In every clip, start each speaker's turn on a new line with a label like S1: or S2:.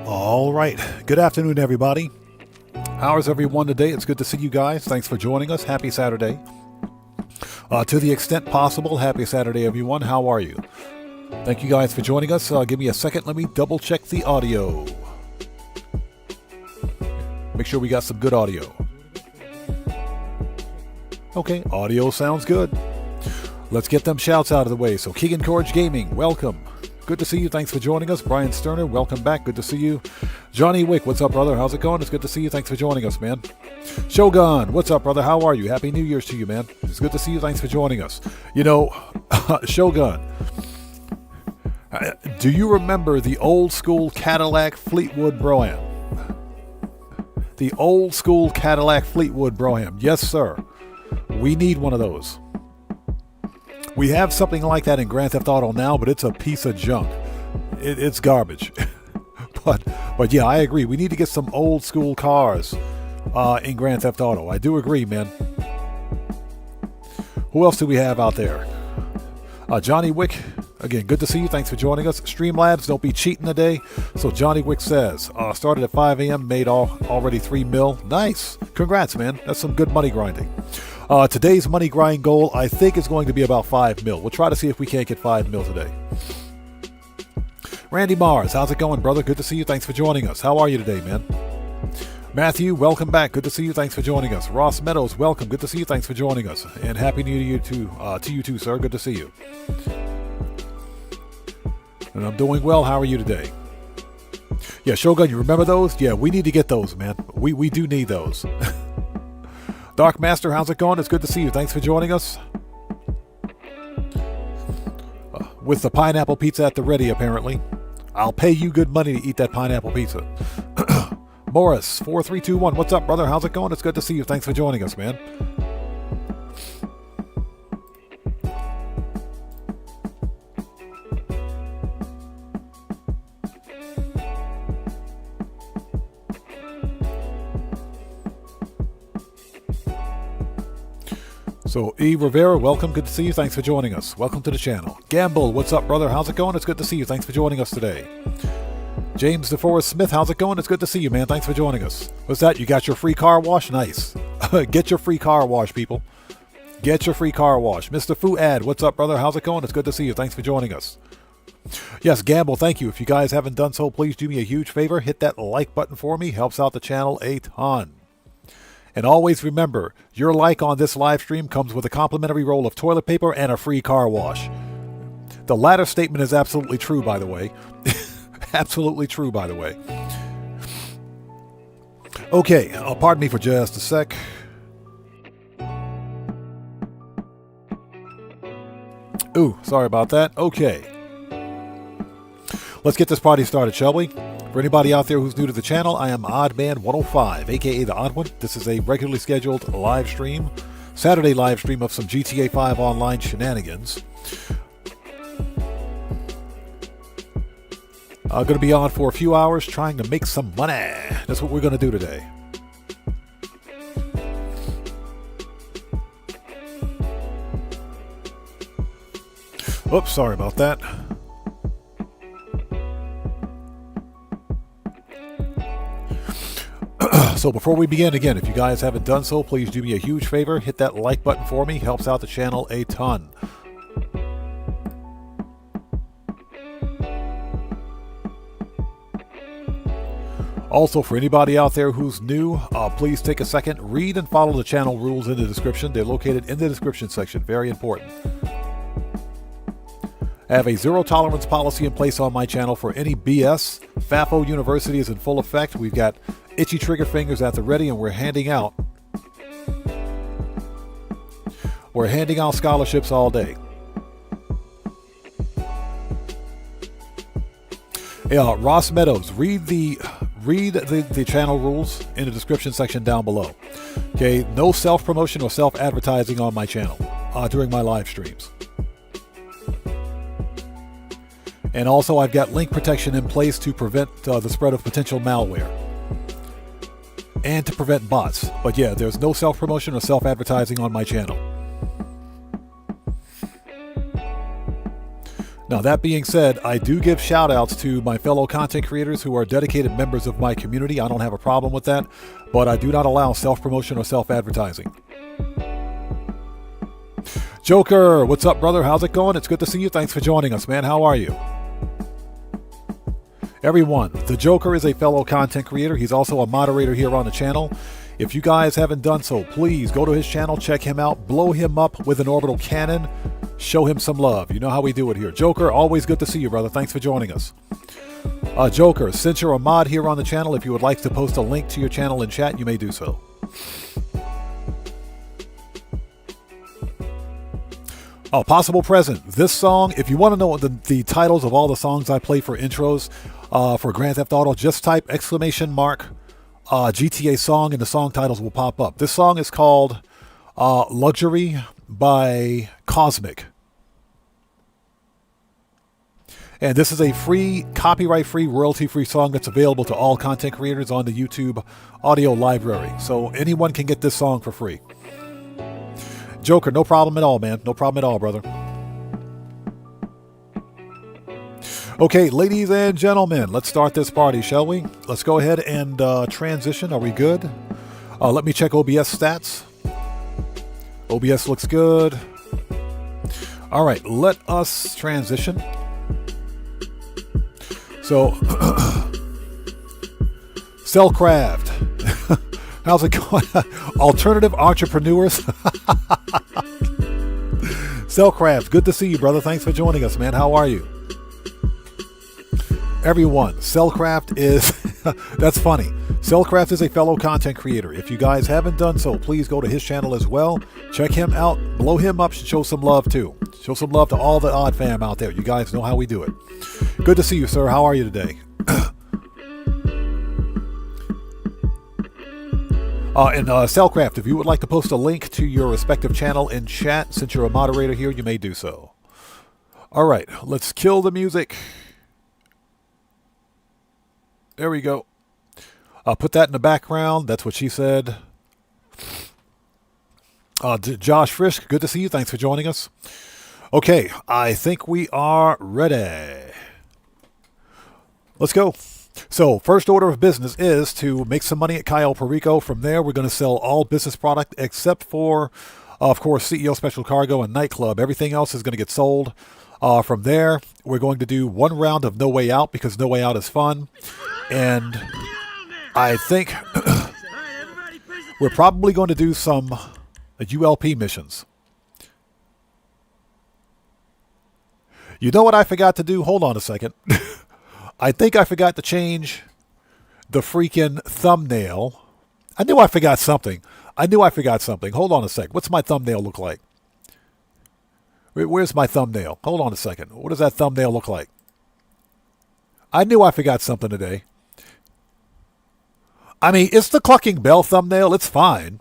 S1: All right. Good afternoon, everybody. How's everyone today? It's good to see you guys. Thanks for joining us. Happy Saturday. To the extent possible, happy Saturday, everyone. How are you? Thank you guys for joining us. Give me a second. Let me double check the audio. Make sure we got some good audio. Okay, audio sounds good. Let's get them shouts out of the way. So Keegan Courage Gaming, welcome. Good to see you. Thanks for joining us. Brian Sterner, welcome back. Good to see you. Johnny Wick, what's up, brother? How's it going? It's good to see you. Thanks for joining us, man. Shogun, what's up, brother? How are you? Happy New Year's to you, man. It's good to see you. Thanks for joining us. You know, Shogun, do you remember the old school Cadillac Fleetwood Brougham? The old school Cadillac Fleetwood Brougham. Yes, sir. We need one of those. We have something like that in Grand Theft Auto now, but it's a piece of junk. It's garbage. but yeah, I agree. We need to get some old school cars in Grand Theft Auto. I do agree, man. Who else do we have out there? Johnny Wick. Again, good to see you. Thanks for joining us. Streamlabs, don't be cheating today. So Johnny Wick says, started at 5 a.m., made already 3 mil. Nice. Congrats, man. That's some good money grinding. Today's money grind goal, I think, is going to be about 5 mil. We'll try to see if we can't get 5 mil today. Randy Mars, how's it going, brother? Good to see you. Thanks for joining us. How are you today, man? Matthew, welcome back. Good to see you. Thanks for joining us. Ross Meadows, welcome. Good to see you. Thanks for joining us. And Happy New Year to you too, sir. Good to see you. And I'm doing well. How are you today? Yeah, Shogun, you remember those? Yeah, we need to get those, man. We do need those. Dark Master, how's it going? It's good to see you. Thanks for joining us. With the pineapple pizza at the ready, apparently. I'll pay you good money to eat that pineapple pizza. Morris, 4321. What's up, brother? How's it going? It's good to see you. Thanks for joining us, man. So, E. Rivera, welcome. Good to see you. Thanks for joining us. Welcome to the channel. Gamble, what's up, brother? How's it going? It's good to see you. Thanks for joining us today. James DeForest Smith, how's it going? It's good to see you, man. Thanks for joining us. What's that? You got your free car wash? Nice. Get your free car wash, people. Get your free car wash. Mr. Fuad, what's up, brother? How's it going? It's good to see you. Thanks for joining us. Yes, Gamble, thank you. If you guys haven't done so, please do me a huge favor. Hit that like button for me. Helps out the channel a ton. And always remember, your like on this live stream comes with a complimentary roll of toilet paper and a free car wash. The latter statement is absolutely true, by the way. Absolutely true, by the way. Okay, pardon me for just a sec. Ooh, sorry about that. Okay. Let's get this party started, shall we? For anybody out there who's new to the channel, I am Oddman105, aka The Odd One. This is a regularly scheduled live stream, Saturday live stream of some GTA 5 online shenanigans. I'm going to be on for a few hours trying to make some money. That's what we're going to do today. Oops, sorry about that. So before we begin, again, if you guys haven't done so, please do me a huge favor. Hit that like button for me. Helps out the channel a ton. Also, for anybody out there who's new, please take a second, read and follow the channel rules in the description. They're located in the description section. Very important. I have a zero tolerance policy in place on my channel for any BS. FAFO University is in full effect. We've got itchy trigger fingers at the ready, and we're handing out scholarships all day. Yeah, Ross Meadows, read the channel rules in the description section down below. Okay, no self-promotion or self-advertising on my channel during my live streams. And also, I've got link protection in place to prevent the spread of potential malware and to prevent bots. But yeah, there's no self-promotion or self-advertising on my channel. Now, that being said, I do give shout outs to my fellow content creators who are dedicated members of my community. I don't have a problem with that, but I do not allow self-promotion or self-advertising. Joker, what's up, brother? How's it going? It's good to see you. Thanks for joining us, man. How are you? Everyone, the Joker is a fellow content creator. He's also a moderator here on the channel. If you guys haven't done so, please go to his channel, check him out, blow him up with an orbital cannon, show him some love. You know how we do it here. Joker, always good to see you, brother. Thanks for joining us. Joker, since you're a mod here on the channel, if you would like to post a link to your channel in chat, you may do so. Oh, possible present. This song, if you want to know the titles of all the songs I play for intros for Grand Theft Auto, just type !GTA song and the song titles will pop up. This song is called Luxury by Cosmic. And this is a free, copyright-free, royalty-free song that's available to all content creators on the YouTube audio library. So anyone can get this song for free. Joker, no problem at all, man. No problem at all, brother. Okay, ladies and gentlemen, let's start this party, shall we? Let's go ahead and transition. Are we good? Let me check OBS stats. OBS looks good. All right, let us transition. So, Cellcraft. How's it going? Alternative entrepreneurs. Cellcraft, good to see you, brother. Thanks for joining us, man. How are you? Everyone, Cellcraft is, that's funny. Cellcraft is a fellow content creator. If you guys haven't done so, please go to his channel as well. Check him out, blow him up, show some love too. Show some love to all the odd fam out there. You guys know how we do it. Good to see you, sir. How are you today? And Cellcraft, if you would like to post a link to your respective channel in chat, since you're a moderator here, you may do so. All right, let's kill the music. There we go. I'll put that in the background. That's what she said. Josh Frisch, good to see you. Thanks for joining us. Okay, I think we are ready. Let's go. So, first order of business is to make some money at Cayo Perico. From there, we're going to sell all business product except for, of course, CEO Special Cargo and Nightclub. Everything else is going to get sold. From there, we're going to do one round of No Way Out because No Way Out is fun. And I think we're probably going to do some ULP missions. You know what I forgot to do? Hold on a second. I think I forgot to change the freaking thumbnail. I knew I forgot something. Hold on a sec. What's my thumbnail look like? Where's my thumbnail? Hold on a second. What does that thumbnail look like? I knew I forgot something today. I mean, it's the Clucking Bell thumbnail. It's fine.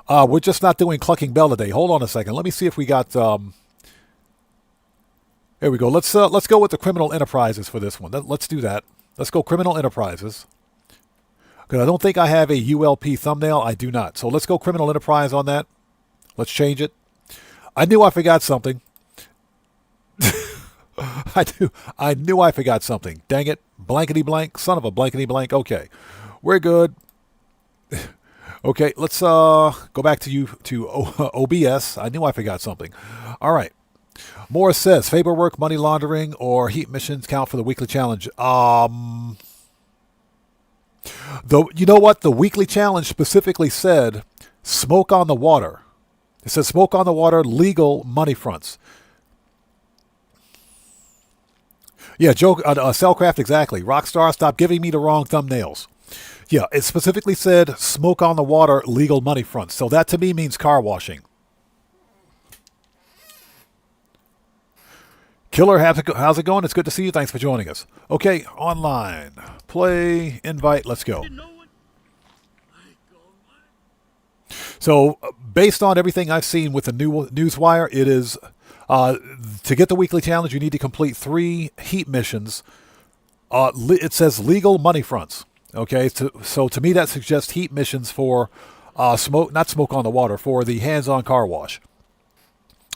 S1: We're just not doing Clucking Bell today. Hold on a second. Let me see if we got... There we go. Let's go with the Criminal Enterprises for this one. Let's do that. Let's go Criminal Enterprises. Because I don't think I have a ULP thumbnail. I do not. So let's go Criminal Enterprise on that. Let's change it. I knew I forgot something. I knew I forgot something. Dang it. Blankety blank. Son of a blankety blank. Okay. We're good. Okay, let's go back to OBS. I knew I forgot something. All right. Morris says, favor work, money laundering, or heat missions count for the weekly challenge. You know what? The weekly challenge specifically said smoke on the water. It says smoke on the water, legal money fronts. Yeah, Cellcraft, exactly. Rockstar, stop giving me the wrong thumbnails. Yeah, it specifically said smoke on the water, legal money fronts. So that to me means car washing. Killer, how's it going? It's good to see you. Thanks for joining us. Okay, online. Play, invite, let's go. So, based on everything I've seen with the new Newswire, it is, to get the weekly challenge, you need to complete 3 heat missions. It says legal money fronts. Okay, so to me that suggests heat missions for not smoke on the water, for the hands-on car wash.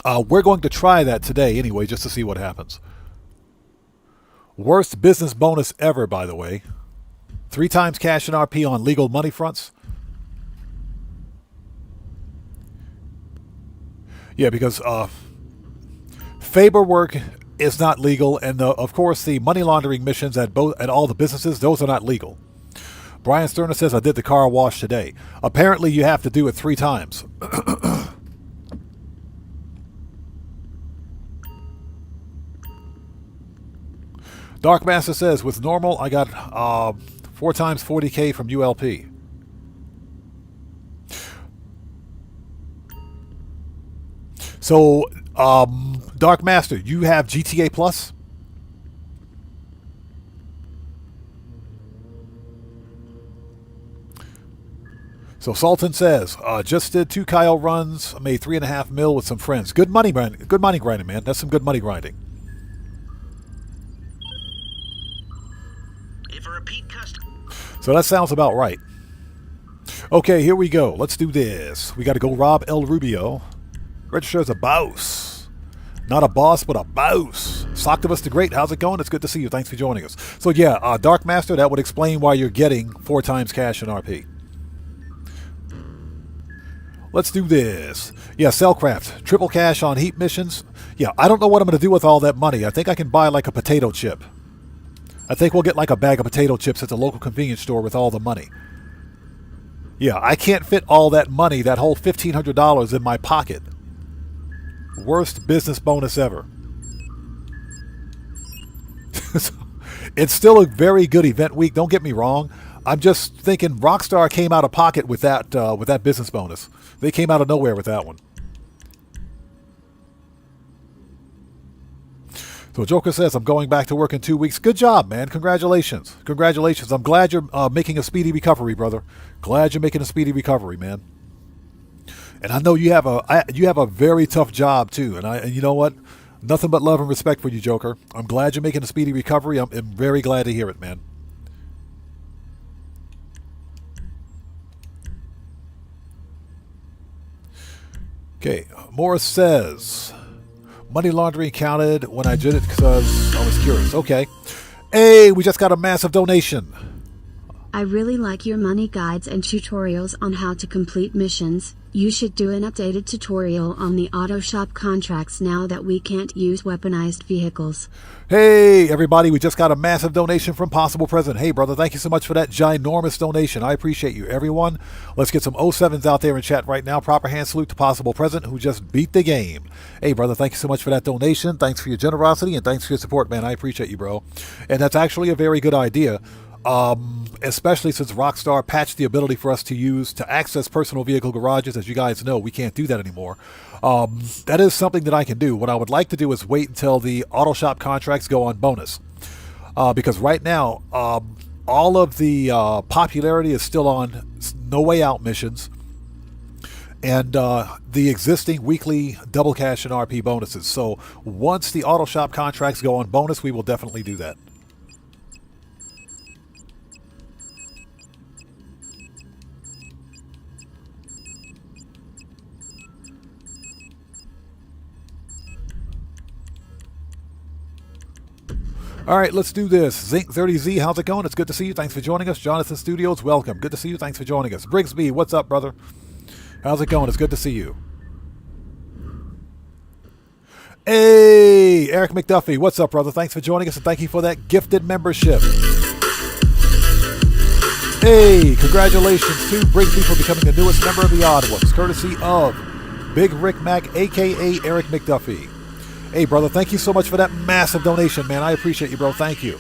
S1: We're going to try that today anyway, just to see what happens. Worst business bonus ever, by the way. 3 times cash and RP on legal money fronts. Yeah, because favor work is not legal, and of course the money laundering missions at all the businesses, those are not legal. Brian Sterner says, I did the car wash today. Apparently you have to do it 3 times. Dark Master says, with normal, I got 4 times 40K from ULP. So, Dark Master, you have GTA Plus? So Sultan says, just did 2 Kyle runs, made 3.5 mil with some friends. Good money grinding, man. That's some good money grinding. So that sounds about right. Okay, here we go. Let's do this. We got to go Rob El Rubio. Register as a boss. Not a boss, but a boss. Socktivus the Great, how's it going? It's good to see you. Thanks for joining us. So yeah, Dark Master, that would explain why you're getting 4 times cash in RP. Let's do this. Yeah, Cellcraft. Triple cash on heat missions. Yeah, I don't know what I'm going to do with all that money. I think I can buy like a potato chip. I think we'll get like a bag of potato chips at the local convenience store with all the money. Yeah, I can't fit all that money, that whole $1,500 in my pocket. Worst business bonus ever. It's still a very good event week, don't get me wrong. I'm just thinking Rockstar came out of pocket with that business bonus. They came out of nowhere with that one. So Joker says, I'm going back to work in 2 weeks. Good job, man. Congratulations. Congratulations. I'm glad you're making a speedy recovery, brother. Glad you're making a speedy recovery, man. And I know you have a very tough job, too. And you know what? Nothing but love and respect for you, Joker. I'm glad you're making a speedy recovery. I'm very glad to hear it, man. Okay, Morris says, money laundering counted when I did it because I was curious. Okay. Hey, we just got a massive donation.
S2: I really like your money guides and tutorials on how to complete missions. You should do an updated tutorial on the auto shop contracts now that we can't use weaponized vehicles.
S1: Hey, everybody, we just got a massive donation from Possible President. Hey, brother, thank you so much for that ginormous donation. I appreciate you, everyone. Let's get some 07s out there in chat right now. Proper hand salute to Possible President, who just beat the game. Hey, brother, thank you so much for that donation. Thanks for your generosity, and thanks for your support, man. I appreciate you, bro. And that's actually a very good idea. Especially since Rockstar patched the ability for us to access personal vehicle garages. As you guys know, we can't do that anymore. That is something that I can do. What I would like to do is wait until the auto shop contracts go on bonus. Because right now, all of the popularity is still on No Way Out missions and the existing weekly double cash and RP bonuses. So once the auto shop contracts go on bonus, we will definitely do that. All right, let's do this. Zinc30Z, how's it going? It's good to see you. Thanks for joining us. Jonathan Studios, welcome. Good to see you. Thanks for joining us. Brigsby, what's up, brother? How's it going? It's good to see you. Hey, Eric McDuffie, what's up, brother? Thanks for joining us, and thank you for that gifted membership. Hey, congratulations to Brigsby for becoming the newest member of the Odd Ones, courtesy of Big Rick Mac, a.k.a. Eric McDuffie. Hey, brother, thank you so much for that massive donation, man. I appreciate you, bro. Thank you.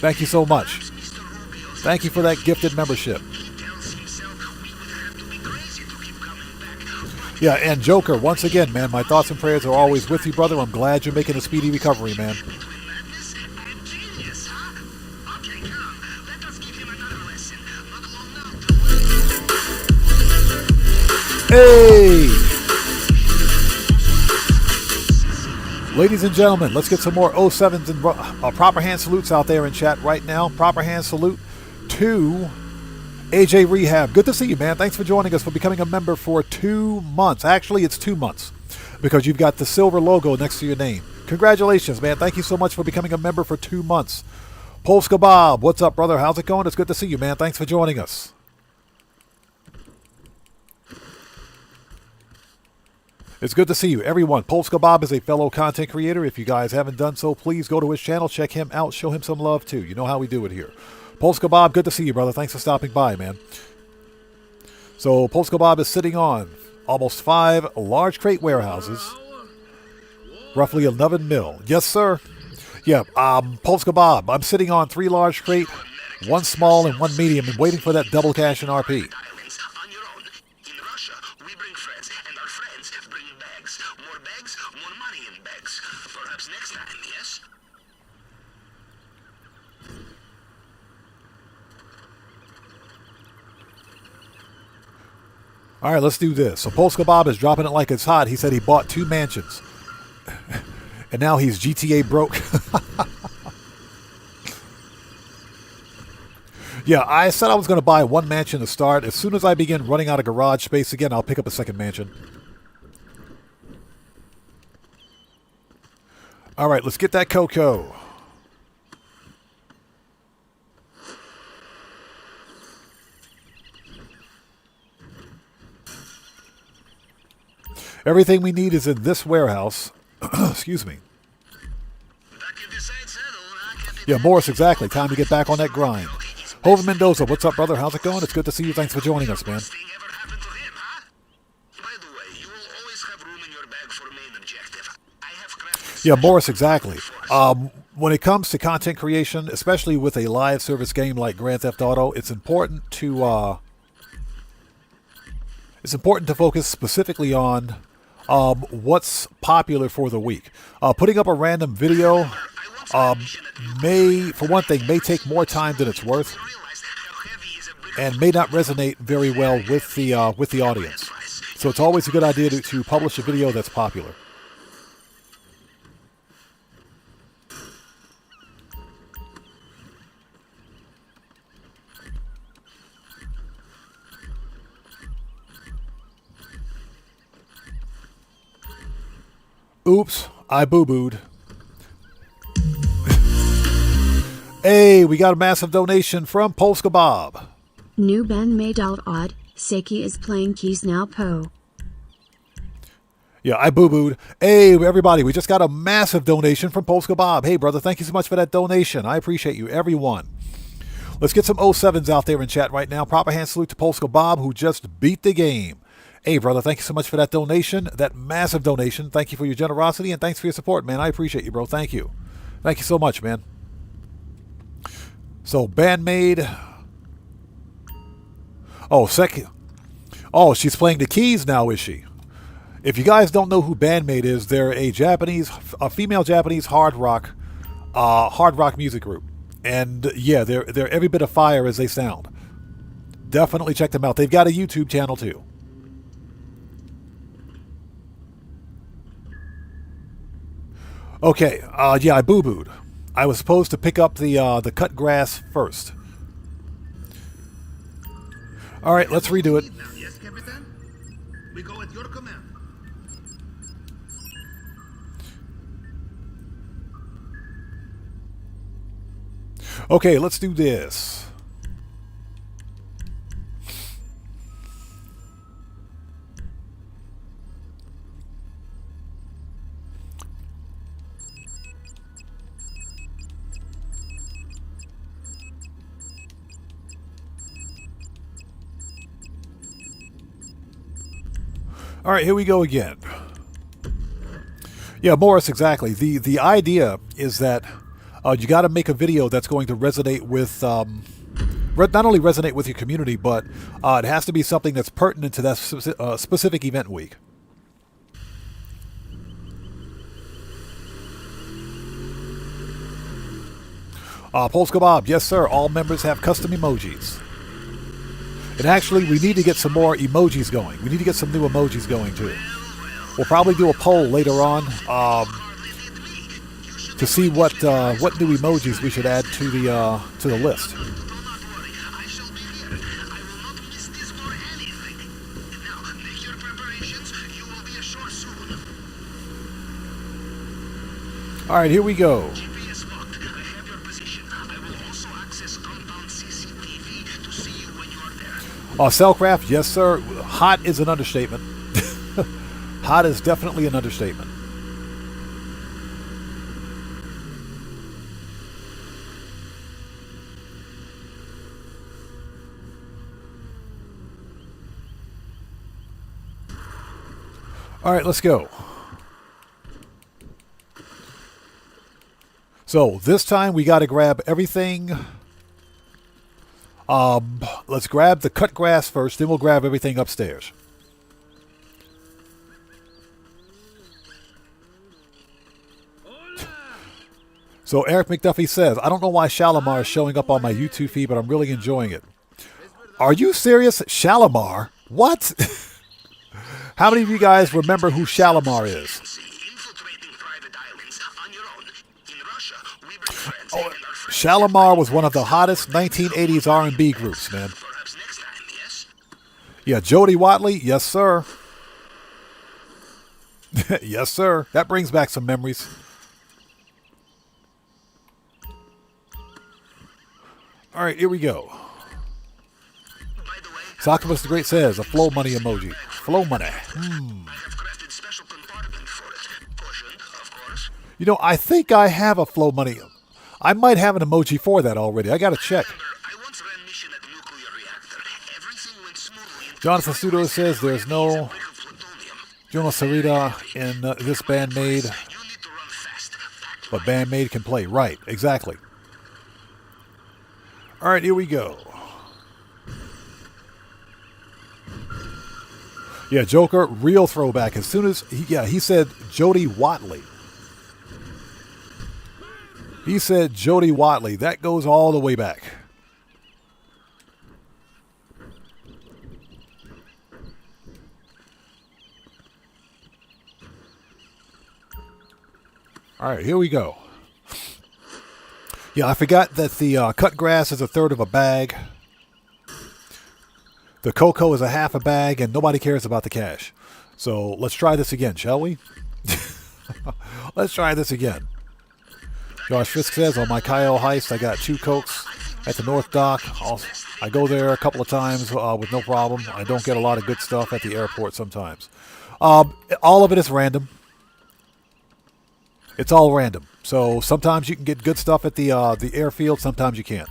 S1: Thank you so much. Thank you for that gifted membership. Yeah, and Joker, once again, man, my thoughts and prayers are always with you, brother. I'm glad you're making a speedy recovery, man. Hey! Ladies and gentlemen, let's get some more 07s and proper hand salutes out there in chat right now. Proper hand salute to AJ Rehab. Good to see you, man. Thanks for joining us, for becoming a member for 2 months. Actually, it's 2 months because you've got the silver logo next to your name. Congratulations, man. Thank you so much for becoming a member for 2 months. Polska Bob, what's up, brother? How's it going? It's good to see you, man. Thanks for joining us. It's good to see you, everyone. Polska Bob is a fellow content creator. If you guys haven't done so, please go to his channel, check him out, show him some love, too. You know how we do it here. Polska Bob, good to see you, brother. Thanks for stopping by, man. So, Polska Bob is sitting on almost 5 large crate warehouses, roughly 11 mil. Yes, sir. Yeah, Polska Bob, I'm sitting on 3 large crate, 1 small and 1 medium, and waiting for that double cash in RP. All right, let's do this. So Polska Bob is dropping it like it's hot. He said he bought 2 mansions. And now he's GTA broke. Yeah, I said I was going to buy 1 mansion to start. As soon as I begin running out of garage space again, I'll pick up a 2nd mansion. All right, let's get that cocoa. Everything we need is in this warehouse. Excuse me. Yeah, Morris, exactly. Time to get back on that grind. Hova Mendoza, what's up, brother? How's it going? It's good to see you. Thanks for joining us, man. Yeah, Morris, exactly. When it comes to content creation, especially with a live service game like Grand Theft Auto, it's important to focus specifically on what's popular for the week. Putting up a random video may take more time than it's worth, and may not resonate very well with the audience. So it's always a good idea to publish a video that's popular. Oops, I boo-booed. Hey, we got a massive donation from Polska Bob.
S2: New band made out odd. Seki is playing keys now po.
S1: Yeah, I boo-booed. Hey, everybody, we just got a massive donation from Polska Bob. Hey, brother, thank you so much for that donation. I appreciate you, everyone. Let's get some 07s out there in chat right now. Proper hand salute to Polska Bob, who just beat the game. Hey, brother, thank you so much for that donation, that massive donation. Thank you for your generosity, and thanks for your support, man. I appreciate you, bro. Thank you. Thank you so much, man. So, Bandmade. Oh, she's playing the keys now, is she? If you guys don't know who Bandmade is, they're a female Japanese hard rock music group. And, yeah, they're every bit of fire as they sound. Definitely check them out. They've got a YouTube channel, too. Okay, yeah, I boo-booed. I was supposed to pick up the cut grass first. All right, let's redo it.
S3: Yes, Captain? We go at your command.
S1: Okay, let's do this. All right, here we go again. Yeah, Morris, exactly. The idea is that you got to make a video that's going to resonate with, not only resonate with your community, but it has to be something that's pertinent to that specific event week. Polska Bob, yes sir, all members have custom emojis. And actually, we need to get some more emojis going. We need to get some new emojis going, too. We'll probably do a poll later on to see what new emojis we should add to the list. All right, here we go.
S3: GPS locked. I have your position. I will also access compound CCTV to see you when you are there.
S1: Cellcraft, yes, sir. Hot is an understatement. Hot is definitely an understatement. All right, let's go. So this time we got to grab everything. Let's grab the cut grass first, then we'll grab everything upstairs. So Eric McDuffie says, I don't know why Shalimar is showing up on my YouTube feed, but I'm really enjoying it. Are you serious? Shalimar? What? How many of you guys remember who Shalimar is? Oh, Shalimar was one of the hottest 1980s R&B groups, man. Yeah, Jody Watley, yes, sir. Yes, sir. That brings back some memories. All right, here we go. Socrates the Great says, a flow money emoji. Flow money. You know, I think I have a flow money. I might have an emoji for that already. I got to check. Jonathan Sudo says there's no Jonas Sarita in this Bandmade, but Bandmade can play. Right, exactly. All right, here we go. Yeah, Joker, real throwback. As soon as, he said Jody Watley. He said Jody Watley. That goes all the way back. All right, here we go. Yeah, I forgot that the cut grass is a third of a bag. The cocoa is a half a bag, and nobody cares about the cash. So let's try this again, shall we? Let's try this again. Josh Fisk says, on my Cayo heist, I got 2 Cokes at the North Dock. I go there a couple of times with no problem. I don't get a lot of good stuff at the airport sometimes. All of it is random. It's all random. So sometimes you can get good stuff at the airfield, sometimes you can't.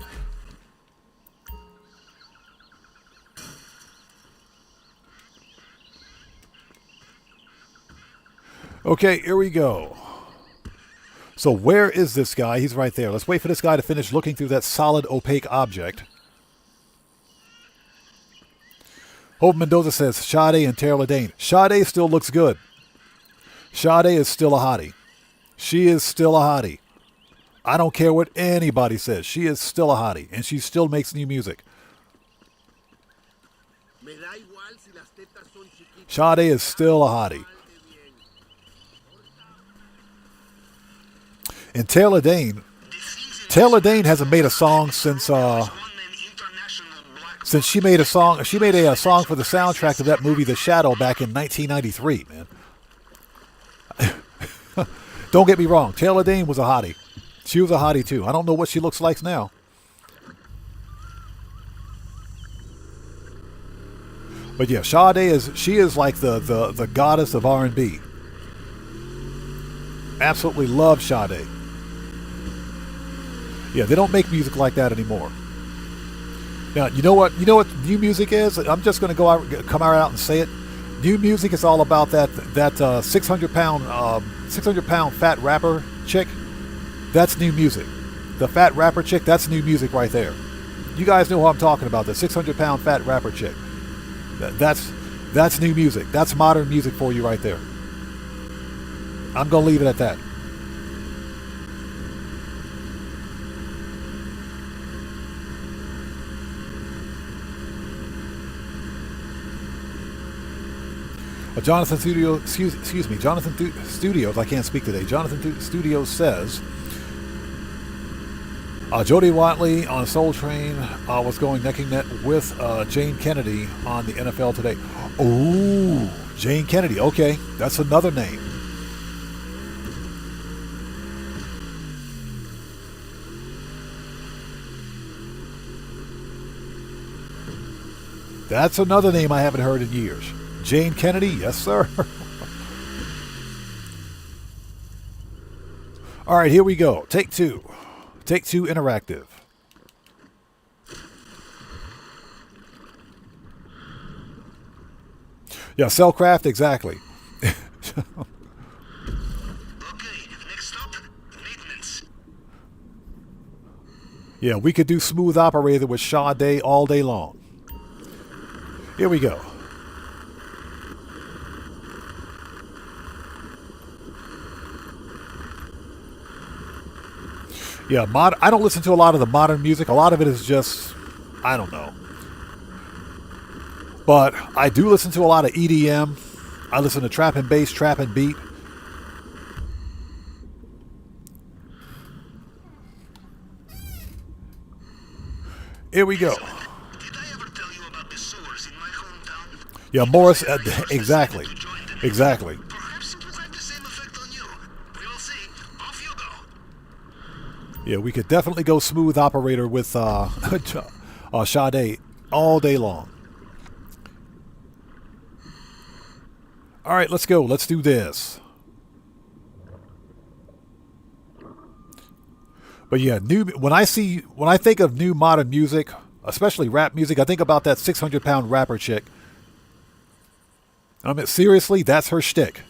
S1: Okay, here we go. So where is this guy? He's right there. Let's wait for this guy to finish looking through that solid opaque object. Hope Mendoza says Sade and Tara Ladane. Sade still looks good. Sade is still a hottie. She is still a hottie. I don't care what anybody says. She is still a hottie, and she still makes new music. Sade is still a hottie. And Taylor Dane hasn't made a song since she made a song. She made a song for the soundtrack of that movie, The Shadow, back in 1993. Man, don't get me wrong. Taylor Dane was a hottie. She was a hottie too. I don't know what she looks like now. But yeah, Sade is like the goddess of R&B. Absolutely love Sade. Yeah, they don't make music like that anymore. Now, you know what new music is? I'm just going to come out and say it. New music is all about that 600-pound fat rapper chick. That's new music. The fat rapper chick, that's new music right there. You guys know who I'm talking about, the 600-pound fat rapper chick. That's new music. That's modern music for you right there. I'm going to leave it at that. Jonathan Studios, excuse me, Jonathan Studios, I can't speak today. Jonathan Studios says, Jody Watley on Soul Train was going neck and neck with Jane Kennedy on the NFL Today. Oh, Jane Kennedy. Okay, that's another name. That's another name I haven't heard in years. Jane Kennedy, yes, sir. All right, here we go. Take two. Take two interactive. Yeah, Cellcraft, exactly.
S3: Okay, next stop, maintenance.
S1: Yeah, we could do Smooth Operator with Sade all day long. Here we go. Yeah, I don't listen to a lot of the modern music. A lot of it is just, I don't know. But I do listen to a lot of EDM. I listen to trap and bass, trap and beat. Here we go.
S3: Did I ever tell you about the sewers in my hometown?
S1: Yeah, Morris, exactly. Exactly.
S3: Perhaps it will have the same effect on you. We will see. Off you go.
S1: Yeah, we could definitely go Smooth Operator with Sade all day long. All right, let's go. Let's do this. But yeah, when I think of new modern music, especially rap music, I think about that 600-pound rapper chick. I mean, seriously, that's her shtick.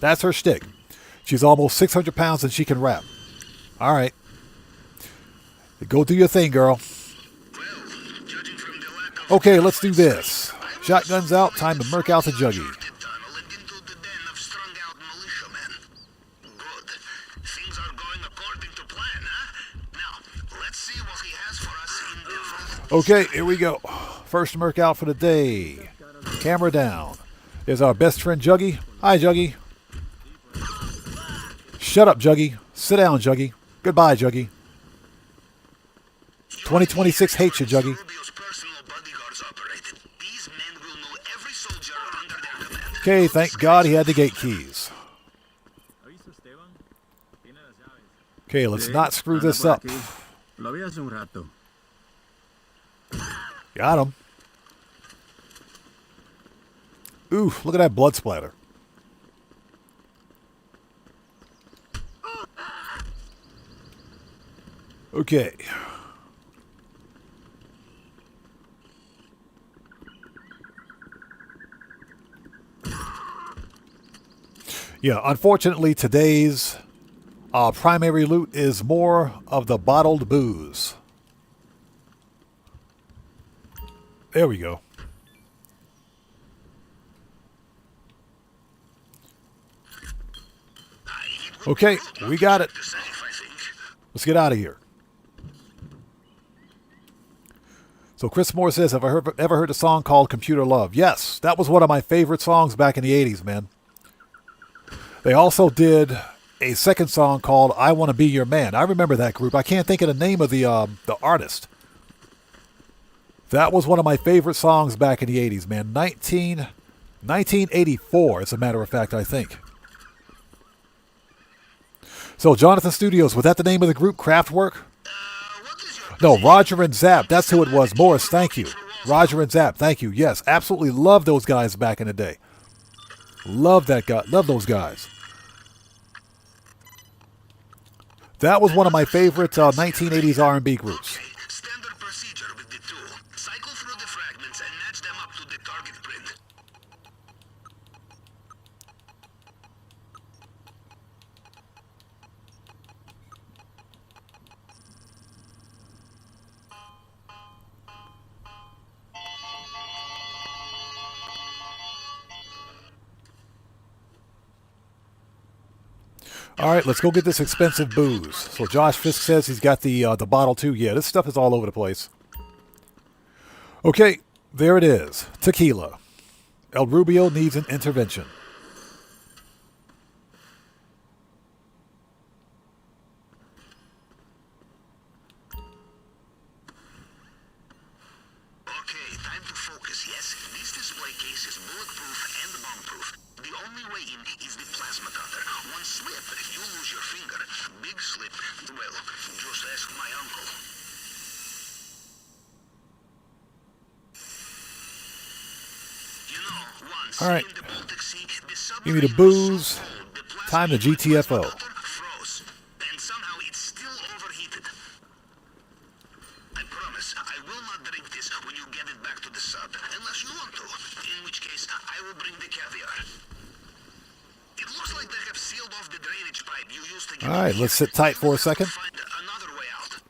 S1: That's her shtick. She's almost 600 pounds and she can rap. All right. Go do your thing, girl. Okay, let's do this. Shotguns out, time to murk out the juggy. Okay, here we go. First murk out for the day. Camera down. There's our best friend Juggy. Hi, Juggy. Shut up, Juggy. Sit down, Juggy. Goodbye, Juggy. 2026 hates you, Juggy. Okay, thank God he had the gate keys. Okay, let's not screw this up. Got him. Ooh, look at that blood splatter. Okay. Yeah, unfortunately, today's primary loot is more of the bottled booze. There we go. Okay, we got it. Let's get out of here. So Chris Moore says, have I ever heard a song called Computer Love? Yes, that was one of my favorite songs back in the 80s, man. They also did a second song called I Want to Be Your Man. I remember that group. I can't think of the name of the artist. That was one of my favorite songs back in the 80s, man. 1984, as a matter of fact, I think. So, Jonathan Studios, was that the name of the group, Kraftwerk? No, Roger and Zapp. That's who it was. Morris, thank you. Roger and Zapp, thank you. Yes, absolutely love those guys back in the day. Love that guy. Love those guys. That was one of my favorite 1980s R&B groups.
S3: Standard procedure with the tool. Cycle through the fragments and match them up to the target print.
S1: All right, let's go get this expensive booze. So Josh Fisk says he's got the bottle too. Yeah, this stuff is all over the place. Okay, there it is. Tequila. El Rubio needs an intervention.
S3: Okay, time to focus, yes? This display case is bulletproof and bomb-proof. The only way in is the plasma cutter. One slip, if you lose your finger. Big slip, well, just ask my uncle.
S1: All right. Give me the booze. Time to GTFO.
S3: Froze, and somehow it's still overheated. I promise I will not drink this when you get it back to the sub, unless you want to, in which case I will bring the caviar. It looks like they have sealed off the drainage pipe you used to get.
S1: All right, let's sit tight for a second.
S3: Find another way out.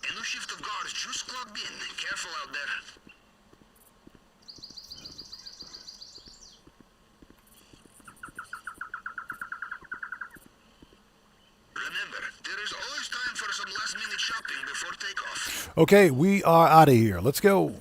S3: A new shift of guards just clocked in. Careful out there. Remember, there is always time for some last-minute shopping before takeoff.
S1: Okay, we are out of here. Let's go.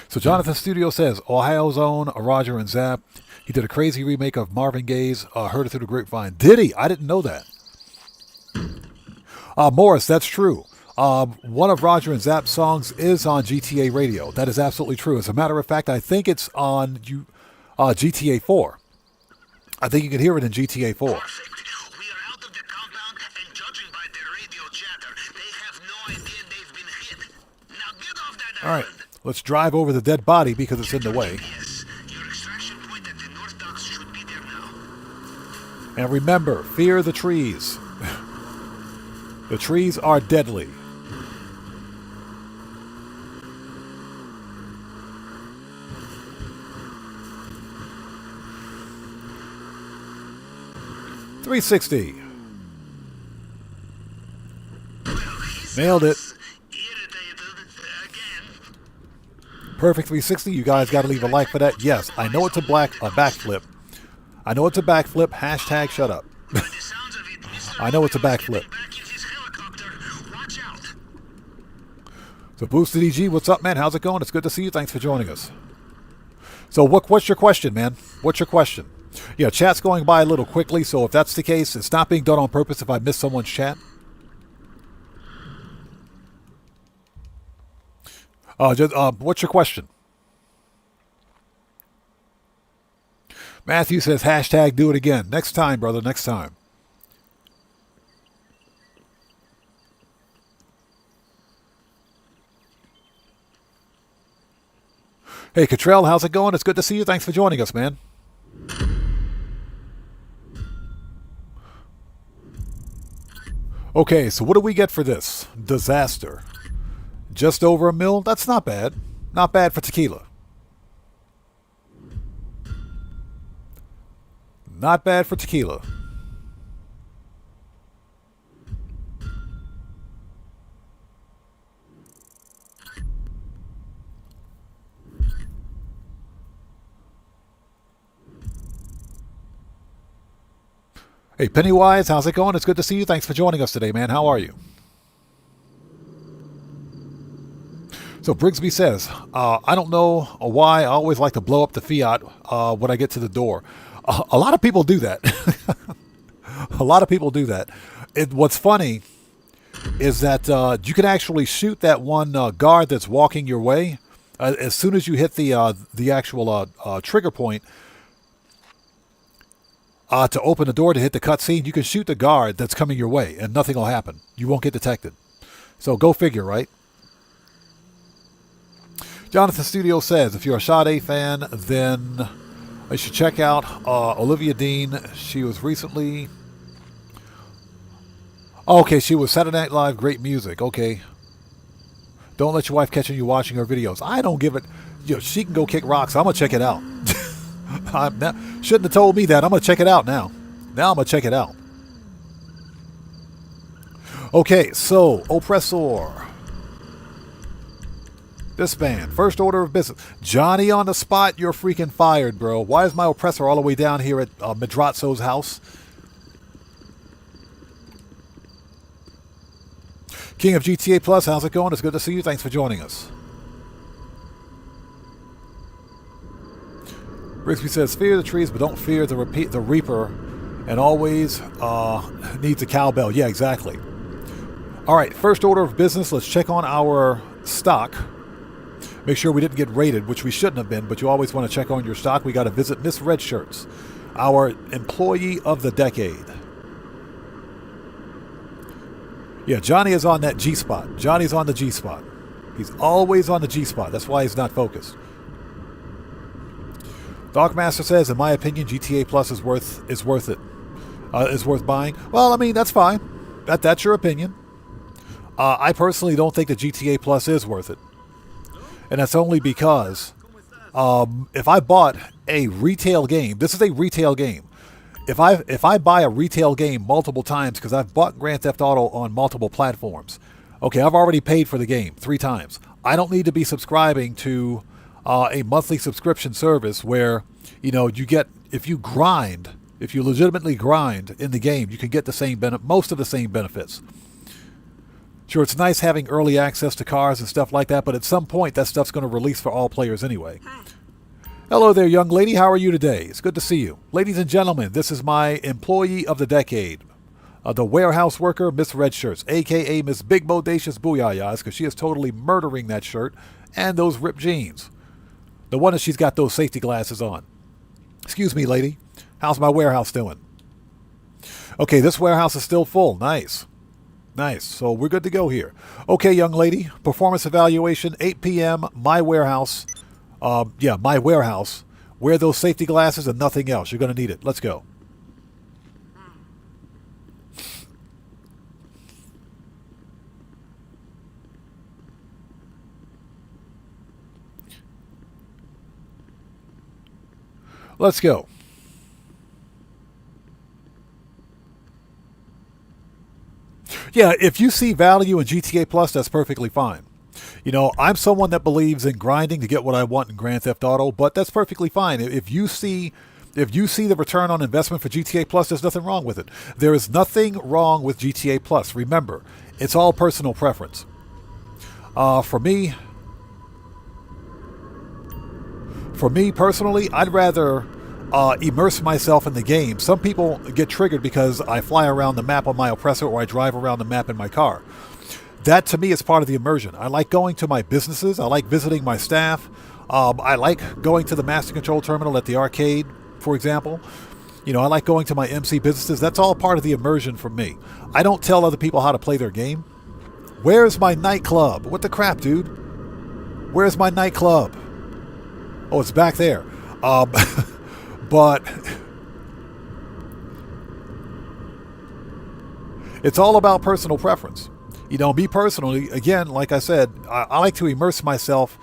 S1: So Jonathan Studio says, Ohio's own Roger and Zapp. He did a crazy remake of Marvin Gaye's Heard It Through the Grapevine. Did he? I didn't know that. Morris, that's true. One of Roger and Zapp's songs is on GTA Radio. That is absolutely true. As a matter of fact, I think it's on GTA 4. I think you can hear it in GTA 4.
S3: Perfect. We are out of the compound, and judging by their radio chatter, they have no idea they've been hit. Now get off that
S1: All right,
S3: island.
S1: let's drive over the dead body because it's in the way.
S3: Yes, your extraction point at the North Docks should be there now.
S1: And remember, fear the trees. The trees are deadly. .360. Nailed it. Perfect 360. You guys got to leave a like for that. Yes, I know it's a backflip. I know it's a backflip. Hashtag shut up. I know it's a backflip. So Boosted EG, what's up, man? How's it going? It's good to see you. Thanks for joining us. So what's your question, man? What's your question? Yeah, chat's going by a little quickly, so if that's the case, it's not being done on purpose if I miss someone's chat. What's your question? Matthew says, hashtag do it again. Next time, brother, next time. Hey, Cottrell, how's it going? It's good to see you. Thanks for joining us, man. Okay, so what do we get for this? Disaster. Just over $1 million? That's not bad. Not bad for tequila. Not bad for tequila. Hey, Pennywise, how's it going? It's good to see you. Thanks for joining us today, man. How are you? So Brigsby says, I don't know why I always like to blow up the Fiat when I get to the door. A lot of people do that. A lot of people do that. What's funny is that you can actually shoot that one guard that's walking your way. As soon as you hit the actual trigger point, to open the door to hit the cutscene, you can shoot the guard that's coming your way, and nothing will happen. You won't get detected. So go figure, right? Jonathan Studio says, if you're a Sade fan, then you should check out Olivia Dean. She was recently... Okay, she was Saturday Night Live, great music. Okay. Don't let your wife catch you watching her videos. I don't give it... she can go kick rocks. I'm going to check it out. Shouldn't have told me that. I'm going to check it out now. Now I'm going to check it out. Okay, so, Oppressor. This band, first order of business. Johnny on the spot, you're freaking fired, bro. Why is my oppressor all the way down here at Madrazzo's house? King of GTA Plus, how's it going? It's good to see you. Thanks for joining us. Rigsby says, fear the trees, but don't fear the reaper, and always needs a cowbell. Yeah, exactly. All right, first order of business, let's check on our stock. Make sure we didn't get raided, which we shouldn't have been, but you always want to check on your stock. We got to visit Miss Red Shirts. Our employee of the decade. Yeah, Johnny is on that G spot. Johnny's on the G spot. He's always on the G spot. That's why he's not focused. Dogmaster says, in my opinion, GTA Plus is worth it. Is worth buying. Well, I mean, that's fine. That's your opinion. I personally don't think that GTA Plus is worth it, and that's only because if I bought a retail game, this is a retail game. If I buy a retail game multiple times, because I've bought Grand Theft Auto on multiple platforms, okay, I've already paid for the game 3 times. I don't need to be subscribing to a monthly subscription service where, you know, you get, if you legitimately grind in the game, you can get most of the same benefits. Sure, it's nice having early access to cars and stuff like that, but at some point that stuff's going to release for all players anyway. Hello there, young lady. How are you today? It's good to see you. Ladies and gentlemen, this is my employee of the decade, the warehouse worker, Miss Red Shirts, a.k.a. Miss Big Bodacious Booyahs, because she is totally murdering that shirt and those ripped jeans. The one that she's got those safety glasses on. Excuse me, lady. How's my warehouse doing? Okay, this warehouse is still full. Nice. Nice. So we're good to go here. Okay, young lady. Performance evaluation, 8 p.m. My warehouse. My warehouse. Wear those safety glasses and nothing else. You're going to need it. Let's go. Let's go. Yeah, if you see value in GTA Plus, that's perfectly fine. You know, I'm someone that believes in grinding to get what I want in Grand Theft Auto, but that's perfectly fine. If you see the return on investment for GTA Plus, there's nothing wrong with it. There is nothing wrong with GTA Plus. Remember, it's all personal preference. For me personally, I'd rather immerse myself in the game. Some people get triggered because I fly around the map on my oppressor or I drive around the map in my car. That to me is part of the immersion. I like going to my businesses. I like visiting my staff. I like going to the master control terminal at the arcade, for example. You know, I like going to my MC businesses. That's all part of the immersion for me. I don't tell other people how to play their game. Where's my nightclub? What the crap, dude? Where's my nightclub? Oh, it's back there. But it's all about personal preference. You know, me personally, again, like I said, I like to immerse myself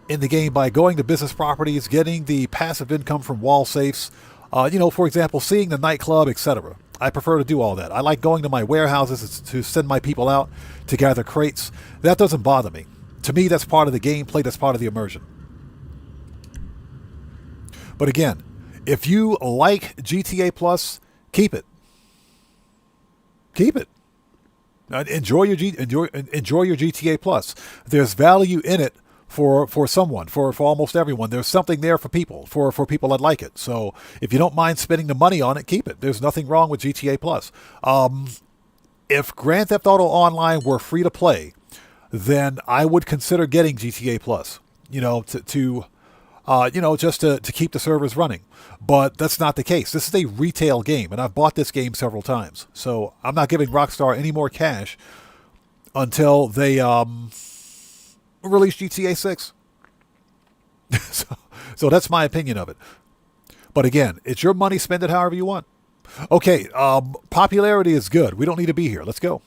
S1: in the game by going to business properties, getting the passive income from wall safes, for example, seeing the nightclub, etc. I prefer to do all that. I like going to my warehouses to send my people out to gather crates. That doesn't bother me. To me, that's part of the gameplay, that's part of the immersion. But again, if you like GTA Plus, keep it. Keep it. Enjoy your GTA Plus. There's value in it for someone, for almost everyone. There's something there for people that like it. So if you don't mind spending the money on it, keep it. There's nothing wrong with GTA Plus. If Grand Theft Auto Online were free to play, then I would consider getting GTA Plus. You know, just to keep the servers running. But that's not the case. This is a retail game, and I've bought this game several times. So I'm not giving Rockstar any more cash until they release GTA 6. So that's my opinion of it. But again, it's your money. Spend it however you want. Okay, popularity is good. We don't need to be here. Let's go.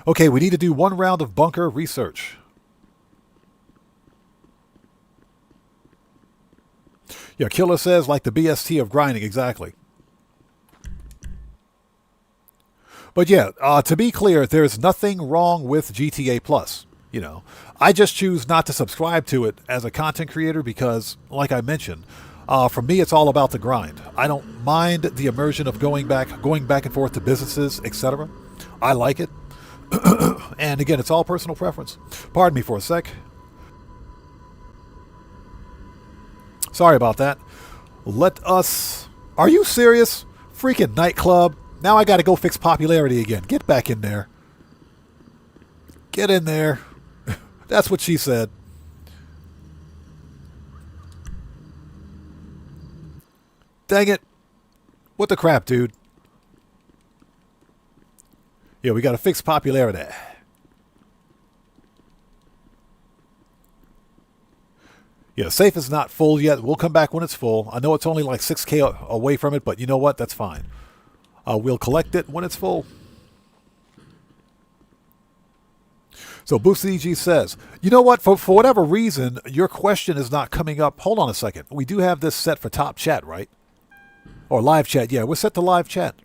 S1: Okay, we need to do 1 round of bunker research. Yeah, Killer says, like the BST of grinding, exactly. But yeah, to be clear, there's nothing wrong with GTA Plus. You know, I just choose not to subscribe to it as a content creator because, like I mentioned, for me, it's all about the grind. I don't mind the immersion of going back and forth to businesses, etc. I like it. And again, it's all personal preference. Pardon me for a sec. Sorry about that. Are you serious? Freaking nightclub. Now I got to go fix popularity again. Get back in there. Get in there. That's what she said. Dang it. What the crap, dude? Yeah, we got to fix popularity. Yeah, safe is not full yet. We'll come back when it's full. I know it's only like 6K away from it, but you know what? That's fine. We'll collect it when it's full. So Boosted EG says, you know what? For whatever reason, your question is not coming up. Hold on a second. We do have this set for top chat, right? Or live chat. Yeah, we're set to live chat.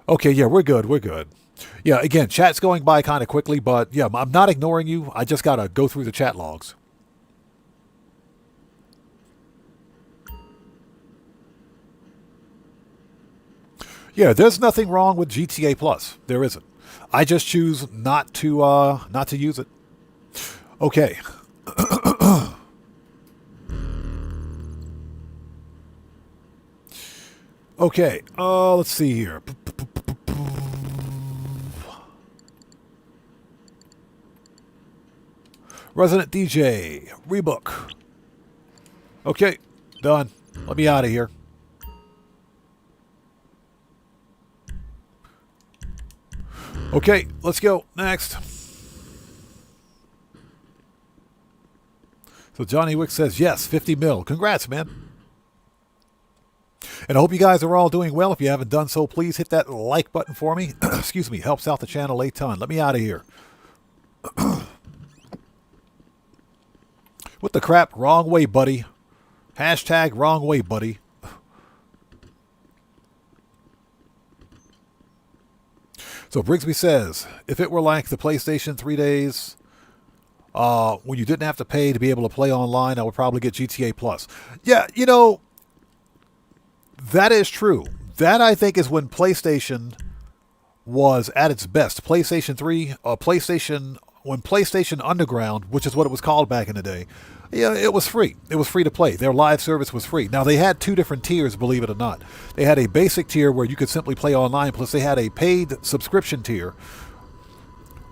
S1: Okay, yeah, we're good. We're good. Yeah, again, chat's going by kind of quickly, but yeah, I'm not ignoring you. I just got to go through the chat logs. Yeah, there's nothing wrong with GTA Plus. There isn't. I just choose not to use it. Okay. Okay. Let's see here. Resident DJ, rebook. Okay, done. Let me out of here. Okay, let's go. Next. So Johnny Wick says, yes, 50 mil. Congrats, man. And I hope you guys are all doing well. If you haven't done so, please hit that like button for me. Excuse me. Helps out the channel a ton. Let me out of here. What the crap? Wrong way, buddy. Hashtag wrong way, buddy. So Brigsby says, if it were like the PlayStation 3 days, when you didn't have to pay to be able to play online, I would probably get GTA Plus. Yeah, you know, that is true. That, I think, is when PlayStation was at its best. PlayStation 3, when PlayStation Underground, which is what it was called back in the day, yeah, it was free. It was free to play. Their live service was free. Now, they had two different tiers, believe it or not. They had a basic tier where you could simply play online, plus they had a paid subscription tier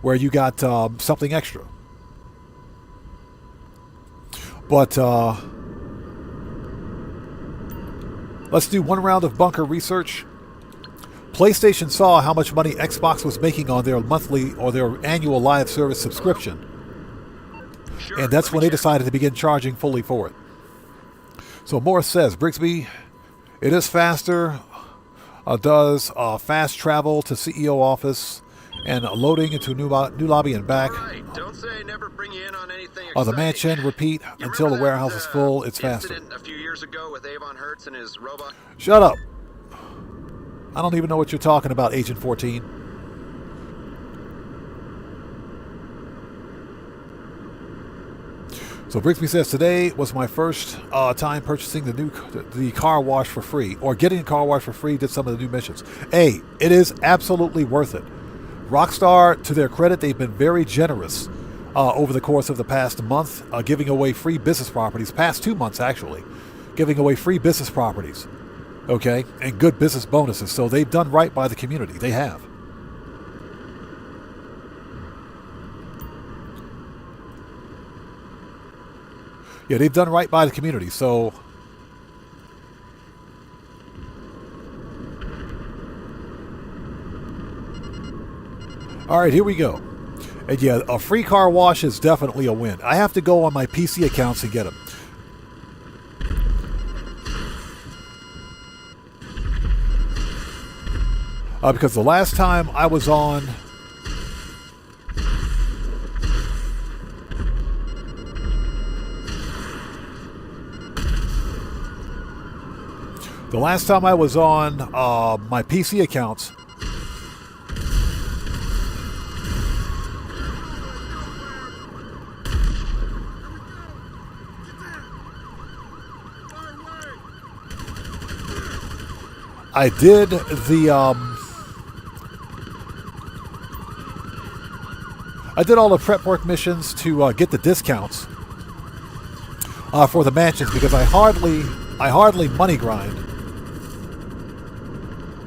S1: where you got something extra. But let's do one round of bunker research. PlayStation saw how much money Xbox was making on their monthly or their annual live service subscription. And that's when they decided to begin charging fully for it. So Morris says, Brigsby, it is faster, does fast travel to CEO office and loading into new lobby and back.
S4: Right. Don't say never bring you in on anything
S1: The mansion, repeat until the warehouse is full. It's faster.
S4: A few years ago with Avon Hertz and his robot.
S1: Shut up. I don't even know what you're talking about, Agent 14. So Brigsby says, today was my first time purchasing the car wash for free, or getting a car wash for free, did some of the new missions. Hey, it is absolutely worth it. Rockstar, to their credit, they've been very generous over the course of the past month, giving away free business properties, past 2 months actually, giving away free business properties, okay, and good business bonuses. So they've done right by the community. They have. Yeah, they've done right by the community, so... All right, here we go. And yeah, a free car wash is definitely a win. I have to go on my PC accounts and get them. Because the last time I was on... The last time I was on my PC accounts, I did all the prep work missions to get the discounts for the mansions, because I hardly money grind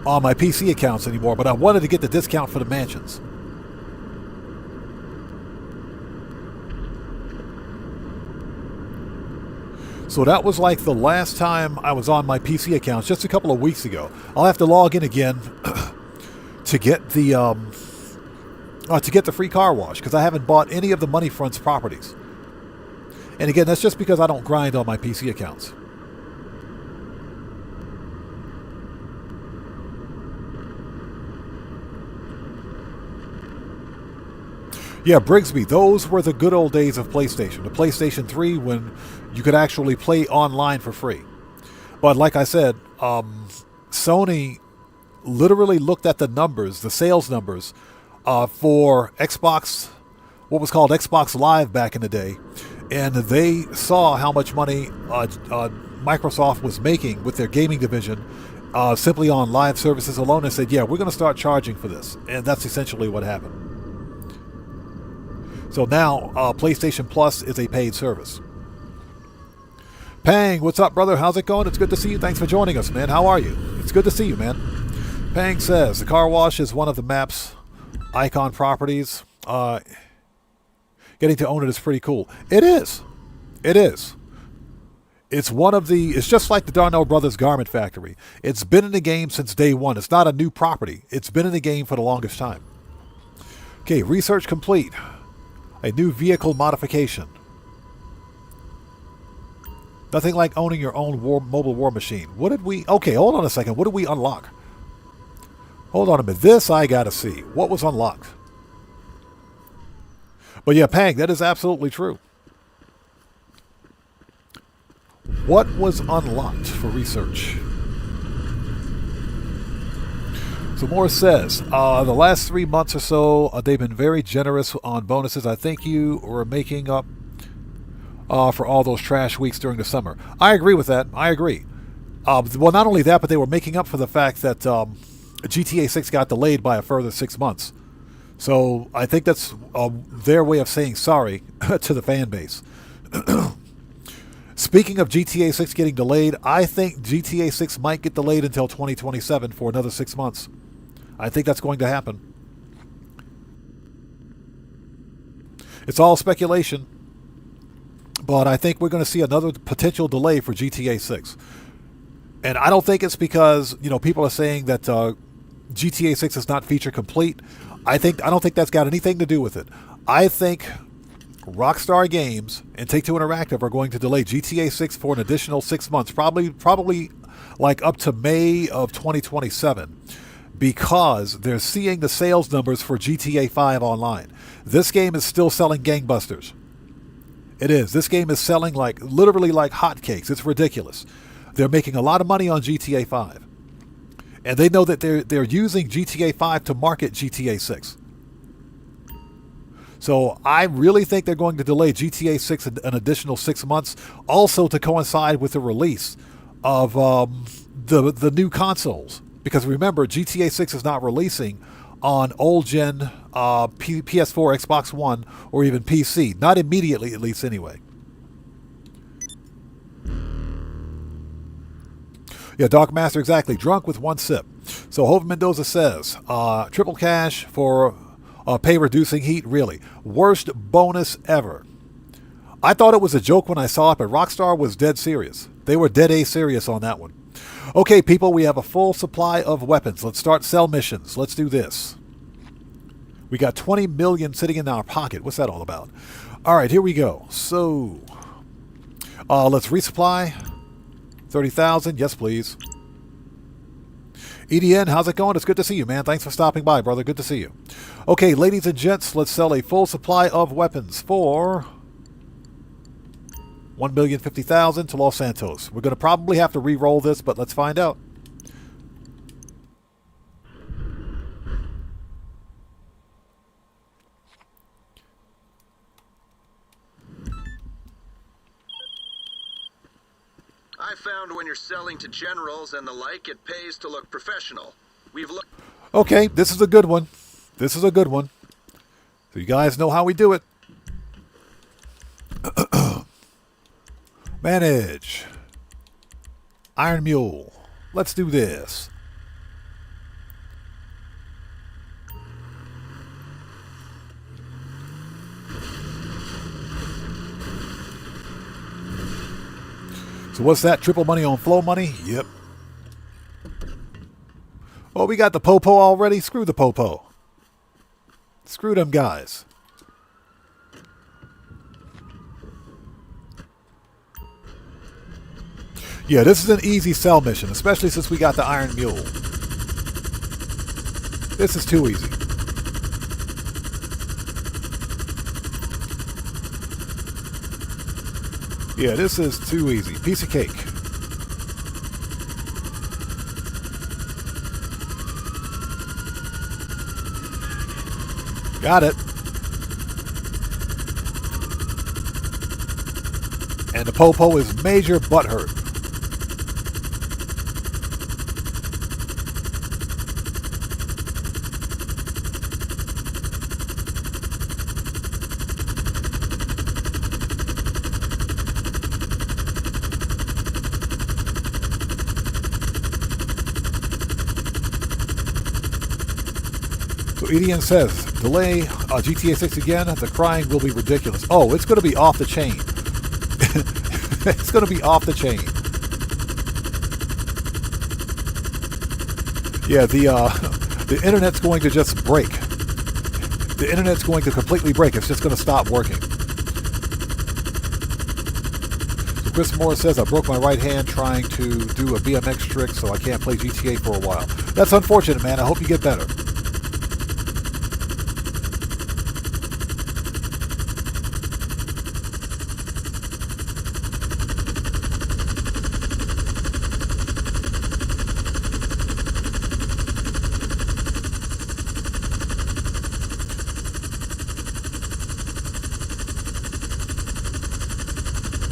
S1: on my PC accounts anymore, but I wanted to get the discount for the mansions. So that was like the last time I was on my PC accounts, just a couple of weeks ago. I'll have to log in again to get the free car wash, because I haven't bought any of the Money Front's properties. And again, that's just because I don't grind on my PC accounts. Yeah, Brigsby, those were the good old days of PlayStation. The PlayStation 3, when you could actually play online for free. But like I said, Sony literally looked at the numbers, the sales numbers, for Xbox, what was called Xbox Live back in the day, and they saw how much money Microsoft was making with their gaming division simply on live services alone, and said, yeah, we're going to start charging for this. And that's essentially what happened. So now, PlayStation Plus is a paid service. Pang, what's up, brother? How's it going? It's good to see you. Thanks for joining us, man. How are you? It's good to see you, man. Pang says, the car wash is one of the map's icon properties. Getting to own it is pretty cool. It is. It is. It's one of the... It's just like the Darnell Brothers Garment Factory. It's been in the game since day one. It's not a new property. It's been in the game for the longest time. Okay, research complete. A new vehicle modification. Nothing like owning your own mobile war machine. What did we... Okay, hold on a second. What did we unlock? Hold on a minute. This I gotta see. What was unlocked? But yeah, Pang, that is absolutely true. What was unlocked for research? So Morris says, the last 3 months or so, they've been very generous on bonuses. I think you were making up for all those trash weeks during the summer. I agree with that. I agree. Well, not only that, but they were making up for the fact that GTA 6 got delayed by a further 6 months. So I think that's their way of saying sorry to the fan base. Speaking of GTA 6 getting delayed, I think GTA 6 might get delayed until 2027 for another 6 months. I think that's going to happen. It's all speculation, but I think we're going to see another potential delay for GTA 6. And I don't think it's because, people are saying that GTA 6 is not feature complete. I don't think that's got anything to do with it. I think Rockstar Games and Take-Two Interactive are going to delay GTA 6 for an additional 6 months, probably like up to May of 2027, because they're seeing the sales numbers for GTA 5 online. This game is still selling gangbusters. It is. This game is selling literally like hotcakes. It's ridiculous. They're making a lot of money on GTA 5. And they know that they're using GTA 5 to market GTA 6. So I really think they're going to delay GTA 6 an additional 6 months, also to coincide with the release of the new consoles. Because remember, GTA 6 is not releasing on old-gen PS4, Xbox One, or even PC. Not immediately, at least, anyway. Yeah, Dark Master, exactly. Drunk with one sip. So Hove Mendoza says, triple cash for pay-reducing heat, really. Worst bonus ever. I thought it was a joke when I saw it, but Rockstar was dead serious. They were dead serious on that one. Okay, people, we have a full supply of weapons. Let's start sell missions. Let's do this. We got 20 million sitting in our pocket. What's that all about? All right, here we go. So, let's resupply. 30,000. Yes, please. EDN, how's it going? It's good to see you, man. Thanks for stopping by, brother. Good to see you. Okay, ladies and gents, let's sell a full supply of weapons for 1,050,000 to Los Santos. We're going to probably have to re-roll this, but let's find out.
S4: I found when you're selling to generals and the like, it pays to look professional. We've looked...
S1: Okay, this is a good one. This is a good one. So you guys know how we do it. Manage. Iron Mule. Let's do this. So what's that? Triple money on flow money? Yep. Oh, we got the Popo already? Screw the Popo. Screw them guys. Yeah, this is an easy sell mission, especially since we got the Iron Mule. This is too easy. Yeah, this is too easy. Piece of cake. Got it. And the Popo is major butthurt. So EDN says, delay GTA 6 again, the crying will be ridiculous. Oh, it's going to be off the chain. It's going to be off the chain. Yeah, the internet's going to just break. The internet's going to completely break. It's just going to stop working. So Chris Moore says, I broke my right hand trying to do a BMX trick, so I can't play GTA for a while. That's unfortunate, man. I hope you get better.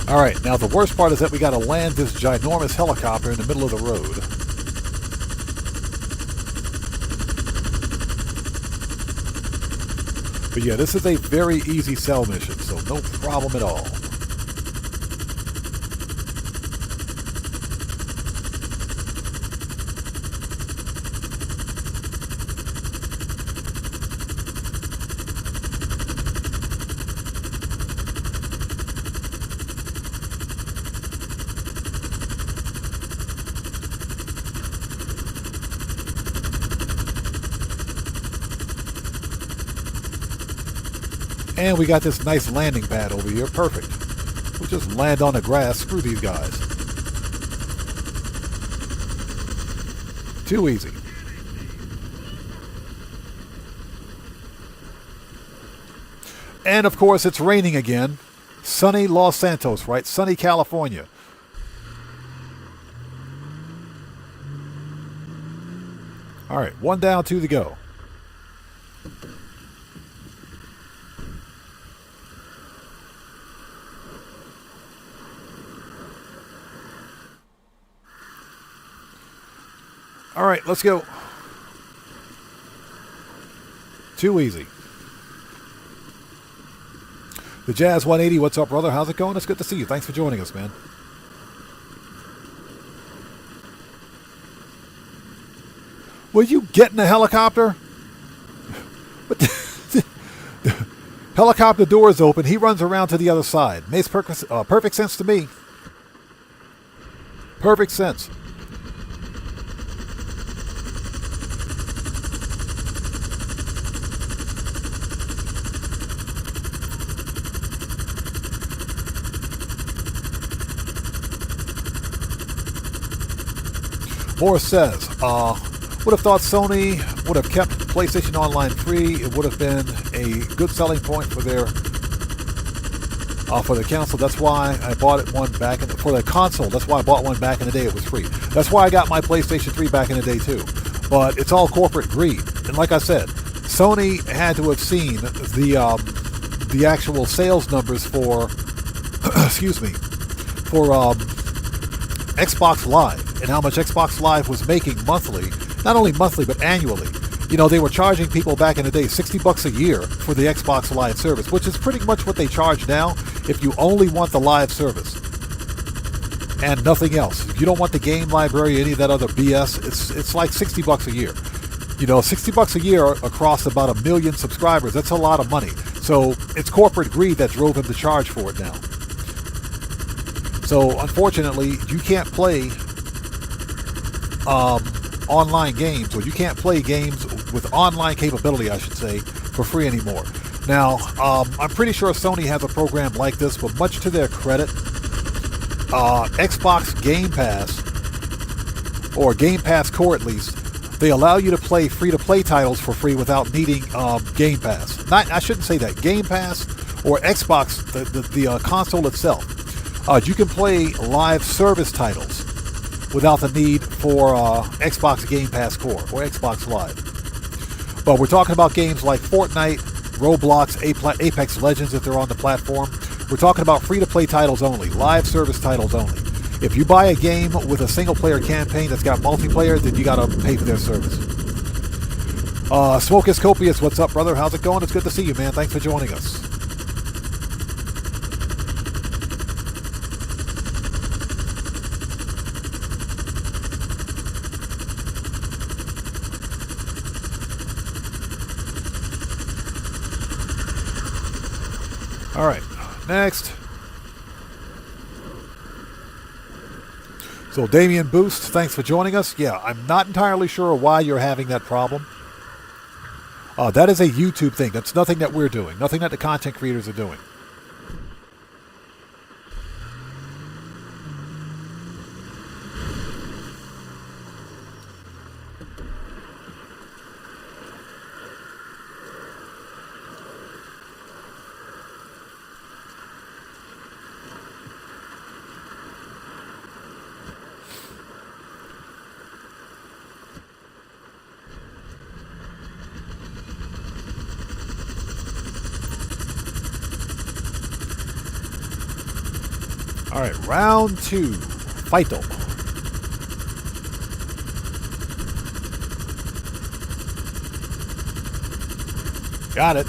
S1: Alright, now the worst part is that we gotta land this ginormous helicopter in the middle of the road. But yeah, this is a very easy sell mission, so no problem at all. And we got this nice landing pad over here. Perfect. We'll just land on the grass. Screw these guys. Too easy. And of course, it's raining again. Sunny Los Santos, right? Sunny California. All right, one down, two to go. All right, let's go. Too easy. The Jazz 180, what's up, brother? How's it going? It's good to see you. Thanks for joining us, man. Will you get in the helicopter? What the helicopter door is open. He runs around to the other side. Makes perfect sense to me. Perfect sense. Morris says, would have thought Sony would have kept PlayStation Online free. It would have been a good selling point for their for the console. That's why I bought it one back in for the console. That's why I bought one back in the day. It was free. That's why I got my PlayStation 3 back in the day too. But it's all corporate greed. And like I said, Sony had to have seen the actual sales numbers for excuse me, for Xbox Live, and how much Xbox Live was making monthly, not only monthly but annually. You know, they were charging people back in the day $60 a year for the Xbox Live service, which is pretty much what they charge now if you only want the live service and nothing else. If you don't want the game library, any of that other BS, it's like $60 a year. You know, $60 a year across about 1 million subscribers, that's a lot of money. So it's corporate greed that drove him to charge for it now. So unfortunately, you can't play online games, or you can't play games with online capability, I should say, for free anymore. Now, I'm pretty sure Sony has a program like this, but much to their credit, Xbox Game Pass, or Game Pass Core at least, they allow you to play free-to-play titles for free without needing Game Pass. I shouldn't say that. Game Pass or Xbox, the console itself, you can play live service titles without the need for Xbox Game Pass Core or Xbox Live. But we're talking about games like Fortnite, Roblox, Apex Legends if they're on the platform. We're talking about free-to-play titles only, live service titles only. If you buy a game with a single-player campaign that's got multiplayer, then you got to pay for their service. Smoke is Copious, what's up, brother? How's it going? It's good to see you, man. Thanks for joining us. All right, next. So Damian Boost, thanks for joining us. Yeah, I'm not entirely sure why you're having that problem. That is a YouTube thing. That's nothing that we're doing. Nothing that the content creators are doing. All right, round two. Fighto. Got it.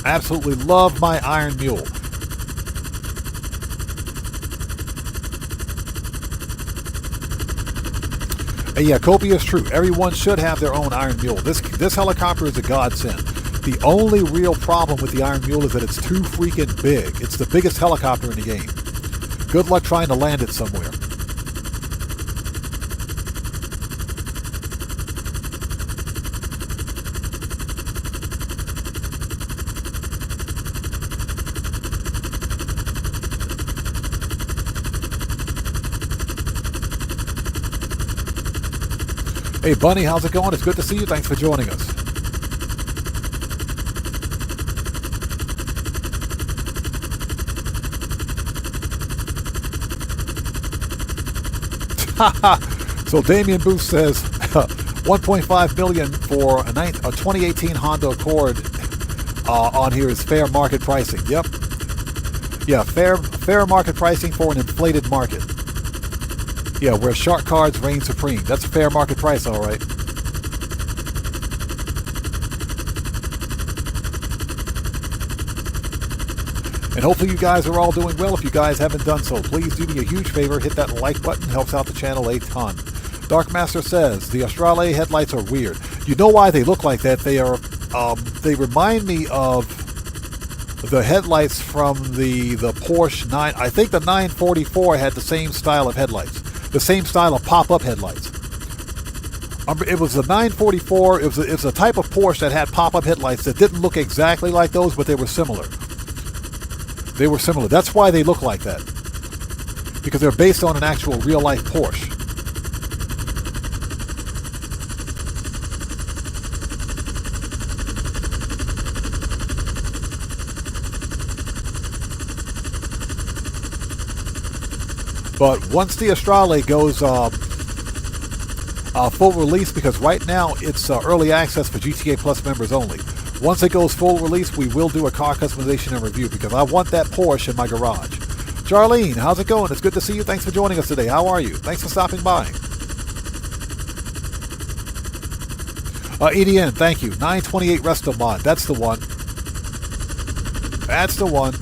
S1: Absolutely love my Iron Mule. And yeah, Copia is true. Everyone should have their own Iron Mule. This helicopter is a godsend. The only real problem with the Iron Mule is that it's too freaking big. It's the biggest helicopter in the game. Good luck trying to land it somewhere. Hey Bunny, how's it going? It's good to see you. Thanks for joining us. So Damian Booth says $1.5 million for a 2018 Honda Accord on here is fair market pricing. Yep. Yeah, fair market pricing for an inflated market. Yeah, where shark cards reign supreme. That's a fair market price, all right. And hopefully you guys are all doing well. If you guys haven't done so, please do me a huge favor. Hit that like button. Helps out the channel a ton. Dark Master says, the Australia headlights are weird. You know why they look like that? They remind me of the headlights from the Porsche 9. I think the 944 had the same style of headlights. The same style of pop-up headlights. It was the 944. It was a type of Porsche that had pop-up headlights that didn't look exactly like those, but they were similar. They were similar. That's why they look like that. Because they're based on an actual real-life Porsche. But once the Astrale goes full release, because right now it's early access for GTA Plus members only. Once it goes full release, we will do a car customization and review because I want that Porsche in my garage. Charlene, how's it going? It's good to see you. Thanks for joining us today. How are you? Thanks for stopping by. EDN, thank you. 928 Resto Mod. That's the one. That's the one.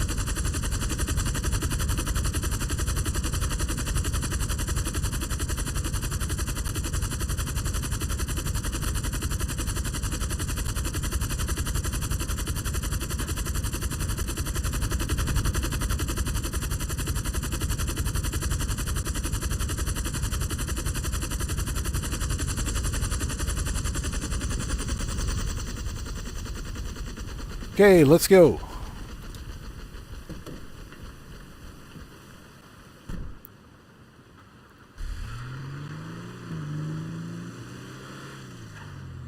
S1: Okay, let's go.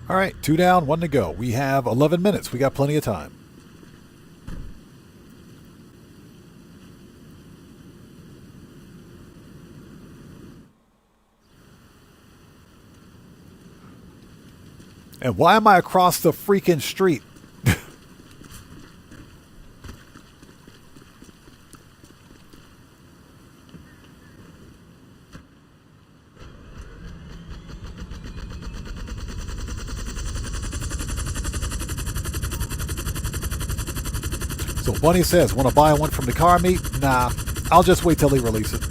S1: All right, 2 down, 1 to go. We have 11 minutes. We got plenty of time. And why am I across the freaking street? So Bunny says, want to buy one from the car meet? Nah, I'll just wait till they release it.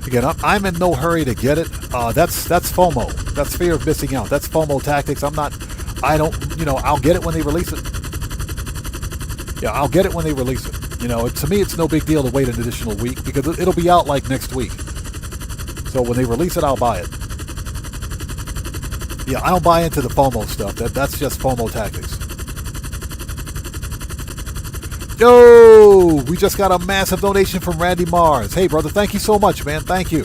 S1: Again, I'm in no hurry to get it. That's FOMO. That's fear of missing out. That's FOMO tactics. I'll get it when they release it. Yeah, I'll get it when they release it. To me, it's no big deal to wait an additional week because it'll be out like next week. So when they release it, I'll buy it. Yeah, I don't buy into the FOMO stuff. That's just FOMO tactics. Yo, we just got a massive donation from Randy Mars. Hey, brother, thank you so much, man. Thank you.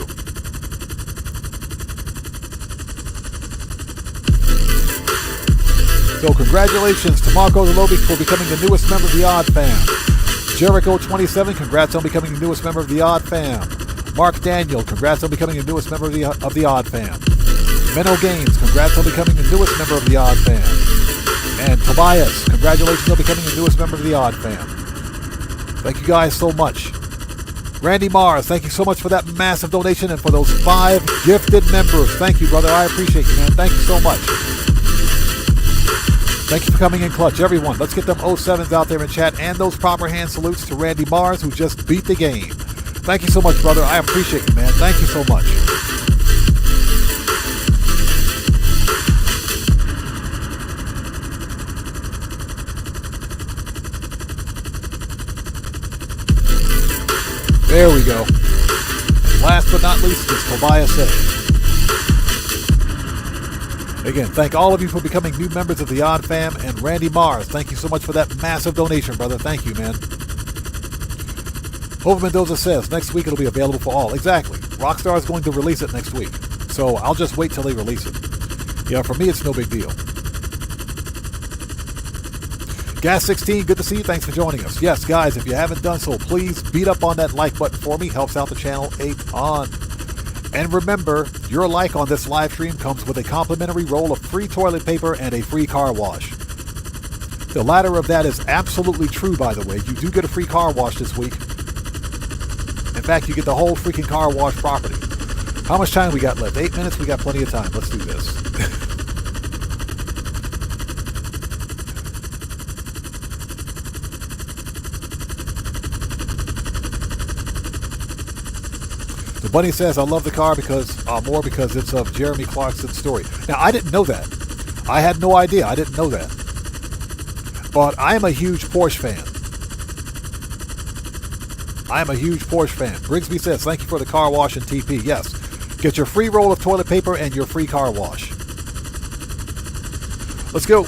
S1: So congratulations to Marco Delobi for becoming the newest member of the Odd Fam. Jericho27, congrats on becoming the newest member of the Odd Fam. Mark Daniel, congrats on becoming the newest member of the Odd Fam. Menno Gaines, congrats on becoming the newest member of the Odd Fam. And Tobias, congratulations on becoming the newest member of the Odd Fam. Thank you guys so much. Randy Mars, thank you so much for that massive donation and for those 5 gifted members. Thank you, brother. I appreciate you, man. Thank you so much. Thank you for coming in clutch. Everyone, let's get them 07s out there in chat and those proper hand salutes to Randy Mars, who just beat the game. Thank you so much, brother. I appreciate you, man. Thank you so much. There we go. And last but not least is Tobias A. Again, thank all of you for becoming new members of the Odd Fam. And Randy Mars, thank you so much for that massive donation, brother. Thank you, man. Hova Mendoza says, next week it'll be available for all. Exactly. Rockstar is going to release it next week. So I'll just wait till they release it. Yeah, for me, it's no big deal. Gas16, good to see you. Thanks for joining us. Yes, guys, if you haven't done so, please beat up on that like button for me. Helps out the channel a ton. And remember, your like on this live stream comes with a complimentary roll of free toilet paper and a free car wash. The latter of that is absolutely true, by the way. You do get a free car wash this week. In fact, you get the whole freaking car wash property. How much time we got left? 8 minutes? We got plenty of time. Let's do this. The Bunny says, I love the car because it's of Jeremy Clarkson's story. Now, I didn't know that. I had no idea. I didn't know that. But I am a huge Porsche fan. I am a huge Porsche fan. Brigsby says, thank you for the car wash and TP. Yes. Get your free roll of toilet paper and your free car wash. Let's go.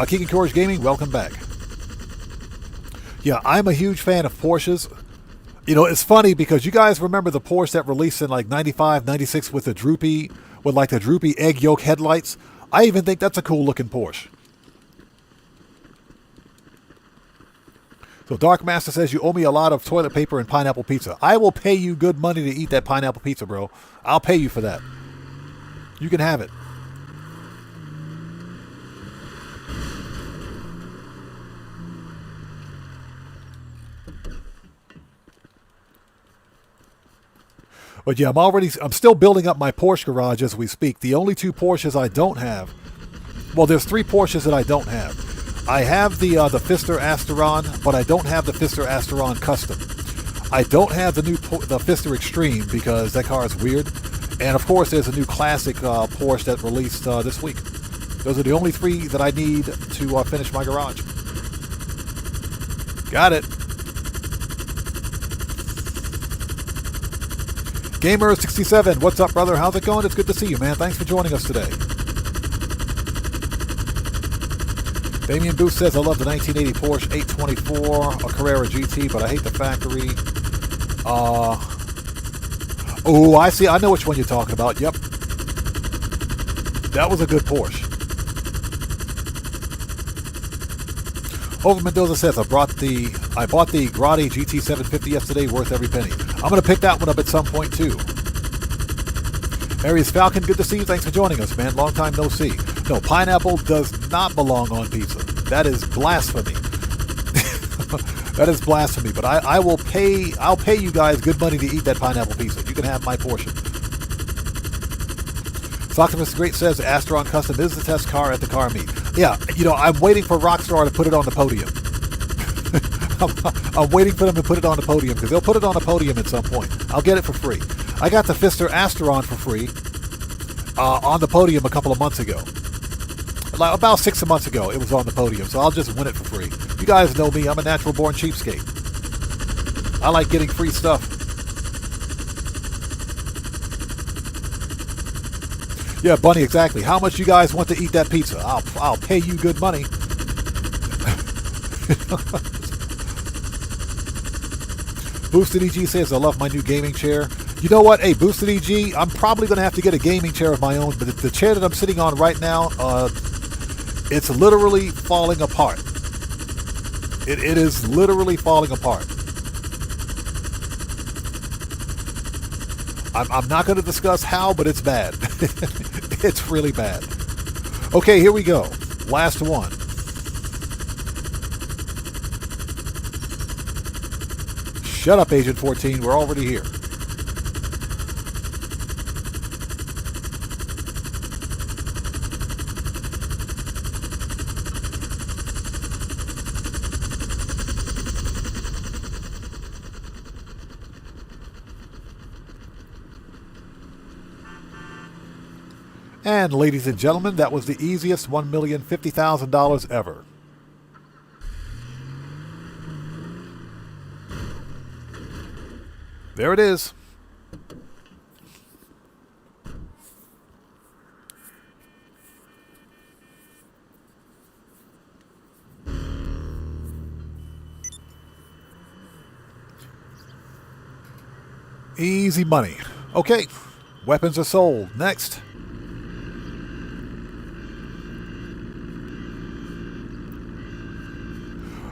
S1: Keegan Courage Gaming, welcome back. Yeah, I'm a huge fan of Porsches. You know, it's funny because you guys remember the Porsche that released in like 95, 96 with the droopy egg yolk headlights? I even think that's a cool looking Porsche. So Dark Master says, you owe me a lot of toilet paper and pineapple pizza. I will pay you good money to eat that pineapple pizza, bro. I'll pay you for that. You can have it. But yeah, I'm still building up my Porsche garage as we speak. The only 2 Porsches I don't have, well, there's 3 Porsches that I don't have. I have the Pfister Asteron, but I don't have the Pfister Asteron Custom. I don't have the Pfister Extreme because that car is weird. And of course, there's a new classic Porsche that released this week. Those are the only 3 that I need to finish my garage. Got it. Gamer67, what's up, brother? How's it going? It's good to see you, man. Thanks for joining us today. Damien Booth says, I love the 1980 Porsche 824, a Carrera GT, but I hate the factory. Oh, I see. I know which one you're talking about. Yep. That was a good Porsche. Over Mendoza says, I bought the Grotti GT750 yesterday, worth every penny. I'm going to pick that one up at some point, too. Marius Falcon, good to see you. Thanks for joining us, man. Long time no see. No, pineapple does not belong on pizza. That is blasphemy. That is blasphemy. But I'll pay you guys good money to eat that pineapple pizza. You can have my portion. Soximus Great says Astron Custom is the test car at the car meet. Yeah, you know, I'm waiting for Rockstar to put it on the podium. I'm waiting for them to put it on the podium because they'll put it on the podium at some point. I'll get it for free. I got the Pfister Astron for free on the podium a couple of months ago. Like about 6 months ago, it was on the podium, so I'll just win it for free. You guys know me. I'm a natural-born cheapskate. I like getting free stuff. Yeah, Bunny, exactly. How much you guys want to eat that pizza? I'll pay you good money. Boosted EG says, I love my new gaming chair. You know what? Hey, Boosted EG, I'm probably going to have to get a gaming chair of my own, but the chair that I'm sitting on right now, it's literally falling apart. It is literally falling apart. I'm not going to discuss how, but it's bad. It's really bad. Okay, here we go. Last one. Shut up, Agent 14. We're already here. And ladies and gentlemen, that was the easiest $1,050,000 ever. There it is. Easy money. Okay, weapons are sold. Next.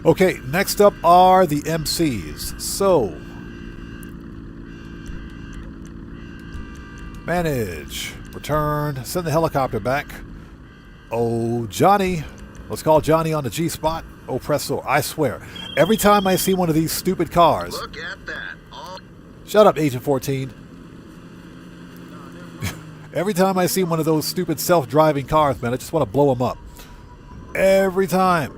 S1: Okay, next up are the MCs. So, manage, return, send the helicopter back. Oh, Johnny. Let's call Johnny on the G-spot. Oh, presto. I swear, every time I see one of these stupid cars...
S4: Look at that.
S1: Shut up, Agent 14. Every time I see one of those stupid self-driving cars, man, I just want to blow them up. Every time.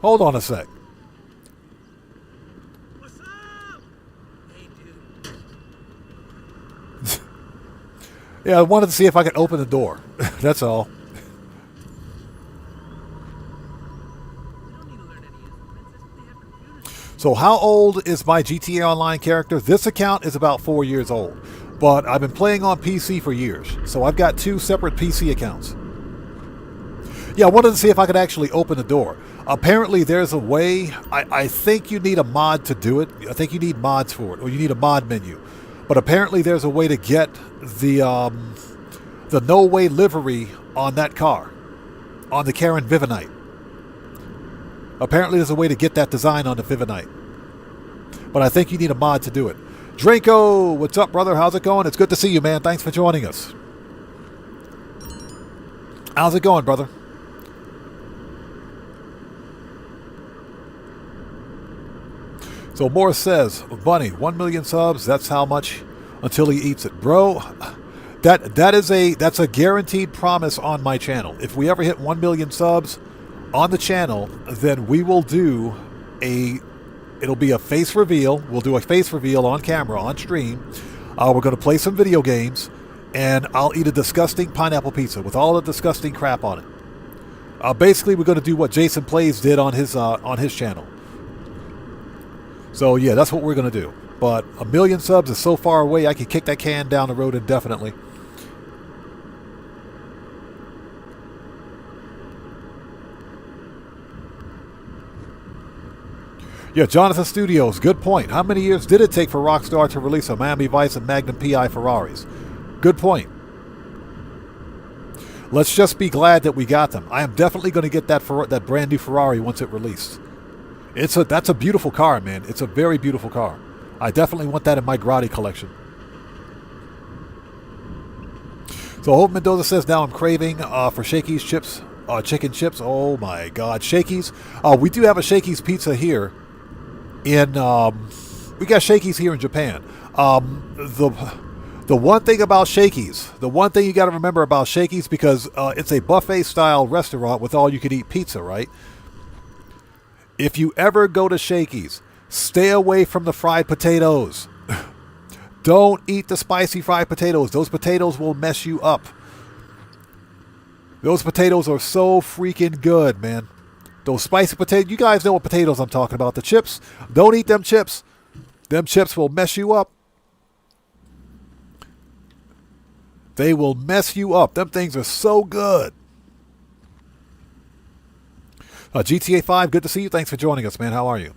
S1: Hold on a sec.
S5: What's up? Hey, dude.
S1: Yeah, I wanted to see if I could open the door. That's all. So how old is my GTA Online character? This account is about 4 years old. But I've been playing on PC for years. So I've got 2 separate PC accounts. Yeah, I wanted to see if I could actually open the door. Apparently there's a way. I think you need a mod to do it. I think you need mods for it, or you need a mod menu. But apparently there's a way to get the No Way livery on that car, on the Karen Vivanite. Apparently there's a way to get that design on the Vivanite. But I think you need a mod to do it. Draco, what's up, brother? How's it going? It's good to see you, man. Thanks for joining us. How's it going, brother? So Morris says, Bunny, 1 million subs, that's how much until he eats it. Bro, that's a guaranteed promise on my channel. If we ever hit 1 million subs on the channel, then we will do it'll be a face reveal. We'll do a face reveal on camera, on stream. We're going to play some video games, and I'll eat a disgusting pineapple pizza with all the disgusting crap on it. Basically, we're going to do what Jason Plays did on his channel. So yeah, that's what we're going to do. But 1 million subs is so far away, I can kick that can down the road indefinitely. Yeah, Jonathan Studios, good point. How many years did it take for Rockstar to release a Miami Vice and Magnum PI Ferraris? Good point. Let's just be glad that we got them. I am definitely going to get that brand new Ferrari once it released. That's a beautiful car, man. It's a very beautiful car. I definitely want that in my Grotti collection. So Hope Mendoza says, now I'm craving for Shakey's chips, chicken chips. Oh my God, Shakey's. We do have a Shakey's pizza here. We got Shakey's here in Japan. The one thing about Shakey's, the one thing you got to remember about Shakey's, because it's a buffet style restaurant with all you can eat pizza, right? If you ever go to Shakey's, stay away from the fried potatoes. Don't eat the spicy fried potatoes. Those potatoes will mess you up. Those potatoes are so freaking good, man. Those spicy potatoes. You guys know what potatoes I'm talking about. The chips. Don't eat them chips. Them chips will mess you up. They will mess you up. Them things are so good. GTA 5, good to see you. Thanks for joining us, man. How are you?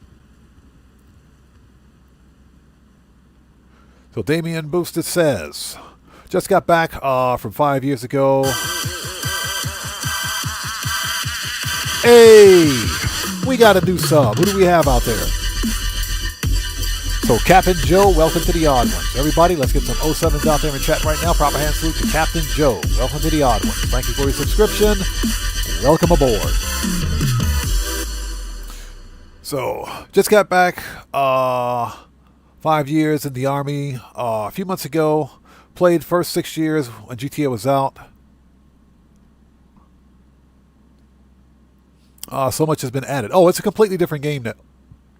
S1: So Damian Boosted says, just got back from 5 years ago. Hey, we got a new sub. Who do we have out there? So Captain Joe, welcome to the Odd Ones. Everybody, let's get some 07s out there in chat right now. Proper hand salute to Captain Joe. Welcome to the Odd Ones. Thank you for your subscription. Welcome aboard. So, just got back 5 years in the Army a few months ago. Played first 6 years when GTA was out. So much has been added. Oh, it's a completely different game now.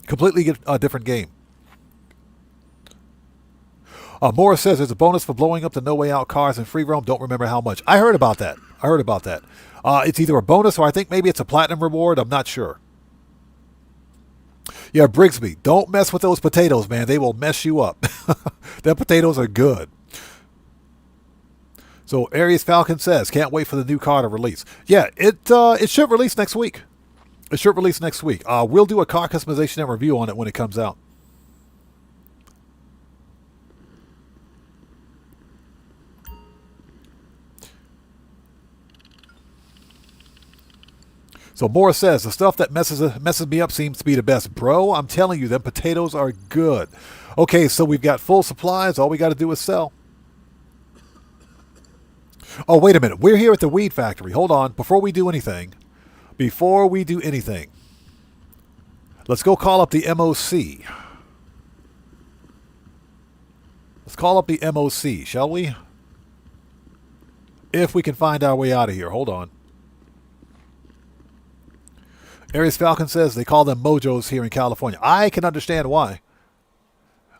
S1: Completely different game. Morris says there's a bonus for blowing up the No Way Out cars in free roam. Don't remember how much. I heard about that. It's either a bonus or I think maybe it's a platinum reward. I'm not sure. Yeah, Brigsby, don't mess with those potatoes, man. They will mess you up. Them potatoes are good. So Aries Falcon says, can't wait for the new car to release. Yeah, it should release next week. We'll do a car customization and review on it when it comes out. So Morris says, the stuff that messes me up seems to be the best. Bro, I'm telling you, them potatoes are good. Okay, so we've got full supplies. All we got to do is sell. Oh, wait a minute. We're here at the Weed Factory. Hold on. Before we do anything, let's go call up the MOC. Let's call up the MOC, shall we? If we can find our way out of here. Hold on. Aries Falcon says they call them mojos here in California. I can understand why.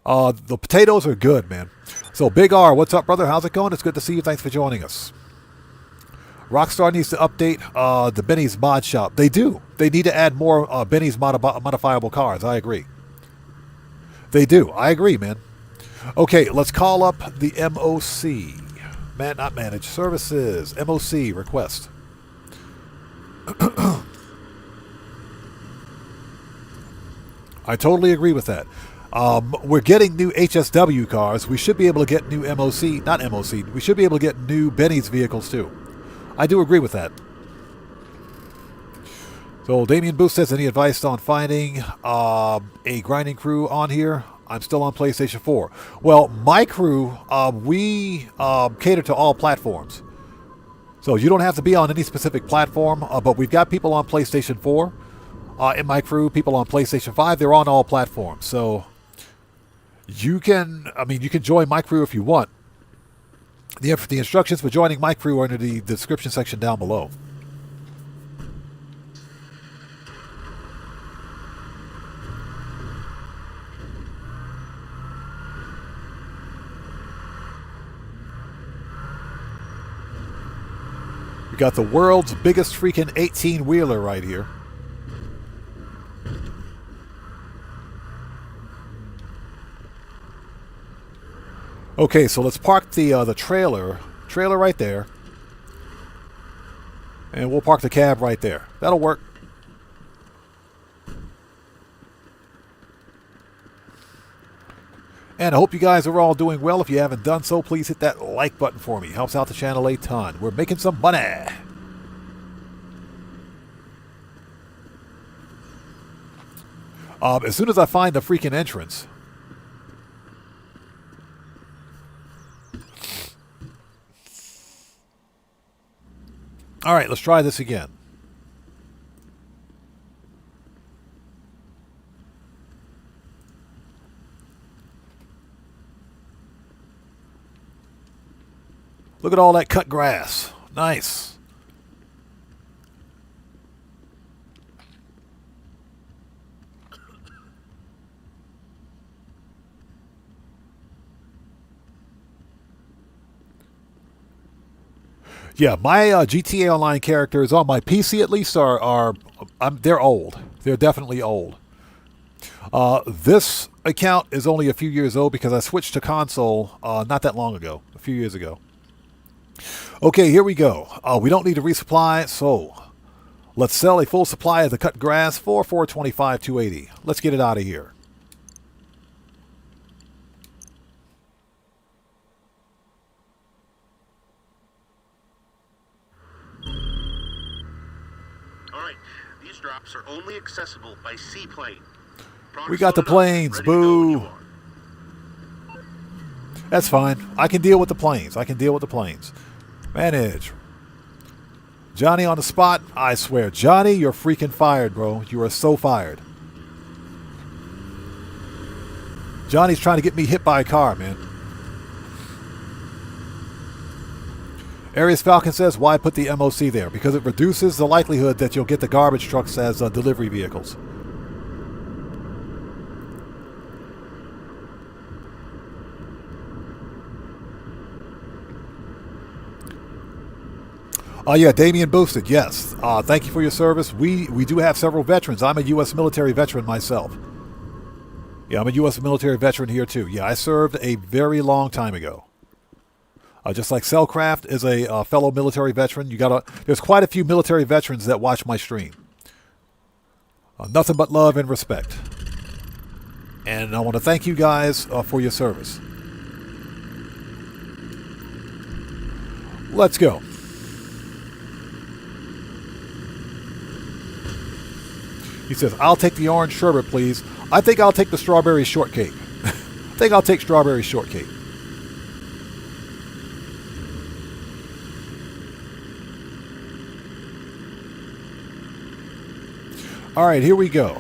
S1: The potatoes are good, man. So Big R, what's up, brother? How's it going? It's good to see you. Thanks for joining us. Rockstar needs to update the Benny's mod shop. They do. They need to add more Benny's modifiable cars. I agree. They do. I agree, man. Okay, let's call up the MOC. Not managed services. MOC request. I totally agree with that. We're getting new HSW cars. We should be able to get new we should be able to get new Benny's vehicles too. I do agree with that. So Damian Booth says, any advice on finding a grinding crew on here? I'm still on PlayStation 4. Well, my crew, we cater to all platforms. So you don't have to be on any specific platform, but we've got people on PlayStation 4. In my crew, people on PlayStation 5, they're on all platforms. So you can join my crew if you want. The instructions for joining my crew are in the description section down below. We got the world's biggest freaking 18-wheeler right here. Okay, so let's park the trailer right there, and we'll park the cab right there. That'll work. And I hope you guys are all doing well. If you haven't done so, please hit that like button for me. Helps out the channel a ton. We're making some money. As soon as I find the freaking entrance. All right, let's try this again. Look at all that cut grass. Nice. Yeah, my GTA Online characters on my PC at least they're old. They're definitely old. This account is only a few years old because I switched to console not that long ago, a few years ago. Okay, here we go. We don't need to resupply, so let's sell a full supply of the cut grass for $425.280. Let's get it out of here.
S6: Alright, these drops are only accessible by seaplane.
S1: We got the planes, boo! That's fine. I can deal with the planes. Manage. Johnny on the spot. I swear. Johnny, you're freaking fired, bro. You are so fired. Johnny's trying to get me hit by a car, man. Aries Falcon says, why put the MOC there? Because it reduces the likelihood that you'll get the garbage trucks as delivery vehicles. Yeah, Damien Boosted, yes. Thank you for your service. We do have several veterans. I'm a U.S. military veteran myself. Yeah, I'm a U.S. military veteran here too. Yeah, I served a very long time ago. Just like Cellcraft is a fellow military veteran. There's quite a few military veterans that watch my stream. Nothing but love and respect. And I want to thank you guys for your service. Let's go. He says, I'll take the orange sherbet, please. I think I'll take the strawberry shortcake. I think I'll take strawberry shortcake. All right, here we go.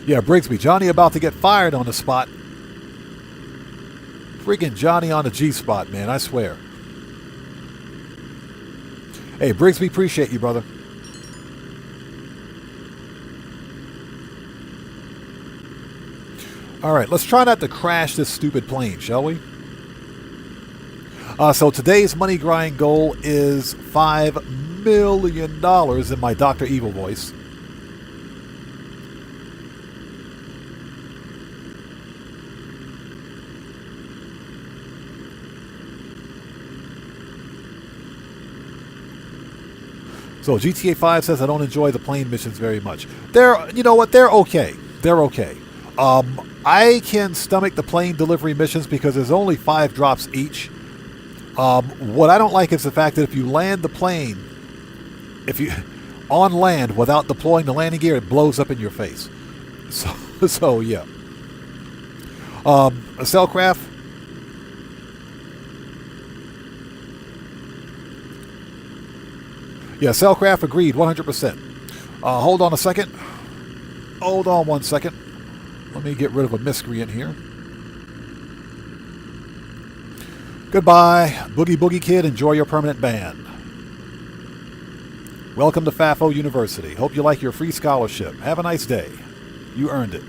S1: Yeah, Brigsby. Johnny about to get fired on the spot. Freaking Johnny on the G-spot, man. I swear. Hey, Brigsby, appreciate you, brother. All right, let's try not to crash this stupid plane, shall we? So today's money grind goal is $5 million in my Dr. Evil voice. So GTA 5 says I don't enjoy the plane missions very much. You know what? They're okay. They're okay. I can stomach the plane delivery missions because there's only 5 drops each. What I don't like is the fact that if you land the plane, on land without deploying the landing gear, it blows up in your face. So yeah. Cellcraft. Yeah, Cellcraft agreed 100%. Hold on a second. Hold on 1 second. Let me get rid of a miscreant here. Goodbye, Boogie Boogie Kid. Enjoy your permanent ban. Welcome to FAFO University. Hope you like your free scholarship. Have a nice day. You earned it.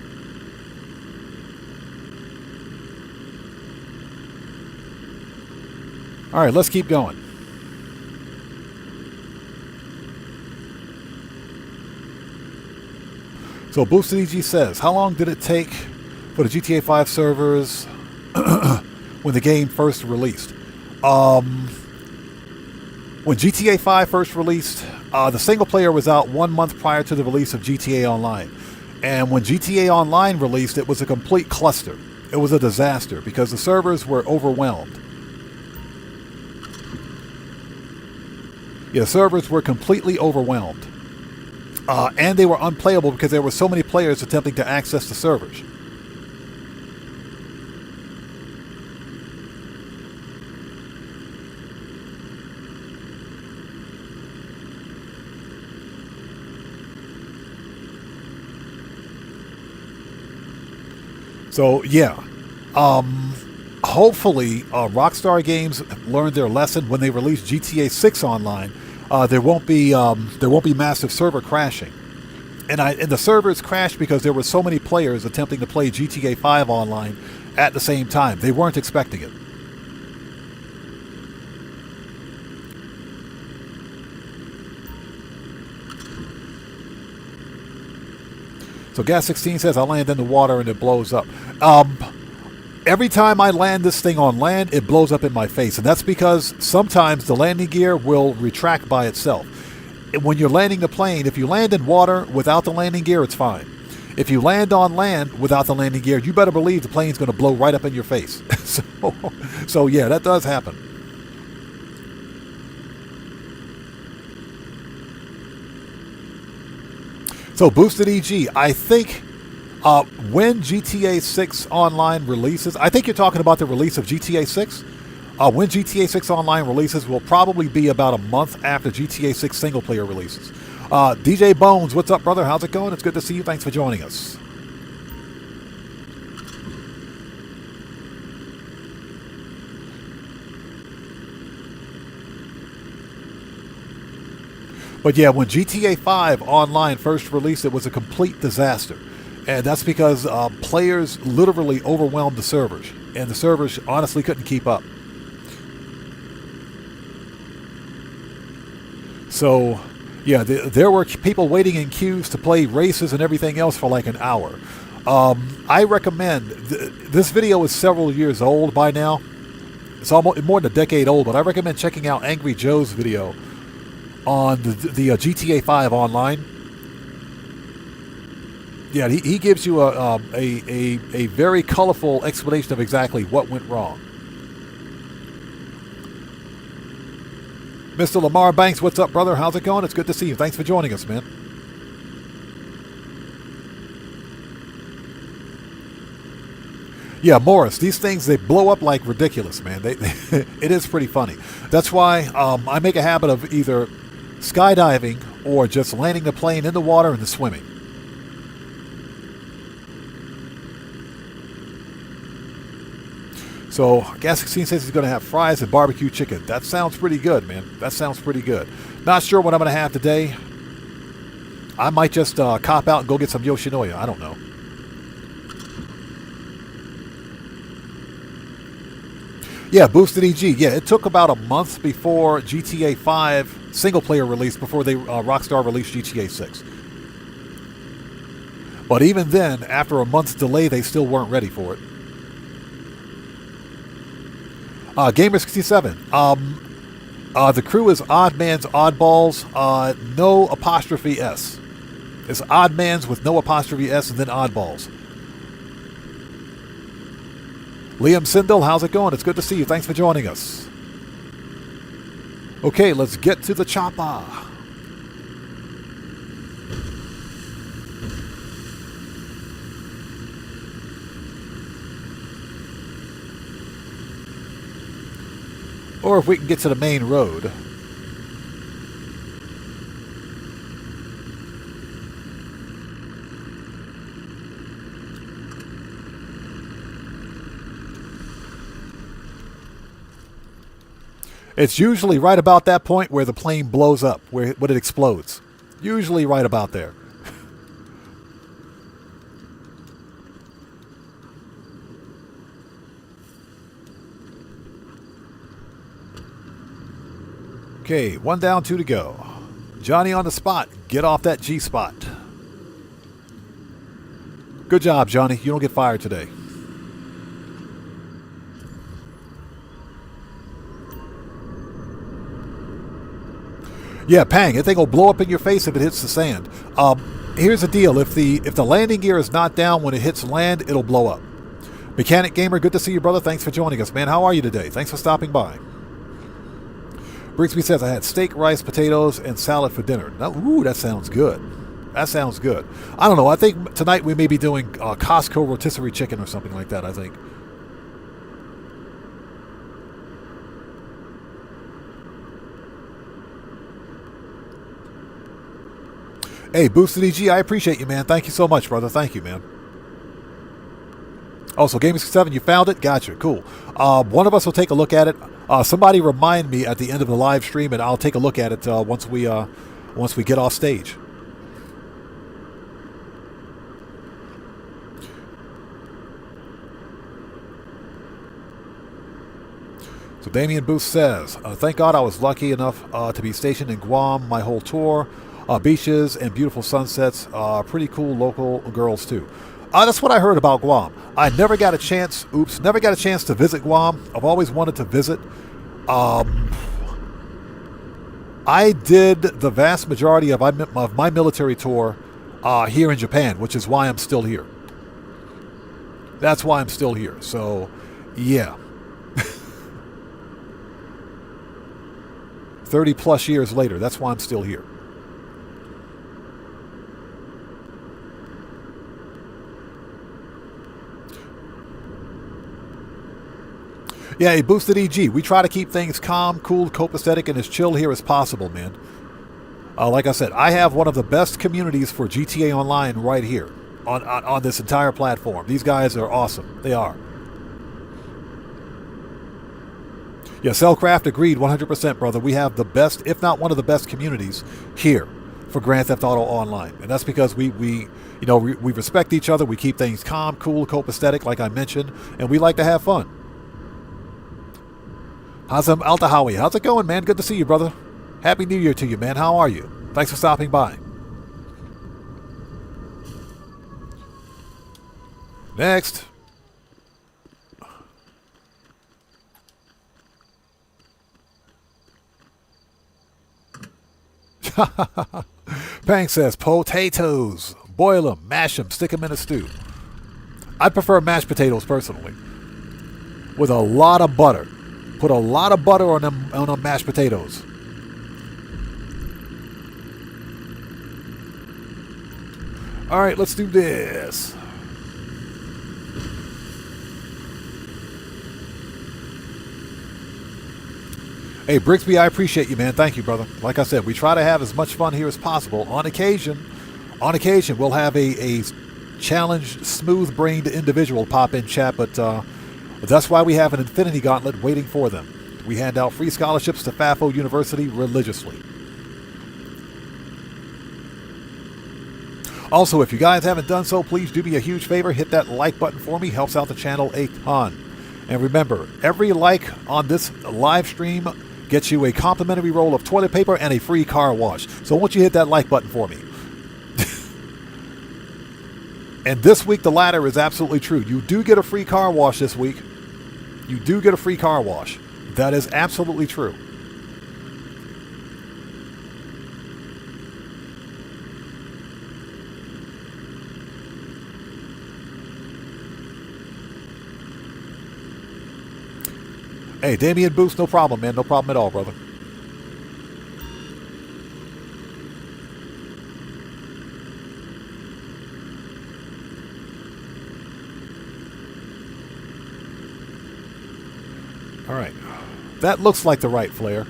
S1: All right, let's keep going. So Boosted EG says, how long did it take for the GTA 5 servers when the game first released. When GTA 5 first released, the single player was out 1 month prior to the release of GTA Online. And when GTA Online released, it was a complete cluster. It was a disaster because the servers were overwhelmed. Yeah, the servers were completely overwhelmed. And they were unplayable because there were so many players attempting to access the servers. So, yeah. Hopefully, Rockstar Games learned their lesson when they release GTA 6 online. There won't be massive server crashing, and the servers crashed because there were so many players attempting to play GTA 5 online at the same time. They weren't expecting it. So Gas 16 says I land in the water and it blows up. Every time I land this thing on land, it blows up in my face. And that's because sometimes the landing gear will retract by itself. When you're landing the plane, if you land in water without the landing gear, it's fine. If you land on land without the landing gear, you better believe the plane's going to blow right up in your face. So yeah, that does happen. So Boosted EG, I think when GTA 6 Online releases, I think you're talking about the release of GTA 6. When GTA 6 Online releases will probably be about a month after GTA 6 single player releases. DJ Bones, what's up, brother? How's it going? It's good to see you. Thanks for joining us. But yeah, when GTA 5 Online first released, it was a complete disaster. And that's because players literally overwhelmed the servers. And the servers honestly couldn't keep up. So, yeah, there were people waiting in queues to play races and everything else for like an hour. I recommend, this video is several years old by now. It's almost more than a decade old, but I recommend checking out Angry Joe's video on the GTA 5 Online. Yeah, he gives you a very colorful explanation of exactly what went wrong. Mr. Lamar Banks, what's up, brother? How's it going? It's good to see you. Thanks for joining us, man. Yeah, Morris, these things, they blow up like ridiculous, man. It is pretty funny. That's why I make a habit of either skydiving or just landing the plane in the water and then swimming. So, Gas 16 says he's going to have fries and barbecue chicken. That sounds pretty good, man. That sounds pretty good. Not sure what I'm going to have today. I might just cop out and go get some Yoshinoya. I don't know. Yeah, Boosted EG. Yeah, it took about a month before GTA 5 single-player release before Rockstar released GTA 6. But even then, after a month's delay, they still weren't ready for it. Gamer67. The crew is Oddman's Oddballs. No apostrophe S. It's Oddman's with no apostrophe S and then Oddballs. Liam Sindel, how's it going? It's good to see you. Thanks for joining us. Okay, let's get to the chopper. Or if we can get to the main road. It's usually right about that point where the plane blows up, when it explodes. Usually right about there. Okay, 1 down, 2 to go. Johnny on the spot. Get off that G spot. Good job, Johnny. You don't get fired today. Yeah, Pang, that thing will blow up in your face if it hits the sand. Here's the deal. If the landing gear is not down when it hits land, it'll blow up. Mechanic Gamer, good to see you, brother. Thanks for joining us, man. How are you today? Thanks for stopping by. Brixby says, I had steak, rice, potatoes, and salad for dinner. Now, ooh, that sounds good. That sounds good. I don't know. I think tonight we may be doing Costco rotisserie chicken or something like that, I think. Hey, Boosted EG, I appreciate you, man. Thank you so much, brother. Thank you, man. Oh, so Gaming 7, you found it? Gotcha. Cool. One of us will take a look at it. Somebody remind me at the end of the live stream, and I'll take a look at it once we get off stage. So Damian Booth says, thank God I was lucky enough to be stationed in Guam my whole tour. Beaches and beautiful sunsets. Pretty cool local girls, too. That's what I heard about Guam. I never got a chance to visit Guam. I've always wanted to visit. I did the vast majority of my military tour here in Japan, which is why I'm still here. That's why I'm still here. So, yeah. 30 plus years later, that's why I'm still here. Yeah, a Boosted EG. We try to keep things calm, cool, copacetic, and as chill here as possible, man. Like I said, I have one of the best communities for GTA Online right here on this entire platform. These guys are awesome. They are. Yeah, Cellcraft agreed 100%, brother. We have the best, if not one of the best communities here for Grand Theft Auto Online. And that's because we respect each other. We keep things calm, cool, copacetic, like I mentioned, and we like to have fun. How's Alta Howie? How's it going, man? Good to see you, brother. Happy New Year to you, man. How are you? Thanks for stopping by. Next. Pang says, potatoes. Boil them, mash them, stick them in a stew. I prefer mashed potatoes personally. With a lot of butter. Put a lot of butter on them mashed potatoes. All right, let's do this. Hey, Brixby, I appreciate you, man. Thank you, brother. Like I said, we try to have as much fun here as possible. On occasion, we'll have a challenged, smooth-brained individual pop in chat, but that's why we have an infinity gauntlet waiting for them. We hand out free scholarships to FAFO University religiously. Also, if you guys haven't done so, please do me a huge favor. Hit that like button for me. Helps out the channel a ton. And remember, every like on this live stream gets you a complimentary roll of toilet paper and a free car wash. So won't you hit that like button for me? And this week, the latter is absolutely true. You do get a free car wash this week. You do get a free car wash. That is absolutely true. Hey, Damian Boost, no problem, man. No problem at all, brother. All right. That looks like the right flare.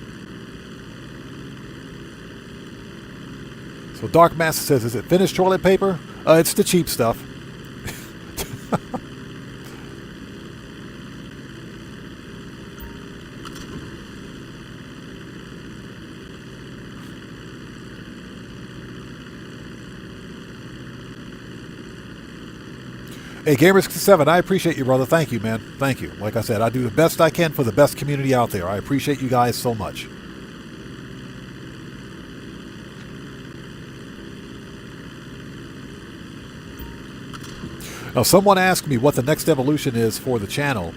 S1: So Dark Master says, is it finished toilet paper? It's the cheap stuff. Hey, Gamer67, I appreciate you, brother. Thank you, man. Thank you. Like I said, I do the best I can for the best community out there. I appreciate you guys so much. Now, someone asked me what the next evolution is for the channel.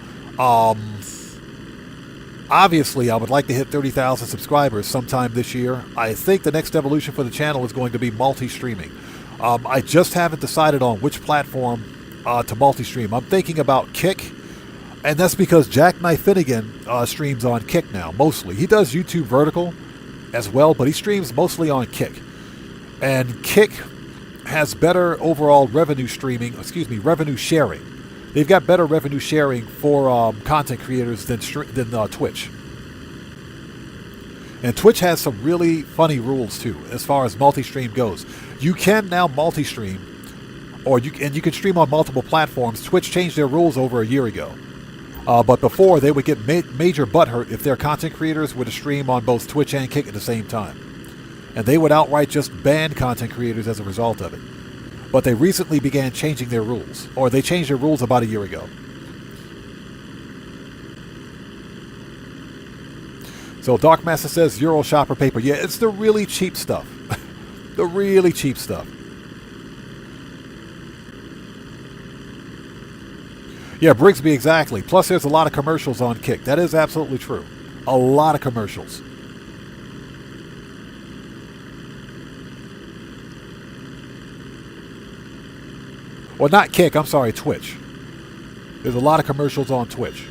S1: Obviously, I would like to hit 30,000 subscribers sometime this year. I think the next evolution for the channel is going to be multi-streaming. I just haven't decided on which platform to multi-stream. I'm thinking about Kick, and that's because Jackknife Finnegan streams on Kick now, mostly. He does YouTube Vertical as well, but he streams mostly on Kick. And Kick has better overall revenue sharing. They've got better revenue sharing for content creators than Twitch. And Twitch has some really funny rules too, as far as multi-stream goes. You can now multi-stream, and you can stream on multiple platforms. Twitch changed their rules over a year ago. But before, they would get major butthurt if their content creators were to stream on both Twitch and Kick at the same time. And they would outright just ban content creators as a result of it. But they recently began changing their rules, or they changed their rules about a year ago. So Darkmaster says Euro shopper paper. Yeah, it's the really cheap stuff. The really cheap stuff. Yeah, Brigsby, exactly. Plus there's a lot of commercials on Kick. That is absolutely true. A lot of commercials. Well, not Kick, I'm sorry, Twitch. There's a lot of commercials on Twitch.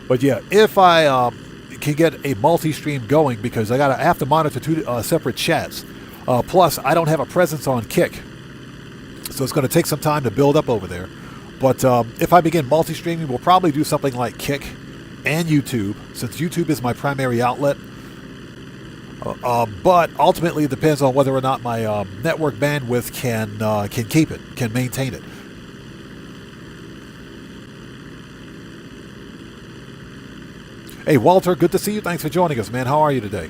S1: But yeah, if I can get a multi-stream going, because I have to monitor two separate chats. Plus, I don't have a presence on Kick. So it's going to take some time to build up over there. But if I begin multi-streaming, we'll probably do something like Kick and YouTube, since YouTube is my primary outlet. But ultimately, it depends on whether or not my network bandwidth can keep it, can maintain it. Hey, Walter, good to see you. Thanks for joining us, man. How are you today?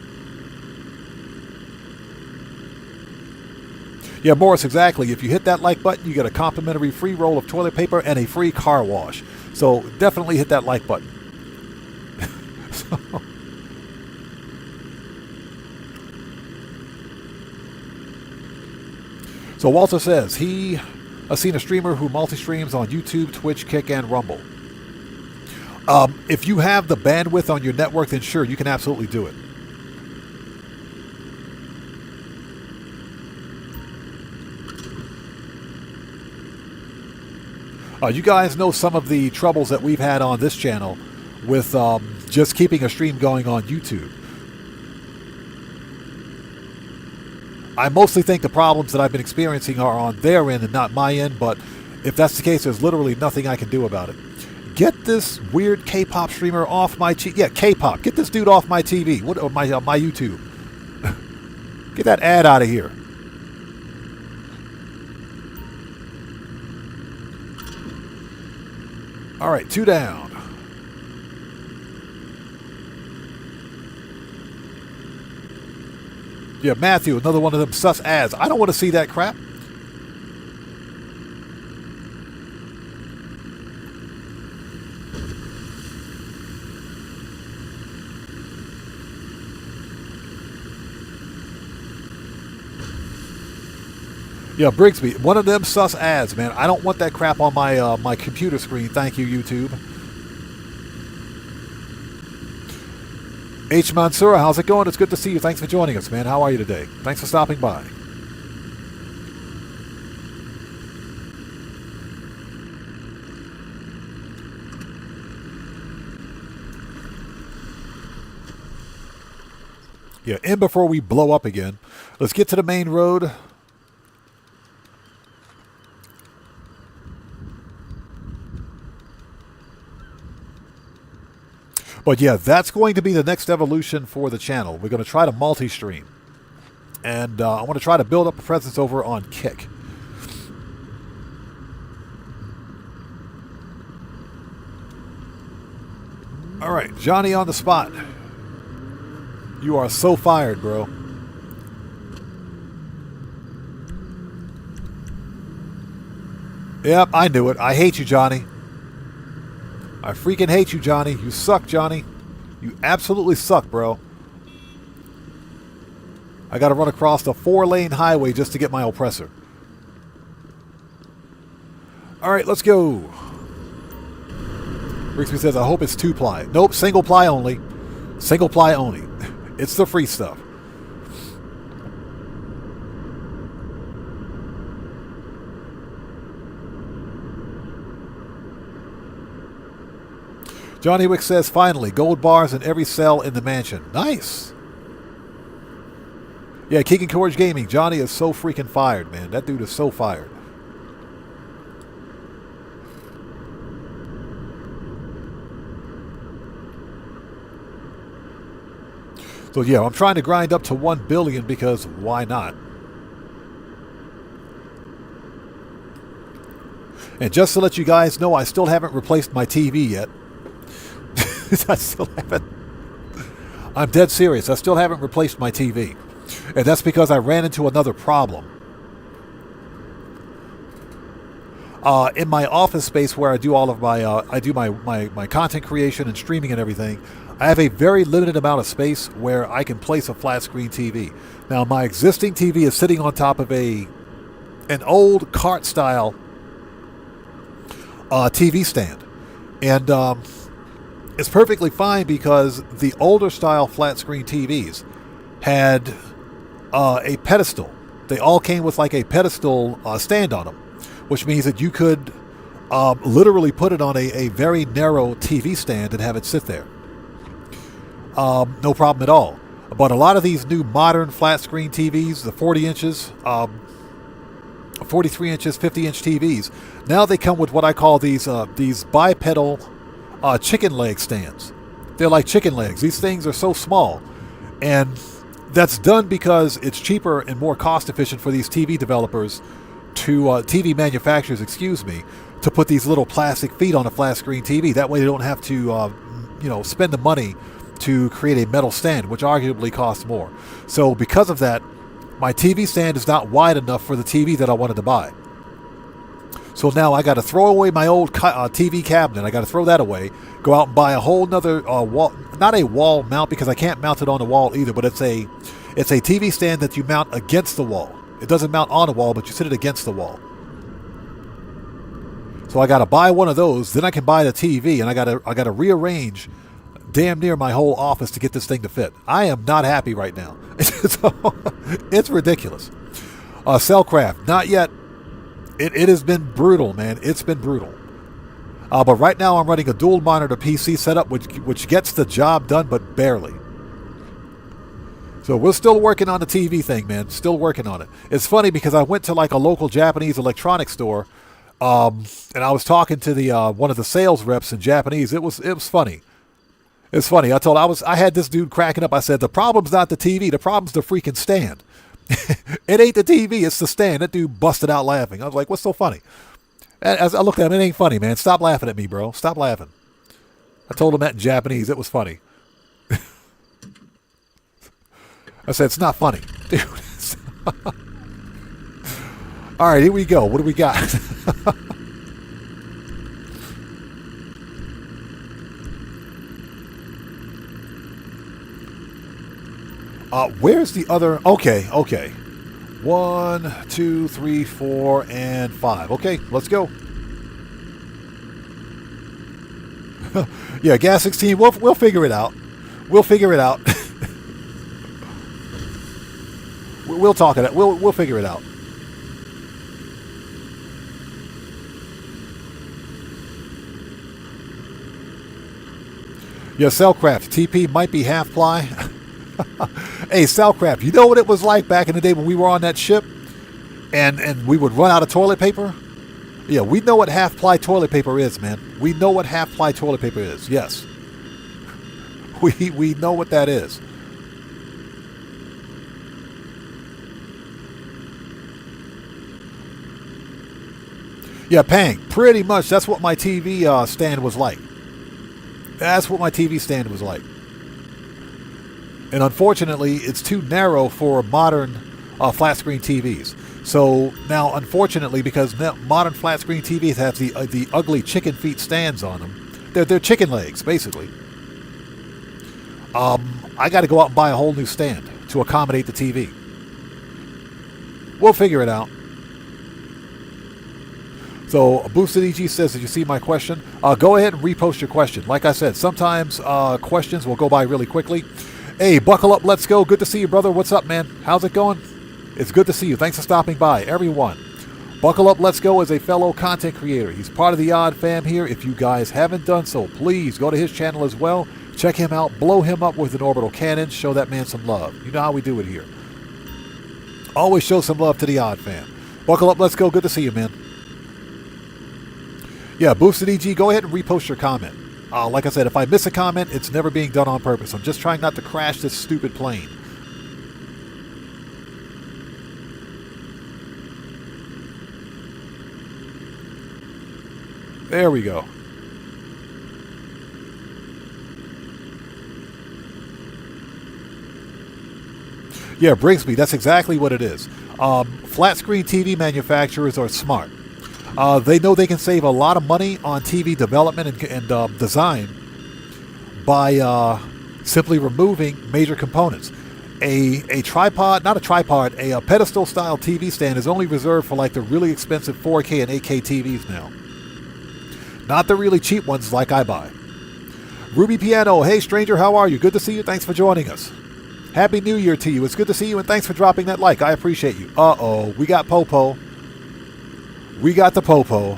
S1: Yeah, Morris, exactly. If you hit that like button, you get a complimentary free roll of toilet paper and a free car wash. So definitely hit that like button. So Walter says he has seen a streamer who multi-streams on YouTube, Twitch, Kick, and Rumble. If you have the bandwidth on your network, then sure, you can absolutely do it. You guys know some of the troubles that we've had on this channel with just keeping a stream going on YouTube. I mostly think the problems that I've been experiencing are on their end and not my end, but if that's the case, there's literally nothing I can do about it. Get this weird K-pop streamer off my K-pop. Get this dude off my TV, my YouTube. Get that ad out of here. All right, 2 down. Yeah, Matthew, another one of them sus ads. I don't want to see that crap. Yeah, Brigsby, one of them sus ads, man. I don't want that crap on my my computer screen. Thank you, YouTube. H. Mansura, how's it going? It's good to see you. Thanks for joining us, man. How are you today? Thanks for stopping by. Yeah, in before we blow up again. Let's get to the main road. But yeah, that's going to be the next evolution for the channel. We're going to try to multi-stream. And I want to try to build up a presence over on Kick. All right, Johnny on the spot. You are so fired, bro. Yep, I knew it. I hate you, Johnny. I freaking hate you, Johnny. You suck, Johnny. You absolutely suck, bro. I got to run across the 4-lane highway just to get my oppressor. All right, let's go. Rixby says, I hope it's 2-ply. Nope, single ply only. Single ply only. It's the free stuff. Johnny Wick says, finally, gold bars in every cell in the mansion. Nice. Yeah, Keegan Courage Gaming. Johnny is so freaking fired, man. That dude is so fired. So yeah, I'm trying to grind up to 1 billion because why not? And just to let you guys know, I still haven't replaced my TV yet. I still haven't. I'm dead serious. I still haven't replaced my TV. And that's because I ran into another problem. In my office space where I do all of my content creation and streaming and everything, I have a very limited amount of space where I can place a flat screen TV. Now, my existing TV is sitting on top of an old cart style TV stand. And it's perfectly fine because the older style flat screen TVs had a pedestal. They all came with like a pedestal stand on them, which means that you could literally put it on a very narrow TV stand and have it sit there. No problem at all. But a lot of these new modern flat screen TVs, the 40 inches, 43 inches, 50-inch TVs, now they come with what I call these bipedal chicken leg stands. They're like chicken legs. These things are so small. And that's done because it's cheaper and more cost efficient for these TV developers TV manufacturers, to put these little plastic feet on a flat screen TV. That way they don't have to, spend the money to create a metal stand, which arguably costs more. So because of that, my TV stand is not wide enough for the TV that I wanted to buy. So now I got to throw away my old TV cabinet. I got to throw that away. Go out and buy a whole nother wall, not a wall mount because I can't mount it on the wall either. But it's a TV stand that you mount against the wall. It doesn't mount on the wall, but you sit it against the wall. So I got to buy one of those. Then I can buy the TV, and I got to rearrange damn near my whole office to get this thing to fit. I am not happy right now. It's ridiculous. Cellcraft, not yet. It has been brutal, man. It's been brutal. But right now I'm running a dual monitor PC setup, which gets the job done, but barely. So we're still working on the TV thing, man. Still working on it. It's funny because I went to like a local Japanese electronics store, and I was talking to the one of the sales reps in Japanese. It was funny. It's funny. I had this dude cracking up. I said, the problem's not the TV. The problem's the freaking stand. It ain't the TV, it's the stand. That dude busted out laughing. I was like, what's so funny? As I looked at him, it ain't funny, man. Stop laughing at me, bro. Stop laughing. I told him that in Japanese. It was funny. I said, it's not funny. Dude. All right, here we go. What do we got? Where's the other? Okay. 1, 2, 3, 4, and 5. Okay, let's go. Yeah, Gas 16. We'll figure it out. We'll figure it out. We'll talk it out. We'll figure it out. Yeah, Cellcraft. TP might be half ply. Hey, Cellcraft, you know what it was like back in the day when we were on that ship and we would run out of toilet paper? Yeah, we know what half-ply toilet paper is, man. We know what half-ply toilet paper is, yes. We know what that is. Yeah, Pang, pretty much that's what my TV stand was like. That's what my TV stand was like. And unfortunately, it's too narrow for modern flat screen TVs. So now, unfortunately, because modern flat screen TVs have the ugly chicken feet stands on them, they're chicken legs basically. I got to go out and buy a whole new stand to accommodate the TV. We'll figure it out. So, Boosted EG says, did you see my question? Go ahead and repost your question. Like I said, sometimes questions will go by really quickly. Hey, buckle up, let's go. Good to see you, brother. What's up, man? How's it going? It's good to see you. Thanks for stopping by, everyone. Buckle up, let's go is a fellow content creator. He's part of the Odd Fam here. If you guys haven't done so, please go to his channel as well. Check him out. Blow him up with an orbital cannon. Show that man some love. You know how we do it here. Always show some love to the Odd Fam. Buckle up, let's go. Good to see you, man. Yeah, Boosted EG, go ahead and repost your comment. Like I said, if I miss a comment, it's never being done on purpose. I'm just trying not to crash this stupid plane. There we go. Yeah, Brigsby, that's exactly what it is. Flat screen TV manufacturers are smart. They know they can save a lot of money on TV development and design by simply removing major components. A tripod, not a tripod, a pedestal style TV stand is only reserved for like the really expensive 4K and 8K TVs now. Not the really cheap ones like I buy. Ruby Piano, hey stranger, how are you? Good to see you. Thanks for joining us. Happy New Year to you. It's good to see you and thanks for dropping that like. I appreciate you. Uh-oh, we got Popo. We got the Popo.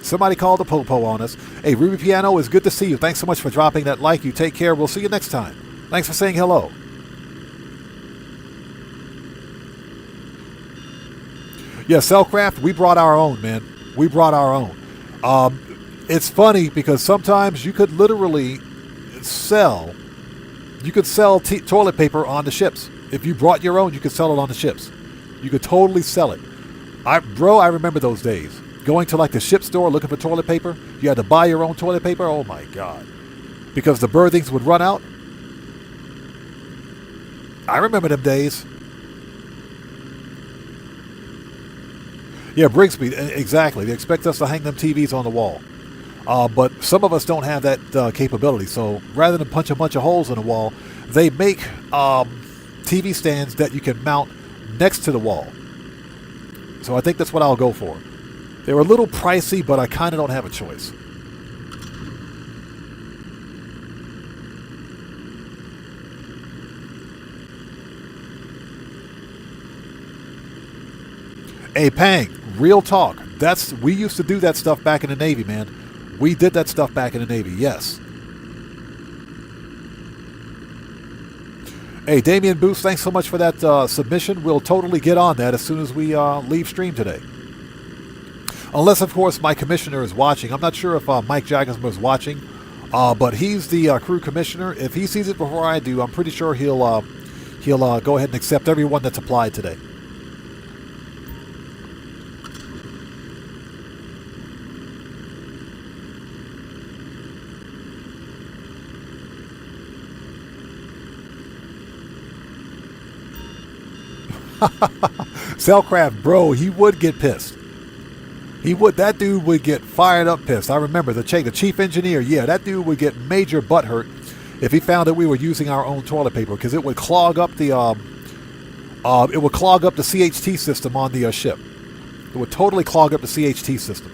S1: Somebody called the Popo on us. Hey, Ruby Piano, it's good to see you. Thanks so much for dropping that like. You take care. We'll see you next time. Thanks for saying hello. Yeah, Cellcraft, we brought our own, man. We brought our own. It's funny because sometimes you could literally sell toilet paper on the ships. If you brought your own, you could sell it on the ships. You could totally sell it. I remember those days. Going to like the ship store looking for toilet paper. You had to buy your own toilet paper. Oh my God. Because the birthings would run out. I remember them days. Yeah, Brigsby, exactly. They expect us to hang them TVs on the wall. But some of us don't have that capability. So rather than punch a bunch of holes in the wall, they make TV stands that you can mount next to the wall. So I think that's what I'll go for. They were a little pricey, but I kind of don't have a choice. Hey, Pang, real talk. We used to do that stuff back in the Navy, man. We did that stuff back in the Navy, yes. Hey, Damian Booth, thanks so much for that submission. We'll totally get on that as soon as we leave stream today. Unless, of course, my commissioner is watching. I'm not sure if Mike Jaggersma is watching, but he's the crew commissioner. If he sees it before I do, I'm pretty sure he'll go ahead and accept everyone that's applied today. Cellcraft, bro, he would get pissed. That dude would get fired up pissed. I remember the chief engineer, yeah, that dude would get major butt hurt if he found that we were using our own toilet paper because it would clog up the CHT system on the ship. It would totally clog up the CHT system.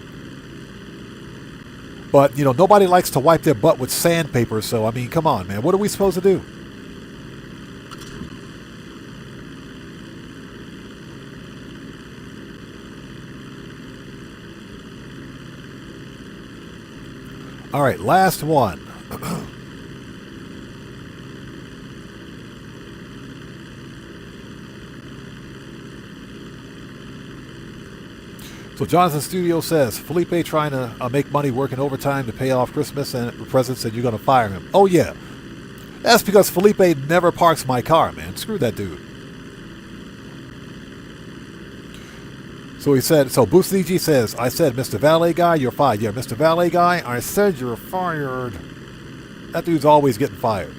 S1: But, you know, nobody likes to wipe their butt with sandpaper, so, I mean, come on, man. What are we supposed to do? All right, last one. So Jonathan Studio says, Felipe trying to make money working overtime to pay off Christmas and presents and you're going to fire him. Oh, yeah. That's because Felipe never parks my car, man. Screw that dude. So he said, so Boosted EG says, I said, Mr. Valet Guy, you're fired. Yeah, Mr. Valet Guy, I said you're fired. That dude's always getting fired.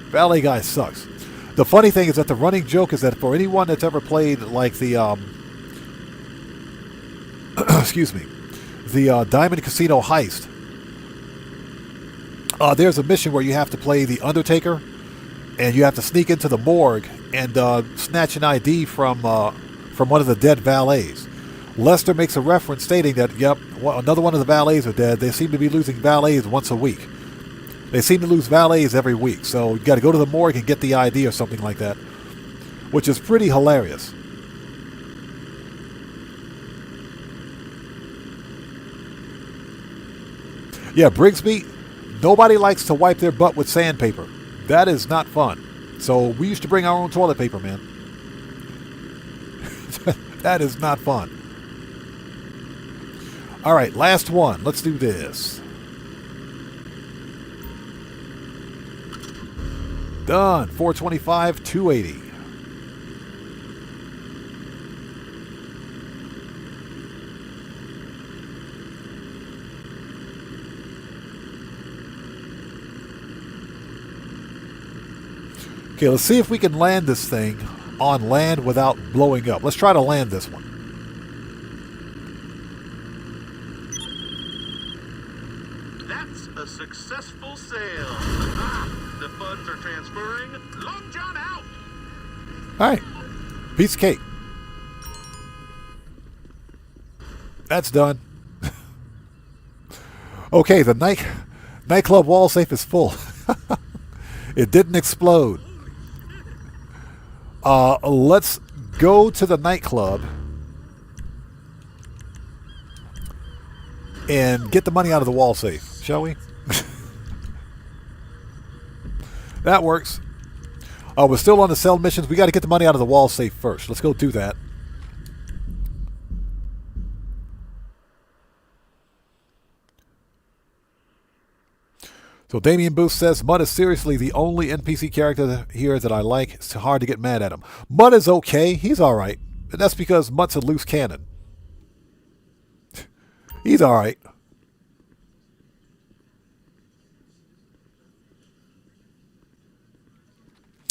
S1: Valet Guy sucks. The funny thing is that the running joke is that for anyone that's ever played like the, excuse me, the Diamond Casino Heist, there's a mission where you have to play the Undertaker and you have to sneak into the morgue and snatch an ID from one of the dead valets. Lester makes a reference stating that, yep, another one of the valets are dead. They seem to be losing valets once a week. They seem to lose valets every week. So you got to go to the morgue and get the ID or something like that, which is pretty hilarious. Yeah, Brigsby, nobody likes to wipe their butt with sandpaper. That is not fun. So we used to bring our own toilet paper, man. That is not fun. All right, last one. Let's do this. Done. 425, 280. Okay, let's see if we can land this thing on land without blowing up. Let's try to land this one.
S6: That's a successful sale. The funds are transferring. Long John out.
S1: All right. Piece of cake. That's done. Okay, the nightclub wall safe is full. It didn't explode. Let's go to the nightclub and get the money out of the wall safe, shall we? That works. We're still on the cell missions. We got to get the money out of the wall safe first. Let's go do that. So Damien Booth says, Mutt is seriously the only NPC character here that I like. It's hard to get mad at him. Mutt is okay. He's all right. And that's because Mutt's a loose cannon. He's all right.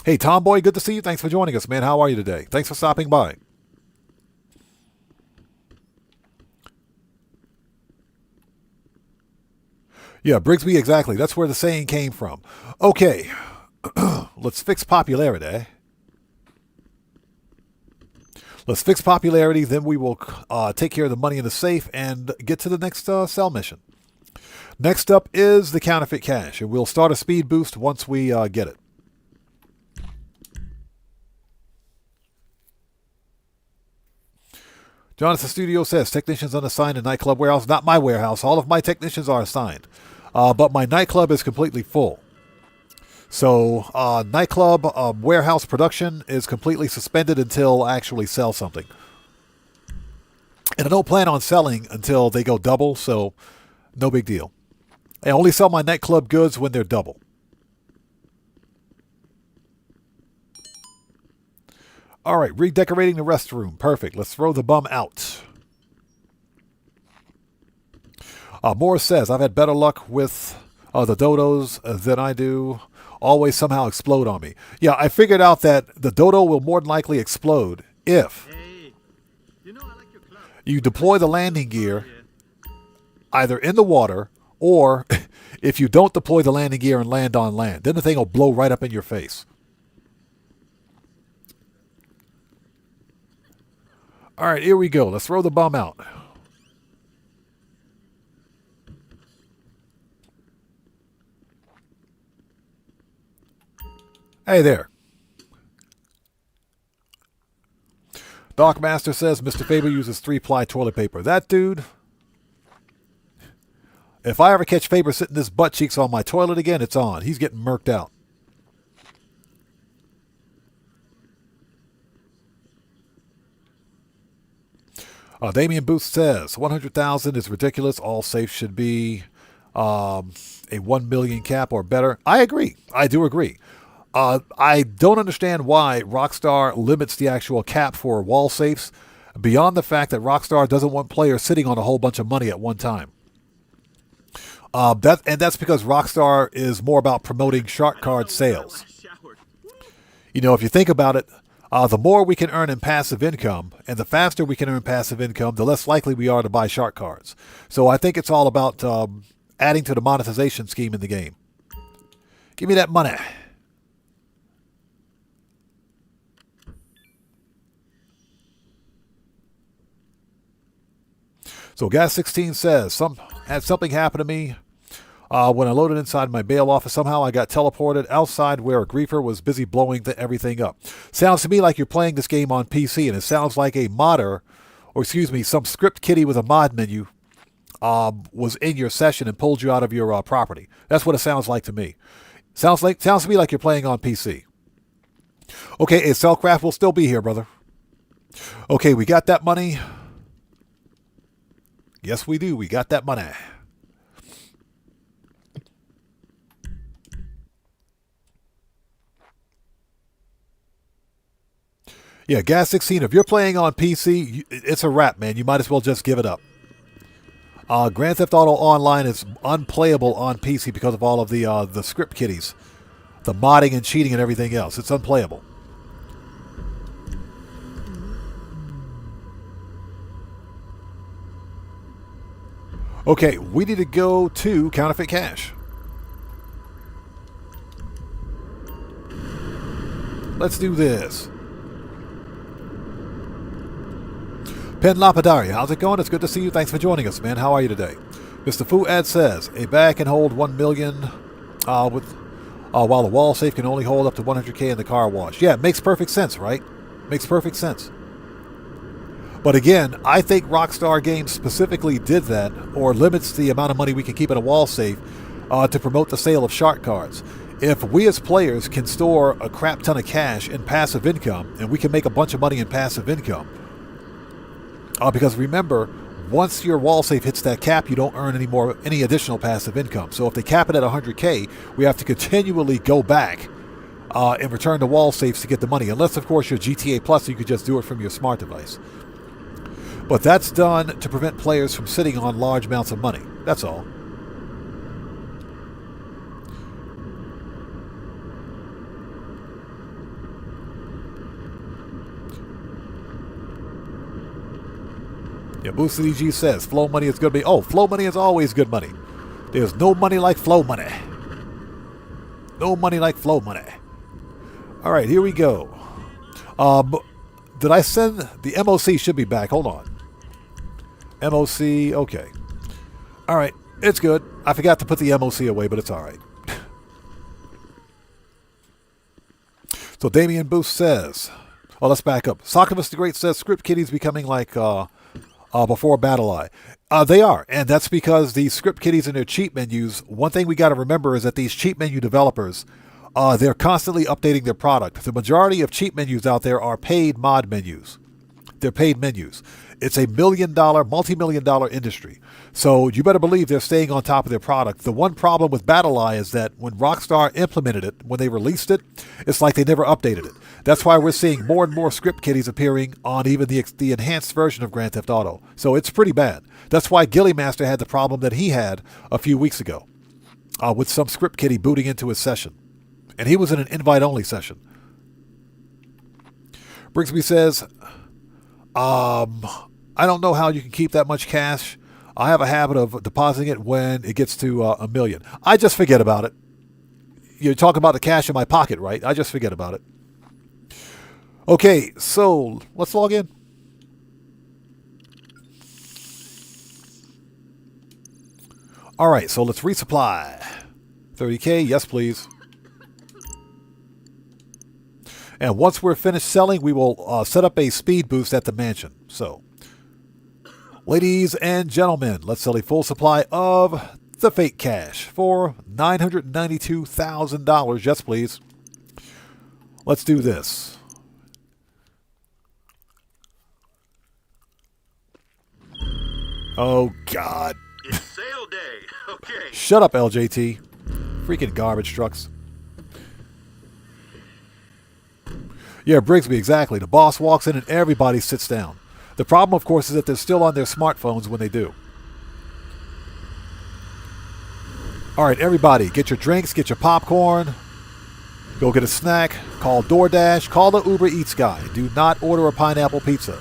S1: Hey, Tomboy, good to see you. Thanks for joining us, man. How are you today? Thanks for stopping by. Yeah, Brigsby, exactly. That's where the saying came from. Okay, let's fix popularity. Let's fix popularity, then we will take care of the money in the safe and get to the next cell mission. Next up is the counterfeit cash, and we'll start a speed boost once we get it. Jonathan Studio says, technicians unassigned in nightclub warehouse. Not my warehouse. All of my technicians are assigned. But my nightclub is completely full. So nightclub warehouse production is completely suspended until I actually sell something. And I don't plan on selling until they go double, so no big deal. I only sell my nightclub goods when they're double. All right, redecorating the restroom. Perfect. Let's throw the bum out. Morris says, I've had better luck with the dodos than I do. Always somehow explode on me. Yeah, I figured out that the dodo will more than likely explode if you deploy the landing gear either in the water or if you don't deploy the landing gear and land on land. Then the thing will blow right up in your face. All right, here we go. Let's throw the bum out. Hey there. Doc Master says Mr. Faber uses 3-ply toilet paper. That dude, if I ever catch Faber sitting his butt cheeks on my toilet again, it's on. He's getting murked out. Damian Booth says 100,000 is ridiculous. All safes should be a 1 million cap or better. I agree. I do agree. I don't understand why Rockstar limits the actual cap for wall safes beyond the fact that Rockstar doesn't want players sitting on a whole bunch of money at one time. That's because Rockstar is more about promoting shark card sales. You know, if you think about it, the more we can earn in passive income, and the faster we can earn passive income, the less likely we are to buy shark cards. So I think it's all about adding to the monetization scheme in the game. Give me that money. So Gas 16 says, had something happen to me when I loaded inside my bail office. Somehow I got teleported outside where a griefer was busy blowing everything up. Sounds to me like you're playing this game on PC, and it sounds like a modder, or excuse me, some script kiddie with a mod menu was in your session and pulled you out of your property. That's what it sounds like to me. Sounds to me like you're playing on PC. Okay, Cellcraft will still be here, brother. Okay, we got that money. Yes, we do. We got that money. Yeah, Gas 16, if you're playing on PC, it's a wrap, man. You might as well just give it up. Grand Theft Auto Online is unplayable on PC because of all of the script kiddies. The modding and cheating and everything else. It's unplayable. Okay, we need to go to Counterfeit Cash. Let's do this. Pen Lapidari, how's it going? It's good to see you. Thanks for joining us, man. How are you today? Mr. Fuad says, a bag can hold 1 million while the wall safe can only hold up to 100K in the car wash. Yeah, it makes perfect sense, right? Makes perfect sense. But again, I think Rockstar Games specifically did that, or limits the amount of money we can keep in a wall safe to promote the sale of shark cards. If we as players can store a crap ton of cash in passive income, and we can make a bunch of money in passive income, because remember, once your wall safe hits that cap, you don't earn any additional passive income. So if they cap it at 100K, we have to continually go back and return to wall safes to get the money. Unless, of course, you're GTA Plus, you could just do it from your smart device. But that's done to prevent players from sitting on large amounts of money. That's all. Yeah, Boosty G says, flow money is good money. Oh, flow money is always good money. There's no money like flow money. No money like flow money. All right, here we go. Did I send... The MOC should be back. Hold on. MOC, okay. All right, it's good. I forgot to put the MOC away, but it's all right. So Damian Boost says... Oh, let's back up. Socktivus the Great says, script kiddies becoming like... before Battle Eye. They are, and that's because the script kiddies and their cheat menus, one thing we got to remember is that these cheat menu developers, they're constantly updating their product. The majority of cheat menus out there are paid mod menus. They're paid menus. It's a multi-million-dollar industry. So you better believe they're staying on top of their product. The one problem with Battle Eye is that when Rockstar implemented it, when they released it, it's like they never updated it. That's why we're seeing more and more script kiddies appearing on even the enhanced version of Grand Theft Auto. So it's pretty bad. That's why Gilly Master had the problem that he had a few weeks ago with some script kiddie booting into his session. And he was in an invite-only session. Brigsby says, I don't know how you can keep that much cash. I have a habit of depositing it when it gets to $1 million. I just forget about it. You're talking about the cash in my pocket, right? I just forget about it. Okay, so let's log in. All right, so let's resupply. 30K, yes please. And once we're finished selling, we will set up a speed boost at the mansion. So, ladies and gentlemen, let's sell a full supply of the fake cash for $992,000. Yes, please. Let's do this. Oh, God.
S6: It's sale day. Okay.
S1: Shut up, LJT. Freaking garbage trucks. Yeah, Brigsby, exactly. The boss walks in and everybody sits down. The problem, of course, is that they're still on their smartphones when they do. All right, everybody, get your drinks, get your popcorn, go get a snack, call DoorDash, call the Uber Eats guy. Do not order a pineapple pizza.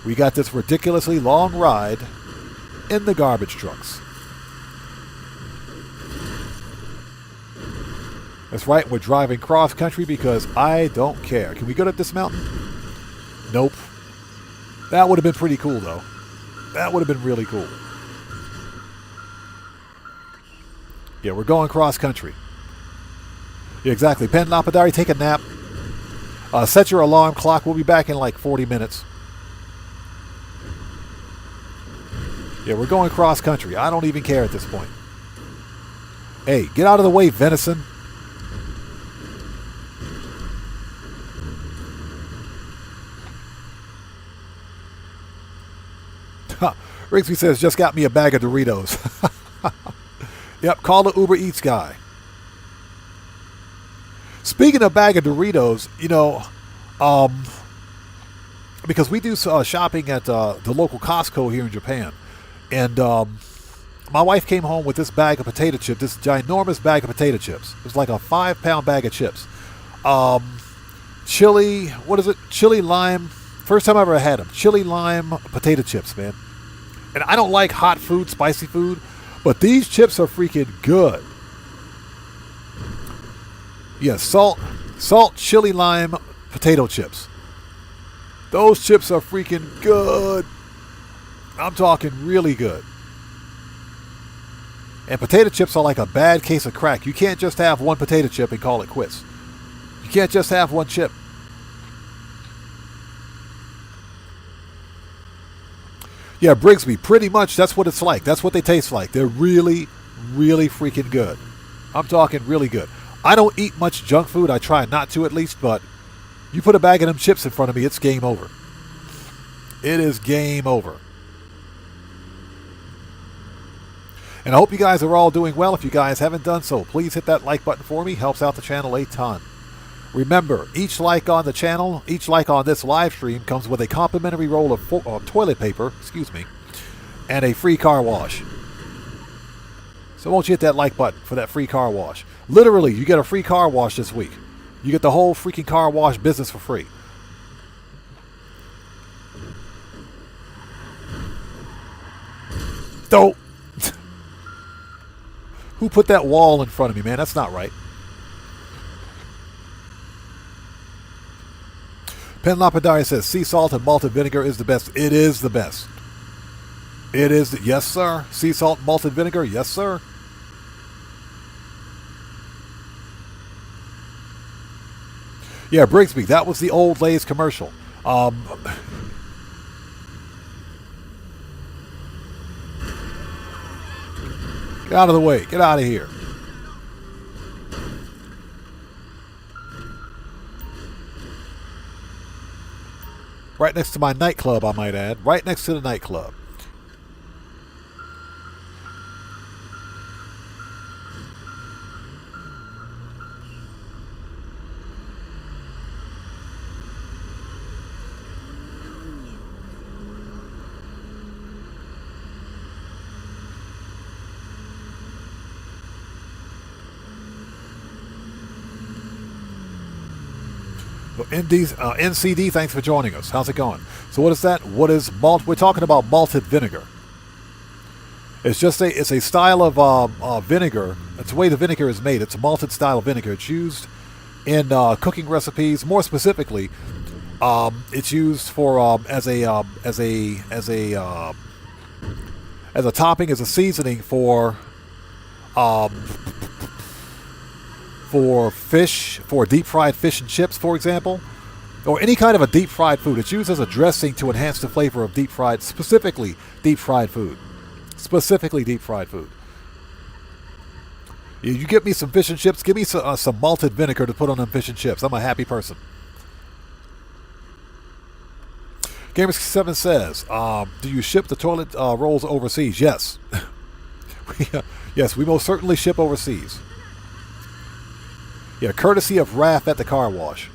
S1: We got this ridiculously long ride in the garbage trucks. That's right, we're driving cross country because I don't care. Can we go to this mountain? Nope. That would have been pretty cool, though. That would have been really cool. Yeah, we're going cross country. Yeah, exactly. Pen Lapidary, take a nap. Set your alarm clock. We'll be back in like 40 minutes. Yeah, we're going cross country. I don't even care at this point. Hey, get out of the way, venison. Rigsby says, just got me a bag of Doritos. Yep, call the Uber Eats guy. Speaking of bag of Doritos, you know, because we do shopping at the local Costco here in Japan, and my wife came home with this bag of potato chips, this ginormous bag of potato chips. It was like a 5-pound bag of chips. Chili, what is it? Chili lime. First time I ever had them. Chili lime potato chips, man. And I don't like hot food, spicy food, but these chips are freaking good. Yeah, salt, chili lime potato chips. Those chips are freaking good. I'm talking really good. And potato chips are like a bad case of crack. You can't just have one potato chip and call it quits. You can't just have one chip. Yeah, Brigsby, pretty much that's what it's like. That's what they taste like. They're really, really freaking good. I'm talking really good. I don't eat much junk food. I try not to, at least, but you put a bag of them chips in front of me, it's game over. It is game over. And I hope you guys are all doing well. If you guys haven't done so, please hit that like button for me. Helps out the channel a ton. Remember, each like on the channel, each like on this live stream comes with a complimentary roll of toilet paper, and a free car wash. So won't you hit that like button for that free car wash? Literally, you get a free car wash this week. You get the whole freaking car wash business for free. Don't. Who put that wall in front of me, man? That's not right. Pen Lapidari says, sea salt and malted vinegar is the best. It is the best. It is. Yes, sir. Sea salt and malted vinegar. Yes, sir. Yeah, Brigsby, that was the old Lay's commercial. Get out of the way. Get out of here. Right next to my nightclub, I might add. Right next to the nightclub. NCD, thanks for joining us. How's it going? So what is that? What is malt? We're talking about malted vinegar. It's a style of vinegar. It's the way the vinegar is made. It's a malted style of vinegar. It's used in cooking recipes. More specifically, it's used for as a topping, as a seasoning for fish, for deep fried fish and chips, for example, or any kind of a deep fried food. It's used as a dressing to enhance the flavor of specifically deep fried food. Specifically deep fried food. You get me some fish and chips, give me some malted vinegar to put on them fish and chips. I'm a happy person. Gamer67 says, do you ship the toilet rolls overseas? Yes. Yes, we most certainly ship overseas. Yeah, courtesy of Raph at the car wash.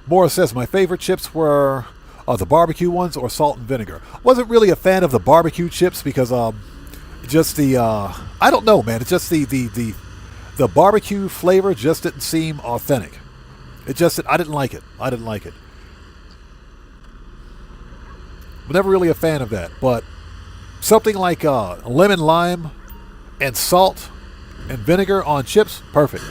S1: Morris says, my favorite chips were the barbecue ones or salt and vinegar. Wasn't really a fan of the barbecue chips because just the I don't know, man. It's just the barbecue flavor just didn't seem authentic. I didn't like it. I'm never really a fan of that. But Something like lemon, lime, and salt and vinegar on chips. Perfect.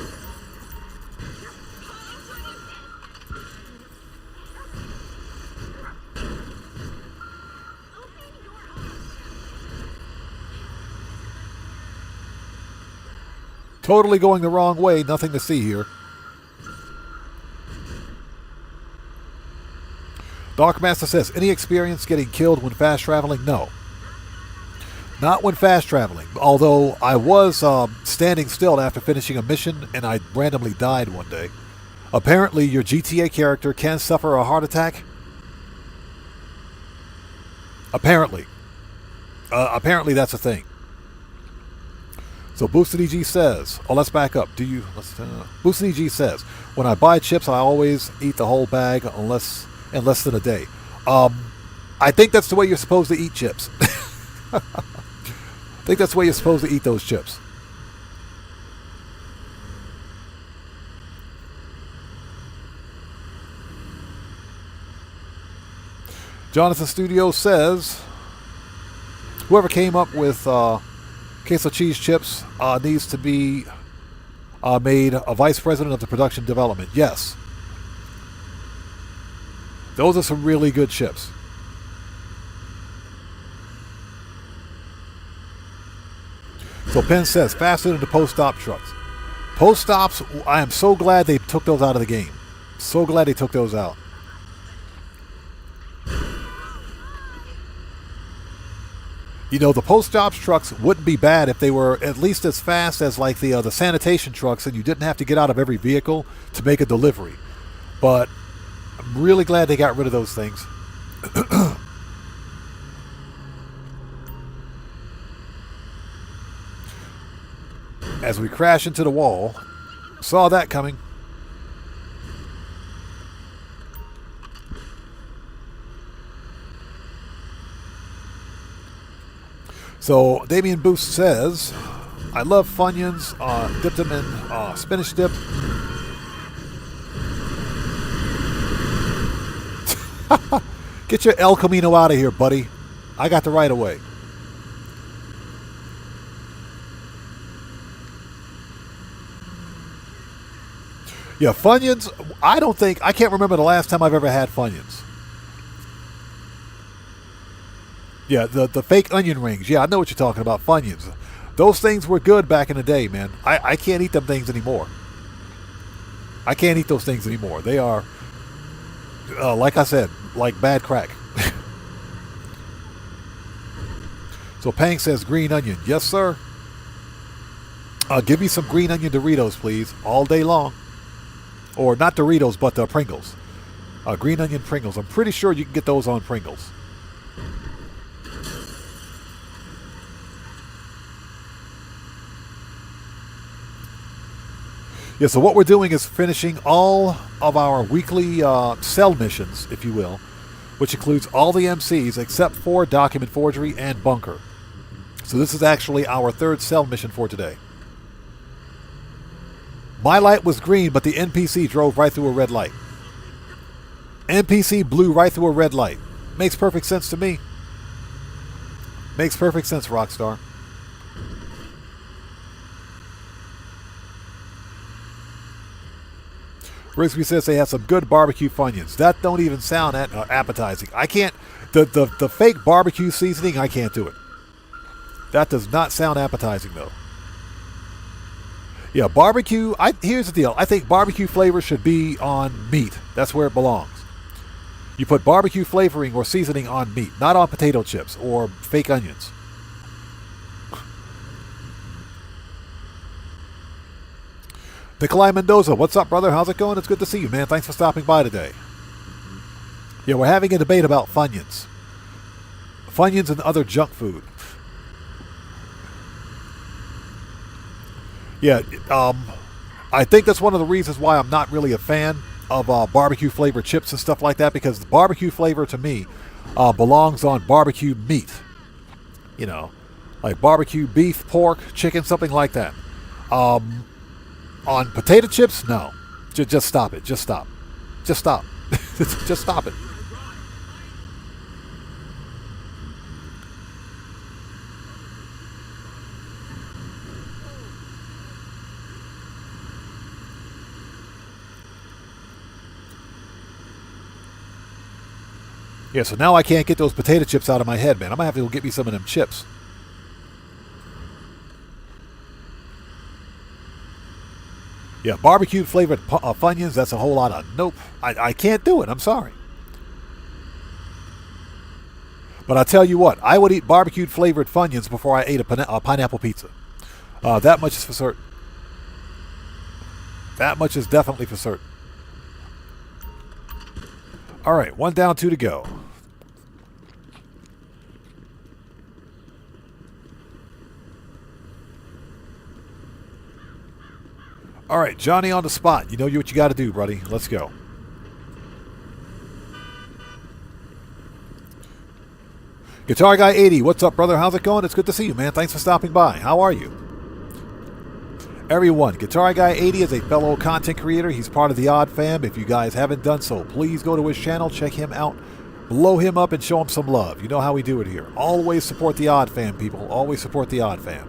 S1: Totally going the wrong way. Nothing to see here. Darkmaster says, any experience getting killed when fast traveling? No. Not when fast traveling. Although I was standing still after finishing a mission and I randomly died one day. Apparently your GTA character can suffer a heart attack. Apparently. Apparently that's a thing. So Boosted EG says, oh, let's back up. Boosted EG says, when I buy chips, I always eat the whole bag in less than a day. I think that's the way you're supposed to eat chips. I think that's the way you're supposed to eat those chips. Jonathan Studio says, whoever came up with queso cheese chips needs to be made a vice president of the production development. Yes. Those are some really good chips. So Penn says, faster than the post-op trucks. Post-ops, I am so glad they took those out of the game. So glad they took those out. You know, the post-ops trucks wouldn't be bad if they were at least as fast as like the sanitation trucks and you didn't have to get out of every vehicle to make a delivery. But I'm really glad they got rid of those things. As we crash into the wall, saw that coming. So Damien Boost says, I love Funyuns, dipped them in spinach dip. Get your El Camino out of here, buddy. I got the right of way. Yeah, Funyuns, I can't remember the last time I've ever had Funyuns. Yeah, the fake onion rings. Yeah, I know what you're talking about, Funyuns. Those things were good back in the day, man. I can't eat them things anymore. I can't eat those things anymore. They are, like I said, like bad crack. So Pang says green onion. Yes, sir. Give me some green onion Doritos, please, all day long. Or not Doritos, but Pringles. Green onion Pringles. I'm pretty sure you can get those on Pringles. Yeah, so what we're doing is finishing all of our weekly cell missions, if you will, which includes all the MCs except for document forgery and bunker. So this is actually our third cell mission for today. My light was green, but the NPC drove right through a red light. NPC blew right through a red light. Makes perfect sense to me. Makes perfect sense, Rockstar. Rigsby says they have some good barbecue Funyuns. That don't even sound appetizing. I can't, the fake barbecue seasoning, I can't do it. That does not sound appetizing, though. Yeah, barbecue, here's the deal. I think barbecue flavor should be on meat. That's where it belongs. You put barbecue flavoring or seasoning on meat, not on potato chips or fake onions. Nikolai Mendoza, what's up, brother? How's it going? It's good to see you, man. Thanks for stopping by today. Yeah, we're having a debate about Funyuns. Funyuns and other junk food. Yeah, I think that's one of the reasons why I'm not really a fan of barbecue flavored chips and stuff like that, because the barbecue flavor to me belongs on barbecue meat. You know, like barbecue beef, pork, chicken, something like that. On potato chips, no. Just stop it. Just stop. Just stop. Just stop it. Yeah, so now I can't get those potato chips out of my head, man. I'm going to have to go get me some of them chips. Yeah, barbecue flavored Funyuns, that's a whole lot of nope. I can't do it. I'm sorry. But I'll tell you what, I would eat barbecued flavored Funyuns before I ate a pineapple pizza. That much is for certain. That much is definitely for certain. All right, 1 down, 2 to go. All right, Johnny on the spot. You know what you got to do, buddy. Let's go. Guitar Guy 80, what's up, brother? How's it going? It's good to see you, man. Thanks for stopping by. How are you? Everyone, Guitar Guy 80 is a fellow content creator. He's part of the Odd Fam. If you guys haven't done so, please go to his channel, check him out, blow him up, and show him some love. You know how we do it here. Always support the Odd Fam, people. Always support the Odd Fam.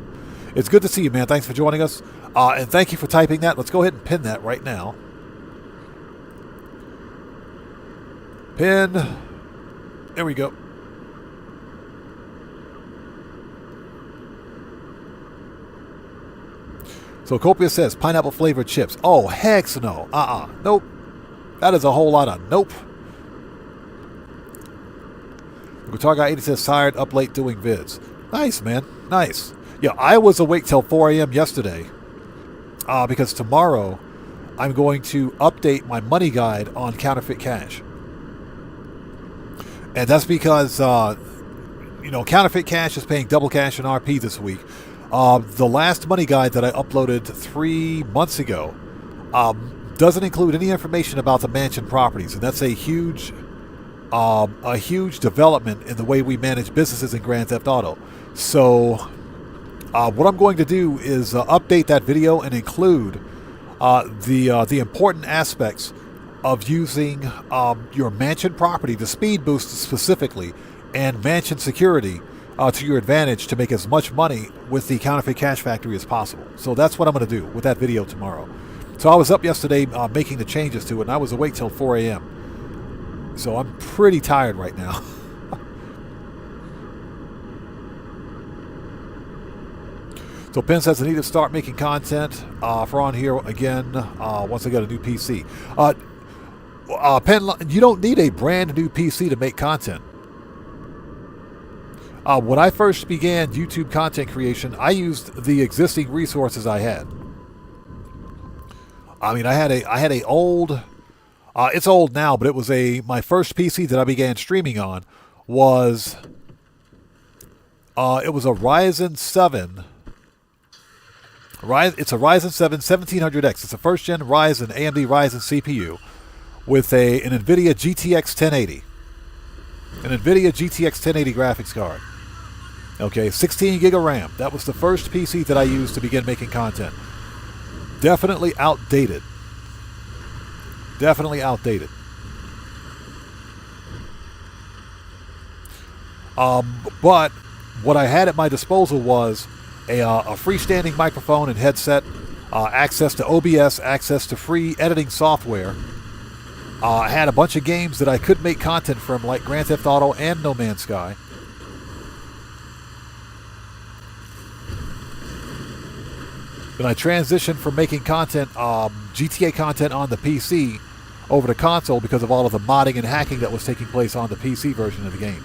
S1: It's good to see you, man. Thanks for joining us. And thank you for typing that. Let's go ahead and pin that right now. Pin. There we go. So Copia says pineapple flavored chips. Oh, heck no. Nope. That is a whole lot of nope. Guitar Guy 80 says sired up late doing vids. Nice, man. Nice. Yeah, I was awake till 4 a.m. yesterday because tomorrow I'm going to update my money guide on counterfeit cash. And that's because, counterfeit cash is paying double cash in RP this week. The last money guide that I uploaded 3 months ago doesn't include any information about the mansion properties, and that's a huge development in the way we manage businesses in Grand Theft Auto. So what I'm going to do is update that video and include the important aspects of using your mansion property, the speed boost specifically, and mansion security to your advantage to make as much money with the counterfeit cash factory as possible. So that's what I'm going to do with that video tomorrow. So I was up yesterday making the changes to it, and I was awake till 4 a.m. So I'm pretty tired right now. So Penn says I need to start making content for on here again once I get a new PC. Penn, you don't need a brand new PC to make content. When I first began YouTube content creation, I used the existing resources I had. I mean, I had a old, it's old now, but it was my first PC that I began streaming on was, it was a Ryzen 7. It's a Ryzen 7 1700X. It's a first gen AMD Ryzen CPU with an NVIDIA GTX 1080. An NVIDIA GTX 1080 graphics card. Okay, 16 gig of RAM. That was the first PC that I used to begin making content. Definitely outdated. Definitely outdated. But what I had at my disposal was a freestanding microphone and headset, access to OBS, access to free editing software. I had a bunch of games that I could make content from, like Grand Theft Auto and No Man's Sky. Then I transitioned from making content, GTA content on the PC, over to console because of all of the modding and hacking that was taking place on the PC version of the game.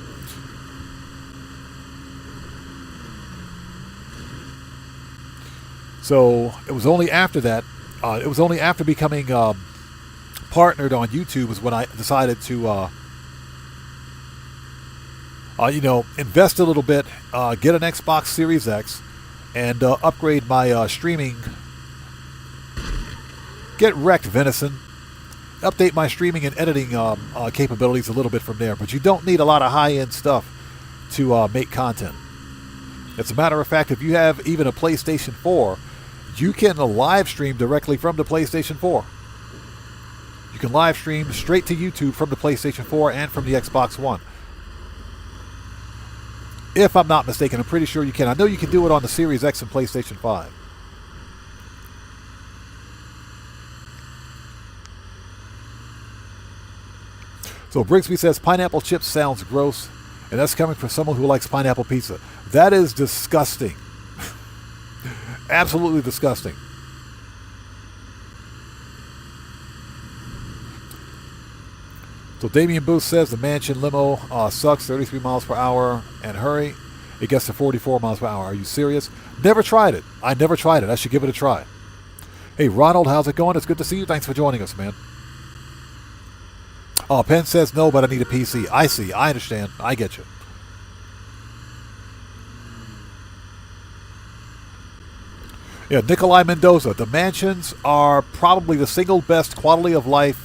S1: So it was only after that, it was only after becoming partnered on YouTube was when I decided to, invest a little bit, get an Xbox Series X, and upgrade my streaming. Get wrecked, Venison. Update my streaming and editing capabilities a little bit from there. But you don't need a lot of high-end stuff to make content. As a matter of fact, if you have even a PlayStation 4, you can live stream directly from the PlayStation 4. You can live stream straight to YouTube from the PlayStation 4 and from the Xbox One. If I'm not mistaken, I'm pretty sure you can. I know you can do it on the Series X and PlayStation 5. So Brigsby says pineapple chips sounds gross, and that's coming from someone who likes pineapple pizza. That is disgusting. Absolutely disgusting. So Damian Booth says the mansion limo sucks, 33 miles per hour, and hurry, it gets to 44 miles per hour. Are you serious? Never tried it. I never tried it. I should give it a try. Hey, Ronald, how's it going? It's good to see you. Thanks for joining us, man. Oh, Penn says no, but I need a PC. I see. I understand. I get you. Yeah, Nikolai Mendoza. The mansions are probably the single best quality of life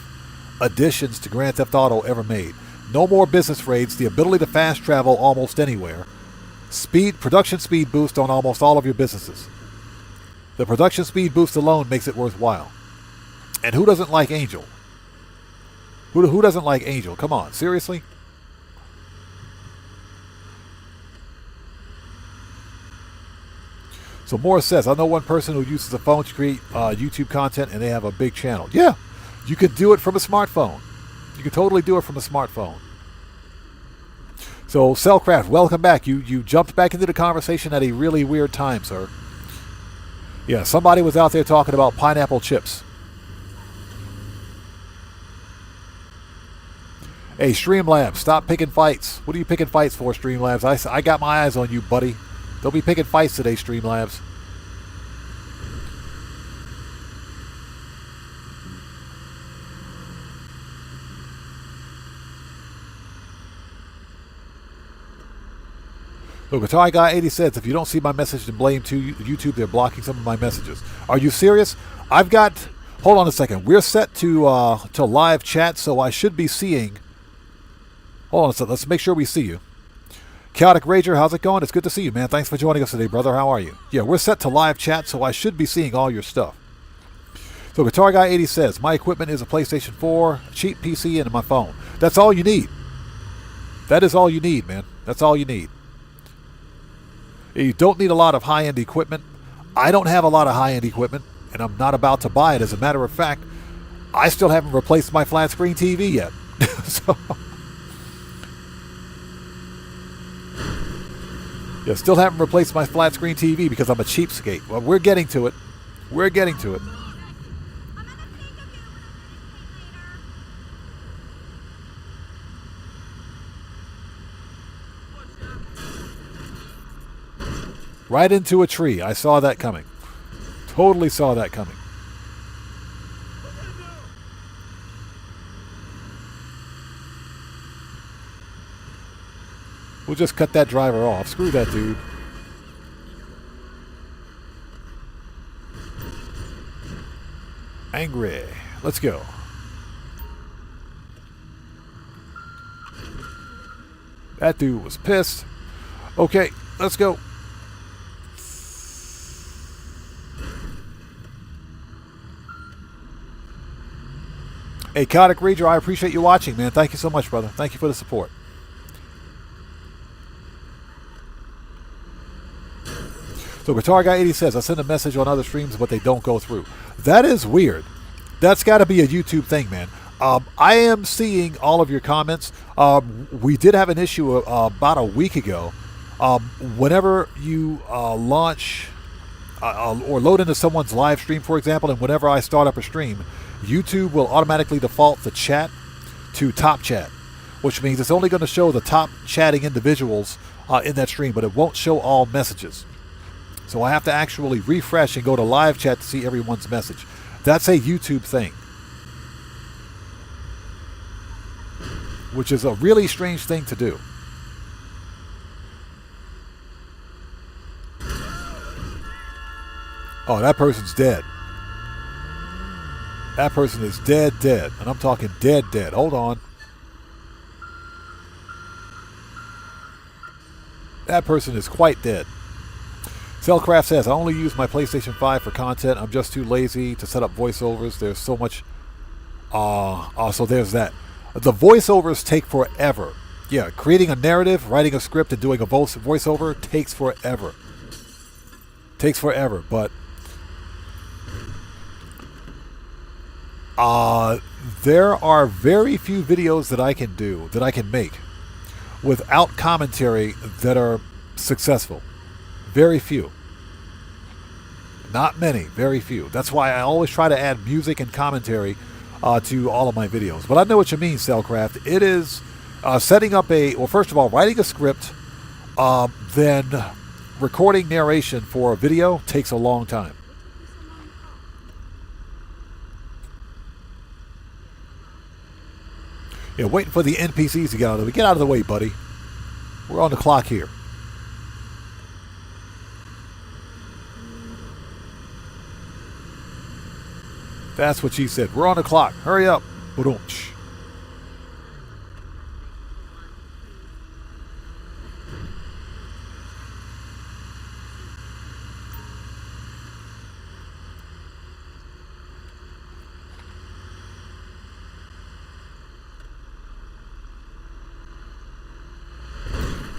S1: additions to Grand Theft Auto ever made. No more business raids, the ability to fast travel almost anywhere. Production speed boost on almost all of your businesses. The production speed boost alone makes it worthwhile. And who doesn't like Angel? Who doesn't like Angel? Come on, seriously? So Morris says, I know one person who uses a phone to create YouTube content and they have a big channel. Yeah, you can do it from a smartphone. You can totally do it from a smartphone. So Cellcraft, welcome back. You jumped back into the conversation at a really weird time, sir. Yeah, somebody was out there talking about pineapple chips. Hey, Streamlabs, stop picking fights. What are you picking fights for, Streamlabs? I got my eyes on you, buddy. Don't be picking fights today, Streamlabs. So Guitar Guy 80 says, if you don't see my message, then blame YouTube. They're blocking some of my messages. Are you serious? I've got... Hold on a second. We're set to live chat, so I should be seeing... Hold on a second. Let's make sure we see you. Chaotic Rager, how's it going? It's good to see you, man. Thanks for joining us today, brother. How are you? Yeah, we're set to live chat, so I should be seeing all your stuff. So Guitar Guy 80 says, my equipment is a PlayStation 4, a cheap PC, and my phone. That's all you need. That is all you need, man. That's all you need. You don't need a lot of high-end equipment. I don't have a lot of high-end equipment, and I'm not about to buy it. As a matter of fact, I still haven't replaced my flat-screen TV yet. So, yeah, still haven't replaced my flat-screen TV because I'm a cheapskate. Well, we're getting to it. We're getting to it. Right into a tree. I saw that coming. Totally saw that coming. We'll just cut that driver off. Screw that dude. Angry. Let's go. That dude was pissed. Okay, let's go. Hey, Chaotic Rager, I appreciate you watching, man. Thank you so much, brother. Thank you for the support. So Guitar Guy 80 says, I send a message on other streams, but they don't go through. That is weird. That's got to be a YouTube thing, man. I am seeing all of your comments. We did have an issue about a week ago. Whenever you launch or load into someone's live stream, for example, and whenever I start up a stream, YouTube will automatically default the chat to top chat, which means it's only going to show the top chatting individuals in that stream, but it won't show all messages. So I have to actually refresh and go to live chat to see everyone's message. That's a YouTube thing, which is a really strange thing to do. Oh, that person's dead. That person is dead. And I'm talking dead. Hold on. That person is quite dead. Cellcraft says, I only use my PlayStation 5 for content. I'm just too lazy to set up voiceovers. There's so much. So there's that. The voiceovers take forever. Yeah, creating a narrative, writing a script, and doing a voiceover takes forever. But There are very few videos that I can do, that I can make, without commentary that are successful. Very few. Not many, very few. That's why I always try to add music and commentary to all of my videos. But I know what you mean, Cellcraft. It is setting up well, first of all, writing a script, then recording narration for a video takes a long time. Yeah, waiting for the NPCs to get out of the way. Get out of the way, buddy. We're on the clock here. That's what she said. We're on the clock. Hurry up. Ba-dum-tsh.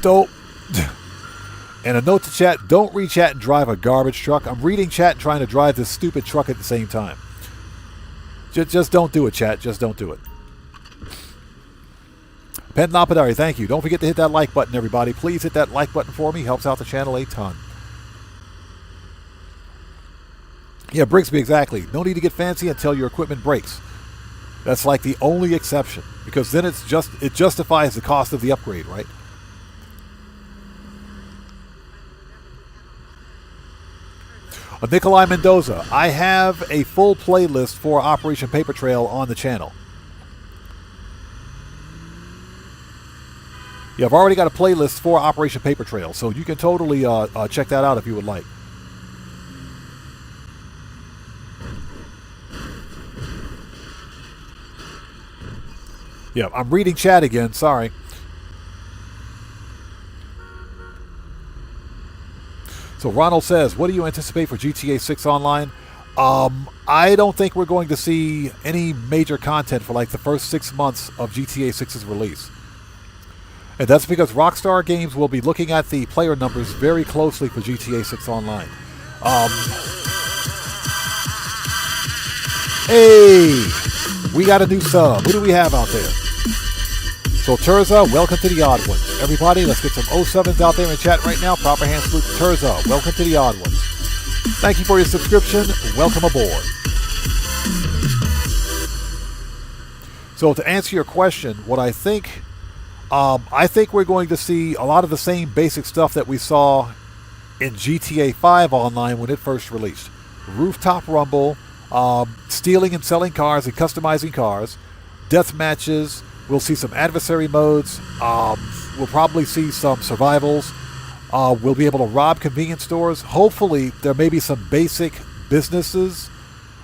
S1: Dope. And a note to chat, don't read chat and drive a garbage truck. I'm reading chat and trying to drive this stupid truck at the same time. Just don't do it, chat. Just don't do it. Pentopadari, thank you. Don't forget to hit that like button, everybody. Please hit that like button for me. Helps out the channel a ton. Yeah, Brigsby, exactly. No need to get fancy until your equipment breaks. That's like the only exception, because then it justifies the cost of the upgrade, right? Nikolai Mendoza, I have a full playlist for Operation Paper Trail on the channel. Yeah, I've already got a playlist for Operation Paper Trail, so you can totally check that out if you would like. Yeah, I'm reading chat again, sorry. So Ronald says, what do you anticipate for GTA 6 Online? I don't think we're going to see any major content for like the first 6 months of GTA 6's release. And that's because Rockstar Games will be looking at the player numbers very closely for GTA 6 Online. Hey! We got a new sub. Who do we have out there? So Terza, welcome to the Odd Ones. Everybody, let's get some 07s out there in chat right now. Proper hand salute to Terza. Welcome to the Odd Ones. Thank you for your subscription. Welcome aboard. So to answer your question, what I think we're going to see a lot of the same basic stuff that we saw in GTA 5 Online when it first released. Rooftop rumble, stealing and selling cars and customizing cars, death matches. We'll see some adversary modes. We'll probably see some survivals. We'll be able to rob convenience stores. Hopefully, there may be some basic businesses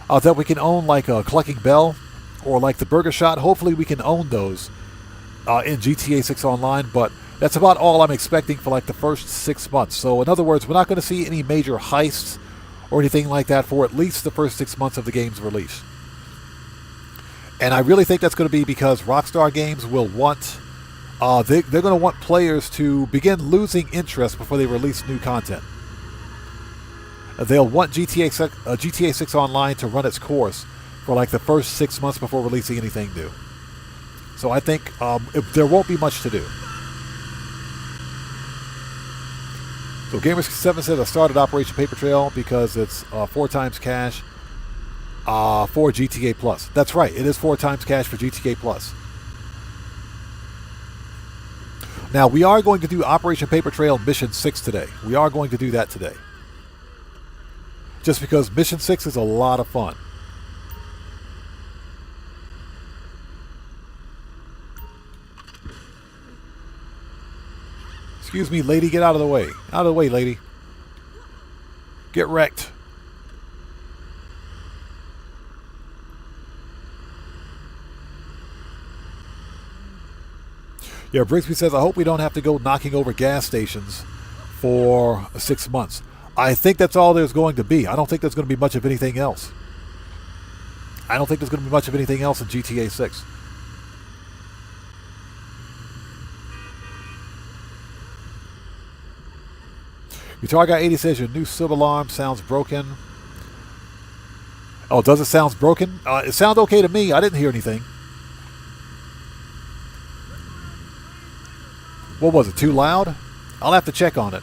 S1: that we can own, like Clucking Bell or like the Burger Shot. Hopefully, we can own those in GTA 6 Online. But that's about all I'm expecting for like the first 6 months. So, in other words, we're not going to see any major heists or anything like that for at least the first 6 months of the game's release. And I really think that's going to be because Rockstar Games will want, they're going to want players to begin losing interest before they release new content. They'll want GTA 6 Online to run its course for like the first 6 months before releasing anything new. So I think there won't be much to do. So Gamers7 says I started Operation Paper Trail because it's 4 times cash. For GTA Plus. That's right, it is 4 times cash for GTA Plus. Now, we are going to do Operation Paper Trail Mission 6 today. We are going to do that today. Just because Mission 6 is a lot of fun. Excuse me, lady, get out of the way. Out of the way, lady. Get wrecked. Yeah, Brigsby says, I hope we don't have to go knocking over gas stations for 6 months. I think that's all there's going to be. I don't think there's going to be much of anything else. I don't think there's going to be much of anything else in GTA 6. Guitar Guy 80 says, your new sub alarm sounds broken. Oh, does it sound broken? It sounds okay to me. I didn't hear anything. What was it? Too loud? I'll have to check on it.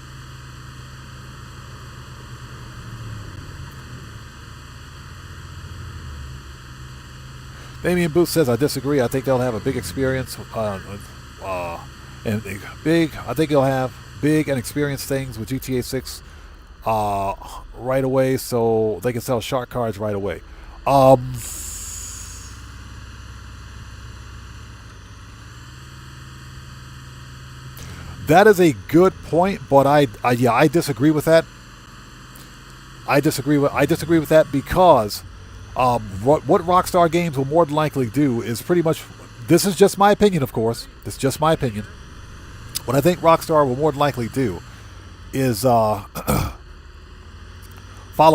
S1: Damien Booth says, I disagree. I think they'll have a big experience. I think they'll have big and experienced things with GTA 6 right away, so they can sell shark cards right away. That is a good point, but I disagree with that. I disagree with that because what Rockstar Games will more than likely do is pretty much, this is just my opinion, of course. This is just my opinion. What I think Rockstar will more than likely do is follow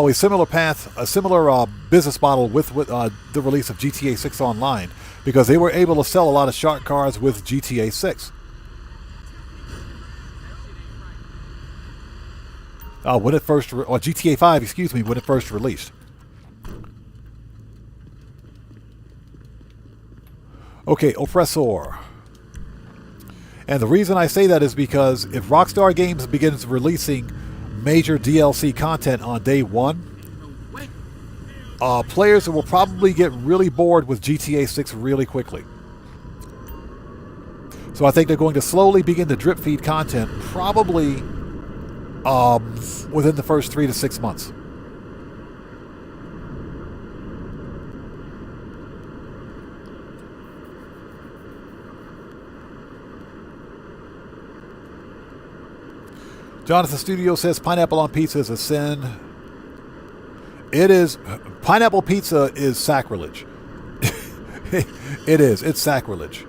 S1: a similar path, a similar business model with the release of GTA 6 Online, because they were able to sell a lot of shark cards with GTA 6. When it first, or GTA 5, excuse me, when it first released. Okay, Oppressor. And the reason I say that is because if Rockstar Games begins releasing major DLC content on day one, players will probably get really bored with GTA 6 really quickly. So I think they're going to slowly begin to drip feed content, probably within the first 3 to 6 months. Jonathan Studio says pineapple on pizza is a sin. It is. Pineapple pizza is sacrilege. It is. It's sacrilege.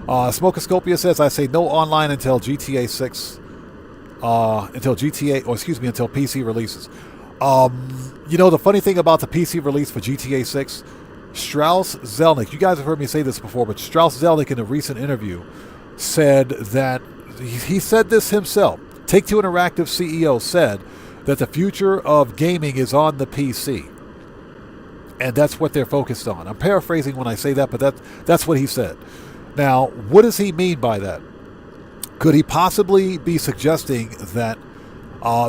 S1: Smokoscopia says, I say no online until GTA 6, until PC releases. You know, the funny thing about the PC release for GTA 6, Strauss Zelnick, you guys have heard me say this before, but Strauss Zelnick in a recent interview said that, he said this himself, Take-Two Interactive CEO said that the future of gaming is on the PC. And that's what they're focused on. I'm paraphrasing when I say that, but that's what he said. Now, what does he mean by that? Could he possibly be suggesting that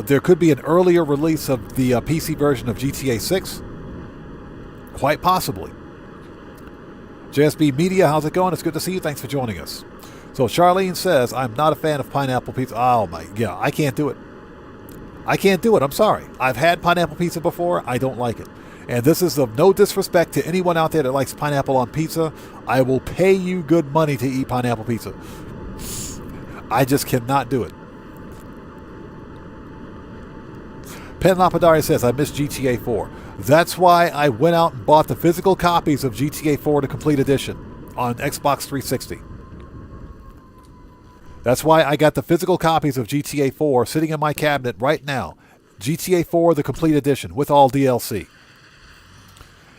S1: there could be an earlier release of the PC version of GTA 6? Quite possibly. JSB Media, how's it going? It's good to see you. Thanks for joining us. So Charlene says, I'm not a fan of pineapple pizza. Oh my, yeah, I can't do it. I can't do it. I'm sorry. I've had pineapple pizza before. I don't like it. And this is of no disrespect to anyone out there that likes pineapple on pizza. I will pay you good money to eat pineapple pizza. I just cannot do it. Pen Lapadari says, I miss GTA 4. That's why I went out and bought the physical copies of GTA 4 The Complete Edition on Xbox 360. That's why I got the physical copies of GTA 4 sitting in my cabinet right now. GTA 4 The Complete Edition with all DLC.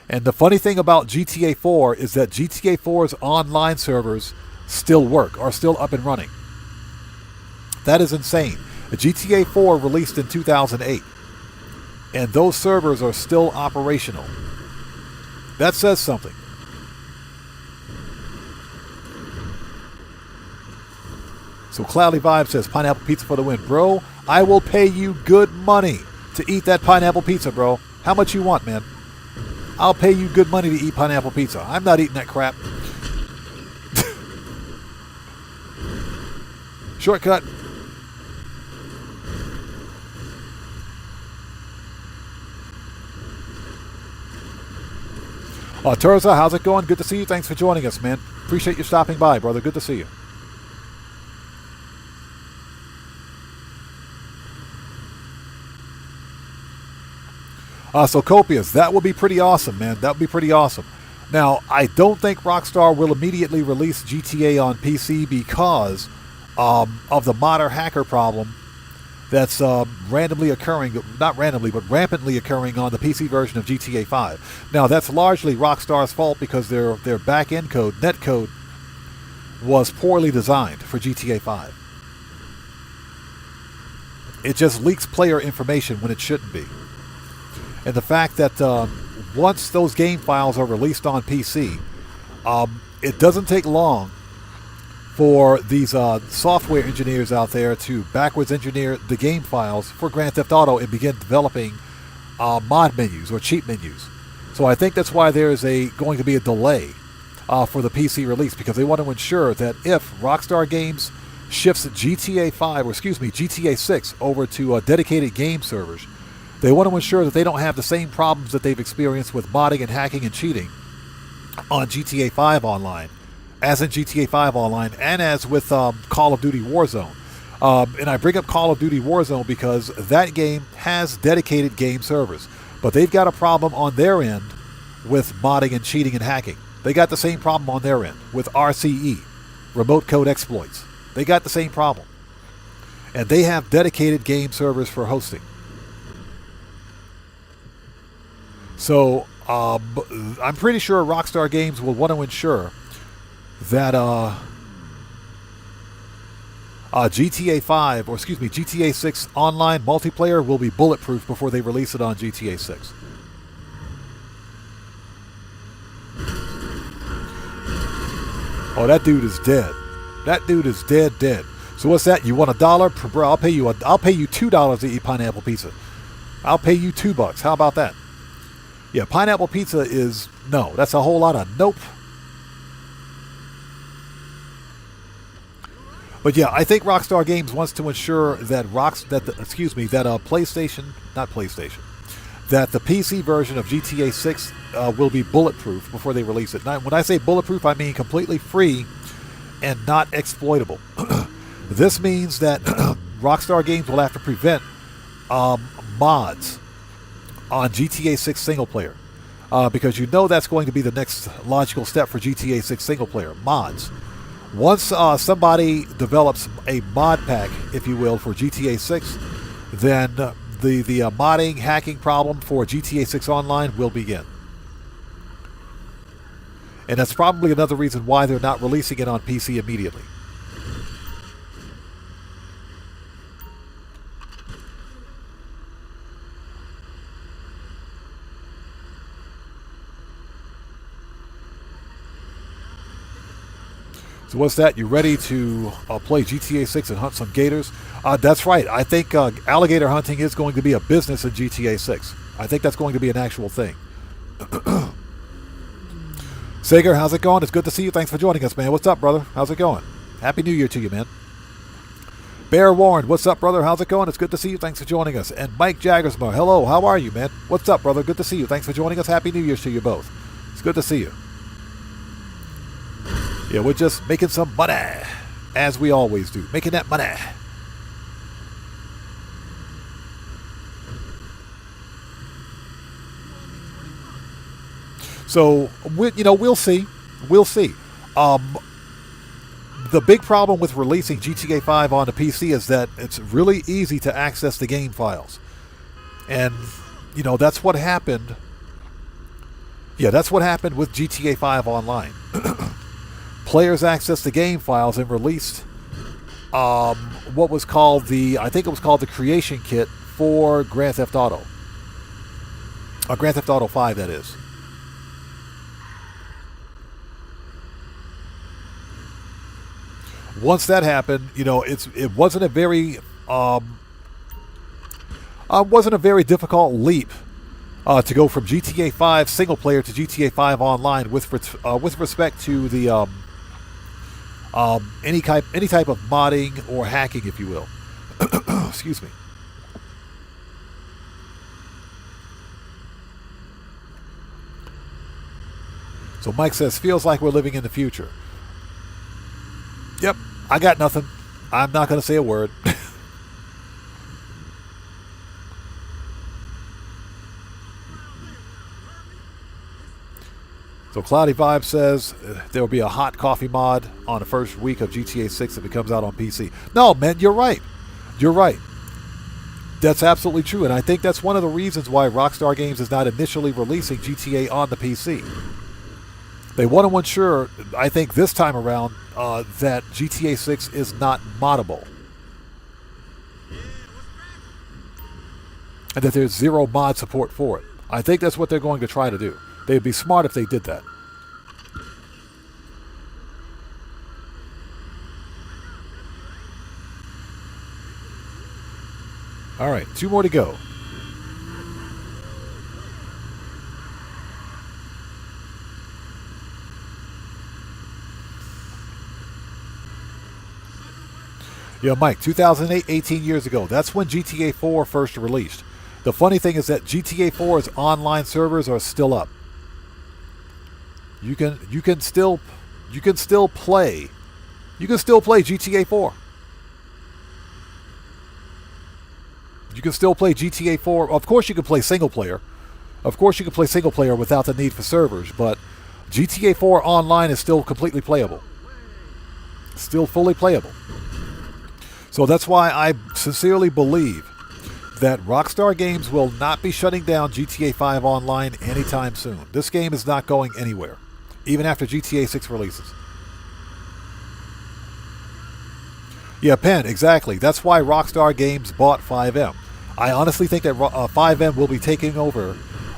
S1: And the funny thing about GTA 4 is that GTA 4's online servers still work, are still up and running. That is insane. The GTA 4 released in 2008. And those servers are still operational. That says something. So Cloudy Vibe says, pineapple pizza for the win. Bro, I will pay you good money to eat that pineapple pizza, bro. How much you want, man? I'll pay you good money to eat pineapple pizza. I'm not eating that crap. Shortcut. Terza, how's it going? Good to see you. Thanks for joining us, man. Appreciate you stopping by, brother. Good to see you. So Copious, that would be pretty awesome, man. That would be pretty awesome. Now, I don't think Rockstar will immediately release GTA on PC because of the modder hacker problem that's randomly occurring, not randomly, but rampantly occurring on the PC version of GTA 5. Now, that's largely Rockstar's fault because their back-end code, netcode, was poorly designed for GTA 5. it just leaks player information when it shouldn't be. And the fact that once those game files are released on PC, it doesn't take long for these software engineers out there to backwards engineer the game files for Grand Theft Auto and begin developing mod menus or cheat menus. So I think that's why there is going to be a delay for the PC release, because they want to ensure that if Rockstar Games shifts GTA 6 over to dedicated game servers, they want to ensure that they don't have the same problems that they've experienced with modding and hacking and cheating on GTA 5 Online, as in GTA 5 Online, and as with Call of Duty Warzone. And I bring up Call of Duty Warzone because that game has dedicated game servers, but they've got a problem on their end with modding and cheating and hacking. They got the same problem on their end with RCE, remote code exploits. They got the same problem. And they have dedicated game servers for hosting. So I'm pretty sure Rockstar Games will want to ensure that GTA 6 online multiplayer will be bulletproof before they release it on GTA 6. Oh, that dude is dead. That dude is dead. So what's that? You want $1? Bro, I'll pay you $2 to eat pineapple pizza. I'll pay you $2. How about that? Yeah, pineapple pizza is no. That's a whole lot of nope. But yeah, I think Rockstar Games wants to ensure that that the PC version of GTA 6 will be bulletproof before they release it. Now, when I say bulletproof, I mean completely free and not exploitable. This means that Rockstar Games will have to prevent mods on GTA 6 single player, because you know that's going to be the next logical step for GTA 6 single player, mods. Once somebody develops a mod pack, if you will, for GTA 6, then the modding, hacking problem for GTA 6 Online will begin. And that's probably another reason why they're not releasing it on PC immediately. So what's that? You ready to play GTA 6 and hunt some gators? That's right. I think alligator hunting is going to be a business in GTA 6. I think that's going to be an actual thing. Sager, how's it going? It's good to see you. Thanks for joining us, man. What's up, brother? How's it going? Happy New Year to you, man. Bear Warren, what's up, brother? How's it going? It's good to see you. Thanks for joining us. And Mike Jaggersma, hello. How are you, man? What's up, brother? Good to see you. Thanks for joining us. Happy New Year to you both. It's good to see you. Yeah, we're just making some money, as we always do. Making that money. So, we'll see. We'll see. The big problem with releasing GTA 5 on the PC is that it's really easy to access the game files. And, that's what happened. Yeah, that's what happened with GTA 5 Online. Players accessed the game files and released what was called the creation kit for Grand Theft Auto. Grand Theft Auto 5, that is. Once that happened, it wasn't a very difficult leap to go from GTA 5 single player to GTA 5 Online with respect to the any type of modding or hacking, if you will. Excuse me. So Mike says, feels like we're living in the future. Yep, I got nothing. I'm not going to say a word. So Cloudy Vibe says there will be a hot coffee mod on the first week of GTA 6 if it comes out on PC. No, man, you're right. You're right. That's absolutely true, and I think that's one of the reasons why Rockstar Games is not initially releasing GTA on the PC. They want to ensure, I think this time around, that GTA 6 is not moddable. and that there's zero mod support for it. I think that's what they're going to try to do. They'd be smart if they did that. All right, 2 more to go. Yeah, Mike, 2008, 18 years ago. That's when GTA 4 first released. The funny thing is that GTA 4's online servers are still up. You can still play GTA 4. You can still play GTA 4. Of course you can play single player. Of course you can play single player without the need for servers, but GTA 4 online is still completely playable. Still fully playable. So that's why I sincerely believe that Rockstar Games will not be shutting down GTA 5 Online anytime soon. This game is not going anywhere, even after GTA 6 releases. Yeah, Penn, exactly. That's why Rockstar Games bought 5M. I honestly think that 5M will be taking over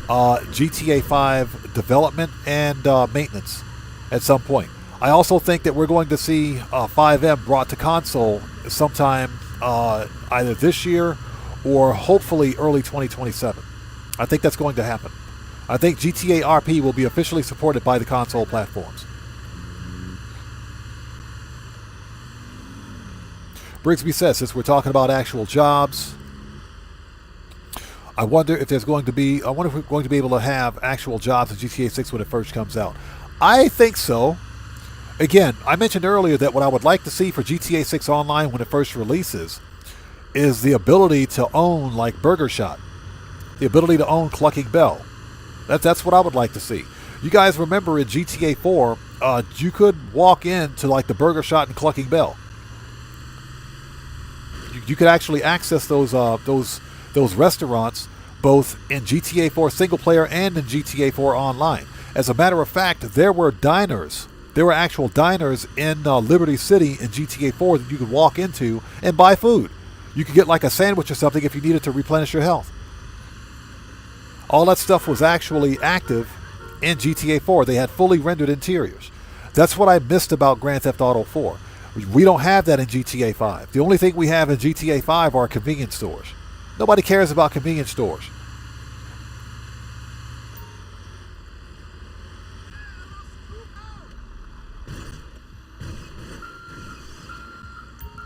S1: GTA 5 development and maintenance at some point. I also think that we're going to see 5M brought to console sometime either this year or hopefully early 2027. I think that's going to happen. I think GTA RP will be officially supported by the console platforms. Brigsby says, since we're talking about actual jobs, I wonder if we're going to be able to have actual jobs in GTA 6 when it first comes out. I think so. Again, I mentioned earlier that what I would like to see for GTA 6 Online when it first releases is the ability to own, like, Burger Shot. The ability to own Clucking Bell. That's what I would like to see. You guys remember in GTA 4, you could walk into, like, the Burger Shot and Clucking Bell. You could actually access those restaurants both in GTA 4 single player and in GTA 4 Online. As a matter of fact, there were diners. There were actual diners in Liberty City in GTA 4 that you could walk into and buy food. You could get like a sandwich or something if you needed to replenish your health. All that stuff was actually active in GTA 4. They had fully rendered interiors. That's what I missed about Grand Theft Auto 4. We don't have that in GTA 5. The only thing we have in GTA 5 are convenience stores. Nobody cares about convenience stores.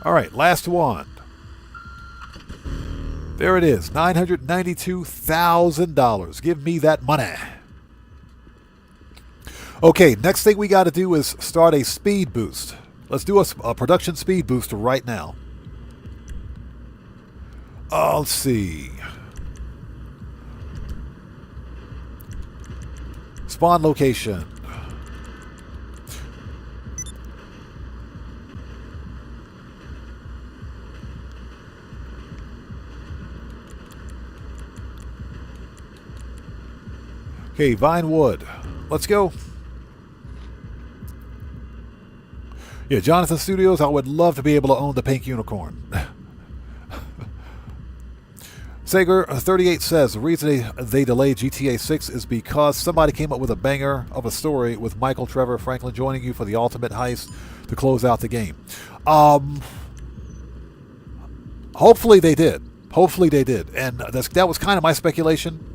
S1: All right, last one. There it is, $992,000. Give me that money. Okay, next thing we got to do is start a speed boost. Let's do a production speed booster right now. Let's see. Spawn location. Okay, Vinewood. Let's go. Yeah, Jonathan Studios, I would love to be able to own the pink unicorn. Sager38 says the reason they delayed GTA 6 is because somebody came up with a banger of a story with Michael Trevor Franklin joining you for the ultimate heist to close out the game. Hopefully they did. Hopefully they did. And that was kind of my speculation.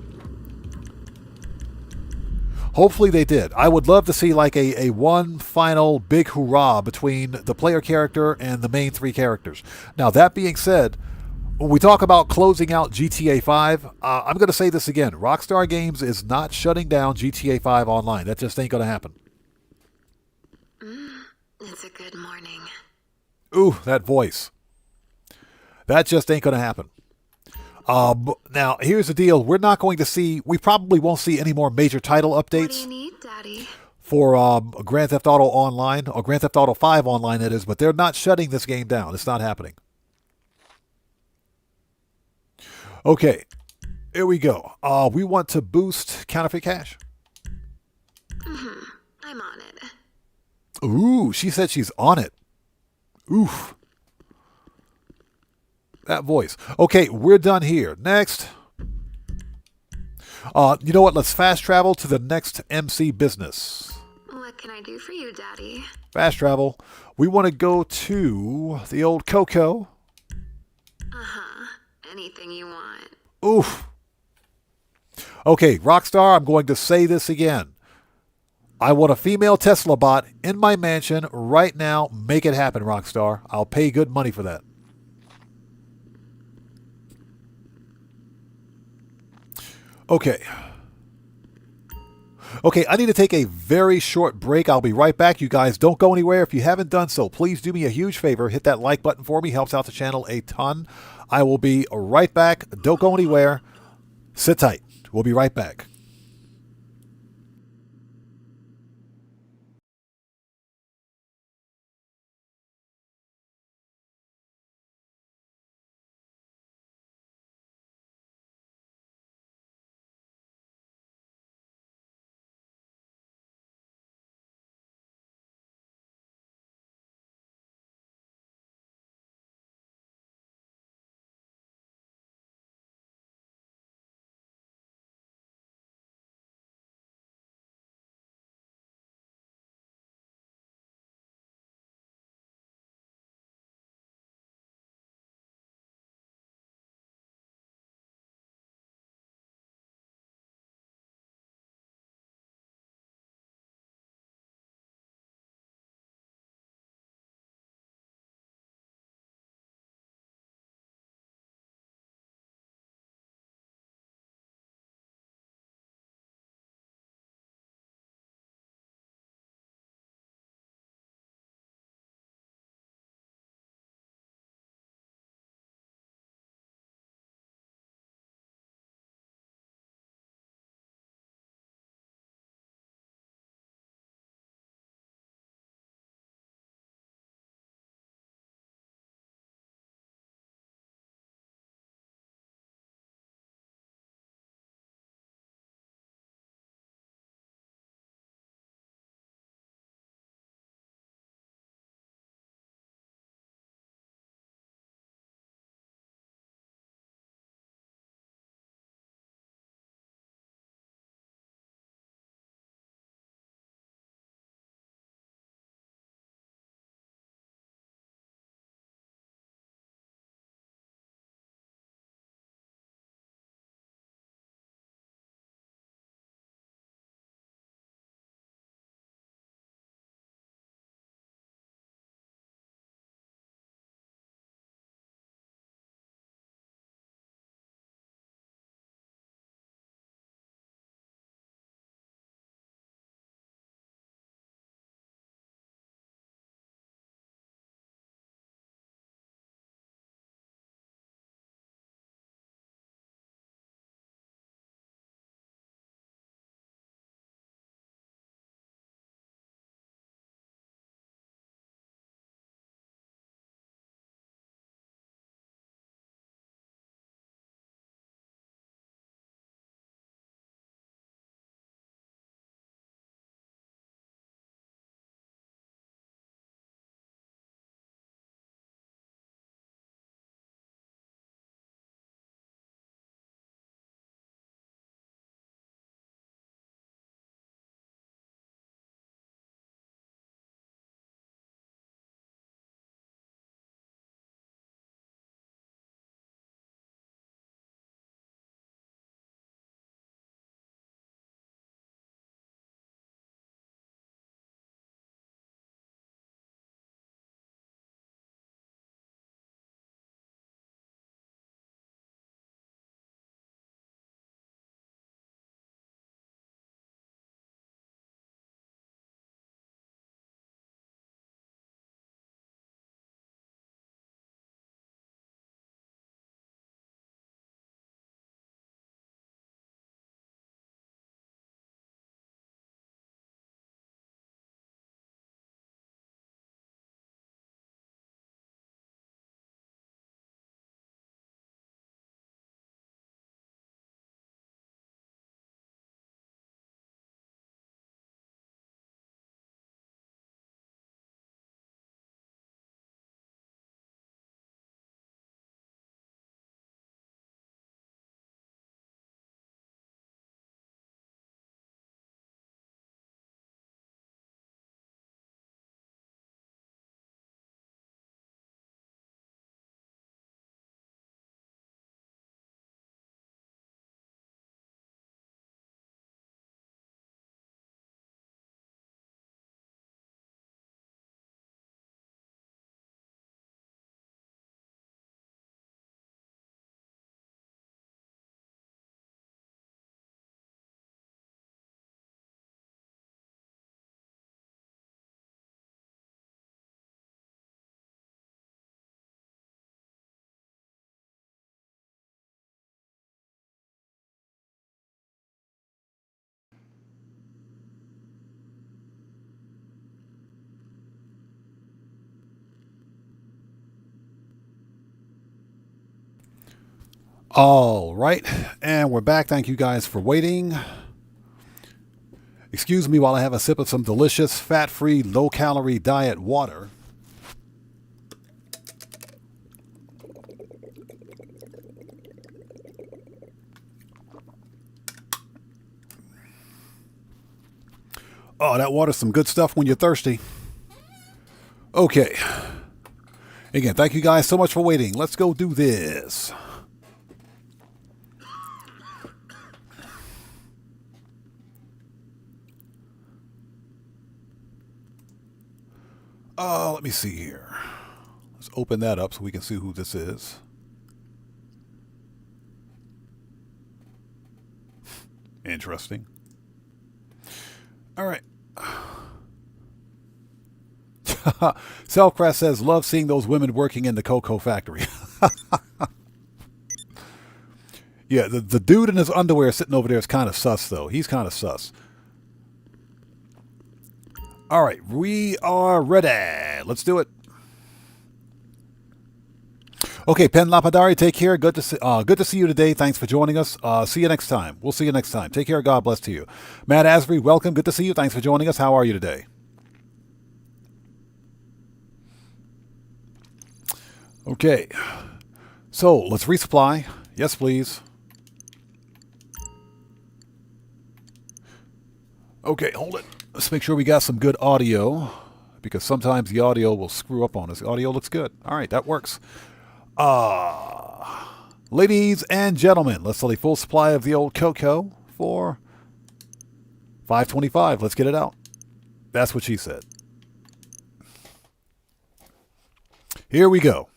S1: Hopefully they did. I would love to see like a one final big hurrah between the player character and the main 3 characters. Now, that being said, when we talk about closing out GTA 5, I'm going to say this again. Rockstar Games is not shutting down GTA 5 Online. That just ain't going to happen.
S7: It's a good morning.
S1: Ooh, that voice. That just ain't going to happen. Now, here's the deal. We probably won't see any more major title updates.
S7: What do you need, Daddy?
S1: For Grand Theft Auto Online, or Grand Theft Auto 5 Online, it is, but they're not shutting this game down. It's not happening. Okay, here we go. We want to boost counterfeit cash.
S7: I'm on it.
S1: Ooh, she said she's on it. Oof. That voice. Okay, we're done here. Next. You know what? Let's fast travel to the next MC business.
S7: What can I do for you, Daddy?
S1: Fast travel. We want to go to the old Coco.
S7: Anything you want.
S1: Oof. Okay, Rockstar, I'm going to say this again. I want a female Tesla bot in my mansion right now. Make it happen, Rockstar. I'll pay good money for that. Okay. Okay, I need to take a very short break. I'll be right back. You guys don't go anywhere. If you haven't done so, please do me a huge favor. Hit that like button for me. Helps out the channel a ton. I will be right back. Don't go anywhere. Sit tight. We'll be right back. All right, and we're back. Thank you guys for waiting. Excuse me while I have a sip of some delicious, fat-free, low-calorie diet water. Oh, that water's some good stuff when you're thirsty. Okay. Again, thank you guys so much for waiting. Let's go do this. Let me see here. Let's open that up so we can see who this is. Interesting. All right. Selfcraft says, love seeing those women working in the cocoa factory. Yeah, the dude in his underwear sitting over there is kind of sus, though. He's kind of sus. All right, we are ready. Let's do it. Okay, Pen Lapidari, take care. Good to see you today. Thanks for joining us. See you next time. We'll see you next time. Take care. God bless to you. Matt Asbury, welcome. Good to see you. Thanks for joining us. How are you today? Okay, so let's resupply. Yes, please. Okay, hold it. Let's make sure we got some good audio, because sometimes the audio will screw up on us. The audio looks good. All right, that works. Ladies and gentlemen, let's sell a full supply of the old cocoa for $5.25. Let's get it out. That's what she said. Here we go.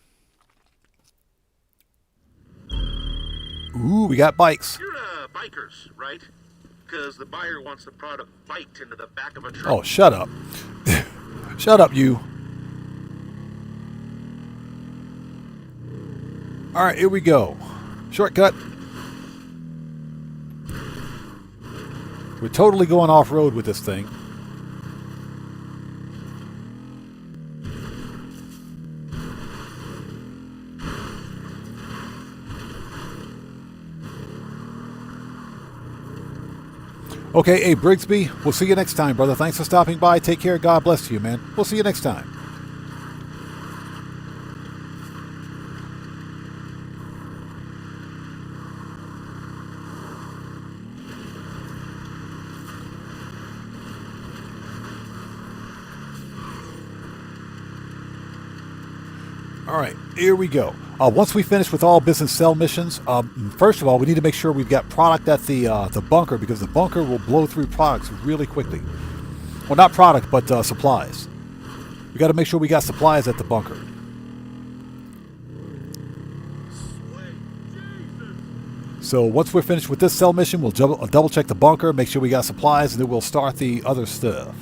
S1: Ooh, we got bikes.
S6: You're bikers, right? Because the buyer wants the product biked into the back of a truck.
S1: Oh, shut up. Shut up, you. All right, here we go. Shortcut. We're totally going off-road with this thing. Okay, hey, Brigsby, we'll see you next time, brother. Thanks for stopping by. Take care. God bless you, man. We'll see you next time. All right, here we go. Once we finish with all business sell missions, first of all, we need to make sure we've got product at the bunker, because the bunker will blow through products really quickly. Well, not product, but supplies. We got to make sure we got supplies at the bunker. So once we're finished with this sell mission, we'll double check the bunker, make sure we got supplies, and then we'll start the other stuff.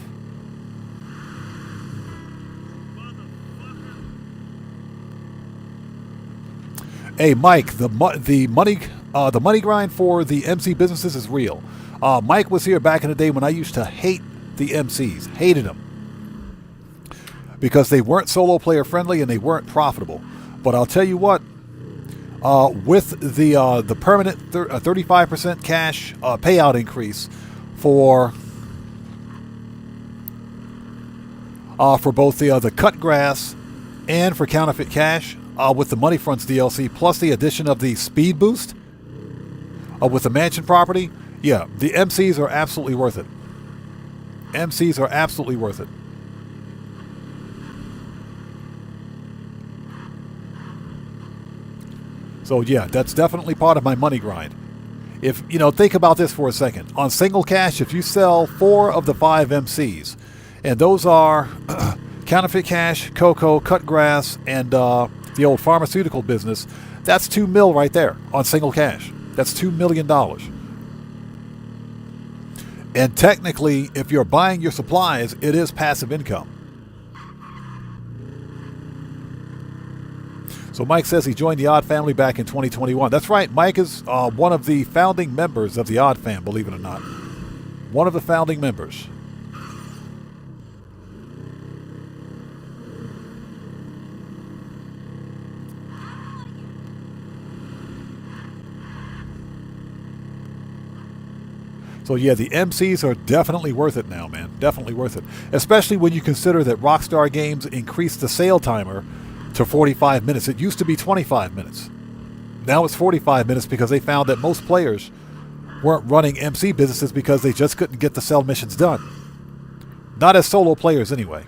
S1: Hey, Mike, the money grind for the MC businesses is real. Mike was here back in the day when I used to hate the MCs, hated them, because they weren't solo player friendly and they weren't profitable. But I'll tell you what, with the permanent 35% cash payout increase for both the cut grass and for counterfeit cash, with the Money Fronts DLC, plus the addition of the speed boost with the mansion property, yeah, the MCs are absolutely worth it. MCs are absolutely worth it. So yeah, that's definitely part of my money grind. If, think about this for a second. On single cash, if you sell 4 of the 5 MCs, and those are counterfeit cash, cocoa, cut grass, and the old pharmaceutical business, that's $2 million right there on single cash. That's $2 million. And technically, if you're buying your supplies, it is passive income. So Mike says he joined the Odd Family back in 2021. That's right. Mike is one of the founding members of the Odd Fam, believe it or not. One of the founding members. So yeah, the MCs are definitely worth it now, man. Definitely worth it. Especially when you consider that Rockstar Games increased the sale timer to 45 minutes. It used to be 25 minutes. Now it's 45 minutes because they found that most players weren't running MC businesses because they just couldn't get the sell missions done. Not as solo players anyway.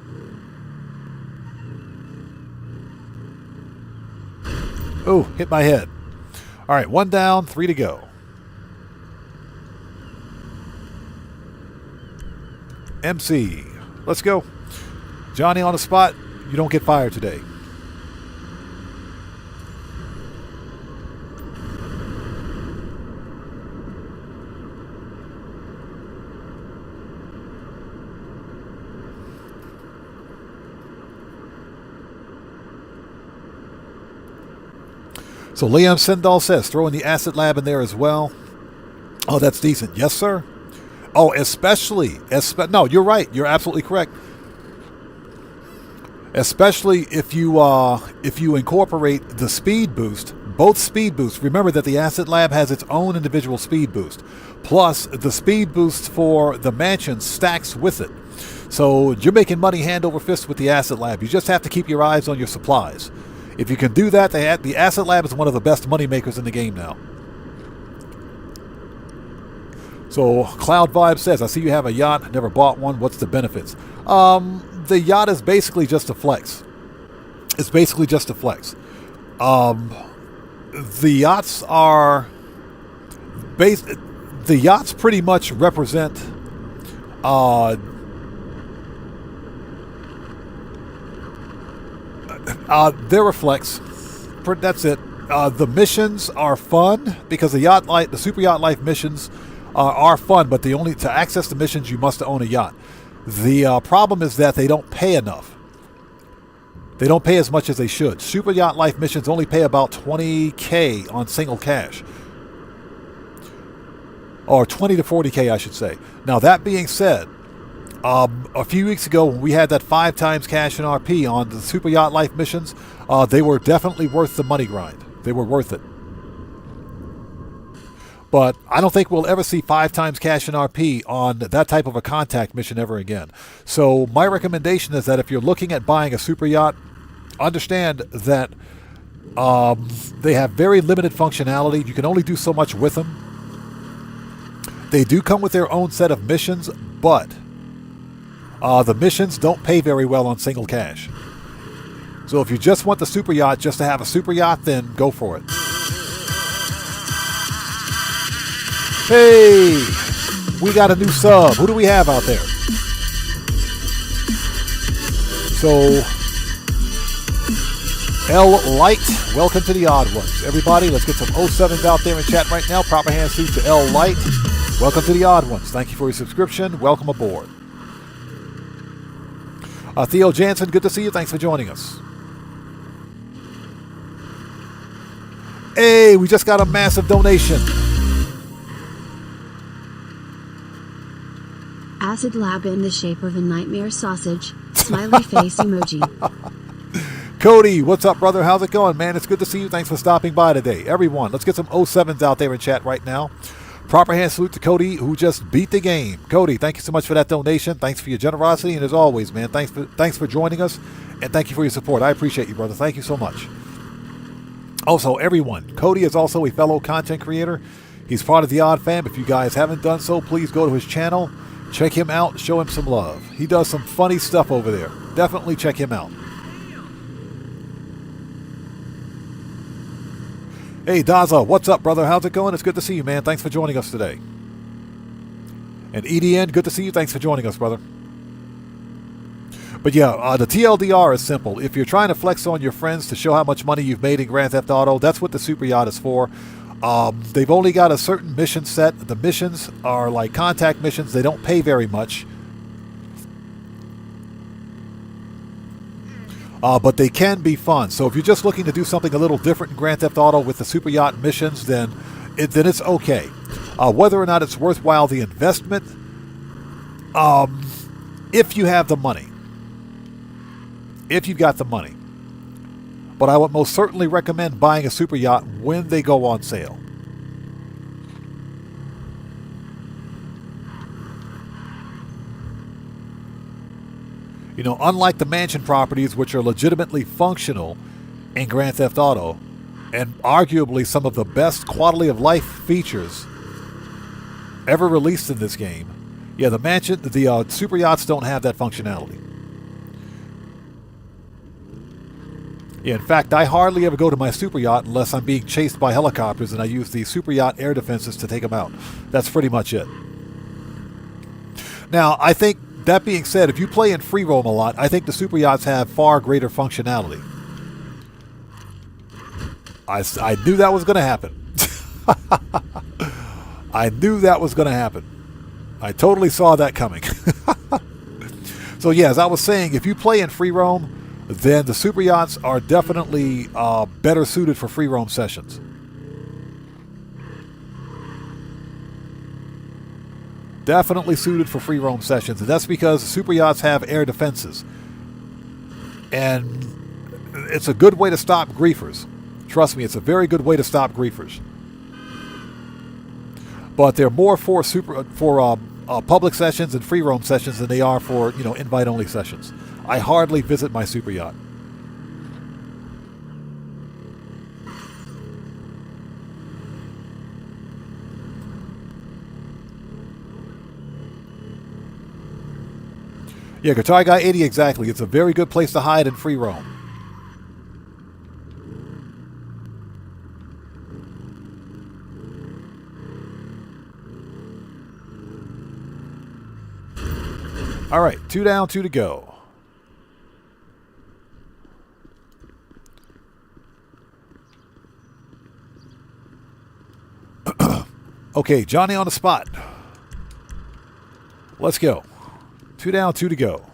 S1: Oh, hit my head. All right, 1 down, 3 to go. MC. Let's go. Johnny on the spot. You don't get fired today. So Liam Sendall says, throw in the acid lab in there as well. Oh, that's decent. Yes, sir. Oh, no, you're right. You're absolutely correct. Especially if you incorporate the speed boost, both speed boosts. Remember that the acid lab has its own individual speed boost. Plus, the speed boost for the mansion stacks with it. So you're making money hand over fist with the acid lab. You just have to keep your eyes on your supplies. If you can do that, the Asset Lab is one of the best money makers in the game now. So Cloud Vibe says, I see you have a yacht, never bought one. What's the benefits? The yacht is basically just a flex. It's basically just a flex. The yachts are the yachts pretty much represent they're a flex. That's it. The missions are fun because the Super Yacht Life missions are fun, but to access the missions you must own a yacht. The problem is that they don't pay enough. They don't pay as much as they should. Super Yacht Life missions only pay about $20K on single cash. Or 20 to 40K, I should say. Now, that being said, a few weeks ago when we had that 5 times cash in RP on the Super Yacht Life missions, they were definitely worth the money grind. They were worth it. But I don't think we'll ever see 5 times cash in RP on that type of a contact mission ever again. So my recommendation is that if you're looking at buying a super yacht, understand that they have very limited functionality. You can only do so much with them. They do come with their own set of missions, but the missions don't pay very well on single cash. So if you just want the super yacht just to have a super yacht, then go for it. Hey, we got a new sub. Who do we have out there? So, L Light, welcome to the Odd Ones. Everybody, let's get some 07s out there in chat right now. Proper hand salute to L Light. Welcome to the Odd Ones. Thank you for your subscription. Welcome aboard. Theo Jansen, good to see you. Thanks for joining us. Hey, we just got a massive donation.
S2: Acid lab in the shape of a nightmare sausage. Smiley face emoji.
S1: Cody, what's up, brother? How's it going, man? It's good to see you. Thanks for stopping by today. Everyone, let's get some 07s out there in chat right now. Proper hand salute to Cody, who just beat the game. Cody, thank you so much for that donation. Thanks for your generosity. And as always, man, thanks for joining us. And thank you for your support. I appreciate you, brother. Thank you so much. Also, everyone, Cody is also a fellow content creator. He's part of the Odd Fam. If you guys haven't done so, please go to his channel. Check him out. Show him some love. He does some funny stuff over there. Definitely check him out. Hey, Daza, what's up, brother? How's it going? It's good to see you, man. Thanks for joining us today. And EDN, good to see you. Thanks for joining us, brother. But yeah, the TLDR is simple. If you're trying to flex on your friends to show how much money you've made in Grand Theft Auto, that's what the Super Yacht is for. They've only got a certain mission set. The missions are like contact missions. They don't pay very much. But they can be fun. So if you're just looking to do something a little different in Grand Theft Auto with the Super Yacht missions, then it's okay. Whether or not it's worthwhile the investment, if you have the money. If you've got the money. But I would most certainly recommend buying a super yacht when they go on sale. You know, unlike the mansion properties, which are legitimately functional in Grand Theft Auto, and arguably some of the best quality of life features ever released in this game, yeah, the super yachts don't have that functionality. Yeah, in fact, I hardly ever go to my super yacht unless I'm being chased by helicopters and I use the super yacht air defenses to take them out. That's pretty much it. Now, I think, that being said, if you play in free roam a lot, I think the super yachts have far greater functionality. I knew that was going to happen. I knew that was going to happen. I totally saw that coming. So yeah, as I was saying, if you play in free roam, then the super yachts are definitely better suited for free roam sessions. Definitely suited for free roam sessions, and that's because super yachts have air defenses. And it's a good way to stop griefers. Trust me, it's a very good way to stop griefers. But they're more for public sessions and free roam sessions than they are for, you know, invite-only sessions. I hardly visit my super yacht. Yeah, Guitar Guy 80, exactly. It's a very good place to hide in free roam. All right, 2 down, 2 to go. Okay, Johnny on the spot. Let's go. 2 down, 2 to go.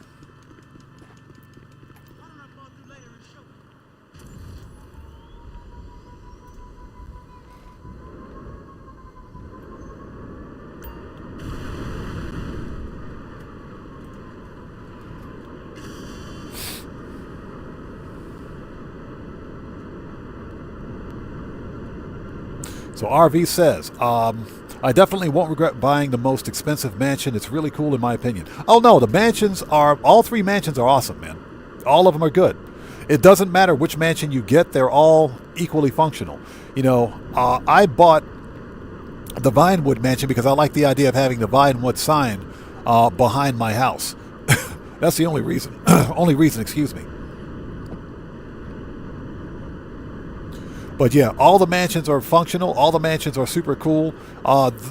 S1: So RV says, I definitely won't regret buying the most expensive mansion. It's really cool in my opinion. Oh no, all 3 mansions are awesome, man. All of them are good. It doesn't matter which mansion you get, they're all equally functional. You know, I bought the Vinewood mansion because I like the idea of having the Vinewood sign behind my house. That's the only reason. Excuse me. But yeah, all the mansions are functional. All the mansions are super cool.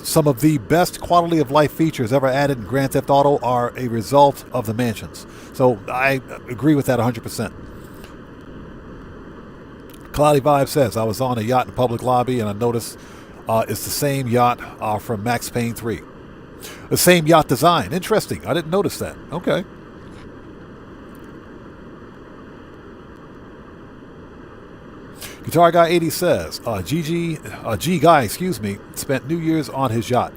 S1: Some of the best quality of life features ever added in Grand Theft Auto are a result of the mansions. So I agree with that 100%. Cloudy Vibe says, I was on a yacht in a public lobby and I noticed it's the same yacht from Max Payne 3. The same yacht design. Interesting. I didn't notice that. Okay. Guitar Guy 80 says, G Guy, spent New Year's on his yacht.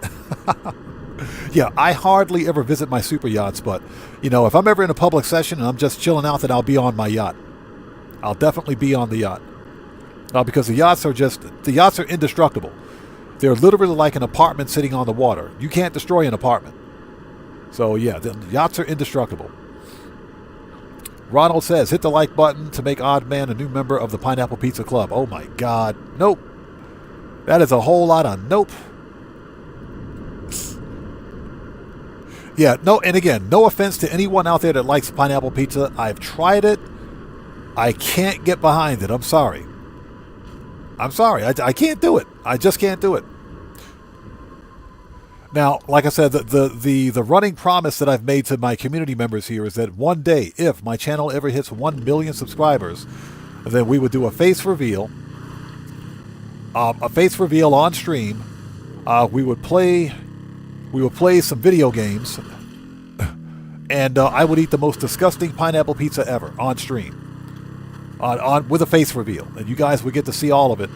S1: Yeah, I hardly ever visit my super yachts, but, you know, if I'm ever in a public session and I'm just chilling out, then I'll be on my yacht. I'll definitely be on the yacht. Because the yachts are indestructible. They're literally like an apartment sitting on the water. You can't destroy an apartment. So, yeah, the yachts are indestructible. Ronald says, hit the like button to make Odd Man a new member of the Pineapple Pizza Club. Oh my God. Nope. That is a whole lot of nope. Yeah, no, and again, no offense to anyone out there that likes pineapple pizza. I've tried it. I can't get behind it. I'm sorry. I can't do it. I just can't do it. Now, like I said, the running promise that I've made to my community members here is that one day, if my channel ever hits 1 million subscribers, then we would do a face reveal. A face reveal on stream. We would play some video games, and I would eat the most disgusting pineapple pizza ever on stream, with a face reveal, and you guys would get to see all of it.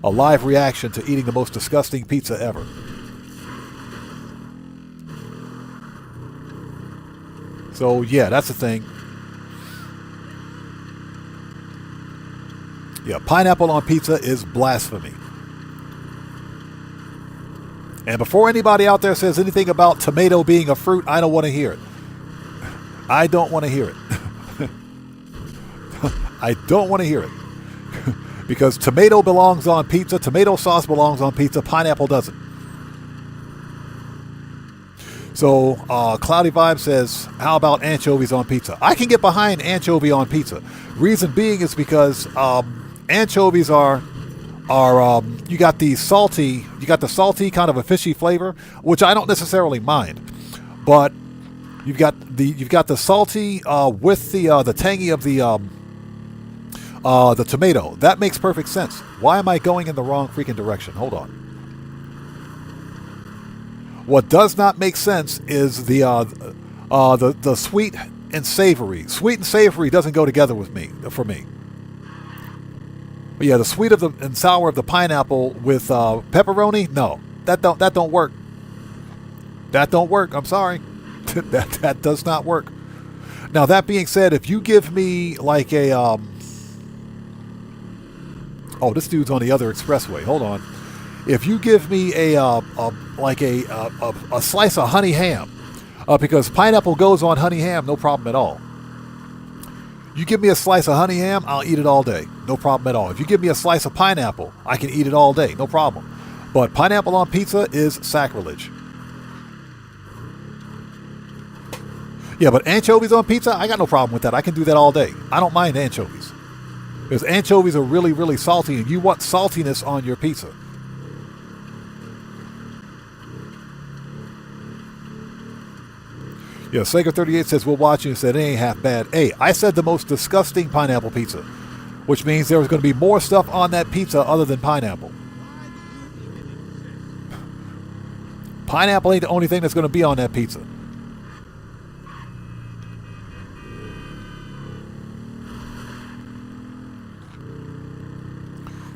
S1: A live reaction to eating the most disgusting pizza ever. So yeah, that's the thing. Yeah, pineapple on pizza is blasphemy. And before anybody out there says anything about tomato being a fruit, I don't want to hear it. I don't want to hear it. I don't want to hear it. Because tomato belongs on pizza, tomato sauce belongs on pizza, pineapple doesn't. So, Cloudy Vibe says, how about anchovies on pizza? I can get behind anchovy on pizza. Reason being is because anchovies are you got the salty kind of a fishy flavor, which I don't necessarily mind. But you've got the salty with the tangy of the tomato. That makes perfect sense. Why am I going in the wrong freaking direction? Hold on. What does not make sense is the sweet and savory. Sweet and savory doesn't go together for me. But yeah, the sweet and sour of the pineapple with pepperoni, no, that don't work. That don't work. I'm sorry, that does not work. Now that being said, if you give me like a oh, this dude's on the other expressway. Hold on. If you give me a slice of honey ham, because pineapple goes on honey ham, no problem at all. You give me a slice of honey ham, I'll eat it all day, no problem at all. If you give me a slice of pineapple, I can eat it all day, no problem. But pineapple on pizza is sacrilege. Yeah, but anchovies on pizza, I got no problem with that. I can do that all day. I don't mind anchovies. Because anchovies are really, really salty, and you want saltiness on your pizza. Yeah, Sega38 says, we'll watch you and said it ain't half bad. Hey, I said the most disgusting pineapple pizza, which means there's going to be more stuff on that pizza other than pineapple. Pineapple ain't the only thing that's going to be on that pizza.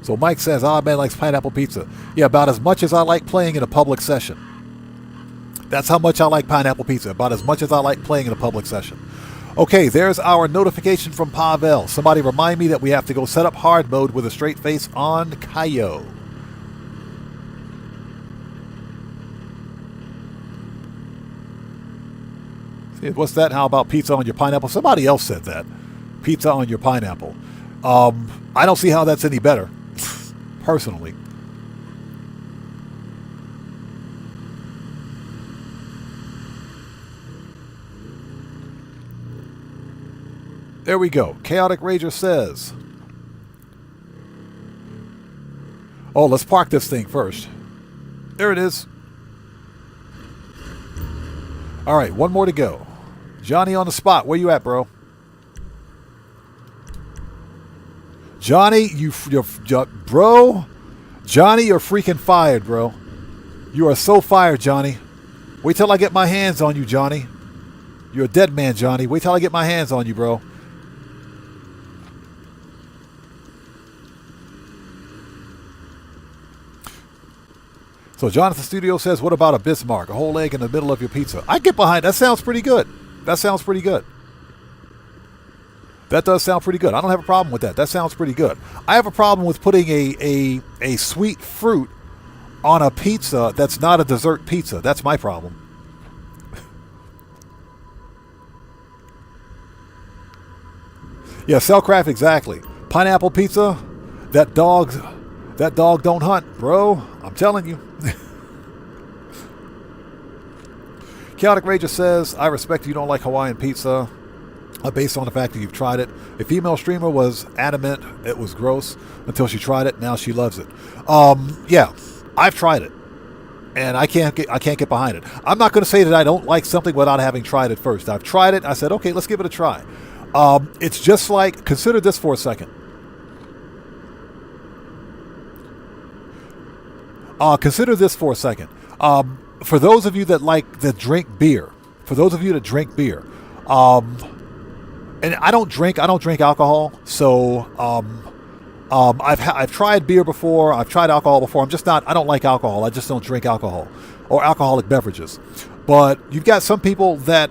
S1: So Mike says, man likes pineapple pizza. Yeah, about as much as I like playing in a public session. That's how much I like pineapple pizza, about as much as I like playing in a public session. Okay, there's our notification from Pavel. Somebody remind me that we have to go set up hard mode with a straight face on Cayo. What's that? How about pizza on your pineapple? Somebody else said that. Pizza on your pineapple. I don't see how that's any better, personally. There we go. Chaotic Rager says, oh, let's park this thing first. There it is. All right, one more to go. Johnny on the spot. Where you at, bro? Johnny, bro. Johnny, you're freaking fired, bro. You are so fired, Johnny. Wait till I get my hands on you, Johnny. You're a dead man, Johnny. Wait till I get my hands on you, bro. So Jonathan Studio says, what about a Bismarck? A whole egg in the middle of your pizza. I get behind. That sounds pretty good. That sounds pretty good. That does sound pretty good. I don't have a problem with that. That sounds pretty good. I have a problem with putting a sweet fruit on a pizza that's not a dessert pizza. That's my problem. Yeah, Cellcraft, exactly. Pineapple pizza, that dog don't hunt, bro. I'm telling you. Chaotic Rager says, I respect you don't like Hawaiian pizza based on the fact that you've tried it. A female streamer was adamant it was gross until she tried it. Now she loves it. Yeah, I've tried it, and I can't get behind it. I'm not going to say that I don't like something without having tried it first. I've tried it. I said, okay, let's give it a try. It's just like, consider this for a second. Consider this for a second. For those of you that drink beer, and I don't drink alcohol, so I've tried beer before, I've tried alcohol before. I don't like alcohol. I just don't drink alcohol or alcoholic beverages. But you've got some people that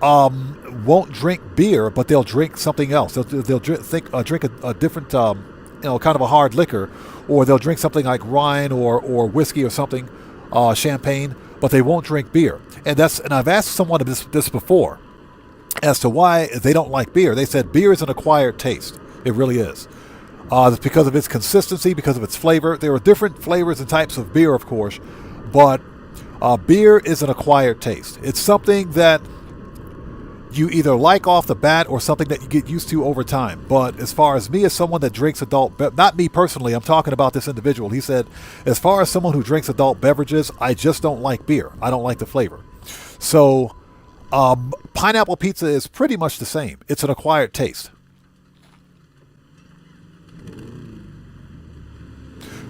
S1: won't drink beer, but they'll drink something else. They'll drink a different kind of a hard liquor, or they'll drink something like wine or whiskey or something, champagne, but they won't drink beer. And I've asked someone this before. as to why they don't like beer. They said beer is an acquired taste. It really is. It's because of its consistency, because of its flavor. There are different flavors and types of beer, of course, but beer is an acquired taste. It's something that you either like off the bat or something that you get used to over time. But as far as me, as someone that drinks not me personally, I'm talking about this individual. He said, as far as someone who drinks adult beverages, I just don't like beer. I don't like the flavor. So pineapple pizza is pretty much the same. It's an acquired taste.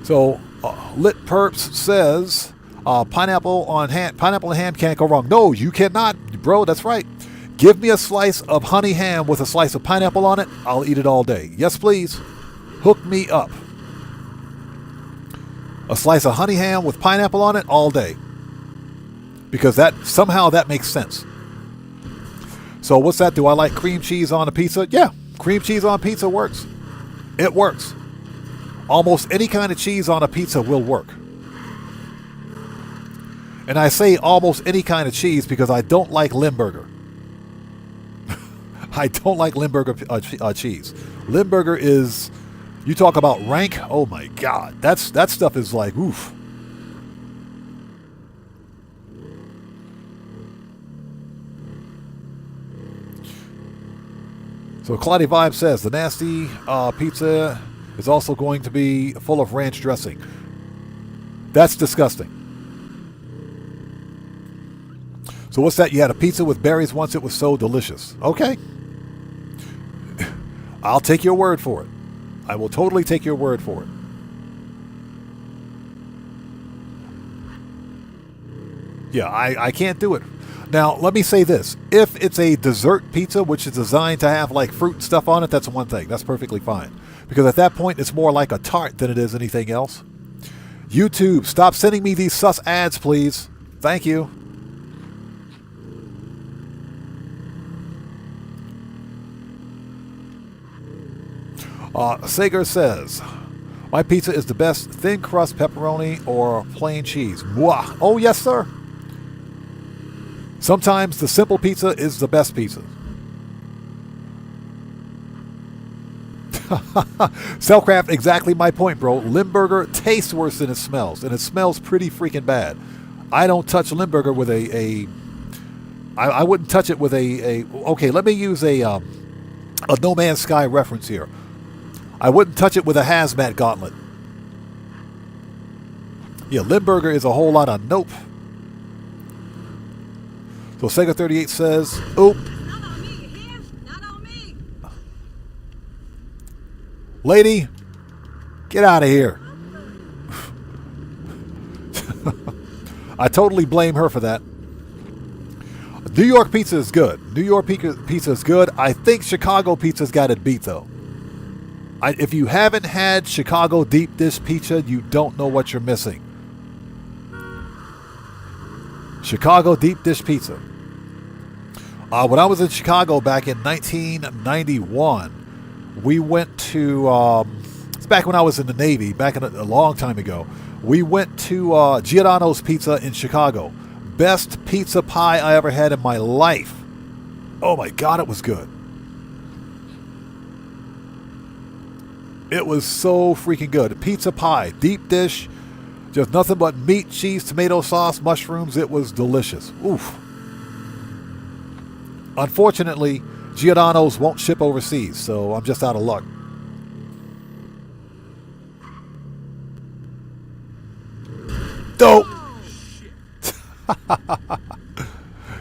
S1: So Lit Perps says pineapple and ham can't go wrong. No, you cannot, bro. That's right. Give me a slice of honey ham with a slice of pineapple on it. I'll eat it all day. Yes, please. Hook me up. A slice of honey ham with pineapple on it all day. Because somehow that makes sense. So what's that? Do I like cream cheese on a pizza? Yeah, cream cheese on pizza works. It works. Almost any kind of cheese on a pizza will work. And I say almost any kind of cheese because I don't like Limburger. I don't like Limburger cheese. Limburger is, you talk about rank, oh my God. That stuff is like, oof. So Cloudy Vibe says, the nasty pizza is also going to be full of ranch dressing. That's disgusting. So what's that? You had a pizza with berries once. It was so delicious. Okay. I'll take your word for it. I will totally take your word for it. Yeah, I can't do it. Now, let me say this. If it's a dessert pizza, which is designed to have like fruit and stuff on it, that's one thing. That's perfectly fine. Because at that point, it's more like a tart than it is anything else. YouTube, stop sending me these sus ads, please. Thank you. Sager says, my pizza is the best thin crust pepperoni or plain cheese. Mwah. Oh, yes, sir. Sometimes the simple pizza is the best pizza. Cellcraft, exactly my point, bro. Limburger tastes worse than it smells, and it smells pretty freaking bad. I don't touch Limburger with I wouldn't touch it with okay, let me use a No Man's Sky reference here. I wouldn't touch it with a hazmat gauntlet. Yeah, Limburger is a whole lot of nope. So Sega38 says, oop.
S5: Not on me, you hear? Not on me.
S1: Lady, get out of here. I totally blame her for that. New York pizza is good. New York pizza is good. I think Chicago pizza's got it beat, though. If you haven't had Chicago deep dish pizza, you don't know what you're missing. Chicago deep dish pizza. When I was in Chicago back in 1991, we went to, it's back when I was in the Navy, back a long time ago. We went to Giordano's Pizza in Chicago. Best pizza pie I ever had in my life. Oh my God, it was good. It was so freaking good. Pizza pie, deep dish, just nothing but meat, cheese, tomato sauce, mushrooms. It was delicious. Oof. Unfortunately, Giordano's won't ship overseas, so I'm just out of luck. Dope.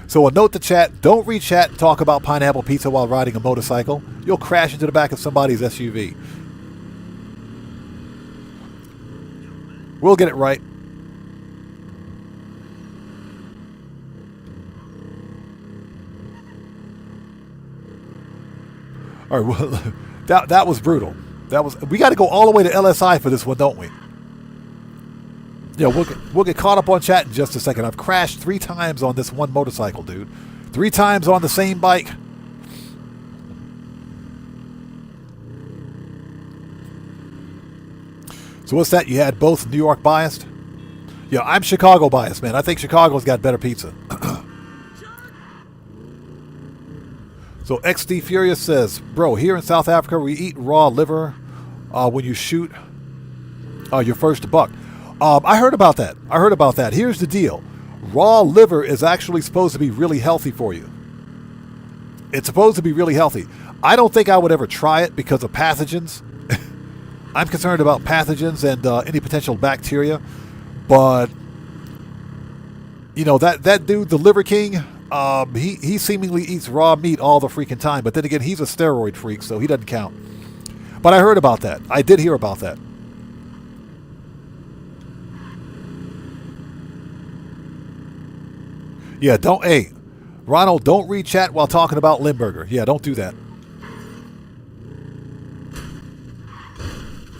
S1: So a note to chat, don't read chat and talk about pineapple pizza while riding a motorcycle. You'll crash into the back of somebody's SUV. We'll get it right. All right, well, that was brutal. We got to go all the way to LSI for this one, don't we? Yeah, we'll get caught up on chat in just a second. I've crashed 3 times on this one motorcycle, dude. 3 times on the same bike. So what's that? You had both New York biased? Yeah, I'm Chicago biased, man. I think Chicago's got better pizza. So XD Furious says, bro, here in South Africa, we eat raw liver when you shoot your first buck. I heard about that. Here's the deal. Raw liver is actually supposed to be really healthy for you. It's supposed to be really healthy. I don't think I would ever try it because of pathogens. I'm concerned about pathogens and any potential bacteria. But, you know, that dude, the Liver King, he seemingly eats raw meat all the freaking time. But then again, he's a steroid freak, so he doesn't count. But I heard about that. I did hear about that. Yeah, Ronald, don't read chat while talking about Limburger. Yeah, don't do that.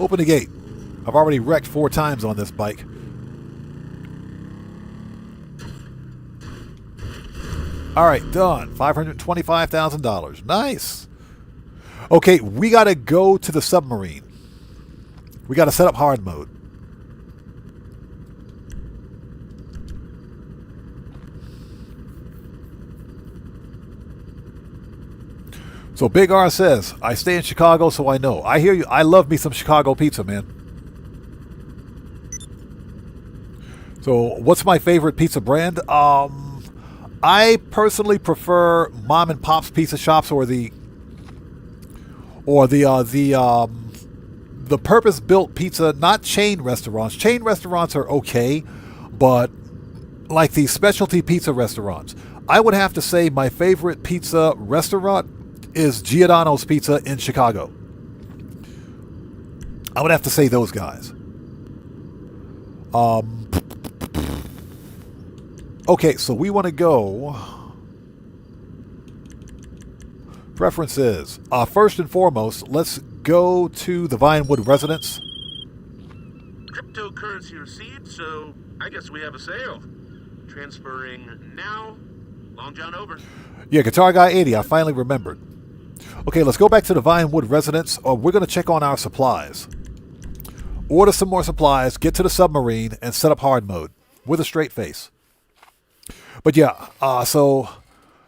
S1: Open the gate. I've already wrecked 4 times on this bike. All right, done. $525,000. Nice. Okay, we got to go to the submarine. We got to set up hard mode. So Big R says, I stay in Chicago, so I know. I hear you. I love me some Chicago pizza, man. So what's my favorite pizza brand? I personally prefer mom and pop's pizza shops or the purpose-built pizza, not chain restaurants. Chain restaurants are okay, but like the specialty pizza restaurants. I would have to say my favorite pizza restaurant is Giordano's Pizza in Chicago. I would have to say those guys. Okay, so we want to go. Preferences. First and foremost, let's go to the Vinewood residence.
S6: Cryptocurrency received, so I guess we have a sale. Transferring now. Long John over.
S1: Yeah, Guitar Guy 80, I finally remembered. Okay, let's go back to the Vinewood residence. We're going to check on our supplies. Order some more supplies, get to the submarine, and set up hard mode with a straight face. But yeah, so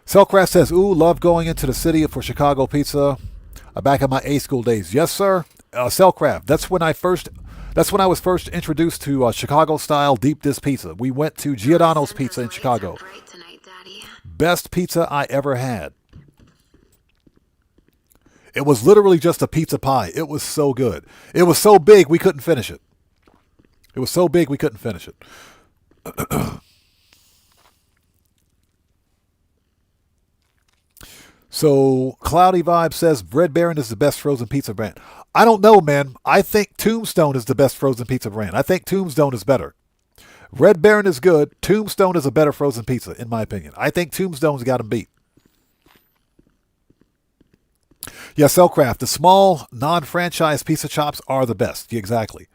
S1: Cellcraft says, ooh, love going into the city for Chicago pizza. Back in my A school days. Yes, sir. Cellcraft, that's when I was first introduced to Chicago-style deep dish pizza. We went to Giordano's Pizza in Chicago. Best pizza I ever had. It was literally just a pizza pie. It was so good. It was so big we couldn't finish it. So Cloudy Vibe says Red Baron is the best frozen pizza brand. I don't know, man. I think Tombstone is the best frozen pizza brand. I think Tombstone is better. Red Baron is good. Tombstone is a better frozen pizza, in my opinion. I think Tombstone's got him beat. Yeah, Cellcraft, the small, non-franchise pizza shops are the best. Yeah, exactly.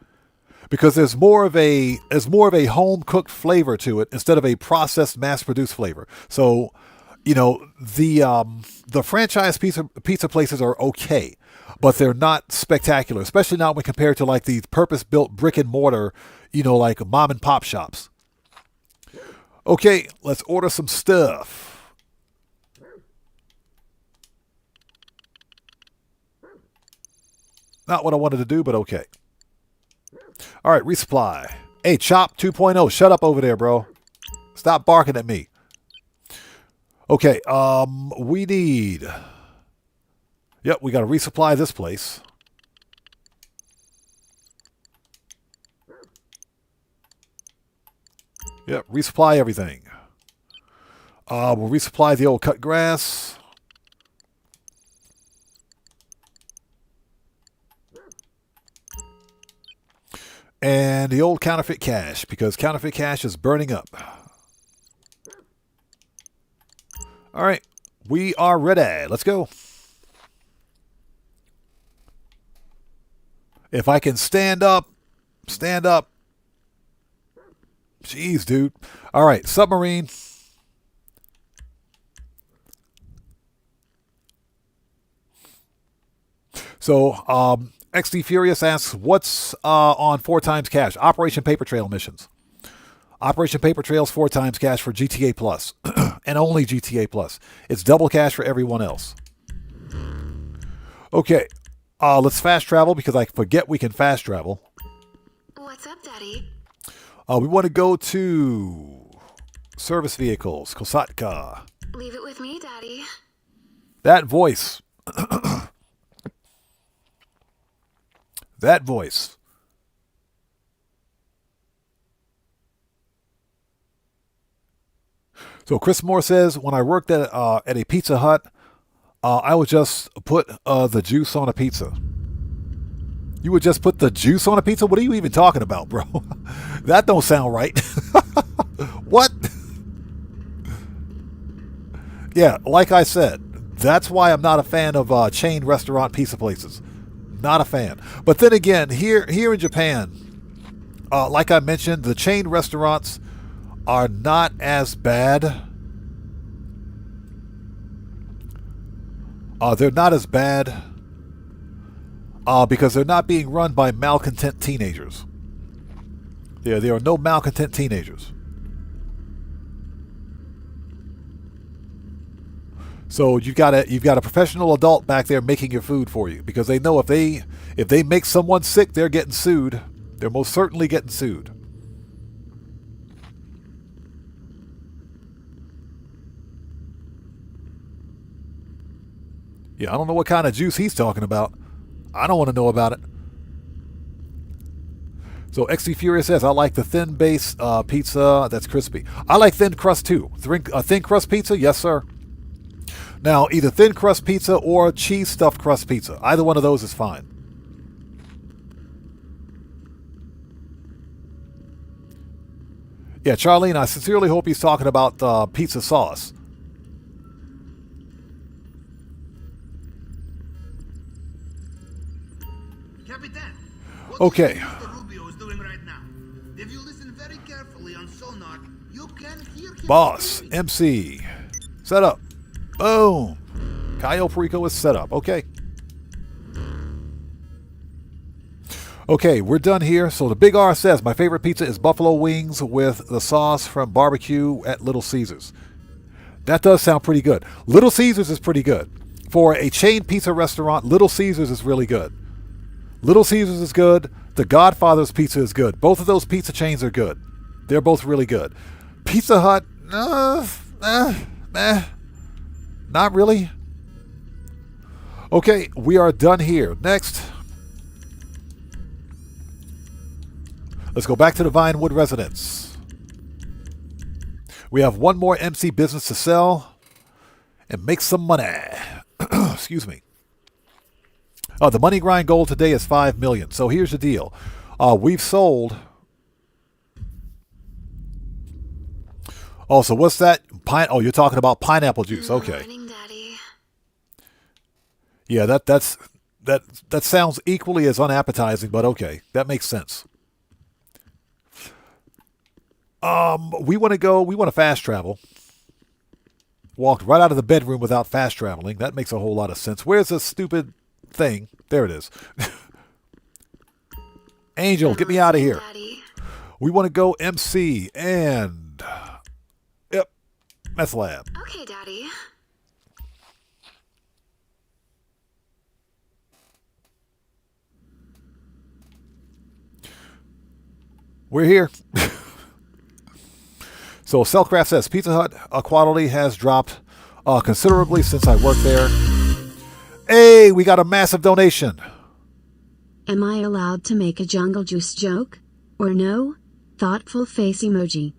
S1: Because there's more of a home-cooked flavor to it instead of a processed, mass-produced flavor. So, you know, the franchise pizza places are okay, but they're not spectacular, especially not when compared to like the purpose-built brick and mortar, you know, like mom and pop shops. Okay, let's order some stuff. Not what I wanted to do, but okay. All right, resupply. Hey, Chop 2.0, shut up over there, bro. Stop barking at me. Okay, we need... Yep, we got to resupply this place. Yep, resupply everything. We'll resupply the old cut grass. And the old counterfeit cash, because counterfeit cash is burning up. All right, we are ready. Let's go. If I can stand up, stand up. Jeez, dude. All right, submarine. So, XD Furious asks, what's on 4 times cash? Operation Paper Trail missions. Operation Paper Trail's 4 times cash for GTA Plus. And only GTA Plus. It's double cash for everyone else. Okay, let's fast travel because I forget we can fast travel.
S7: What's up, Daddy?
S1: We want to go to service vehicles, Kosatka.
S7: Leave it with me, Daddy.
S1: That voice. That voice. So Chris Moore says, when I worked at a Pizza Hut, I would just put the juice on a pizza. You would just put the juice on a pizza? What are you even talking about, bro? That don't sound right. What? Yeah, like I said, that's why I'm not a fan of chain restaurant pizza places. Not a fan. But then again, here in Japan, like I mentioned, the chain restaurants are not as bad. They're not as bad because they're not being run by malcontent teenagers. There are no malcontent teenagers. So you've got a professional adult back there making your food for you because they know if they make someone sick, they're getting sued. They're most certainly getting sued. Yeah, I don't know what kind of juice he's talking about. I don't want to know about it. So XC Furious says, I like the thin base pizza that's crispy. I like thin crust too. Thin crust pizza? Yes, sir. Now, either thin crust pizza or cheese stuffed crust pizza. Either one of those is fine. Yeah, Charlene, I sincerely hope he's talking about pizza sauce. Okay. Boss, MC, set up. Boom. Cayo Perico is set up. Okay. Okay, we're done here. So the Big R says, my favorite pizza is buffalo wings with the sauce from barbecue at Little Caesars. That does sound pretty good. Little Caesars is pretty good. For a chain pizza restaurant, Little Caesars is really good. Little Caesars is good. The Godfather's Pizza is good. Both of those pizza chains are good. They're both really good. Pizza Hut, not really. Okay, we are done here. Next, let's go back to the Vinewood residence. We have one more MC business to sell and make some money. Excuse me. The money grind goal today is $5 million. So here's the deal. We've sold. Oh, so what's that? You're talking about pineapple juice. Okay.
S7: Morning, Daddy.
S1: Yeah, that sounds equally as unappetizing, but okay, that makes sense. We want to fast travel. Walked right out of the bedroom without fast traveling. That makes a whole lot of sense. Where's this stupid thing? There it is. Angel, get me out of here.
S7: Daddy.
S1: We want to go MC and yep, meth lab.
S7: Okay, Daddy.
S1: We're here. So Cellcraft says Pizza Hut quality has dropped considerably since I worked there. Hey, we got a massive donation.
S2: Am I allowed to make a jungle juice joke? Or no? Thoughtful face emoji.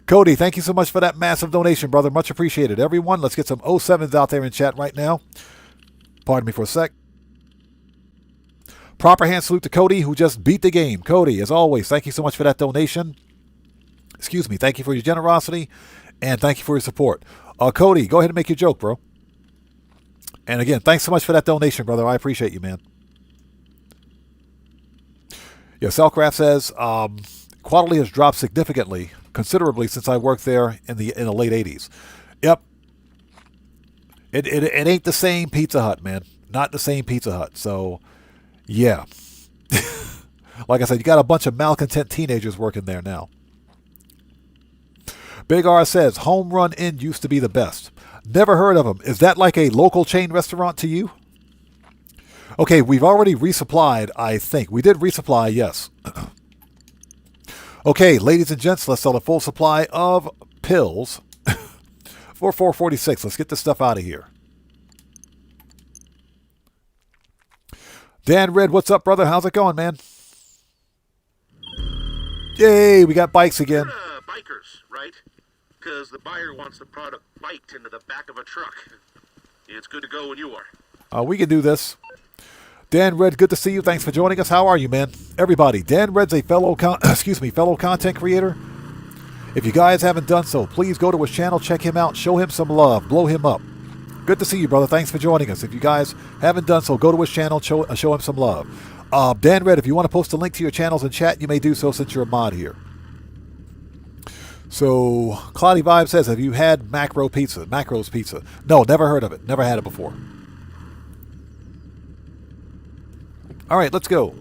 S1: Cody, thank you so much for that massive donation, brother. Much appreciated. Everyone, let's get some 07s out there in chat right now. Pardon me for a sec. Proper hand salute to Cody, who just beat the game. Cody, as always, thank you so much for that donation. Excuse me. Thank you for your generosity, and thank you for your support. Cody, go ahead and make your joke, bro. And again, thanks so much for that donation, brother. I appreciate you, man. Yeah, Cellcraft says, quality has dropped significantly, considerably since I worked there in the late 80s. Yep. It ain't the same Pizza Hut, man. Not the same Pizza Hut. So, yeah. Like I said, you got a bunch of malcontent teenagers working there now. Big R says, Home Run Inn used to be the best. Never heard of them. Is that like a local chain restaurant to you? Okay, we've already resupplied, I think. We did resupply, yes. Okay, ladies and gents, let's sell a full supply of pills for $4.46. Let's get this stuff out of here. Dan Red, what's up, brother? How's it going, man? Yay, we got bikes again.
S6: Bikers, right? Because the buyer wants the product biked into the back of a truck. It's good to go when you are.
S1: We can do this. Dan Red, good to see you. Thanks for joining us. How are you, man? Everybody, Dan Red's a fellow content creator. If you guys haven't done so, please go to his channel, check him out, show him some love, blow him up. Good to see you, brother. Thanks for joining us. If you guys haven't done so, go to his channel, show him some love. Dan Red, if you want to post a link to your channels in chat, you may do so since you're a mod here. So, Cloudy Vibe says, have you had Macro's Pizza? No, never heard of it. Never had it before. All right, let's go.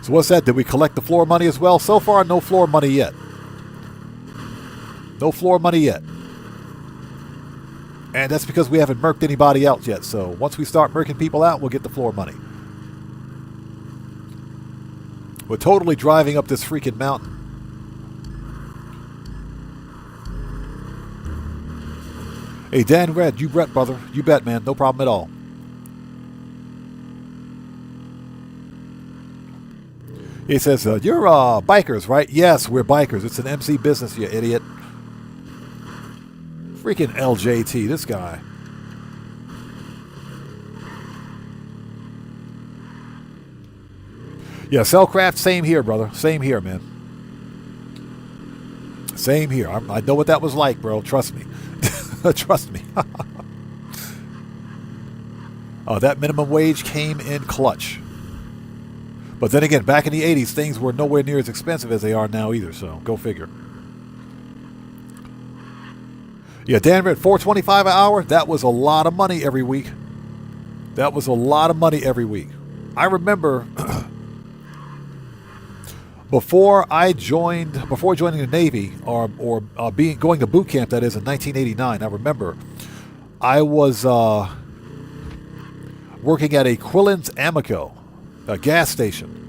S1: So what's that? Did we collect the floor money as well? So far, no floor money yet. No floor money yet. And that's because we haven't murked anybody out yet. So once we start murking people out, we'll get the floor money. We're totally driving up this freaking mountain. Hey, Dan Red, you bet, brother. You bet, man. No problem at all. He says, you're bikers, right? Yes, we're bikers. It's an MC business, you idiot. Freaking LJT, this guy. Yeah, Cellcraft, same here, brother. Same here, man. Same here. I know what that was like, bro. Trust me. Trust me. That minimum wage came in clutch. But then again, back in the 80s, things were nowhere near as expensive as they are now either, so go figure. Yeah, Dan Red, $4.25 an hour, that was a lot of money every week. That was a lot of money every week. I remember before joining the Navy or going to boot camp, that is, in 1989, I remember I was working at a Quillen's Amoco, a gas station.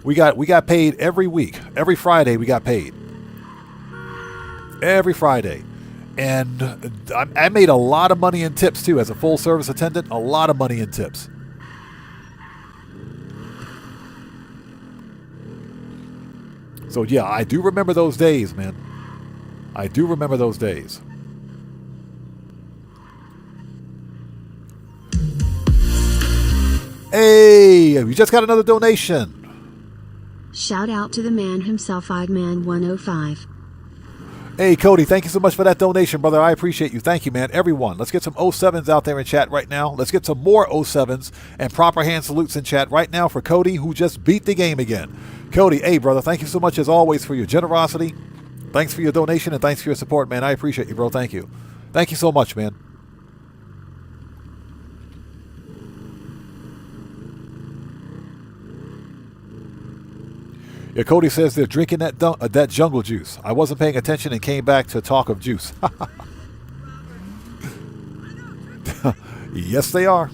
S1: We got paid every week. Every Friday we got paid. Every Friday. And I made a lot of money in tips too. As a full service attendant, a lot of money in tips. So yeah, I do remember those days, man. I do remember those days. Hey, we just got another donation.
S2: Shout out to the man himself, Eggman105.
S1: Hey, Cody, thank you so much for that donation, brother. I appreciate you. Thank you, man. Everyone, let's get some 07s out there in chat right now. Let's get some more 07s and proper hand salutes in chat right now for Cody, who just beat the game again. Cody, hey, brother, thank you so much as always for your generosity. Thanks for your donation and thanks for your support, man. I appreciate you, bro. Thank you. Thank you so much, man. Yeah, Cody says they're drinking that jungle juice. I wasn't paying attention and came back to talk of juice. Yes, they are.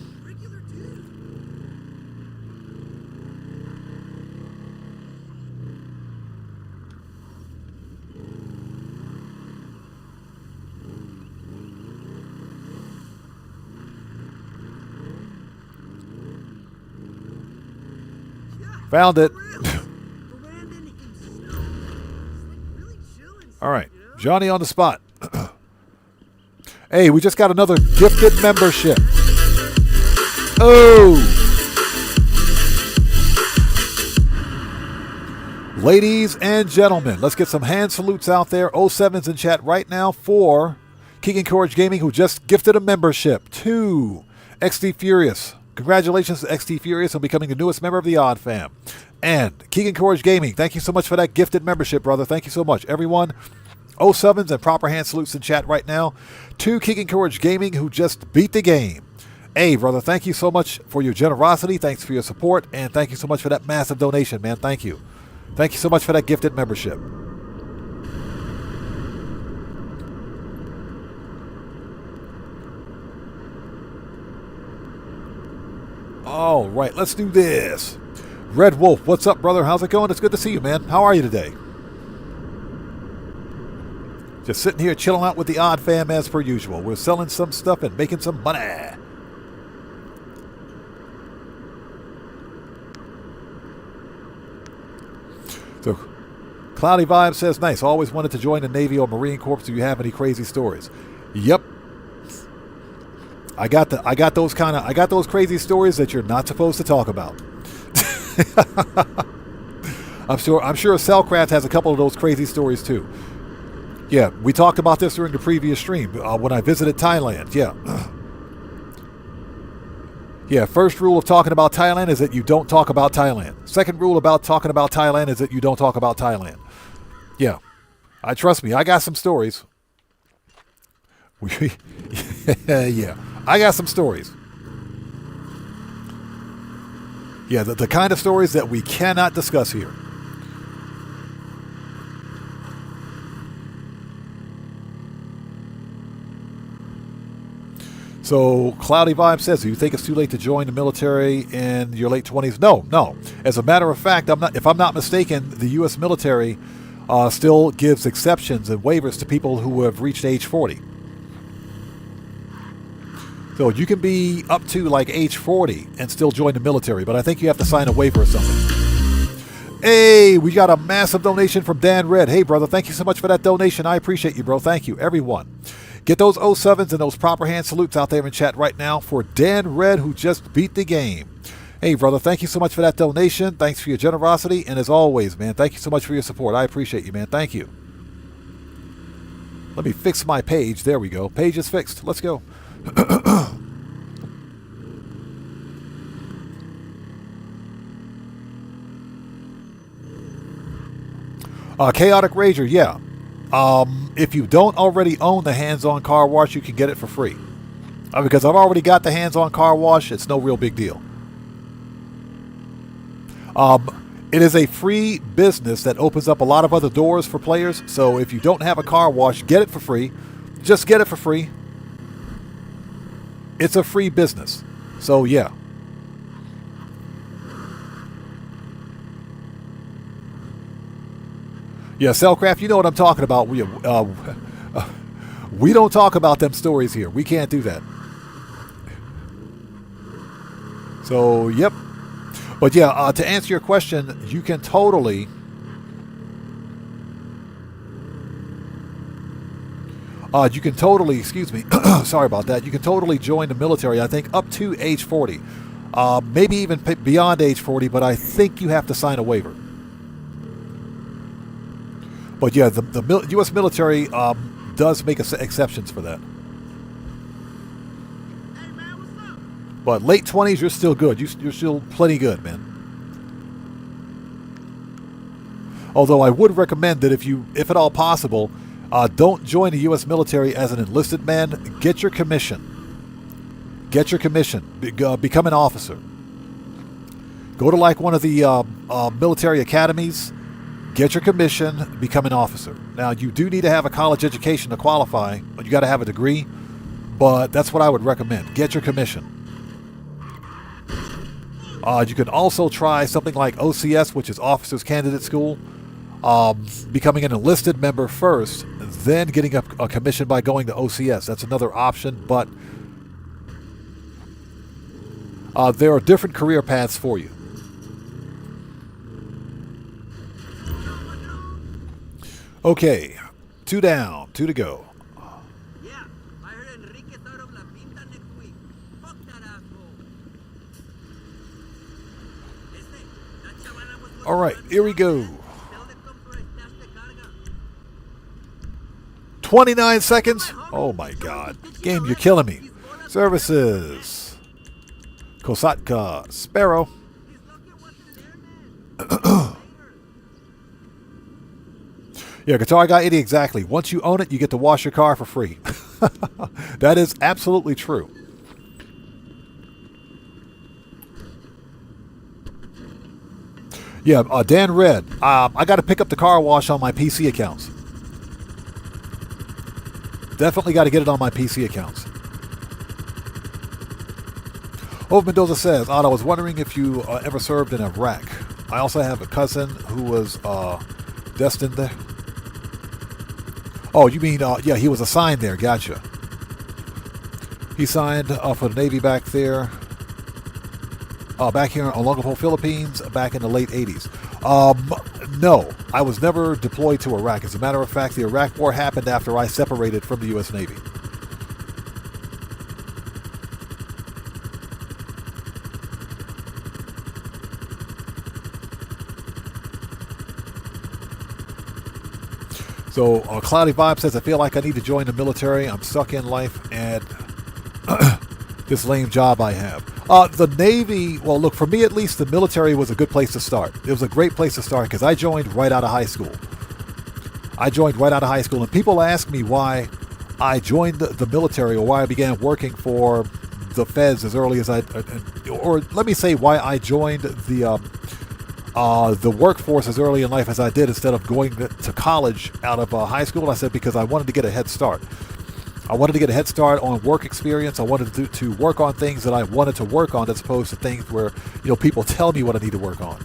S1: Found it. All right, Johnny on the spot. Hey, we just got another gifted membership. Oh! Ladies and gentlemen, let's get some hand salutes out there. 07s in chat right now for Keegan Courage Gaming, who just gifted a membership to XD Furious. Congratulations to XD Furious on becoming the newest member of the Odd Fam. And Keegan Courage Gaming, thank you so much for that gifted membership, brother. Thank you so much. Everyone, 07s and proper hand salutes in chat right now to Keegan Courage Gaming, who just beat the game. Hey, brother, thank you so much for your generosity. Thanks for your support. And thank you so much for that massive donation, man. Thank you. Thank you so much for that gifted membership. All right, let's do this. Red Wolf, what's up, brother? How's it going? It's good to see you, man. How are you today? Just sitting here chilling out with the Odd Fam as per usual. We're selling some stuff and making some money. So, Cloudy Vibe says, nice. Always wanted to join the Navy or Marine Corps. Do you have any crazy stories? Yep. I got those crazy stories that you're not supposed to talk about. I'm sure Cellcraft has a couple of those crazy stories too. Yeah, we talked about this during the previous stream when I visited Thailand. Yeah. Yeah, first rule of talking about Thailand is that you don't talk about Thailand. Second rule about talking about Thailand is that you don't talk about Thailand. Yeah. Trust me, I got some stories. Yeah, I got some stories. Yeah, the kind of stories that we cannot discuss here. So, Cloudy Vibe says, do you think it's too late to join the military in your late 20s? No. As a matter of fact, if I'm not mistaken, the U.S. military still gives exceptions and waivers to people who have reached age 40. So you can be up to like age 40 and still join the military, but I think you have to sign a waiver or something. Hey, we got a massive donation from Dan Red. Hey, brother, thank you so much for that donation. I appreciate you, bro. Thank you, everyone. Get those 07s and those proper hand salutes out there in chat right now for Dan Red, who just beat the game. Hey, brother, thank you so much for that donation. Thanks for your generosity. And as always, man, thank you so much for your support. I appreciate you, man. Thank you. Let me fix my page. There we go. Page is fixed. Let's go. Chaotic Rager, yeah. If you don't already own the hands-on car wash, you can get it for free. Because I've already got the hands-on car wash, it's no real big deal. It is a free business that opens up a lot of other doors for players. So if you don't have a car wash, get it for free. Just get it for free. It's a free business. So yeah. Yeah, Cellcraft, you know what I'm talking about. We don't talk about them stories here. We can't do that. So, yep. But yeah, to answer your question, you can totally... excuse me, sorry about that. You can totally join the military, I think, up to age 40. Maybe even beyond age 40, but I think you have to sign a waiver. But yeah, the U.S. military does make exceptions for that. But late 20s, you're still good. You're still plenty good, man. Although I would recommend that if at all possible, don't join the U.S. military as an enlisted man. Get your commission. Get your commission. Become an officer. Go to like one of the military academies. Get your commission, become an officer. Now, you do need to have a college education to qualify. You got to have a degree, but that's what I would recommend. Get your commission. You can also try something like OCS, which is Officers Candidate School. Becoming an enlisted member first, then getting a commission by going to OCS. That's another option, but there are different career paths for you. Okay, 2 down, 2 to go.
S5: Yeah, I heard Enrique's out of La Pinta next week. Fuck that asshole.
S1: All right, here we go. 29 seconds. Oh my God. Game, you're killing me. Services. Kosatka. Sparrow. Yeah, Guitar Guy 80, exactly. Once you own it, you get to wash your car for free. That is absolutely true. Yeah, Dan Red. I got to pick up the car wash on my PC accounts. Definitely got to get it on my PC accounts. Ove Mendoza says, Otto, I was wondering if you ever served in Iraq. I also have a cousin who was destined there. Oh, you mean, yeah, he was assigned there. Gotcha. He signed for the Navy back there. Back here on Longapo, Philippines, back in the late 80s. No, I was never deployed to Iraq. As a matter of fact, the Iraq War happened after I separated from the U.S. Navy. So, Cloudy Vibe says, I feel like I need to join the military. I'm stuck in life and this lame job I have. The Navy, well, look, for me at least, the military was a good place to start. It was a great place to start because I joined right out of high school. And people ask me why I joined the military or why I began working for the feds as early as or let me say why I joined the workforce as early in life as I did instead of going to college out of high school. I said because I wanted to get a head start. I wanted to get a head start on work experience. I wanted to work on things that I wanted to work on as opposed to things where, people tell me what I need to work on.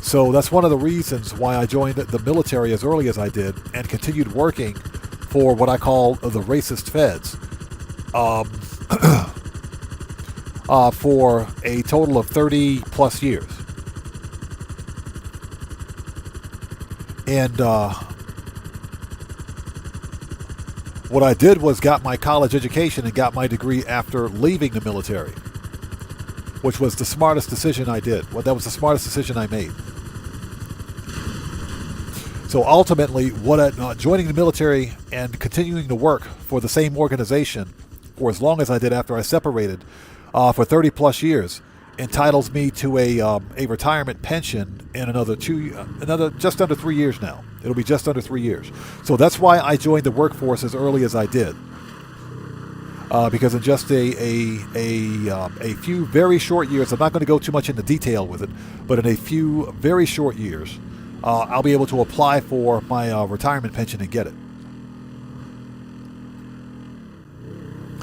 S1: So that's one of the reasons why I joined the military as early as I did and continued working for what I call the racist feds for a total of 30 plus years. And what I did was got my college education and got my degree after leaving the military, which was the smartest decision I did. Well, that was the smartest decision I made. So ultimately, joining the military and continuing to work for the same organization for as long as I did after I separated for 30 plus years entitles me to a retirement pension in another just under 3 years now. It'll be just under 3 years. So that's why I joined the workforce as early as I did. Because in just a few very short years, I'm not going to go too much into detail with it, but in a few very short years, I'll be able to apply for my retirement pension and get it.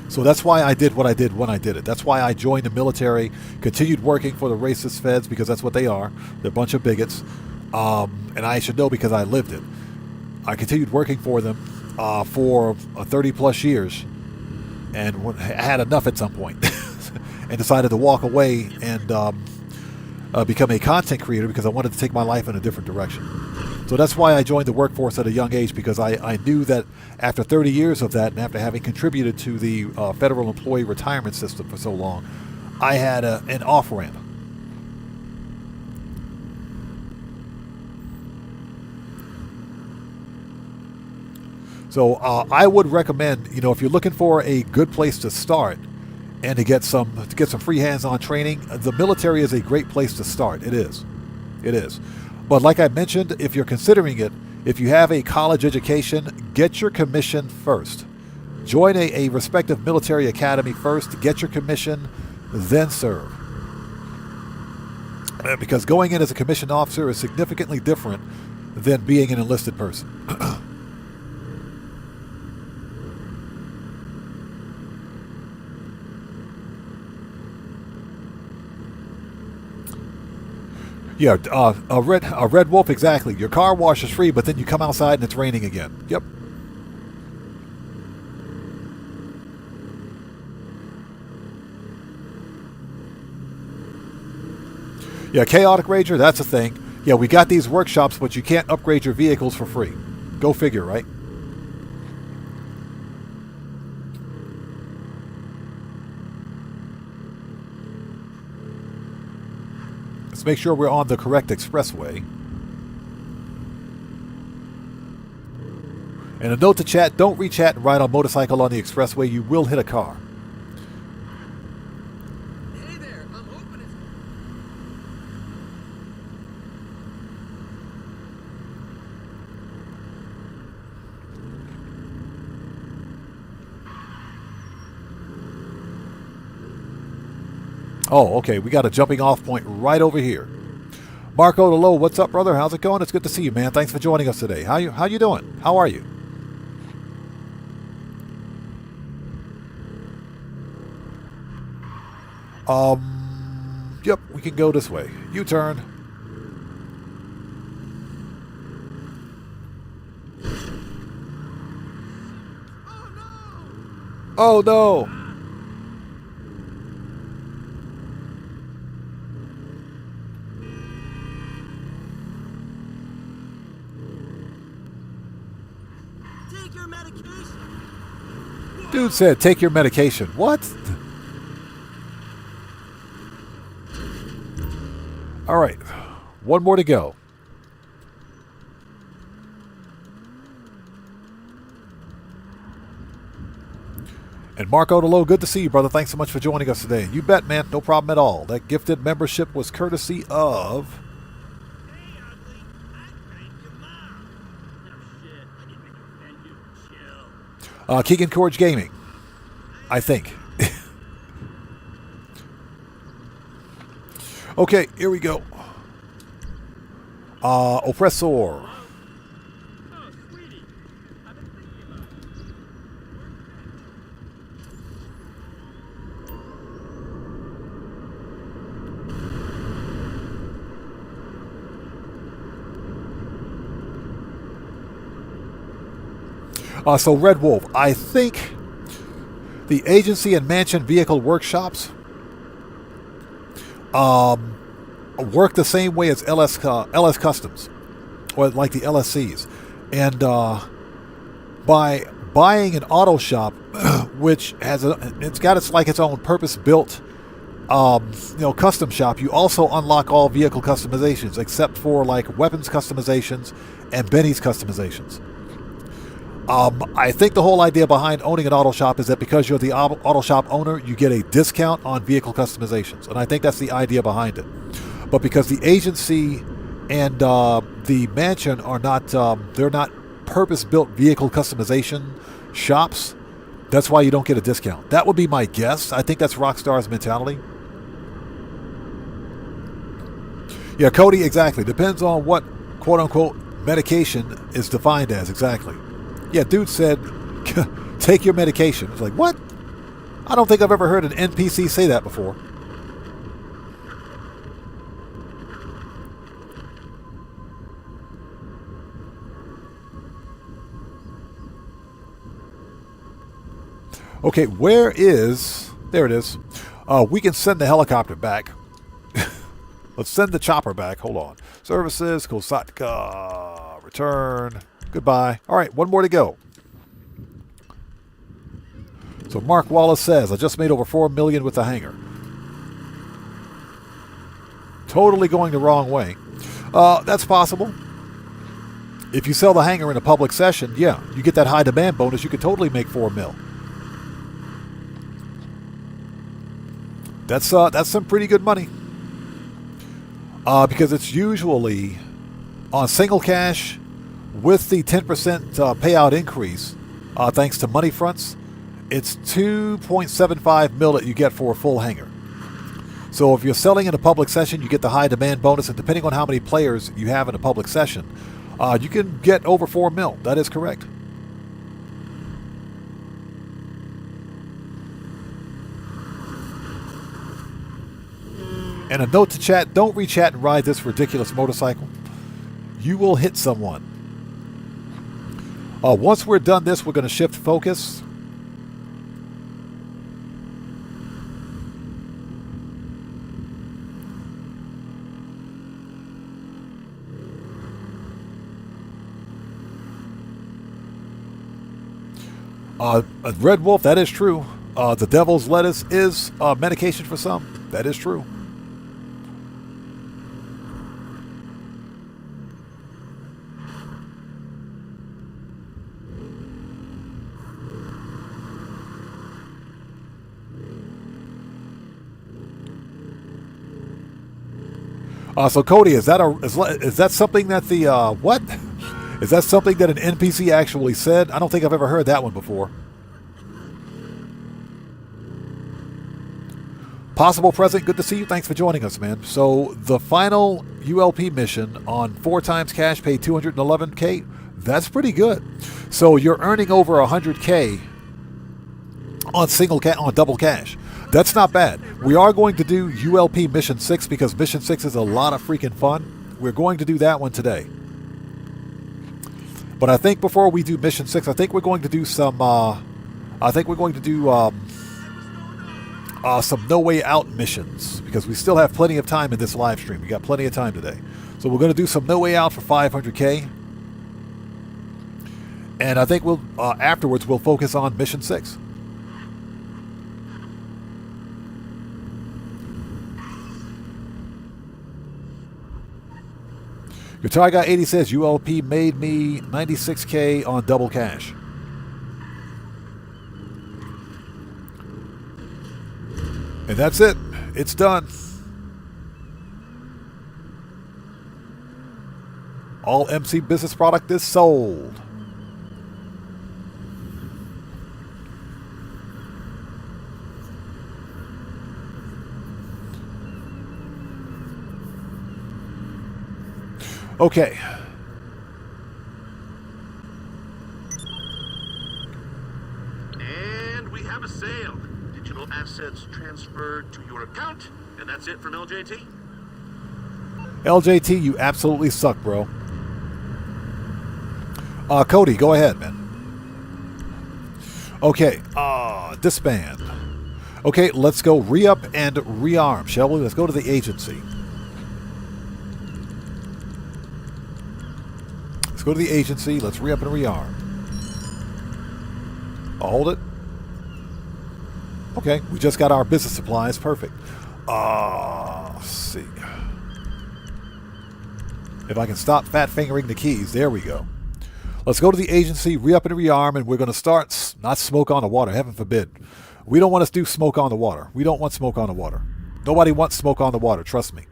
S1: So that's why I did what I did when I did it. That's why I joined the military, continued working for the racist feds, because that's what they are. They're a bunch of bigots. And I should know because I lived it. I continued working for them for 30 plus years and had enough at some point and decided to walk away and become a content creator because I wanted to take my life in a different direction. So that's why I joined the workforce at a young age, because I knew that after 30 years of that and after having contributed to the federal employee retirement system for so long, I had an off-ramp. So I would recommend, if you're looking for a good place to start and to get some free hands-on training, the military is a great place to start. It is. But like I mentioned, if you're considering it, if you have a college education, get your commission first. Join a respective military academy first, get your commission, then serve. Because going in as a commissioned officer is significantly different than being an enlisted person. Yeah, a red wolf, exactly. Your car wash is free, but then you come outside and it's raining again. Yep. Yeah, Chaotic Rager, that's a thing. Yeah, we got these workshops, but you can't upgrade your vehicles for free. Go figure, right? Let's make sure we're on the correct expressway. And a note to chat, don't re-chat and ride on motorcycle on the expressway. You will hit a car.
S5: Hey there, I'm hoping it's...
S1: Oh, okay, we got a jumping off point right over here. Marco DeLo, what's up, brother? How's it going? It's good to see you, man. Thanks for joining us today. How you doing? How are you? Yep, we can go this way. U-turn. Oh no!
S5: Take your medication.
S1: Dude said, take your medication. What? All right. One more to go. And Marco DeLo, good to see you, brother. Thanks so much for joining us today. You bet, man. No problem at all. That gifted membership was courtesy of...
S5: Hey, ugly. I spanked your mom. No shit. I didn't mean to offend you. Chill.
S1: Keegan Courage Gaming, I think. Okay, here we go. Oppressor.
S5: Oh, sweetie. I've been thinking about it.
S1: So Red Wolf, I think the agency and mansion vehicle workshops work the same way as LS Customs, or like the LSCs, and by buying an auto shop, which has it's got its own purpose-built custom shop, you also unlock all vehicle customizations except for like weapons customizations and Benny's customizations. I think the whole idea behind owning an auto shop is that because you're the auto shop owner, you get a discount on vehicle customizations. And I think that's the idea behind it. But because the agency and the mansion are not, they're not purpose-built vehicle customization shops, that's why you don't get a discount. That would be my guess. I think that's Rockstar's mentality. Yeah, Cody, exactly. Depends on what quote-unquote medication is defined as, exactly. Yeah, dude said, take your medication. It's like, what? I don't think I've ever heard an NPC say that before. Okay, where is... There it is. We can send the helicopter back. Let's send the chopper back. Hold on. Services, Kosatka, return... Goodbye. All right, one more to go. So Mark Wallace says, I just made over $4 million with the hangar. Totally going the wrong way. That's possible. If you sell the hangar in a public session, yeah, you get that high demand bonus. You could totally make $4 million. That's some pretty good money. Because it's usually on single cash. With the 10% payout increase, thanks to money fronts, it's 2.75 mil that you get for a full hangar. So if you're selling in a public session, you get the high demand bonus, and depending on how many players you have in a public session, you can get over 4 mil. That is correct. And a note to chat, don't re-chat and ride this ridiculous motorcycle. You will hit someone. Once we're done this, we're going to shift focus. Red Wolf, that is true. The devil's lettuce is medication for some. That is true. So Cody, is that something that the what? Is that something that an NPC actually said? I don't think I've ever heard that one before. Possible Present, good to see you. Thanks for joining us, man. So the final ULP mission on 4 times cash pay 211K. That's pretty good. So you're earning over 100K on double cash. That's not bad. We are going to do ULP Mission 6 because Mission 6 is a lot of freaking fun. We're going to do that one today. But I think before we do Mission 6, I think we're going to do some some No Way Out missions because we still have plenty of time in this live stream. We got plenty of time today. So we're going to do some No Way Out for 500K. And I think we'll afterwards we'll focus on Mission 6. Guitar Guy 80 says ULP made me 96K on double cash. And that's it. It's done. All MC business product is sold. Okay.
S6: And we have a sale. Digital assets transferred to your account. And that's it from LJT.
S1: LJT, you absolutely suck, bro. Cody, go ahead, man. Okay, disband. Okay, let's go re-up and rearm, shall we? Let's go to the agency. Let's go to the agency. Let's re-up and rearm. I'll hold it. Okay, we just got our business supplies. Perfect. Let's see. If I can stop fat fingering the keys. There we go. Let's go to the agency, re-up and rearm, and we're going to start, not smoke on the water, heaven forbid. We don't want to do smoke on the water. We don't want smoke on the water. Nobody wants smoke on the water, trust me.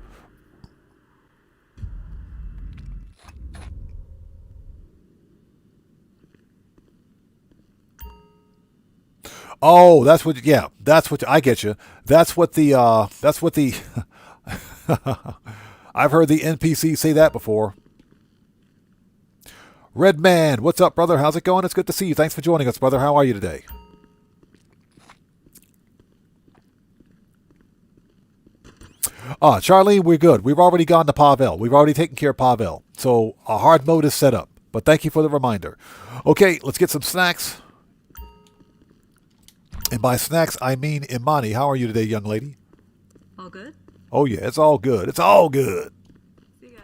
S1: Oh, that's what, yeah, that's what, I get you. That's what the, I've heard the NPC say that before. Red Man, what's up, brother? How's it going? It's good to see you. Thanks for joining us, brother. How are you today? Charlene, we're good. We've already gone to Pavel. We've already taken care of Pavel. So a hard mode is set up. But thank you for the reminder. Okay, let's get some snacks. And by snacks, I mean Imani. How are you today, young lady?
S8: All good?
S1: Oh, yeah, it's all good. It's all good.
S8: See ya.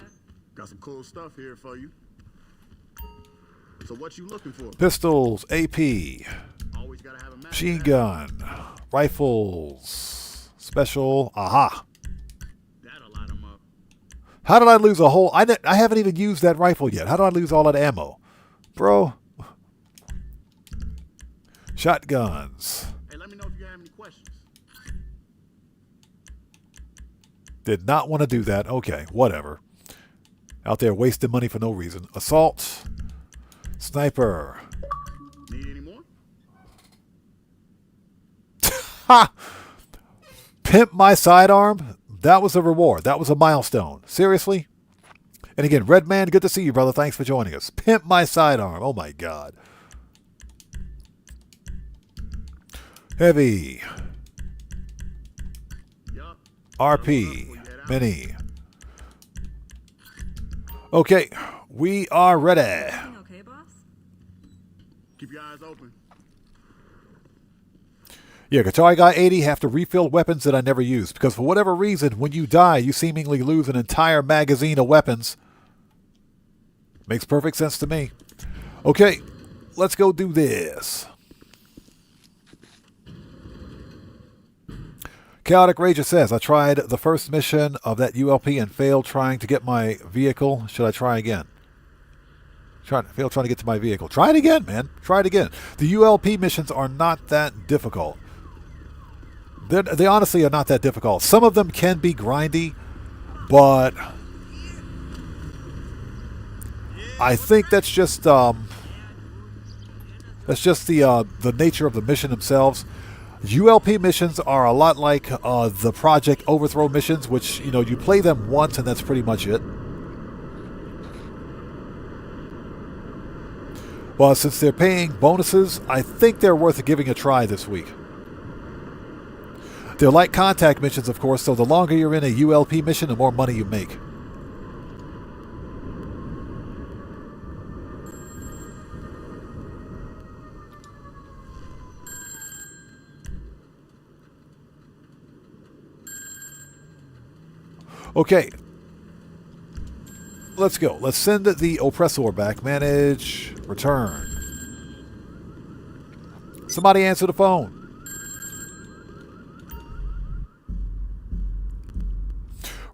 S9: Got some cool stuff here for you. So what you looking for?
S1: Pistols, AP,
S9: Always gotta have a match.
S1: machine gun, rifles, special, aha.
S9: That'll light 'em up.
S1: How did I lose a whole... I haven't even used that rifle yet. How did I lose all that ammo? Bro. Shotguns.
S9: Hey, let me know if you have any questions.
S1: Did not want to do that. Okay, whatever. Out there wasting money for no reason. Assault. Sniper.
S9: Need any more?
S1: Ha! Pimp my sidearm? That was a reward. That was a milestone. Seriously? And again, Red Man, good to see you, brother. Thanks for joining us. Pimp my sidearm. Oh, my God. Heavy.
S9: Yup.
S1: RP. Mini. Okay, we are ready.
S8: Everything okay, boss?
S9: Keep your eyes open.
S1: Yeah, Guitar Guy 80 have to refill weapons that I never use because for whatever reason, when you die, you seemingly lose an entire magazine of weapons. Makes perfect sense to me. Okay, let's go do this. Chaotic Rager says, I tried the first mission of that ULP and failed trying to get my vehicle. Should I try again? Failed trying to get to my vehicle. Try it again, man. Try it again. The ULP missions are not that difficult. They honestly are not that difficult. Some of them can be grindy, but I think that's just the nature of the mission themselves. ULP missions are a lot like the Project Overthrow missions, which, you know, you play them once and that's pretty much it. But since they're paying bonuses, I think they're worth giving a try this week. They're like contact missions, of course, so the longer you're in a ULP mission, the more money you make. Okay. Let's go. Let's send the oppressor back. Manage. Return. Somebody answer the phone.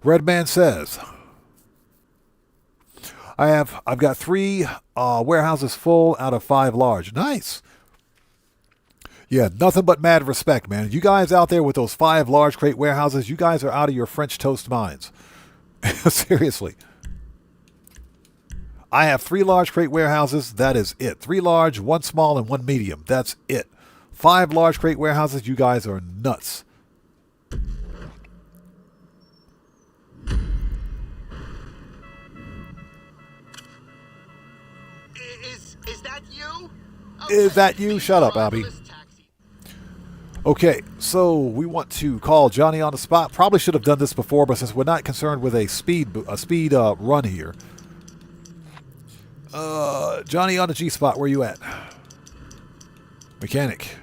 S1: Redman says, I've got 3 warehouses full out of 5 large. Nice. Yeah, nothing but mad respect, man. You guys out there with those 5 large crate warehouses, you guys are out of your French toast minds. Seriously. I have 3 large crate warehouses. That is it. 3 large, 1 small, and 1 medium. That's it. 5 large crate warehouses. You guys are nuts.
S3: Is that you?
S1: Is that you? Shut up, Abby. Okay, so we want to call Johnny on the spot. Probably should have done this before, but since we're not concerned with a speed run here. Johnny on the G spot, where you at? Mechanic.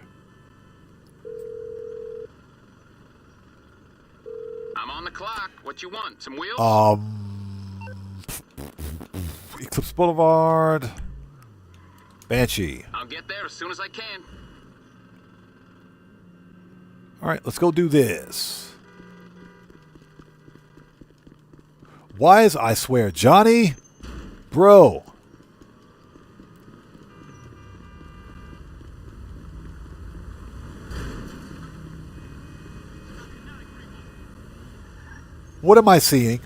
S4: I'm on the clock. What you want? Some wheels?
S1: Eclipse Boulevard. Banshee.
S4: I'll get there as soon as I can.
S1: All right, let's go do this. Wise, I swear. Johnny? Bro. What am I seeing?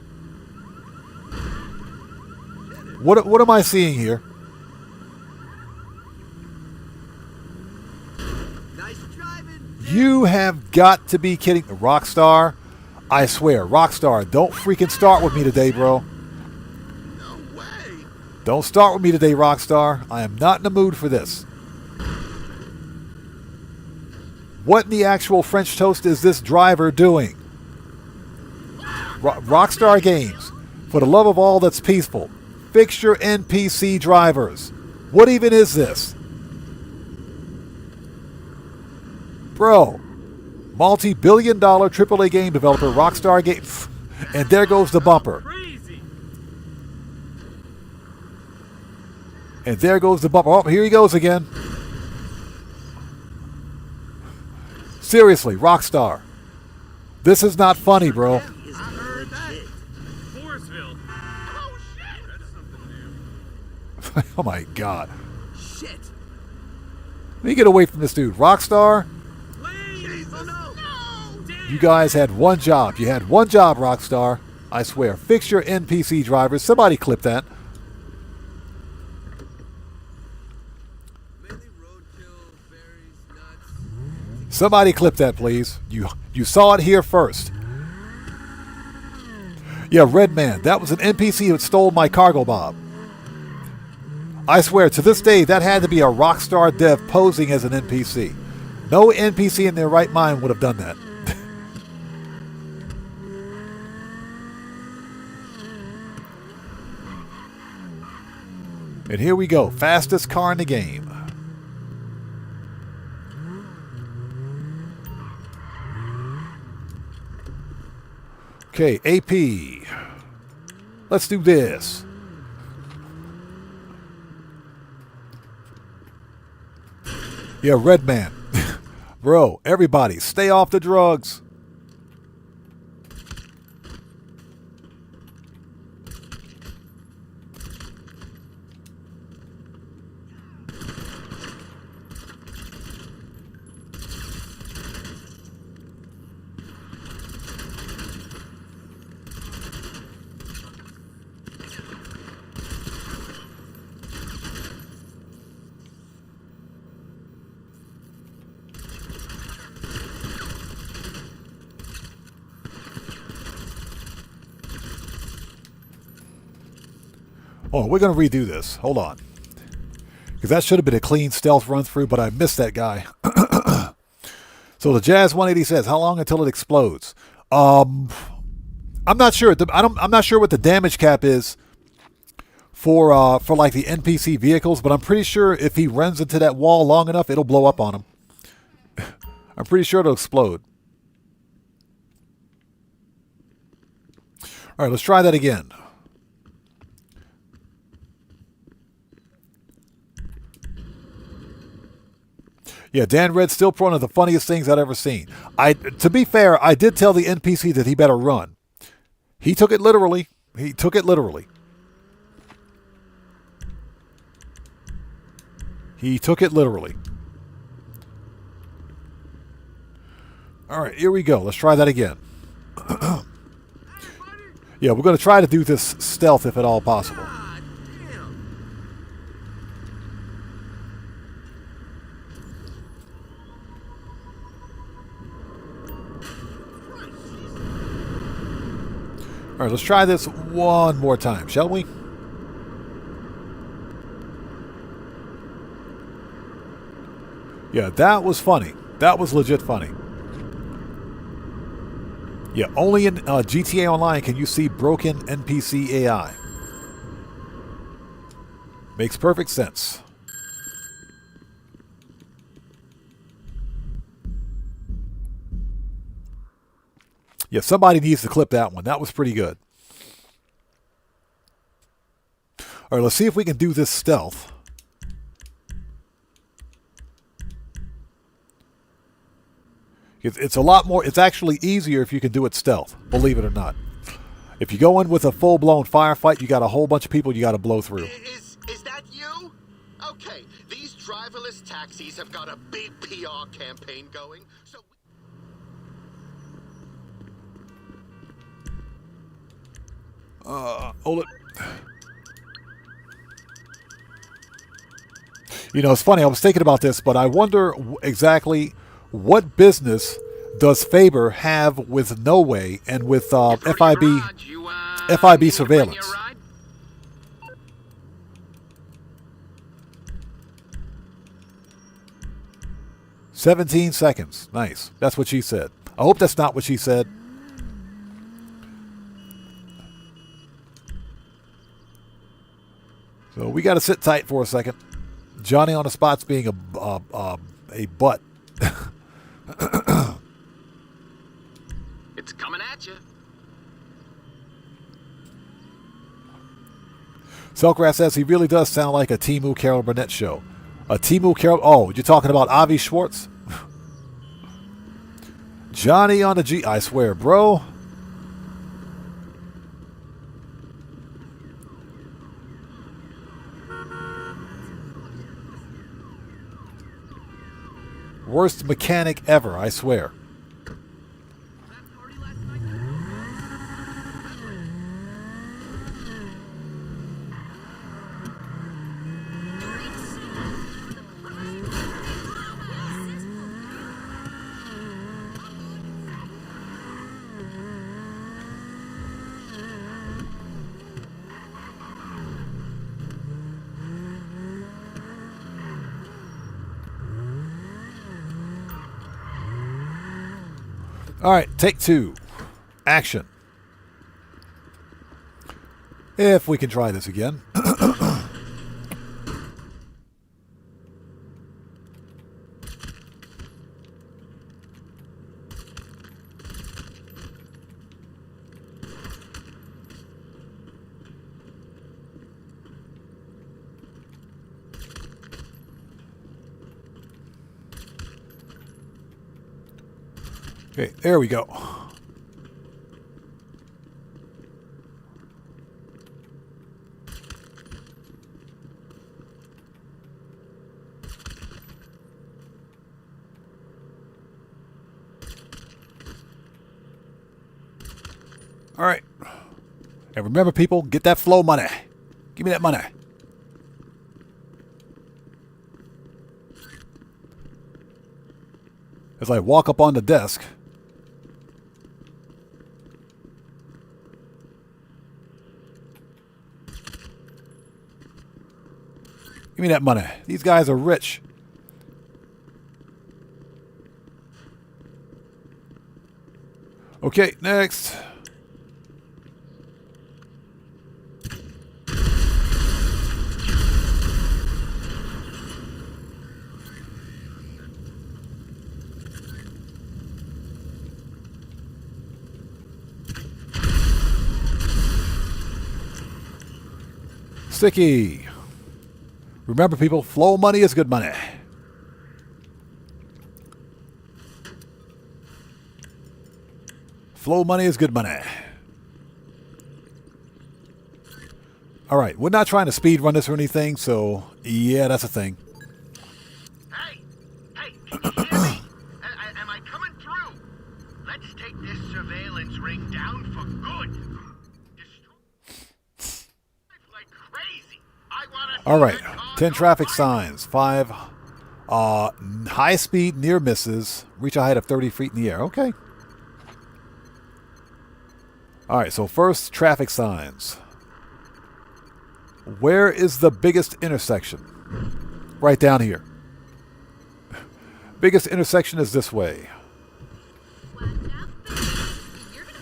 S1: What am I seeing here? You have got to be kidding. Rockstar, I swear. Rockstar, don't freaking start with me today, bro.
S9: No way.
S1: Don't start with me today, Rockstar. I am not in the mood for this. What in the actual French toast is this driver doing? Rockstar Games, for the love of all that's peaceful, fix your NPC drivers. What even is this? Bro, multi-billion-dollar AAA game developer Rockstar Games, and there goes the bumper.
S5: Crazy.
S1: And there goes the bumper. Oh, here he goes again. Seriously, Rockstar. This is not funny, bro.
S5: Forestville. Oh shit! That's something new.
S1: Oh my god.
S9: Shit.
S1: Let me get away from this dude. Rockstar,
S9: Oh no.
S1: you guys had one job. You had one job, Rockstar. I swear. Fix your NPC drivers. Somebody clip that. Somebody clip that, please. You saw it here first. Yeah, Redman. That was an NPC that stole my cargo bob. I swear, to this day, that had to be a Rockstar dev posing as an NPC. No NPC in their right mind would have done that. And here we go. Fastest car in the game. Okay, AP. Let's do this. Yeah, Redman. Bro, everybody, stay off the drugs. Oh, we're going to redo this. Hold on. Because that should have been a clean stealth run through, but I missed that guy. So the Jazz 180 says, how long until it explodes? I'm not sure. I'm not sure what the damage cap is for like the NPC vehicles, but I'm pretty sure if he runs into that wall long enough, it'll blow up on him. I'm pretty sure it'll explode. All right, let's try that again. Yeah, Dan Red's still one of the funniest things I've ever seen. To be fair, I did tell the NPC that he better run. He took it literally. He took it literally. He took it literally. All right, here we go. Let's try that again. Yeah, we're going to try to do this stealth if at all possible. All right, let's try this one more time, shall we? Yeah, that was funny. That was legit funny. Yeah, only in GTA Online can you see broken NPC AI. Makes perfect sense. Yeah, somebody needs to clip that one. That was pretty good. All right, let's see if we can do this stealth. It's a lot more, it's actually easier if you can do it stealth, believe it or not. If you go in with a full-blown firefight, you got a whole bunch of people you got to blow through.
S10: Is that you? Okay, these driverless taxis have got a big PR campaign going, so...
S1: Hold it. You know, it's funny, I was thinking about this, but I wonder exactly what business does Faber have with No Way and with FIB surveillance? 17 seconds. Nice. That's what she said. I hope that's not what she said. So we got to sit tight for a second. Johnny on the spot's being a butt.
S10: It's coming at you.
S1: Selcraft says he really does sound like a Timu Carol Burnett show. A Timu Carol... Oh, you're talking about Avi Schwartz? Johnny on the G... I swear, bro. Worst mechanic ever, I swear. All right, take two. Action. If we can try this again. Okay, there we go. All right. And remember, people, get that flow money. Give me that money. As I walk up on the desk. Give me that money. These guys are rich. Okay, next. Sticky. Remember, people, flow money is good money. Flow money is good money. All right, we're not trying to speed run this or anything, so yeah, that's a thing.
S3: Hey, can you hear me? Am I coming through? Let's take this surveillance ring down for good. Destroy like crazy. I want to.
S1: All right, 10 traffic signs, 5 high speed near misses, reach a height of 30 feet in the air. Okay. All right, so first, traffic signs. Where is the biggest intersection? Right down here. Biggest intersection is this way.
S8: You're gonna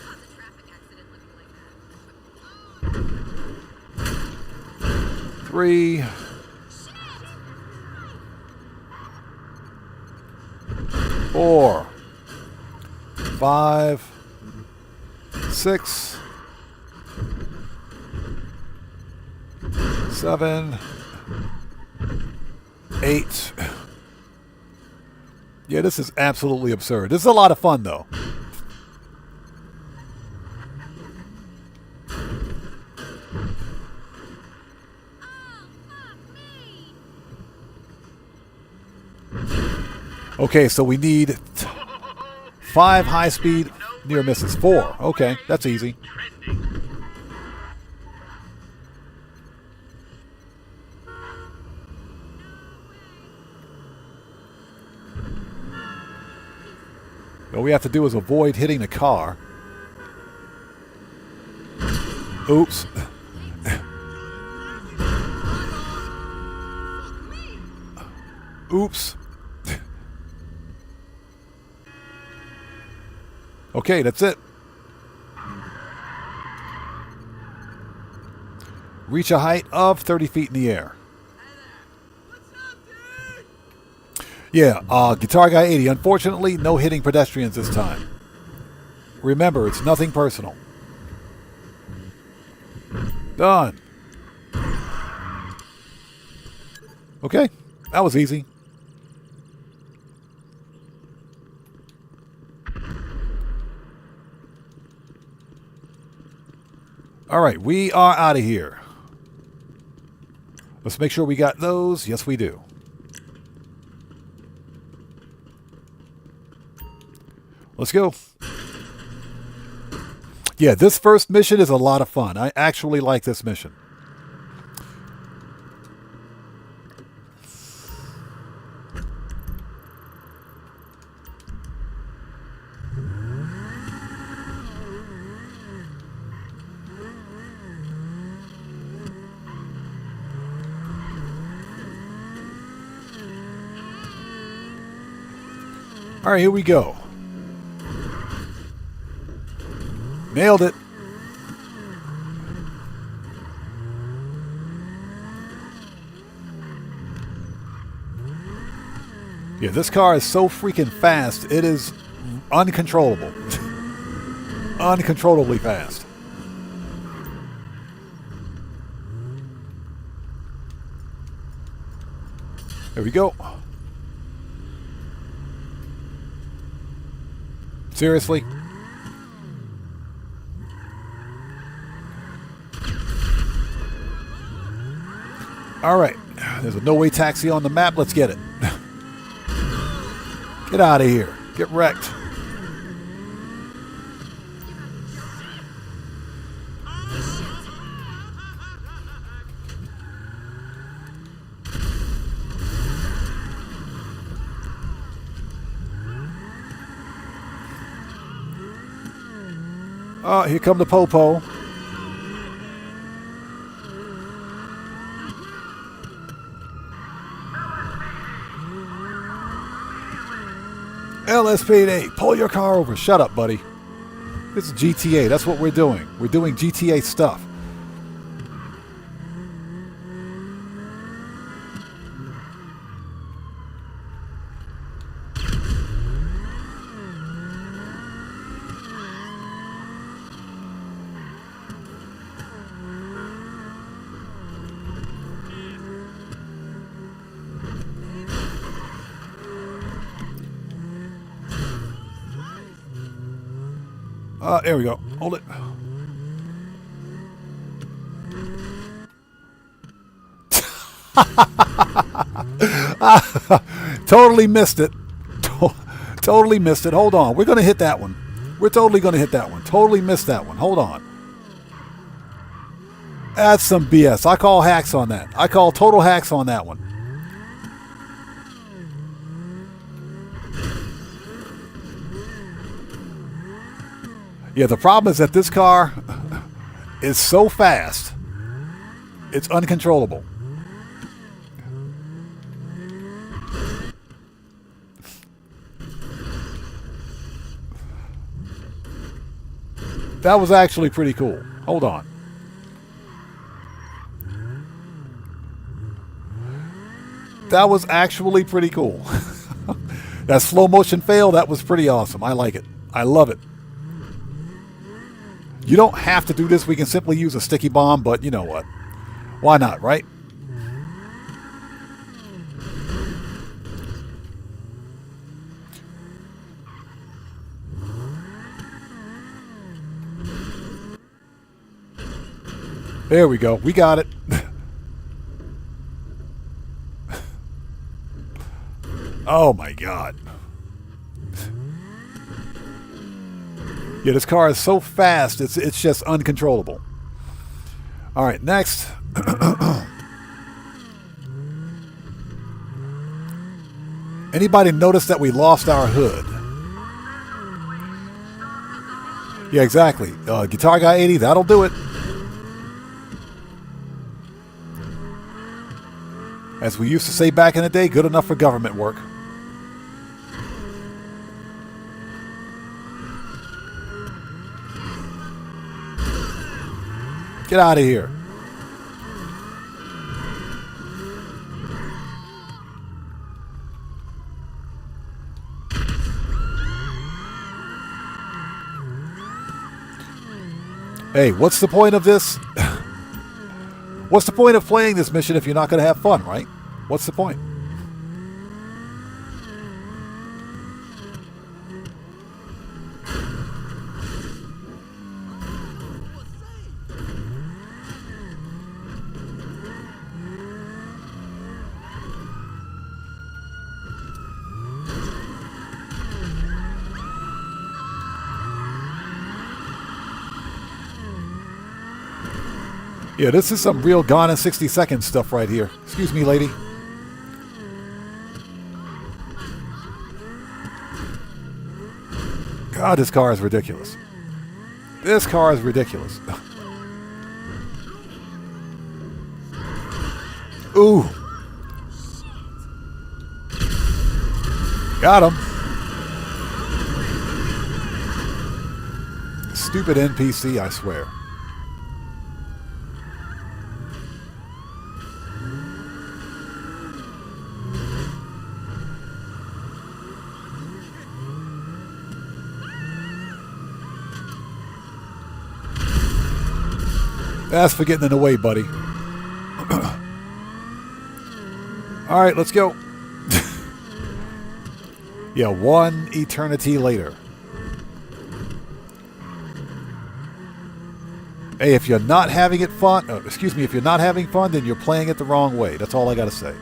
S8: cause a traffic accident looking like that.
S1: 3. 4. 5. 6. 7. 8. Yeah, this is absolutely absurd. This is a lot of fun, though. Okay, so we need 5 high-speed near misses. 4. Okay, that's easy. All we have to do is avoid hitting the car. Oops. Oops. Okay, that's it. Reach a height of 30 feet in the air. Yeah, Guitar Guy 80. Unfortunately, no hitting pedestrians this time. Remember, it's nothing personal. Done. Okay, that was easy. All right, we are out of here. Let's make sure we got those. Yes, we do. Let's go. Yeah, this first mission is a lot of fun. I actually like this mission. All right, here we go. Nailed it. Yeah, this car is so freaking fast. It is uncontrollable. Uncontrollably fast. There we go. Seriously? All right. There's a no-way taxi on the map. Let's get it. Get out of here. Get wrecked. Oh, here come the LSPD, pull your car over. Shut up, buddy. This is GTA. That's what we're doing. We're doing GTA stuff. There we go. Hold it. Totally missed it. Totally missed it. Hold on. We're going to hit that one. We're totally going to hit that one. Totally missed that one. Hold on. That's some BS. I call hacks on that. I call total hacks on that one. Yeah, the problem is that this car is so fast, it's uncontrollable. That was actually pretty cool. Hold on. That was actually pretty cool. That slow motion fail, that was pretty awesome. I like it. I love it. You don't have to do this. We can simply use a sticky bomb, but you know what? Why not, right? There we go. We got it. Oh my God. Yeah, this car is so fast, it's just uncontrollable. All right, next. Anybody notice that we lost our hood? Yeah, exactly. Guitar Guy 80, that'll do it. As we used to say back in the day, good enough for government work. Get out of here. Hey, what's the point of this? What's the point of playing this mission if you're not going to have fun, right? What's the point? Yeah, this is some real Gone in 60 Seconds stuff right here. Excuse me, lady. God, this car is ridiculous. This car is ridiculous. Ooh. Got him. Stupid NPC, I swear. That's for getting in the way, buddy. All right, let's go. Yeah, one eternity later. Hey, if you're not having it fun, excuse me, if you're not having fun, then you're playing it the wrong way. That's all I got to say.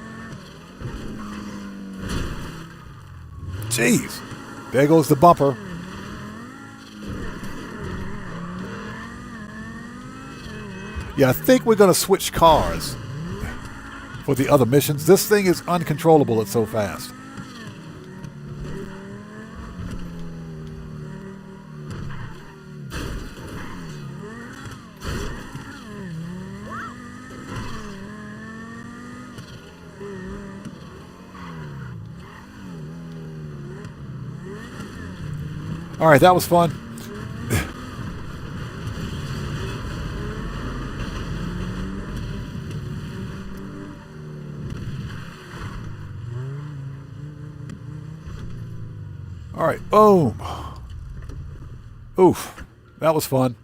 S1: Jeez. There goes the bumper. Yeah, I think we're going to switch cars for the other missions. This thing is uncontrollable. It's so fast. All right, that was fun. All right, boom. Oof, that was fun.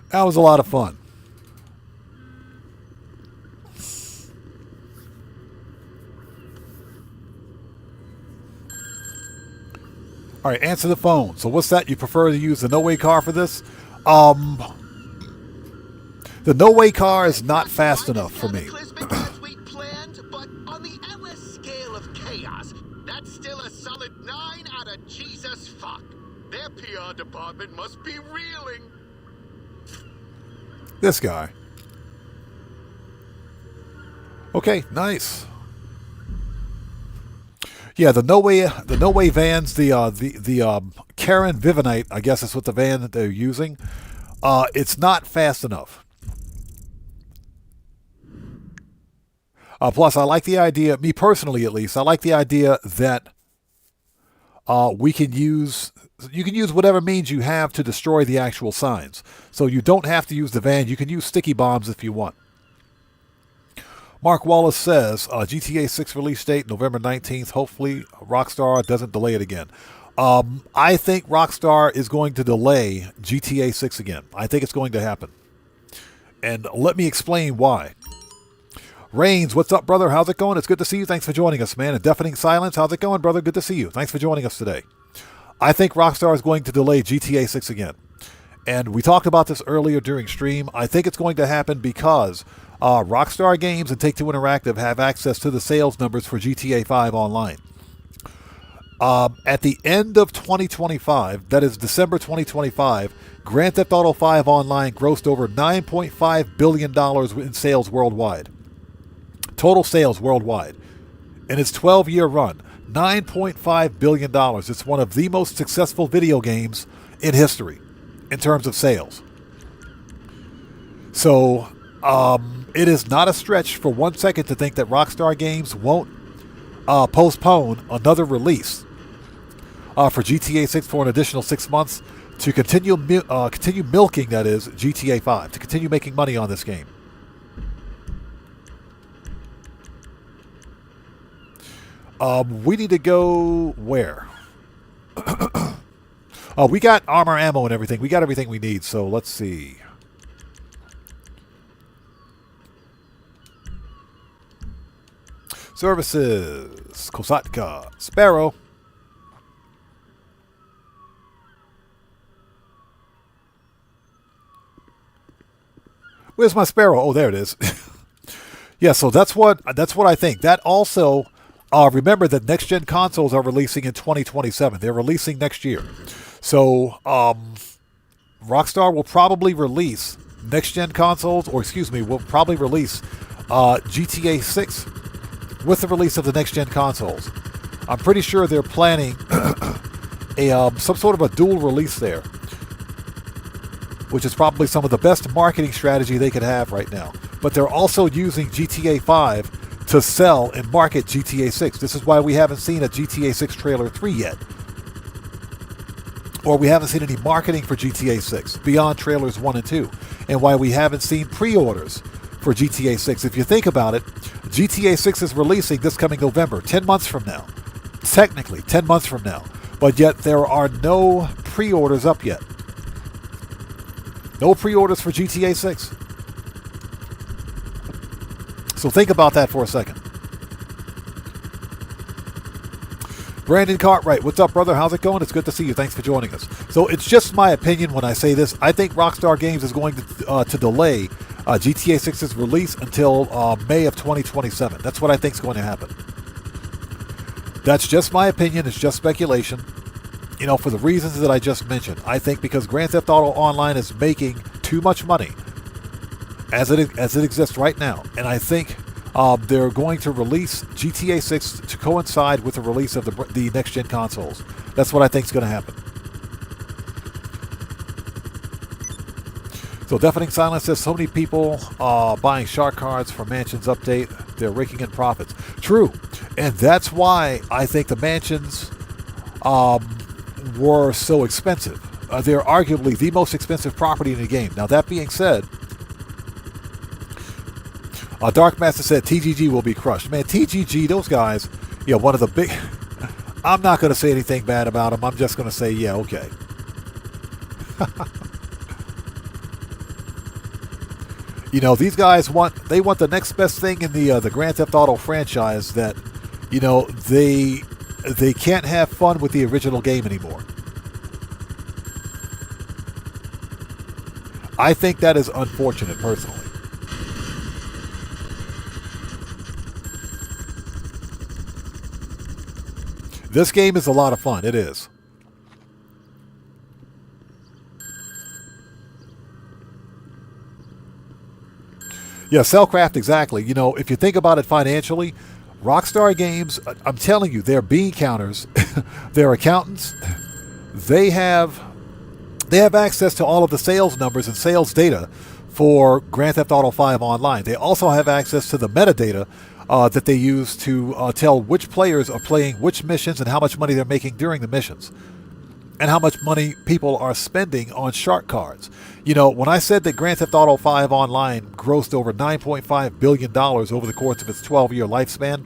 S1: That was a lot of fun. All right, answer the phone. So what's that? You prefer to use the no-way car for this? The no-way car is not fast enough for me.
S10: As we planned, but on the LS scale of chaos, that's still a solid 9 out of Jesus fuck. Their PR department must be reeling.
S1: This guy. Okay, nice. Yeah, the no way vans, the Karen Vivinite, I guess is what the van that they're using. It's not fast enough. Plus, I like the idea, me personally at least, I like the idea that you can use whatever means you have to destroy the actual signs. So you don't have to use the van. You can use sticky bombs if you want. Mark Wallace says, GTA 6 release date, November 19th. Hopefully, Rockstar doesn't delay it again. I think Rockstar is going to delay GTA 6 again. I think it's going to happen. And let me explain why. Reigns, what's up, brother? How's it going? It's good to see you. Thanks for joining us, man. And Deafening Silence, how's it going, brother? Good to see you. Thanks for joining us today. I think Rockstar is going to delay GTA 6 again. And we talked about this earlier during stream. I think it's going to happen because Rockstar Games and Take-Two Interactive have access to the sales numbers for GTA 5 Online. At the end of 2025, that is December 2025, Grand Theft Auto 5 Online grossed over $9.5 billion in sales worldwide. Total sales worldwide. In its 12-year run, $9.5 billion. It's one of the most successful video games in history in terms of sales. So, it is not a stretch for 1 second to think that Rockstar Games won't postpone another release for GTA 6 for an additional 6 months to continue milking, that is, GTA 5, to continue making money on this game. We need to go where? We got armor, ammo, and everything. We got everything we need, so let's see. Services. Kosatka. Sparrow. Where's my Sparrow? Oh, there it is. Yeah, so that's what I think. That also, remember that next-gen consoles are releasing in 2027. They're releasing next year. So, Rockstar will probably release next-gen consoles, will probably release GTA 6 with the release of the next-gen consoles. I'm pretty sure they're planning some sort of a dual release there, which is probably some of the best marketing strategy they could have right now. But they're also using GTA 5 to sell and market GTA 6. This is why we haven't seen a GTA 6 trailer 3 yet. Or we haven't seen any marketing for GTA 6 beyond trailers 1 and 2. And why we haven't seen pre-orders for GTA 6. If you think about it, GTA 6 is releasing this coming November, 10 months from now. Technically, 10 months from now. But yet there are no pre-orders up yet. No pre-orders for GTA 6. So think about that for a second. Brandon Cartwright, what's up, brother? How's it going? It's good to see you. Thanks for joining us. So it's just my opinion when I say this. I think Rockstar Games is going to delay GTA 6's release until May of 2027. That's what I think is going to happen. That's just my opinion. It's just speculation. You know, for the reasons that I just mentioned. I think because Grand Theft Auto Online is making too much money as it exists right now. And I think they're going to release GTA 6 to coincide with the release of the next-gen consoles. That's what I think is going to happen. So Deafening Silence says, so many people buying shark cards for Mansions update. They're raking in profits. True. And that's why I think the Mansions were so expensive. They're arguably the most expensive property in the game. Now, that being said, Dark Master said TGG will be crushed. Man, TGG, those guys, one of the big... I'm not going to say anything bad about them. I'm just going to say, yeah, okay. These guys want the next best thing in the Grand Theft Auto franchise that, they can't have fun with the original game anymore. I think that is unfortunate, personally. This game is a lot of fun. It is. Yeah, Cellcraft, exactly. If you think about it financially, Rockstar Games, I'm telling you, they're bean counters. They're accountants. They have access to all of the sales numbers and sales data for Grand Theft Auto 5 Online. They also have access to the metadata that they use to tell which players are playing which missions and how much money they're making during the missions, and how much money people are spending on shark cards. When I said that Grand Theft Auto 5 Online grossed over $9.5 billion over the course of its 12-year lifespan,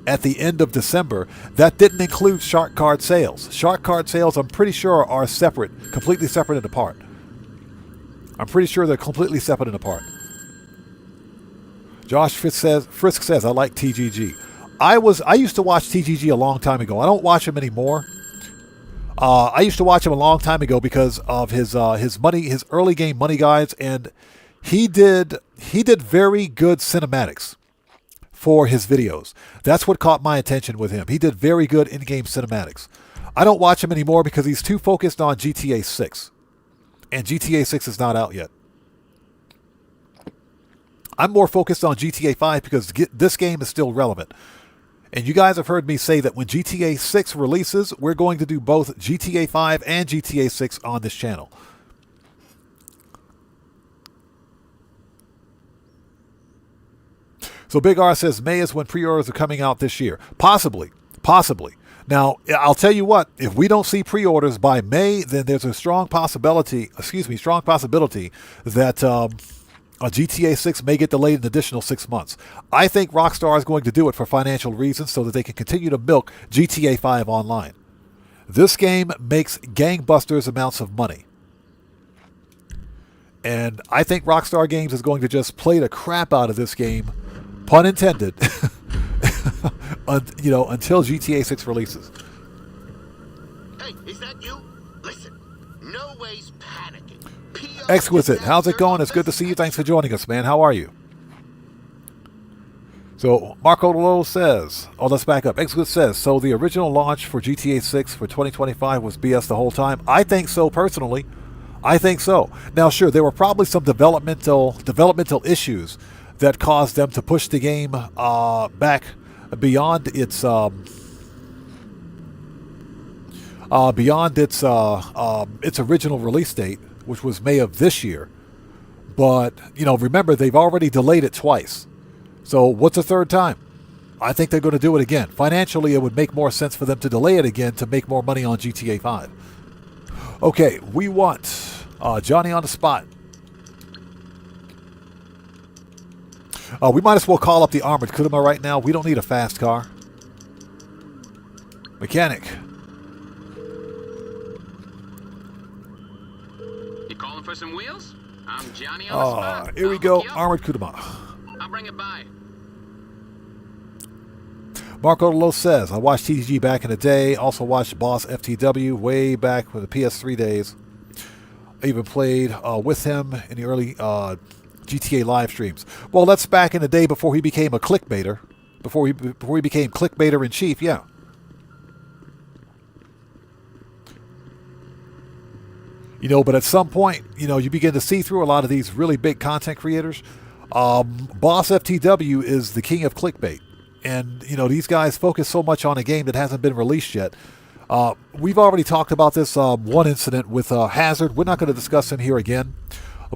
S1: at the end of December, that didn't include shark card sales. Shark card sales, I'm pretty sure, are separate, completely separate and apart. I'm pretty sure they're completely separate and apart. Josh Frisk says, I like TGG. I used to watch TGG a long time ago. I don't watch him anymore. I used to watch him a long time ago because of his early game money guides, and he did very good cinematics for his videos. That's what caught my attention with him. He did very good in-game cinematics. I don't watch him anymore because he's too focused on GTA 6, and GTA 6 is not out yet. I'm more focused on GTA 5 because this game is still relevant. And you guys have heard me say that when GTA 6 releases, we're going to do both GTA 5 and GTA 6 on this channel. So Big R says May is when pre-orders are coming out this year. Possibly. Now, I'll tell you what, if we don't see pre-orders by May, then there's a strong possibility that GTA 6 may get delayed an additional 6 months. I think Rockstar is going to do it for financial reasons so that they can continue to milk GTA 5 Online. This game makes gangbusters amounts of money. And I think Rockstar Games is going to just play the crap out of this game, pun intended, until GTA 6 releases.
S10: Hey, is that you? Listen, no way's panicking.
S1: Exquisite, how's it going? It's good to see you. Thanks for joining us, man. How are you? So Marco Lolo says, let's back up. Exquisite says, so the original launch for GTA 6 for 2025 was BS the whole time? I think so, personally. I think so. Now, sure, there were probably some developmental issues that caused them to push the game back beyond its original release date, which was May of this year. But, remember, they've already delayed it twice. So what's a third time? I think they're going to do it again. Financially, it would make more sense for them to delay it again to make more money on GTA 5. Okay, we want Johnny on the spot. We might as well call up the Armored Kuruma right now. We don't need a fast car. Mechanic.
S11: Calling for some wheels? I'm Johnny on the spot.
S1: Here we go. Armored Kuruma.
S11: I'll bring it by.
S1: Marco Lo says, I watched TGG back in the day. Also watched Boss FTW way back with the PS3 days. I even played with him in the early GTA live streams. Well, that's back in the day before he became a clickbaiter. Before he became clickbaiter in chief, yeah. But at some point, you begin to see through a lot of these really big content creators. Boss FTW is the king of clickbait. And, these guys focus so much on a game that hasn't been released yet. We've already talked about this one incident with Hazard. We're not going to discuss him here again.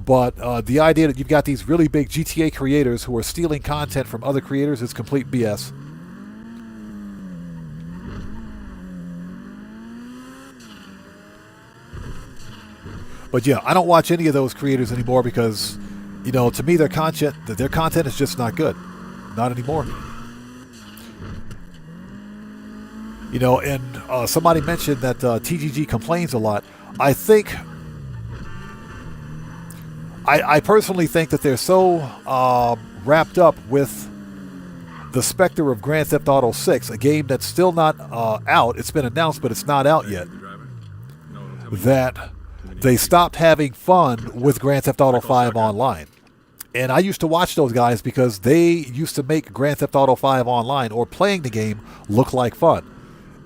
S1: But the idea that you've got these really big GTA creators who are stealing content from other creators is complete BS. But yeah, I don't watch any of those creators anymore because, you know, to me their content is just not good. Not anymore. You know, and somebody mentioned that TGG complains a lot. I think, I personally think that they're so wrapped up with the specter of Grand Theft Auto 6, a game that's still not out. It's been announced, but it's not out yet. That they stopped having fun with Grand Theft Auto 5 Online. And I used to watch those guys because they used to make Grand Theft Auto 5 Online, or playing the game, look like fun.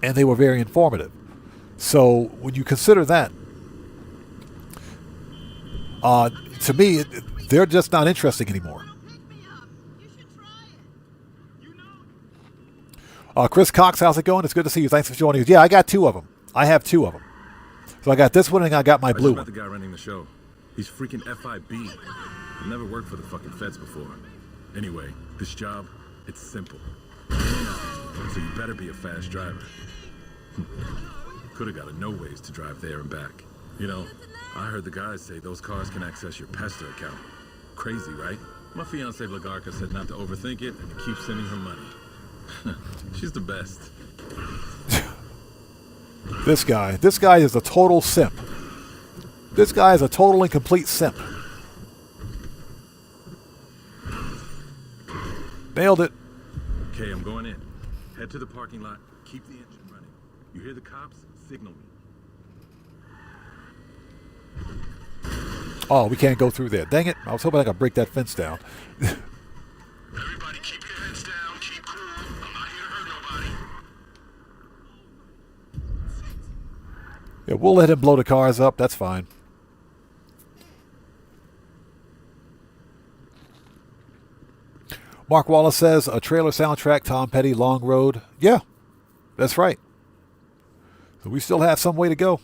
S1: And they were very informative. So when you consider that, to me, they're just not interesting anymore. Chris Cox, how's it going? It's good to see you. Thanks for joining us. Yeah, I got 2 of them. I have 2 of them. So I got this one and I got my blue one.
S12: I just met the guy running the show. He's freaking FIB. I've never worked for the fucking feds before. Anyway, this job, it's simple. So you better be a fast driver. Could have got a no ways to drive there and back. You know, I heard the guys say those cars can access your Pester account. Crazy, right? My fiance Blagarka said not to overthink it and to keep sending her money. She's the best.
S1: This guy is a total simp. This guy is a total and complete simp. Nailed it.
S12: Okay, I'm going in. Head to the parking lot. Keep the engine running. You hear the cops? Signal me.
S1: Oh, we can't go through there. Dang it. I was hoping I could break that fence down.
S3: Everybody keep your heads down, keep cool. I'm not here to hurt nobody.
S1: Yeah, we'll let him blow the cars up. That's fine. Mark Wallace says, a trailer soundtrack, Tom Petty, Long Road. Yeah, that's right. So we still have some way to go.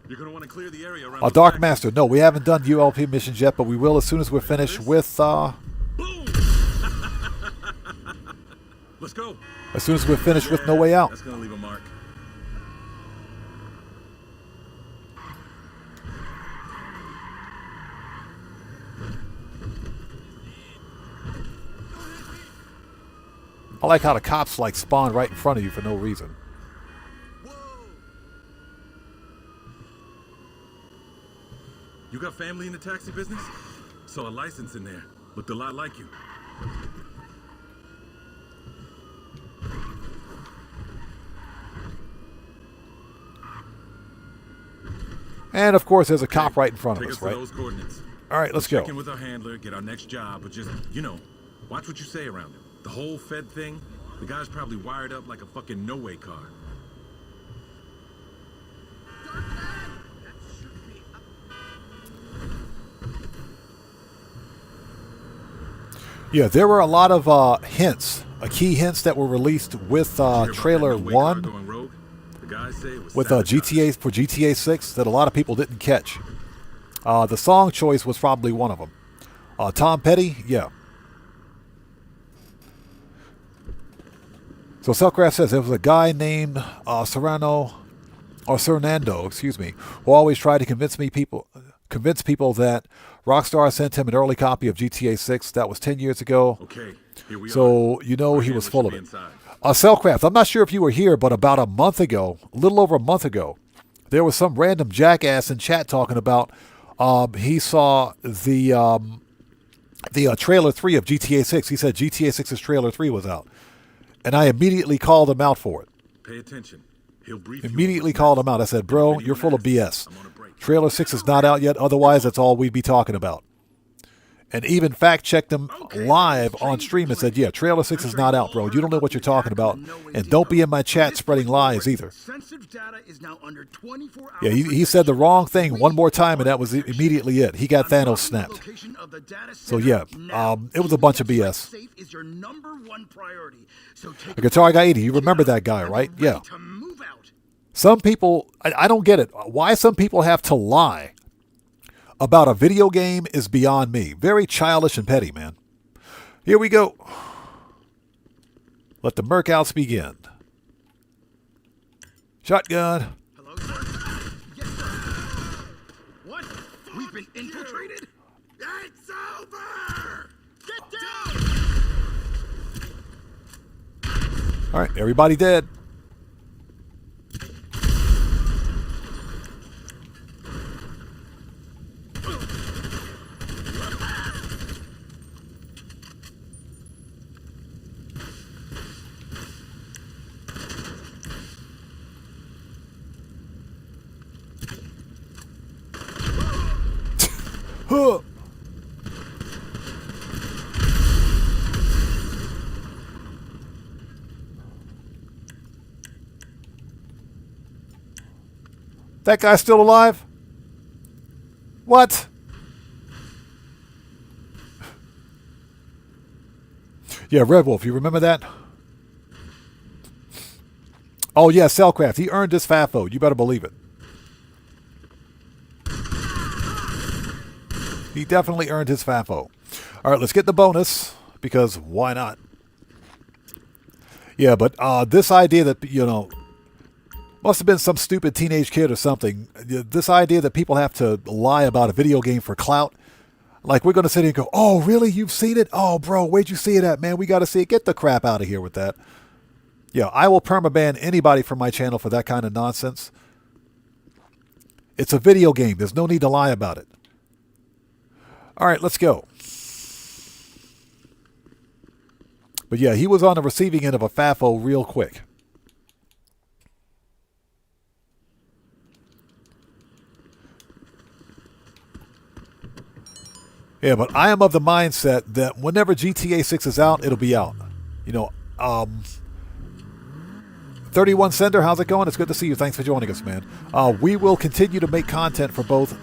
S12: You're gonna want to clear the area around
S1: Dark Master, no, we haven't done ULP missions yet, but we will as soon as we're finished with...
S12: Let's go.
S1: As soon as we're finished with No Way Out.
S12: That's gonna leave a mark.
S1: I like how the cops like spawn right in front of you for no reason.
S12: You got family in the taxi business? Saw a license in there. Looked a lot like you.
S1: And of course, there's a cop right in front of us, right?
S12: Those coordinates.
S1: All right, let's go.
S12: Check in with our handler, get our next job, but just, you know, watch what you say around him. The whole Fed thing, the guy's probably wired up like a fucking no-way car.
S1: Yeah, there were a lot of hints, key hints that were released with trailer 1, with GTA for GTA 6 that a lot of people didn't catch. The song choice was probably one of them. Tom Petty, yeah. So Selcraft says there was a guy named Cernando, excuse me, who always tried to convince people that Rockstar sent him an early copy of GTA 6. That was 10 years ago.
S12: Okay, here we
S1: so
S12: are.
S1: You know he was full of it. Selcraft, I'm not sure if you were here, but about a month ago, a little over a month ago, there was some random jackass in chat talking about he saw the trailer 3 of GTA 6. He said GTA 6's trailer 3 was out. And I immediately called him out for it.
S12: Pay attention. He'll brief
S1: immediately called him out. I said, bro, you're full of BS. Trailer 6 is not out yet. Otherwise, that's all we'd be talking about. And even fact-checked him live on stream and said, yeah, Trailer 6 is not out, bro. You don't know what you're talking about. And don't be in my chat spreading lies either. Yeah, he said the wrong thing one more time, and that was immediately it. He got Thanos snapped. So, yeah, it was a bunch of BS. The Guitar Guy 80, you remember that guy, right? Yeah. Some people, I don't get it. Why some people have to lie about a video game is beyond me. Very childish and petty, man. Here we go. Let the Merkouts begin. Shotgun.
S9: been infiltrated? It's over! Get down!
S1: All right, everybody dead. Huh. That guy's still alive? What? Yeah, Red Wolf, you remember that? Oh yeah, Cellcraft. He earned this FAFO. You better believe it. He definitely earned his FAFO. All right, let's get the bonus, because why not? Yeah, but this idea that, you know, must have been some stupid teenage kid or something. This idea that people have to lie about a video game for clout. Like, we're going to sit here and go, oh, really? You've seen it? Oh, bro, where'd you see it at, man? We got to see it. Get the crap out of here with that. Yeah, I will permaban anybody from my channel for that kind of nonsense. It's a video game. There's no need to lie about it. All right, let's go. But yeah, he was on the receiving end of a FAFO real quick. Yeah, but I am of the mindset that whenever GTA 6 is out, it'll be out. You know, 31 Sender, how's it going? It's good to see you. Thanks for joining us, man. We will continue to make content for both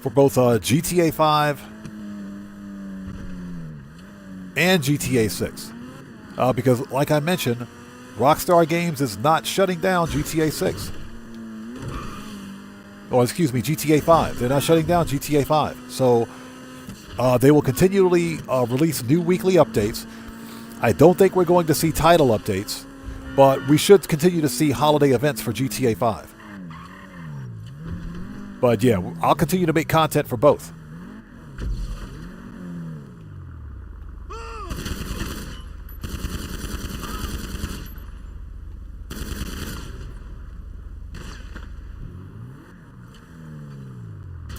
S1: GTA 5 and GTA 6. Because, like I mentioned, Rockstar Games is not shutting down GTA 6. Oh, excuse me, GTA 5. They're not shutting down GTA 5. So they will continually release new weekly updates. I don't think we're going to see title updates, but we should continue to see holiday events for GTA 5. But yeah, I'll continue to make content for both.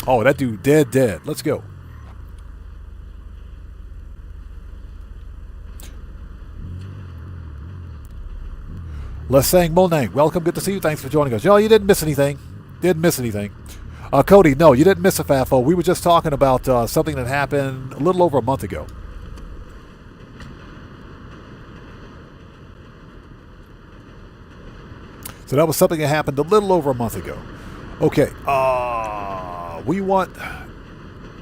S1: Oh, that dude dead. Let's go. Les Sang Molnang, welcome. Good to see you. Thanks for joining us. Yo, you didn't miss anything. Didn't miss anything. Cody, no, you didn't miss a FAFO. We were just talking about something that happened a little over a month ago. So that was something that happened a little over a month ago. Okay. We want...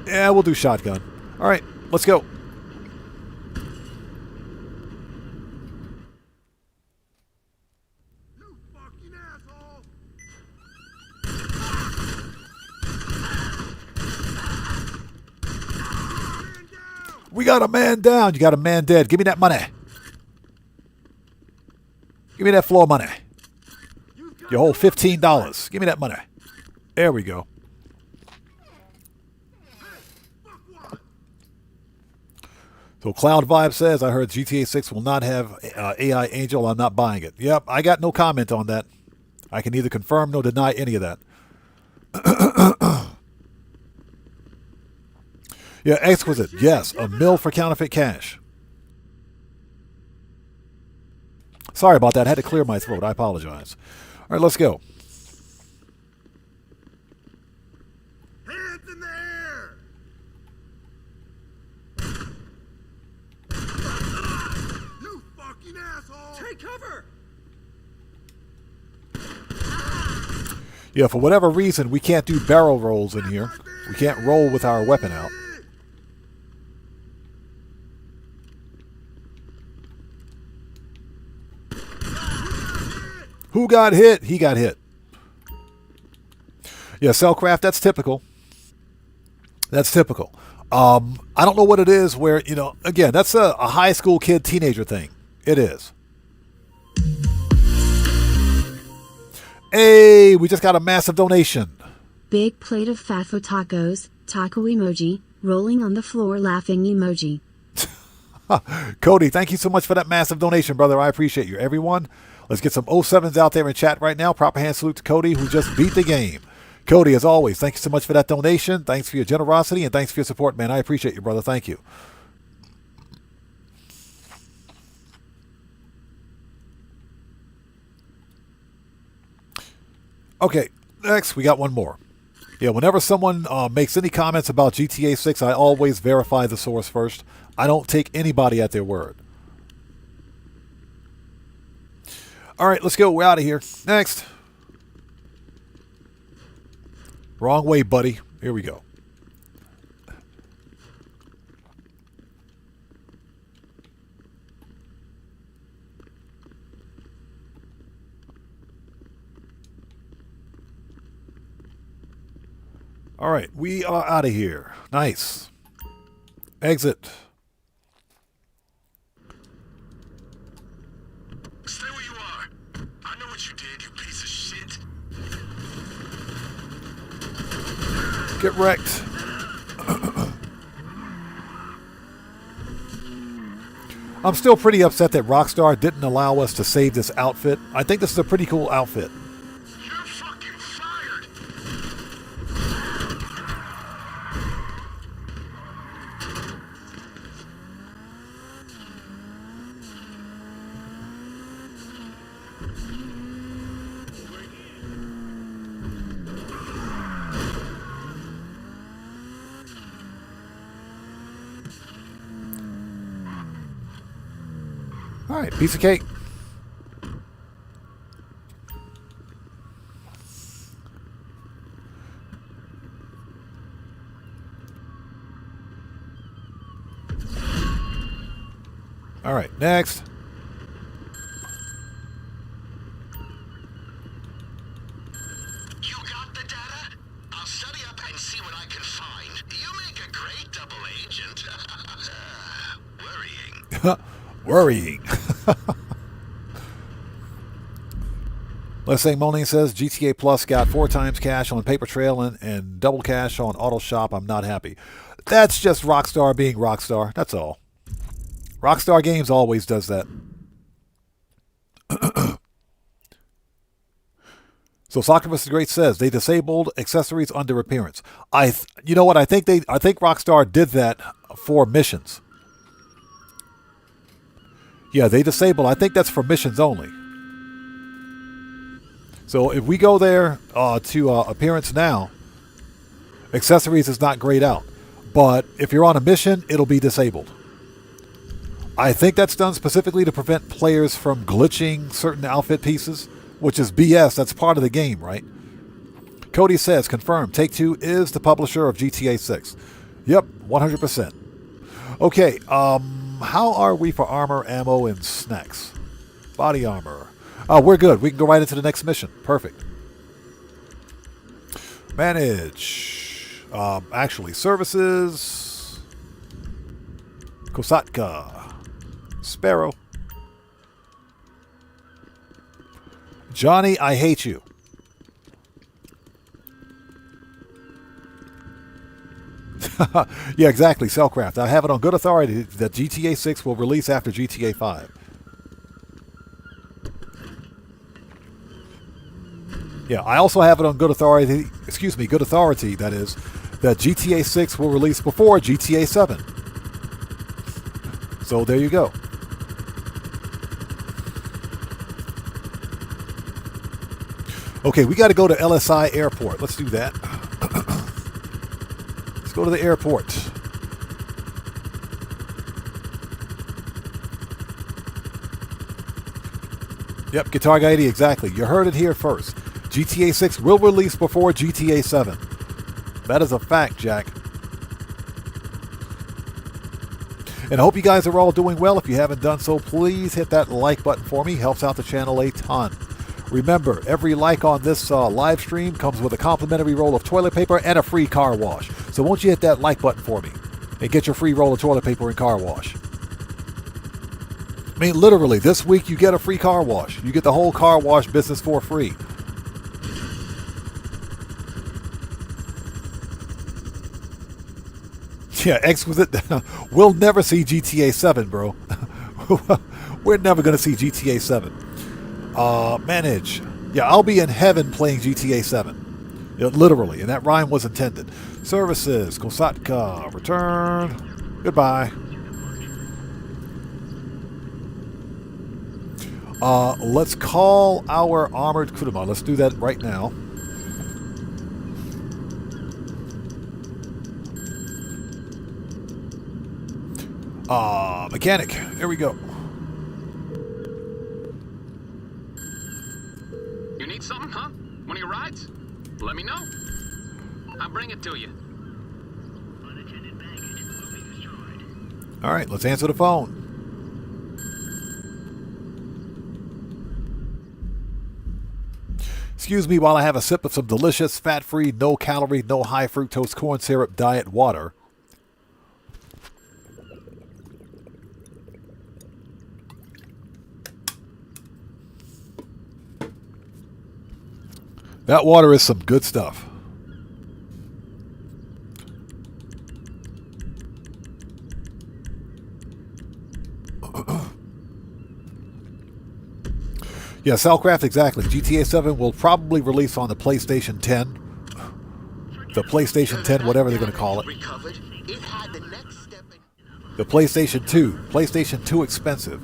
S1: Yeah, we'll do shotgun. All right, let's go. We got a man down. You got a man dead. Give me that money. Give me that floor money. Your whole $15. Give me that money. There we go. So Cloud Vibe says, I heard GTA 6 will not have AI Angel. I'm not buying it. Yep, I got no comment on that. I can neither confirm nor deny any of that. Yeah, Exquisite. Yes, a mill for counterfeit cash. Sorry about that. I had to clear my throat. I apologize. All right, let's go.
S9: Hands in the air! You fucking asshole!
S5: Take cover!
S1: Yeah, for whatever reason, we can't do barrel rolls in here. We can't roll with our weapon out. Who got hit? He got hit. Yeah, Cellcraft, that's typical. That's typical. I don't know what it is where, you know, again, that's a high school kid, teenager thing. It is. Hey, we just got a massive donation.
S2: Big plate of fafo tacos, taco emoji, rolling on the floor laughing emoji.
S1: Cody, thank you so much for that massive donation, brother. I appreciate you. Everyone, let's get some 07s out there in chat right now. Proper hand salute to Cody, who just beat the game. Cody, as always, thank you so much for that donation. Thanks for your generosity and thanks for your support, man. I appreciate you, brother. Thank you. Okay, next we got one more. Yeah, whenever someone makes any comments about GTA 6, I always verify the source first. I don't take anybody at their word. All right, let's go. We're out of here. Next. Wrong way, buddy. Here we go. All right, we are out of here. Nice. Exit.
S3: Stay where you are. I know what you did, you piece of shit.
S1: Get wrecked. I'm still pretty upset that Rockstar didn't allow us to save this outfit. I think this is a pretty cool outfit.
S3: You're fucking fired.
S1: All right, piece of cake. All right, next.
S3: You got the data? I'll study up and see what I can find. You make a great double agent. Worrying.
S1: Worrying. Let's say Moline says GTA Plus got 4 times cash on Paper Trail and double cash on Auto Shop. I'm not happy. That's just Rockstar being Rockstar. That's all. Rockstar Games always does that. So Socrates the Great says they disabled accessories under appearance. You know what? I think Rockstar did that for missions. Yeah, they disable. I think that's for missions only. So if we go there to appearance now, accessories is not grayed out. But if you're on a mission, it'll be disabled. I think that's done specifically to prevent players from glitching certain outfit pieces, which is BS. That's part of the game, right? Cody says, confirmed, Take-Two is the publisher of GTA 6. Yep, 100%. Okay, how are we for armor, ammo, and snacks? Body armor. We're good. We can go right into the next mission. Perfect. Manage. Actually, services. Kosatka. Sparrow. Johnny, I hate you. Yeah, exactly. Cellcraft. I have it on good authority that GTA 6 will release after GTA 5. Yeah, I also have it on good authority, good authority, that is, that GTA 6 will release before GTA 7. So there you go. Okay, we got to go to LSI Airport. Let's do that. Let's go to the airport. Yep, Guitar Guy 80, exactly. You heard it here first. GTA 6 will release before GTA 7. That is a fact, Jack. And I hope you guys are all doing well. If you haven't done so, please hit that like button for me. Helps out the channel a ton. Remember, every like on this live stream comes with a complimentary roll of toilet paper and a free car wash. So won't you hit that like button for me and get your free roll of toilet paper and car wash? I mean, literally, this week you get a free car wash. You get the whole car wash business for free. Yeah, exquisite. We'll never see GTA 7, bro. We're never going to see GTA 7. Manage. Yeah, I'll be in heaven playing GTA 7. You know, literally, and that rhyme was intended. Services. Kosatka. Return. Goodbye. Let's call our armored kuruma. Let's do that right now. Mechanic. Here we go.
S11: You need something, huh? One of your rides? Let me know. I'll bring it to you.
S5: Unattended baggage will be destroyed.
S1: All right, let's answer the phone. Excuse me while I have a sip of some delicious, fat-free, no-calorie, no high-fructose corn syrup diet water. That water is some good stuff. Yeah, Cellcraft, exactly. GTA 7 will probably release on the PlayStation 10. The PlayStation 10, whatever they're going to call it. The PlayStation 2. PlayStation 2 expensive.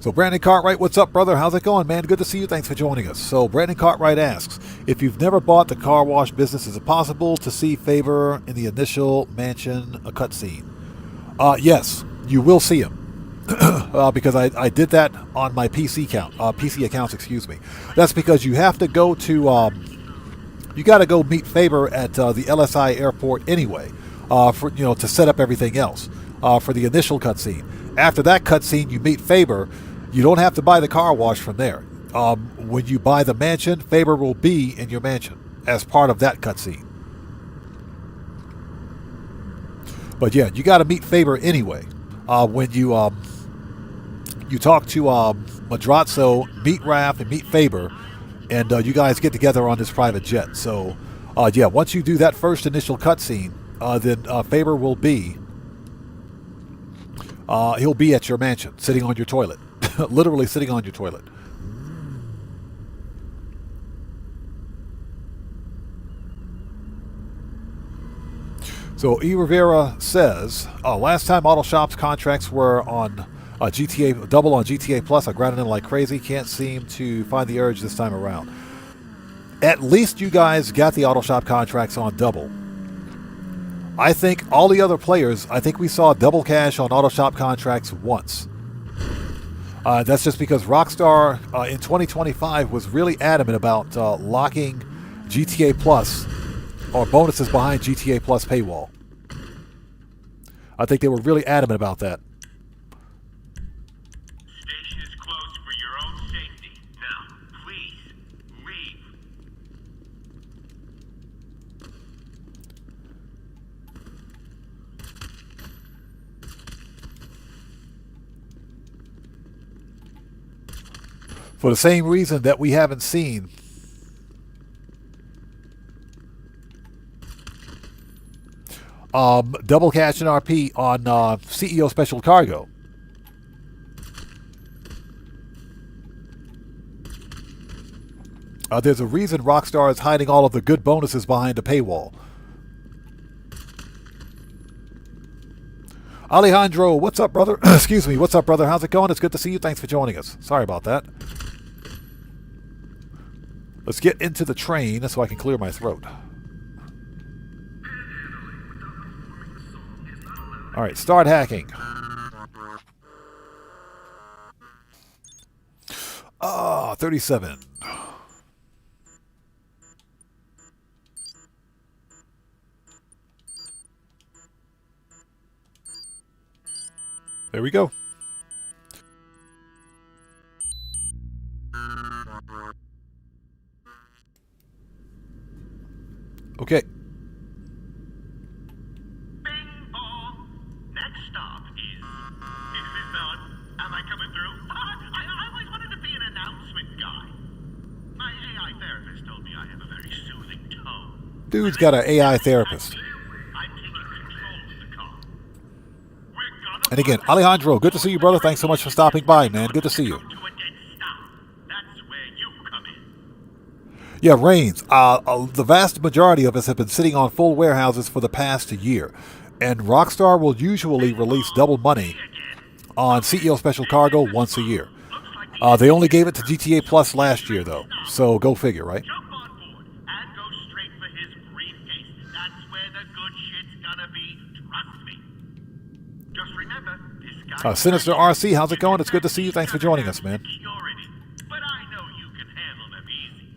S1: So Brandon Cartwright, what's up, brother? How's it going, man? Good to see you. Thanks for joining us. So Brandon Cartwright asks, if you've never bought the car wash business, is it possible to see Faber in the initial mansion a cutscene? Yes, you will see him. Because I did that on my PC accounts, excuse me. That's because you have to go to, you got to go meet Faber at the LSI airport anyway, for to set up everything else for the initial cutscene. After that cutscene, you meet Faber. You don't have to buy the car wash from there. When you buy the mansion, Faber will be in your mansion as part of that cutscene. But yeah, you got to meet Faber anyway. When you talk to Madrazo, meet Raph, and meet Faber, and you guys get together on this private jet. So yeah, once you do that first initial cutscene, then Faber will be he'll be at your mansion, sitting on your toilet. Literally sitting on your toilet. So E. Rivera says, last time Auto Shop's contracts were on GTA, double on GTA Plus, I grinded in like crazy. Can't seem to find the urge this time around. At least you guys got the Auto Shop contracts on double. I think all the other players, I think we saw double cash on Auto Shop contracts once. That's just because Rockstar in 2025 was really adamant about locking GTA Plus or bonuses behind GTA Plus paywall. I think they were really adamant about that.
S5: Station is closed for your own safety. Now, please, leave.
S1: For the same reason that we haven't seen double cash and RP on CEO Special Cargo. There's a reason Rockstar is hiding all of the good bonuses behind a paywall. Alejandro, what's up, brother? Excuse me, what's up, brother? How's it going? It's good to see you. Thanks for joining us. Sorry about that. Let's get into the train so I can clear my throat. All right, start hacking. 37. There we go. Okay.
S5: Bing bong. Next stop is this on? Am I coming through? I always wanted to be an announcement guy. My AI therapist told me I have a very soothing tone.
S1: Dude's got an AI therapist.
S5: I'm taking control of the car. We're gonna
S1: And again, Alejandro, good to see you, brother. Thanks so much for stopping by, man. Good to see you.
S5: to a dead stop. That's where you come in.
S1: Yeah, Reigns. The vast majority of us have been sitting on full warehouses for the past year. And Rockstar will usually release double money on CEO Special Cargo once a year. They only gave it to GTA Plus last year, though. So go figure, right?
S5: Jump on board and go straight for his briefcase. That's where the good shit's gonna be. Trust me. Just remember, this guy.
S1: Sinister RC, how's it going? It's good to see you. Thanks for joining us, man.
S5: Security, but I know you can handle them easy.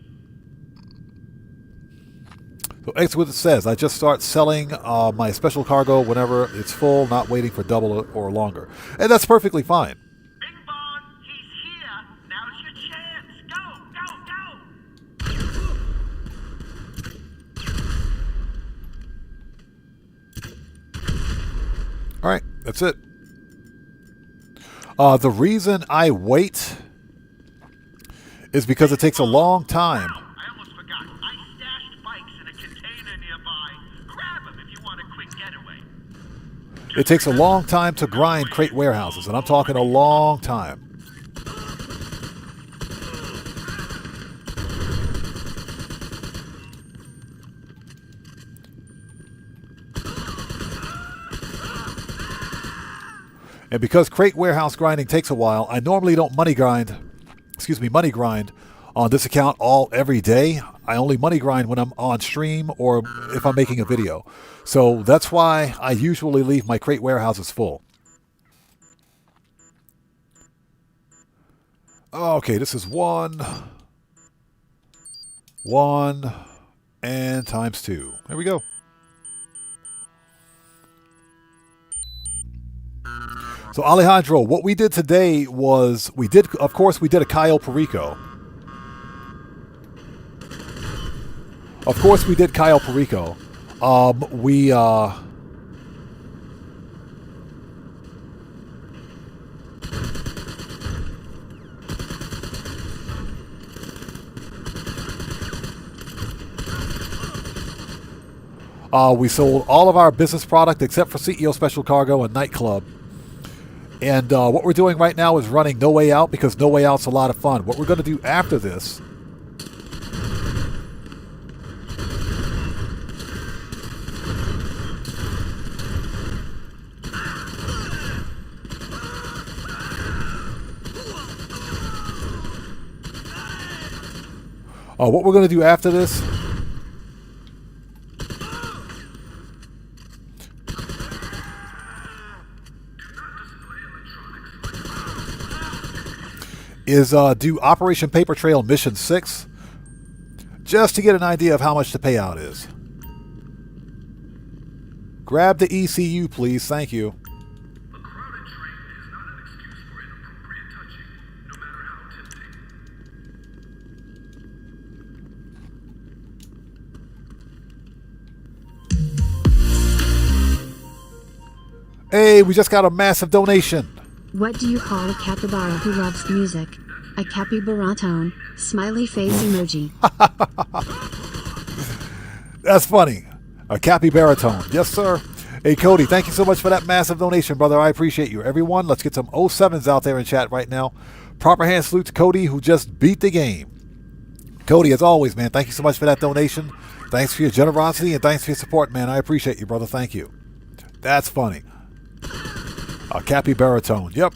S1: So Exquisite says, I just start selling my special cargo whenever it's full, not waiting for double or longer. And that's perfectly fine.
S5: Bing bong, he's here. Now's your chance. Go, go, go.
S1: All right, that's it. The reason I wait is because it takes a long time.
S5: I almost forgot. I stashed bikes in a container nearby. Grab them if you want a quick getaway.
S1: It takes a long time to grind crate warehouses, and I'm talking a long time. And because crate warehouse grinding takes a while, I normally don't money grind on this account every day. I only money grind when I'm on stream or if I'm making a video. So that's why I usually leave my crate warehouses full. Okay, this is 1, and times 2. There we go. So Alejandro, what we did today was we did a Cayo Perico. Of course we did Cayo Perico. We sold all of our business product except for CEO Special Cargo and Nightclub. And what we're doing right now is running No Way Out because No Way Out's a lot of fun. What we're going to do after this is do Operation Paper Trail Mission 6, just to get an idea of how much the payout is. Grab the ECU, please. Thank you.
S5: A crowded train is not an excuse for inappropriate touching, no matter how tempting.
S1: Hey, we just got a massive donation.
S2: What do you call a capybara who loves music? A capybaratone. Smiley face emoji.
S1: That's funny. A capybaratone. Yes, sir. Hey, Cody, thank you so much for that massive donation, brother. I appreciate you. Everyone, let's get some 07s out there in chat right now. Proper hand salute to Cody, who just beat the game. Cody, as always, man, thank you so much for that donation. Thanks for your generosity and thanks for your support, man. I appreciate you, brother. Thank you. That's funny. A capybaratone. Yep.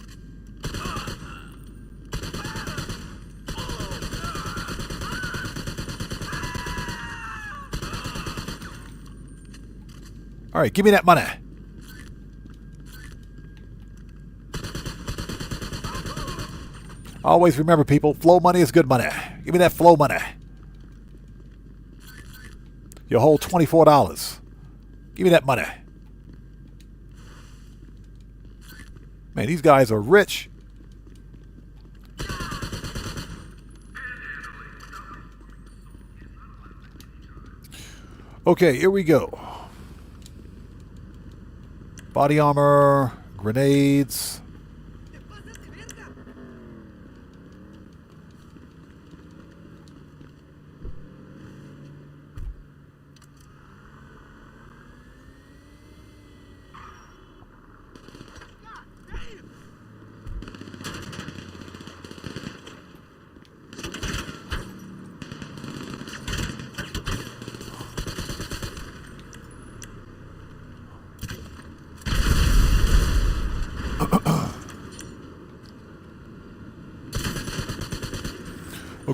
S1: All right, give me that money. Always remember, people, flow money is good money. Give me that flow money. Your whole $24. Give me that money. Man, these guys are rich. Okay, here we go. Body armor, grenades.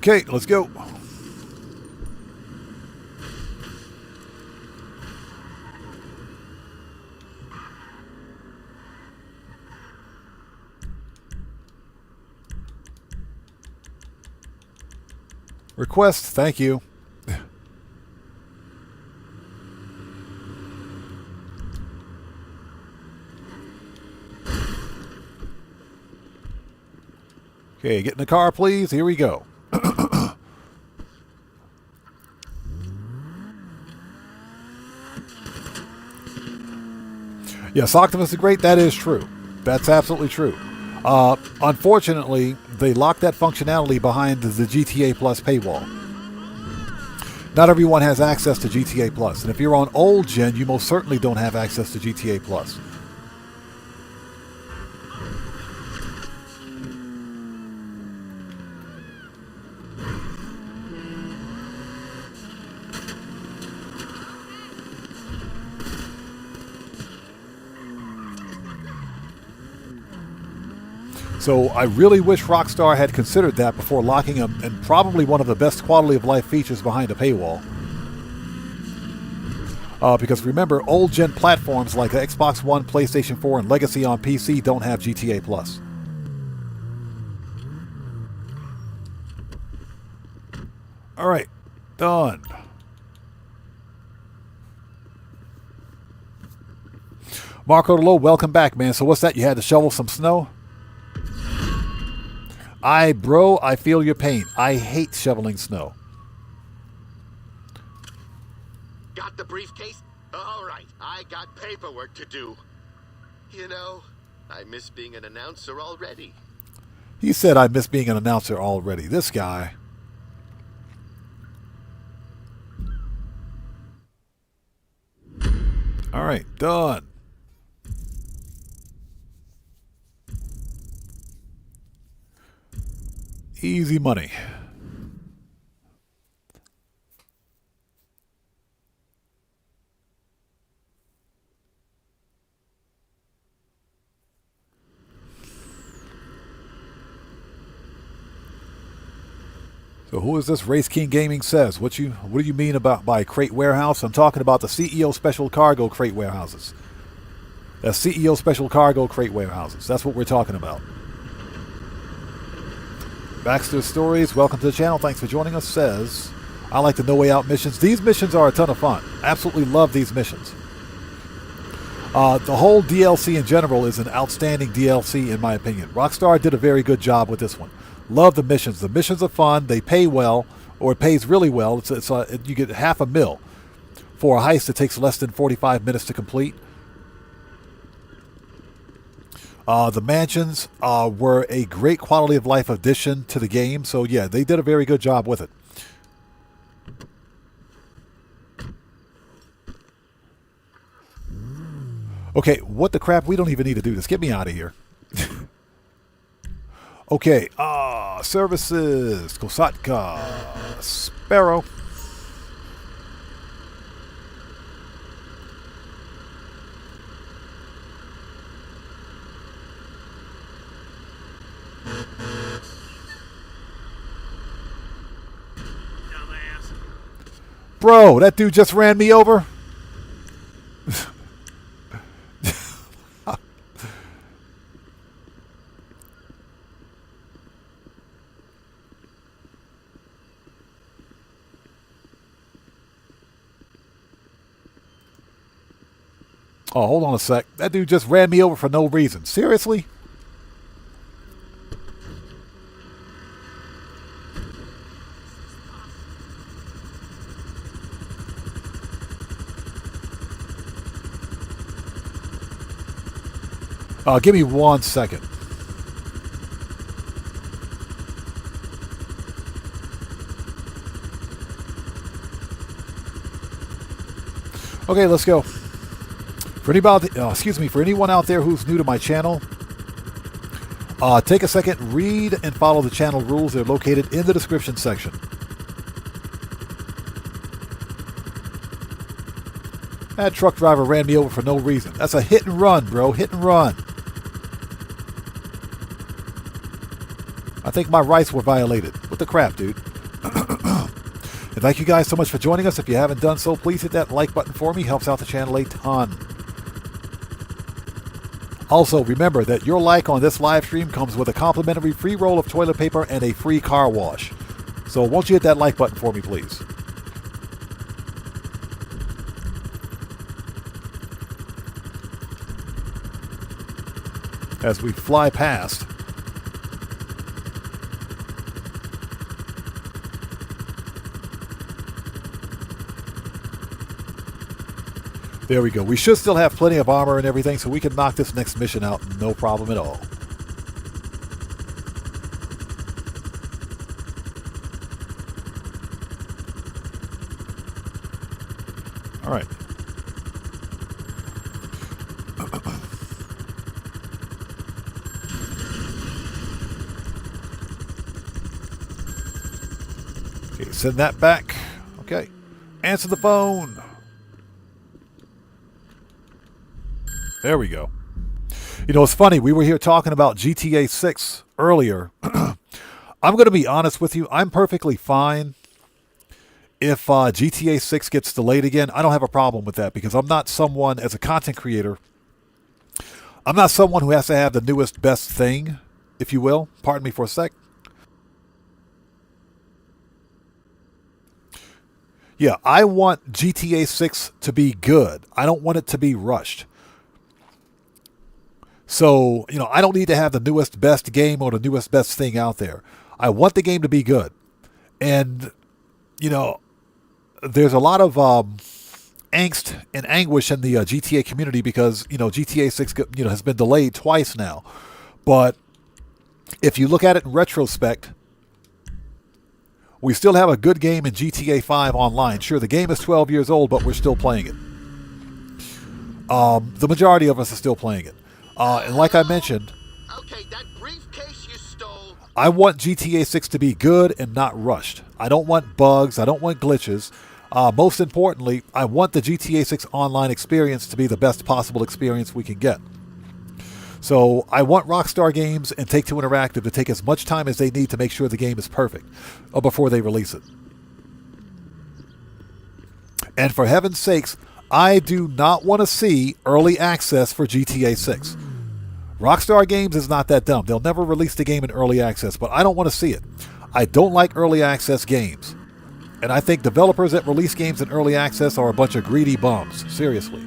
S1: Okay, let's go. Request, thank you. Okay, get in the car, please. Here we go. Yes, Optimus is great. That is true. That's absolutely true. Unfortunately, they locked that functionality behind the GTA Plus paywall. Not everyone has access to GTA Plus, and if you're on old gen, you most certainly don't have access to GTA Plus. So I really wish Rockstar had considered that before locking them in probably one of the best quality of life features behind a paywall. Because remember, old gen platforms like Xbox One, PlayStation 4, and Legacy on PC don't have GTA Plus. Alright, done. Marco Low, welcome back, man. So what's that? You had to shovel some snow? Bro, I feel your pain. I hate shoveling snow.
S10: Got the briefcase? All right, I got paperwork to do. You know, I miss being an announcer already.
S1: He said I miss being an announcer already. This guy. All right, done. Easy money. So who is this? Race King Gaming says. What do you mean by crate warehouse? I'm talking about the CEO Special Cargo crate warehouses. That's CEO Special Cargo crate warehouses. That's what we're talking about. Baxter Stories, welcome to the channel. Thanks for joining us. Says, I like the No Way Out missions. These missions are a ton of fun. Absolutely love these missions. The whole DLC in general is an outstanding DLC in my opinion. Rockstar did a very good job with this one. Love the missions. The missions are fun. They pay well, or it pays really well. You get $500,000 for a heist that takes less than 45 minutes to complete. The mansions were a great quality of life addition to the game. So yeah, they did a very good job with it. Okay, what the crap? We don't even need to do this. Get me out of here. Okay, services, Kosatka, Sparrow. Bro, that dude just ran me over. Oh, hold on a sec. That dude just ran me over for no reason. Seriously? Give me 1 second. Okay, let's go. For anybody, for anyone out there who's new to my channel, take a second, read and follow the channel rules. They're located in the description section. That truck driver ran me over for no reason. That's a hit and run, bro. Hit and run. I think my rights were violated. What the crap, dude? And thank you guys so much for joining us. If you haven't done so, please hit that like button for me. Helps out the channel a ton. Also, remember that your like on this live stream comes with a complimentary free roll of toilet paper and a free car wash. So won't you hit that like button for me, please? As we fly past. There we go. We should still have plenty of armor and everything, so we can knock this next mission out no problem at all. All right. Okay, send that back. Okay. Answer the phone. There we go. You know, it's funny. We were here talking about GTA 6 earlier. I'm going to be honest with you. I'm perfectly fine if GTA 6 gets delayed again. I don't have a problem with that because I'm not someone, as a content creator, I'm not someone who has to have the newest, best thing, if you will. Pardon me for a sec. Yeah, I want GTA 6 to be good. I don't want it to be rushed. So, you know, I don't need to have the newest, best game or the newest, best thing out there. I want the game to be good. And, you know, there's a lot of angst and anguish in the GTA community because, you know, GTA 6, you know, has been delayed twice now. But if you look at it in retrospect, we still have a good game in GTA 5 online. Sure, the game is 12 years old, but we're still playing it. The majority of us are still playing it. And like I mentioned,
S10: Okay, that briefcase you stole.
S1: I want GTA 6 to be good and not rushed. I don't want bugs. I don't want glitches. Most importantly, I want the GTA 6 online experience to be the best possible experience we can get. So I want Rockstar Games and Take-Two Interactive to take as much time as they need to make sure the game is perfect before they release it. And for heaven's sakes, I do not want to see early access for GTA 6. Rockstar Games is not that dumb. They'll never release the game in early access, but I don't want to see it. I don't like early access games. And I think developers that release games in early access are a bunch of greedy bums. Seriously.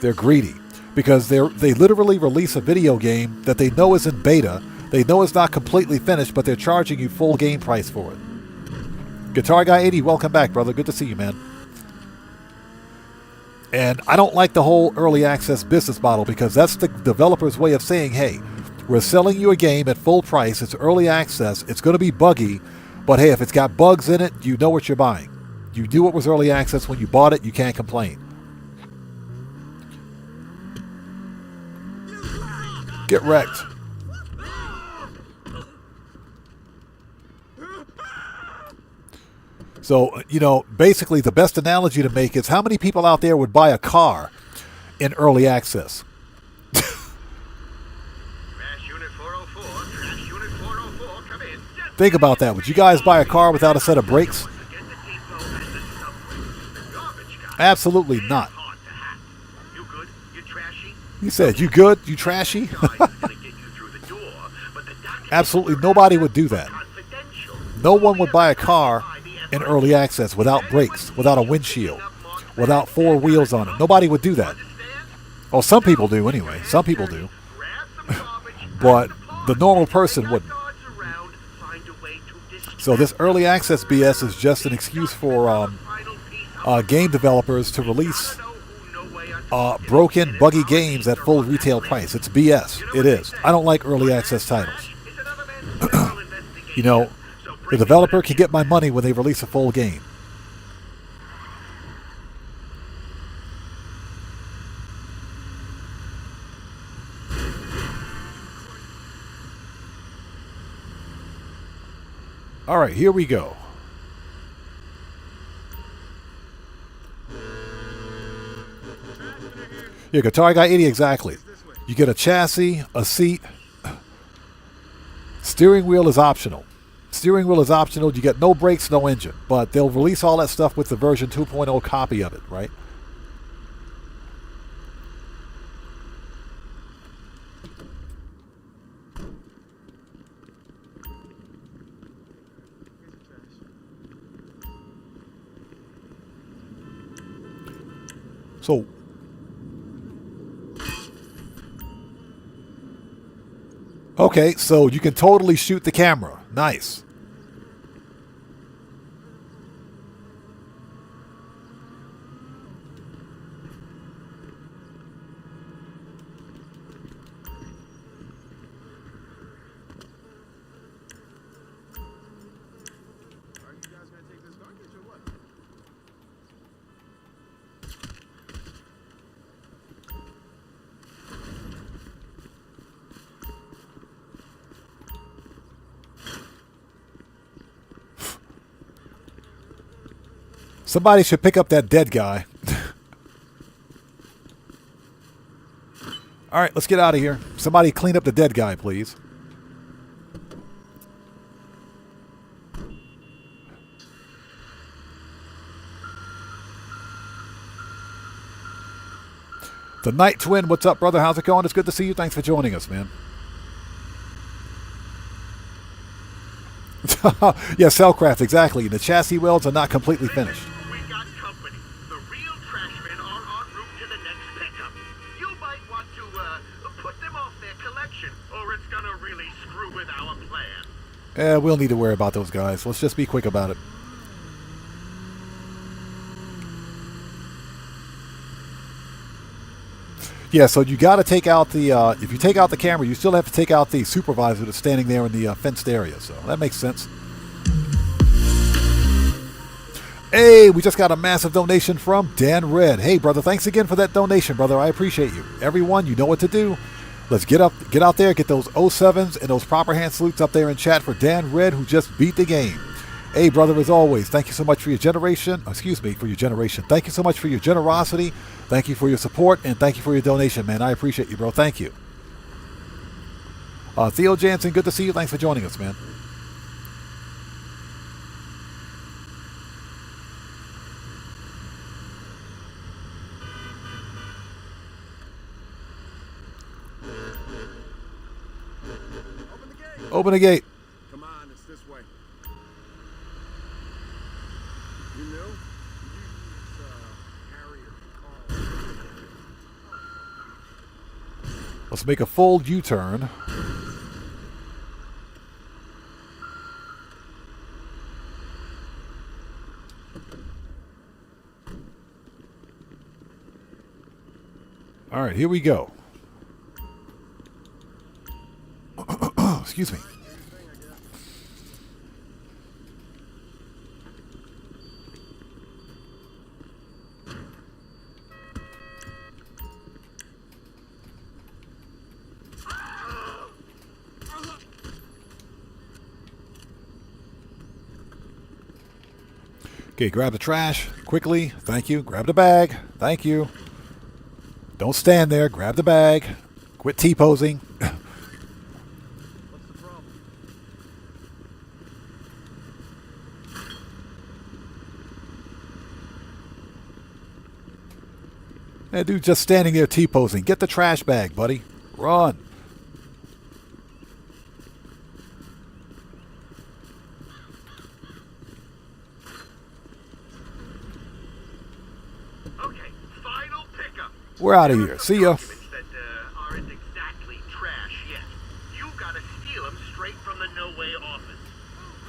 S1: They're greedy. Because they literally release a video game that they know is in beta. They know it's not completely finished, but they're charging you full game price for it. Guitar Guy 80, welcome back, brother. Good to see you, man. And I don't like the whole early access business model because that's the developer's way of saying, hey, we're selling you a game at full price. It's early access. It's going to be buggy. But hey, if it's got bugs in it, you know what you're buying. You knew it was early access when you bought it. You can't complain. Get wrecked. So, you know, basically the best analogy to make is how many people out there would buy a car in early access? Think about that. Would you guys buy a car without a set of brakes? Absolutely not. You said, you good? You trashy? Absolutely nobody would do that. No one would buy a car in early access without brakes, without a windshield, without four wheels on it. Nobody would do that. Well, some people do anyway. Some people do. But the normal person wouldn't. So this early access BS is just an excuse for game developers to release broken, buggy games at full retail price. It's BS. It is. I don't like early access titles. You know, the developer can get my money when they release a full game. All right, here we go. Yeah, Guitar Guy 80, exactly. You get a chassis, a seat. Steering wheel is optional. Steering wheel is optional. You get no brakes, no engine. But they'll release all that stuff with the version 2.0 copy of it, right? So, okay, so you can totally shoot the camera. Nice. Somebody should pick up that dead guy. All right, let's get out of here. Somebody clean up the dead guy, please. The Night Twin, what's up, brother? How's it going? It's good to see you. Thanks for joining us, man. Yeah, Cellcraft, exactly. The chassis welds are not completely finished.
S5: We got company. The real trashmen are en route to the next pickup. You might want to put them off their collection, or it's gonna really screw with our plan.
S1: We'll need to worry about those guys. Let's just be quick about it. Yeah, so you got to take out the, if you take out the camera, you still have to take out the supervisor that's standing there in the fenced area. So that makes sense. Hey, we just got a massive donation from Dan Red. Hey, brother, thanks again for that donation, brother. I appreciate you. Everyone, you know what to do. Let's get out there, get those 07s and those proper hand salutes up there in chat for Dan Red, who just beat the game. Hey, brother, as always, thank you so much for your generation. Excuse me, for your generation. Thank you so much for your generosity. Thank you for your support, and thank you for your donation, man. I appreciate you, bro. Thank you. Theo Jansen, good to see you. Thanks for joining us, man. Open the gate.
S9: Come on, it's this way. You know?
S1: Let's make a full U-turn. All right, here we go. Excuse me. Okay, grab the trash quickly. Thank you. Grab the bag. Thank you. Don't stand there. Grab the bag. Quit T-posing. That dude just standing there T-posing. Get the trash bag, buddy. Run.
S5: Okay, final pickup.
S1: We're out of here. See ya.
S5: That aren't exactly trash yet. You gotta steal them straight from the No Way office.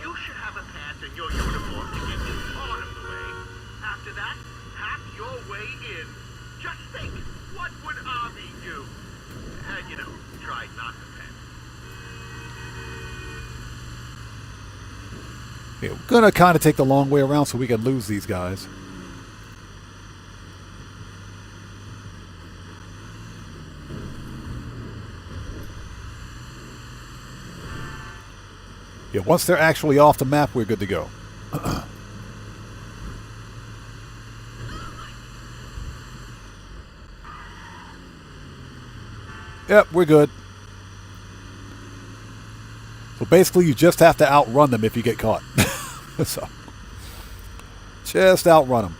S5: You should have a pass in your uniform to get this part of the way. After that, hack your way in. Just think, what would Army do? And, you know, try not to panic.
S1: Okay, we're gonna kind of take the long way around so we can lose these guys. Yeah, once they're actually off the map, we're good to go. Yep, we're good. So basically, you just have to outrun them if you get caught. So, just outrun them.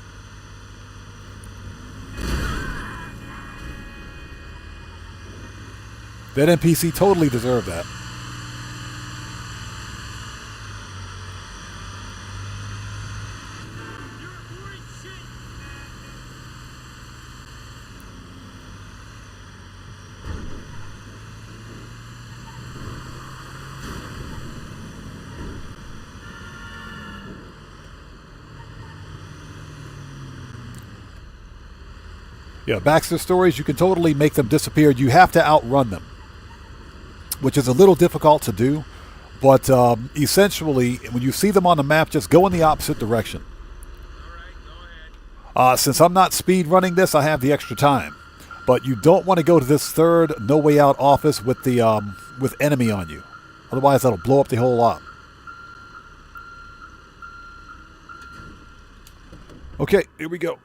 S1: That NPC totally deserved that. Yeah, Baxter stories, you can totally make them disappear. You have to outrun them, which is a little difficult to do. But essentially, when you see them on the map, just go in the opposite direction. Since I'm not speed running this, I have the extra time. But you don't want to go to this third No Way Out office with the with enemy on you. Otherwise, that'll blow up the whole lot. Okay, here we go.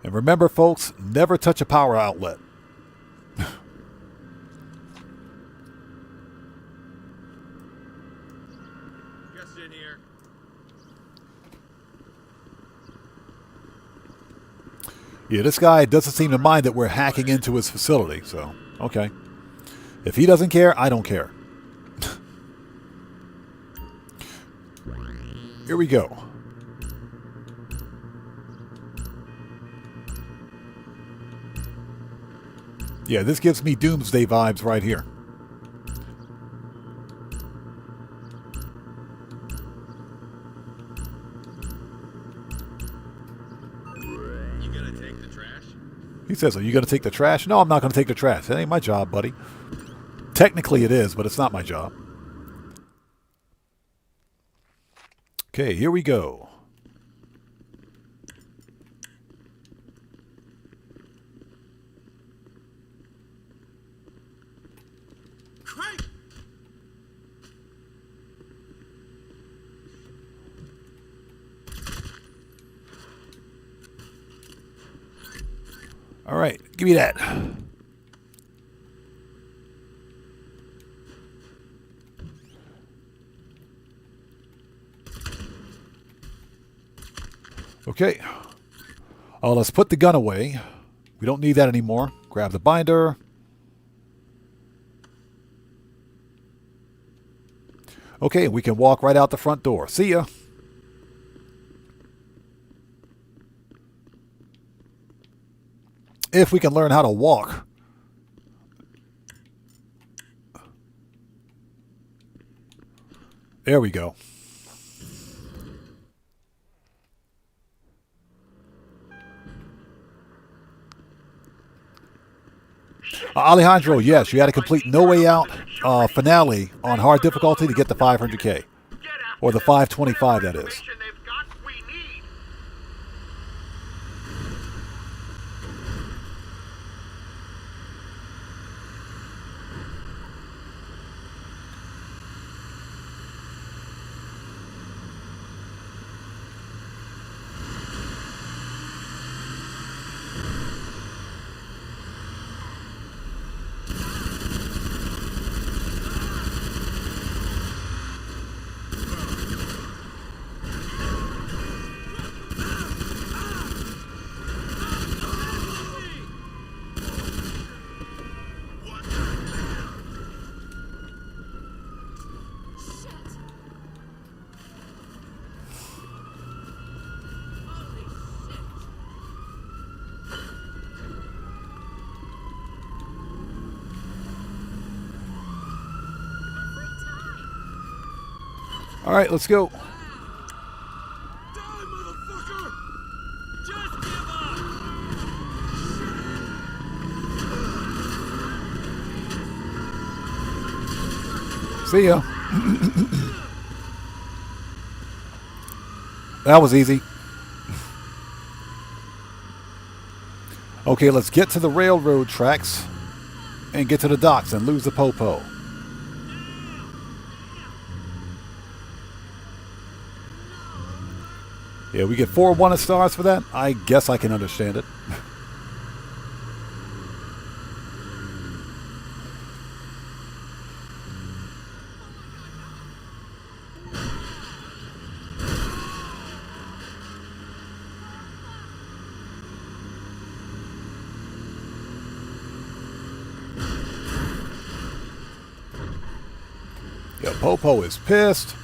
S1: And remember, folks, never touch a power outlet.
S12: Just in here.
S1: Yeah, this guy doesn't seem to mind that we're hacking into his facility, so, okay. If he doesn't care, I don't care. Here we go. Yeah, this gives me Doomsday vibes right here.
S12: You gonna take the trash?
S1: He says, are you going to take the trash? No, I'm not going to take the trash. That ain't my job, buddy. Technically it is, but it's not my job. Okay, here we go. All right, give me that. Okay. Let's put the gun away. We don't need that anymore. Grab the binder. Okay, we can walk right out the front door. See ya. If we can learn how to walk. There we go. Alejandro, yes, you had to complete No Way Out finale on hard difficulty to get the 500K. Or the 525, that is. All right, let's go. See ya. That was easy. Okay, let's get to the railroad tracks and get to the docks and lose the popo. Yeah, we get 4 1 stars for that. I guess I can understand it. Yeah, Popo is pissed.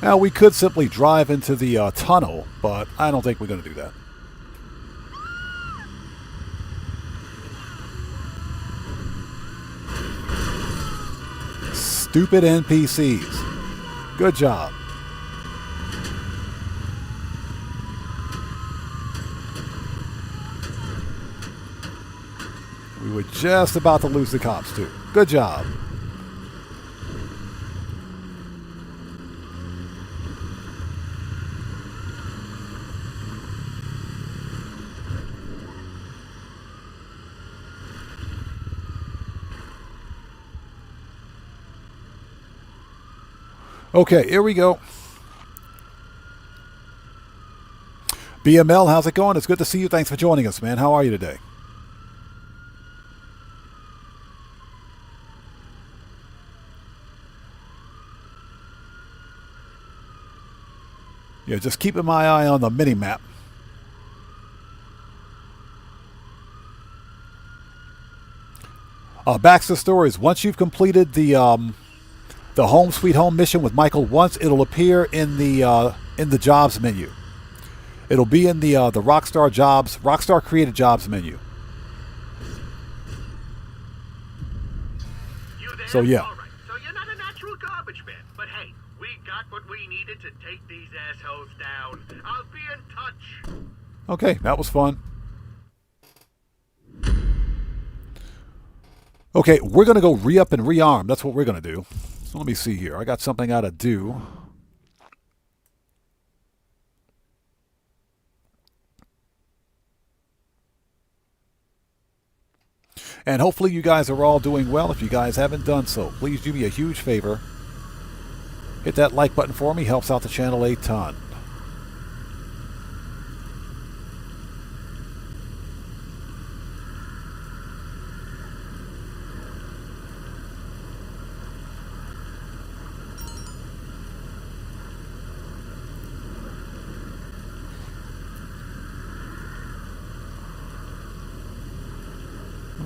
S1: Now, we could simply drive into the tunnel, but I don't think we're going to do that. Stupid NPCs. Good job. We were just about to lose the cops, too. Good job. Okay, here we go. BML, how's it going? It's good to see you. Thanks for joining us, man. How are you today? Yeah, just keeping my eye on the mini-map. BACKSEAT stories. Once you've completed the Home Sweet Home mission with Michael once, it'll appear in the jobs menu. It'll be in the Rockstar created jobs menu. So yeah.
S5: All right. So you're not a natural garbage man, but hey, we got what we needed to take these assholes down. I'll be in touch.
S1: Okay, that was fun. Okay, we're going to go re-up and rearm. That's what we're going to do. So let me see here. I got something I got to do. And hopefully you guys are all doing well. If you guys haven't done so, please do me a huge favor. Hit that like button for me. Helps out the channel a ton.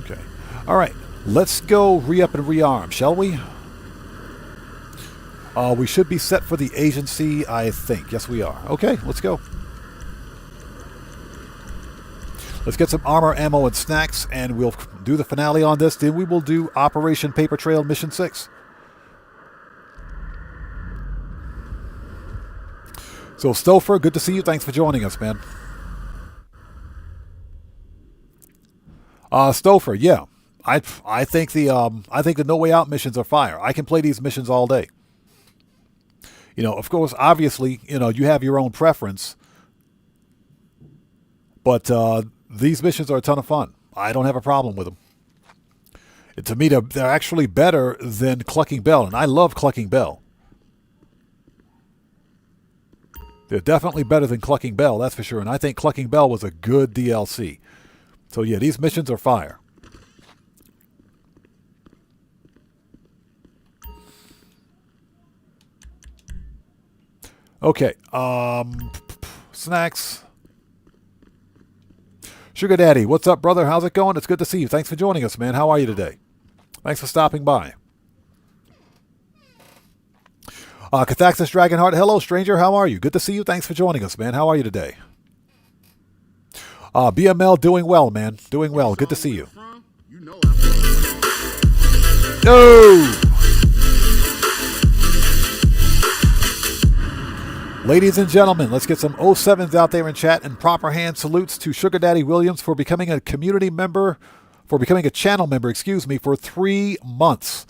S1: Okay. All right. Let's go re-up and rearm, shall we? We should be set for the agency, I think. Yes, we are. Okay, let's go. Let's get some armor, ammo, and snacks, and we'll do the finale on this. Then we will do Operation Paper Trail Mission 6. So, Stouffer, good to see you. Thanks for joining us, man. Stouffer, yeah. I think the No Way Out missions are fire. I can play these missions all day. You know, of course, obviously, you know, you have your own preference. But these missions are a ton of fun. I don't have a problem with them. To me, they're actually better than Clucking Bell, and I love Clucking Bell. They're definitely better than Clucking Bell, that's for sure. And I think Clucking Bell was a good DLC. So yeah, these missions are fire. Okay, snacks. Sugar Daddy, what's up, brother? How's it going? It's good to see you. Thanks for joining us, man. How are you today? Thanks for stopping by. Cathaxis Dragonheart, hello, stranger. How are you? Good to see you. Thanks for joining us, man. How are you today? BML, doing well, man. Doing well. Good to see you. No! Ladies and gentlemen, let's get some 07s out there in chat and proper hand salutes to Sugar Daddy Williams for becoming a community member, for becoming a channel member, for 3 months.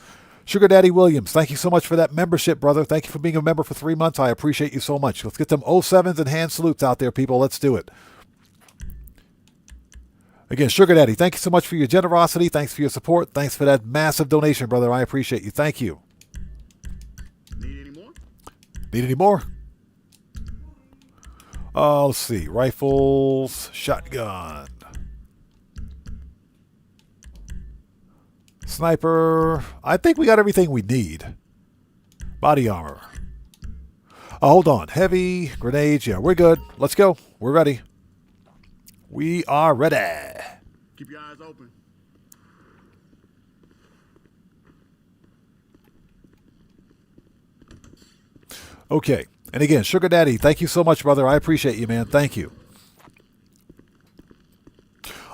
S1: Sugar Daddy Williams, thank you so much for that membership, brother. Thank you for being a member for 3 months. I appreciate you so much. Let's get them 07s and hand salutes out there, people. Let's do it. Again, Sugar Daddy, thank you so much for your generosity. Thanks for your support. Thanks for that massive donation, brother. I appreciate you. Thank you.
S9: Need any more?
S1: Need any more? Let's see. Rifles, shotgun, sniper. I think we got everything we need. Body armor. Hold on. Heavy, grenades. Yeah, we're good. Let's go. We're ready. We are ready.
S9: Keep your eyes open.
S1: Okay. And again, Sugar Daddy, thank you so much, brother. I appreciate you, man. Thank you.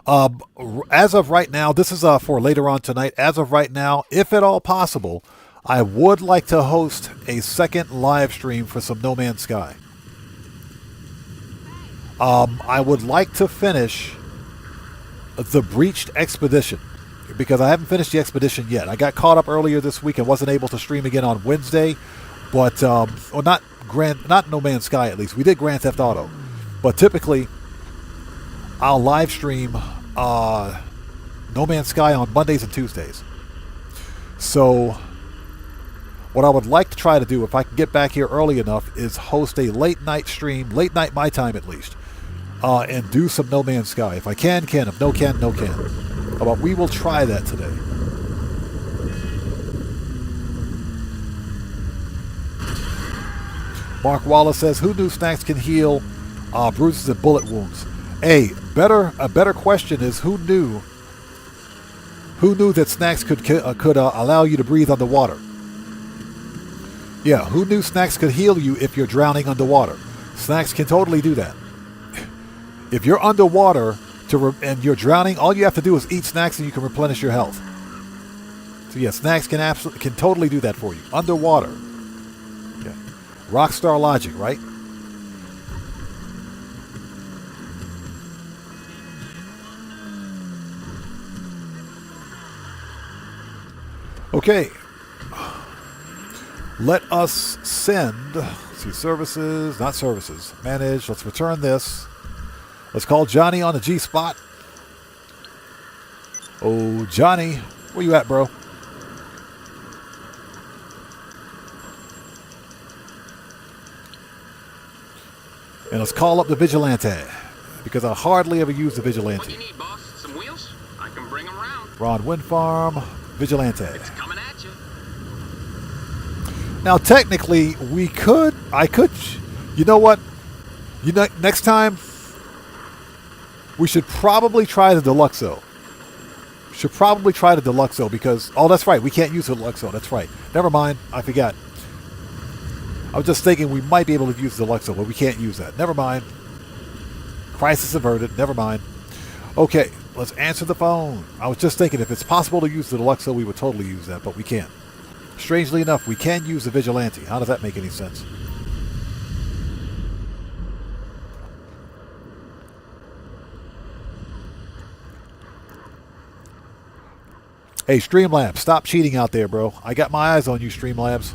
S1: As of right now, this is for later on tonight. As of right now, if at all possible, I would like to host a second live stream for some No Man's Sky. I would like to finish the Breached Expedition because I haven't finished the expedition yet. I got caught up earlier this week and wasn't able to stream again on Wednesday, but not No Man's Sky at least. We did Grand Theft Auto, but typically I'll live stream No Man's Sky on Mondays and Tuesdays. So what I would like to try to do, if I can get back here early enough, is host a late night stream, late night my time at least, and do some No Man's Sky. If I can. If no can, no can. But we will try that today. Mark Wallace says, who knew snacks can heal bruises and bullet wounds? A better question is, who knew that snacks could allow you to breathe underwater? Yeah, who knew snacks could heal you if you're drowning underwater? Snacks can totally do that. If you're underwater and you're drowning, all you have to do is eat snacks and you can replenish your health. So yeah, snacks can totally do that for you underwater. Yeah. Rockstar logic, right? Okay. Let us send, let's see, services, not services, manage. Let's return this. Let's call Johnny on the G spot. Oh, Johnny, where you at, bro? And let's call up the Vigilante, because I hardly ever use the Vigilante.
S11: What do you need, boss? Some wheels? I can bring them around.
S1: Ron Wind Farm, Vigilante.
S11: It's coming at you.
S1: Now, technically, I could, you know what? Next time, we should probably try the Deluxo. Because, oh, that's right, we can't use the Deluxo. That's right. Never mind, I forgot. I was just thinking we might be able to use the Deluxo, but we can't use that. Never mind. Crisis averted. Never mind. Okay, let's answer the phone. I was just thinking if it's possible to use the Deluxo, we would totally use that, but we can't. Strangely enough, we can use the Vigilante. How does that make any sense? Hey, Streamlabs, stop cheating out there, bro. I got my eyes on you, Streamlabs.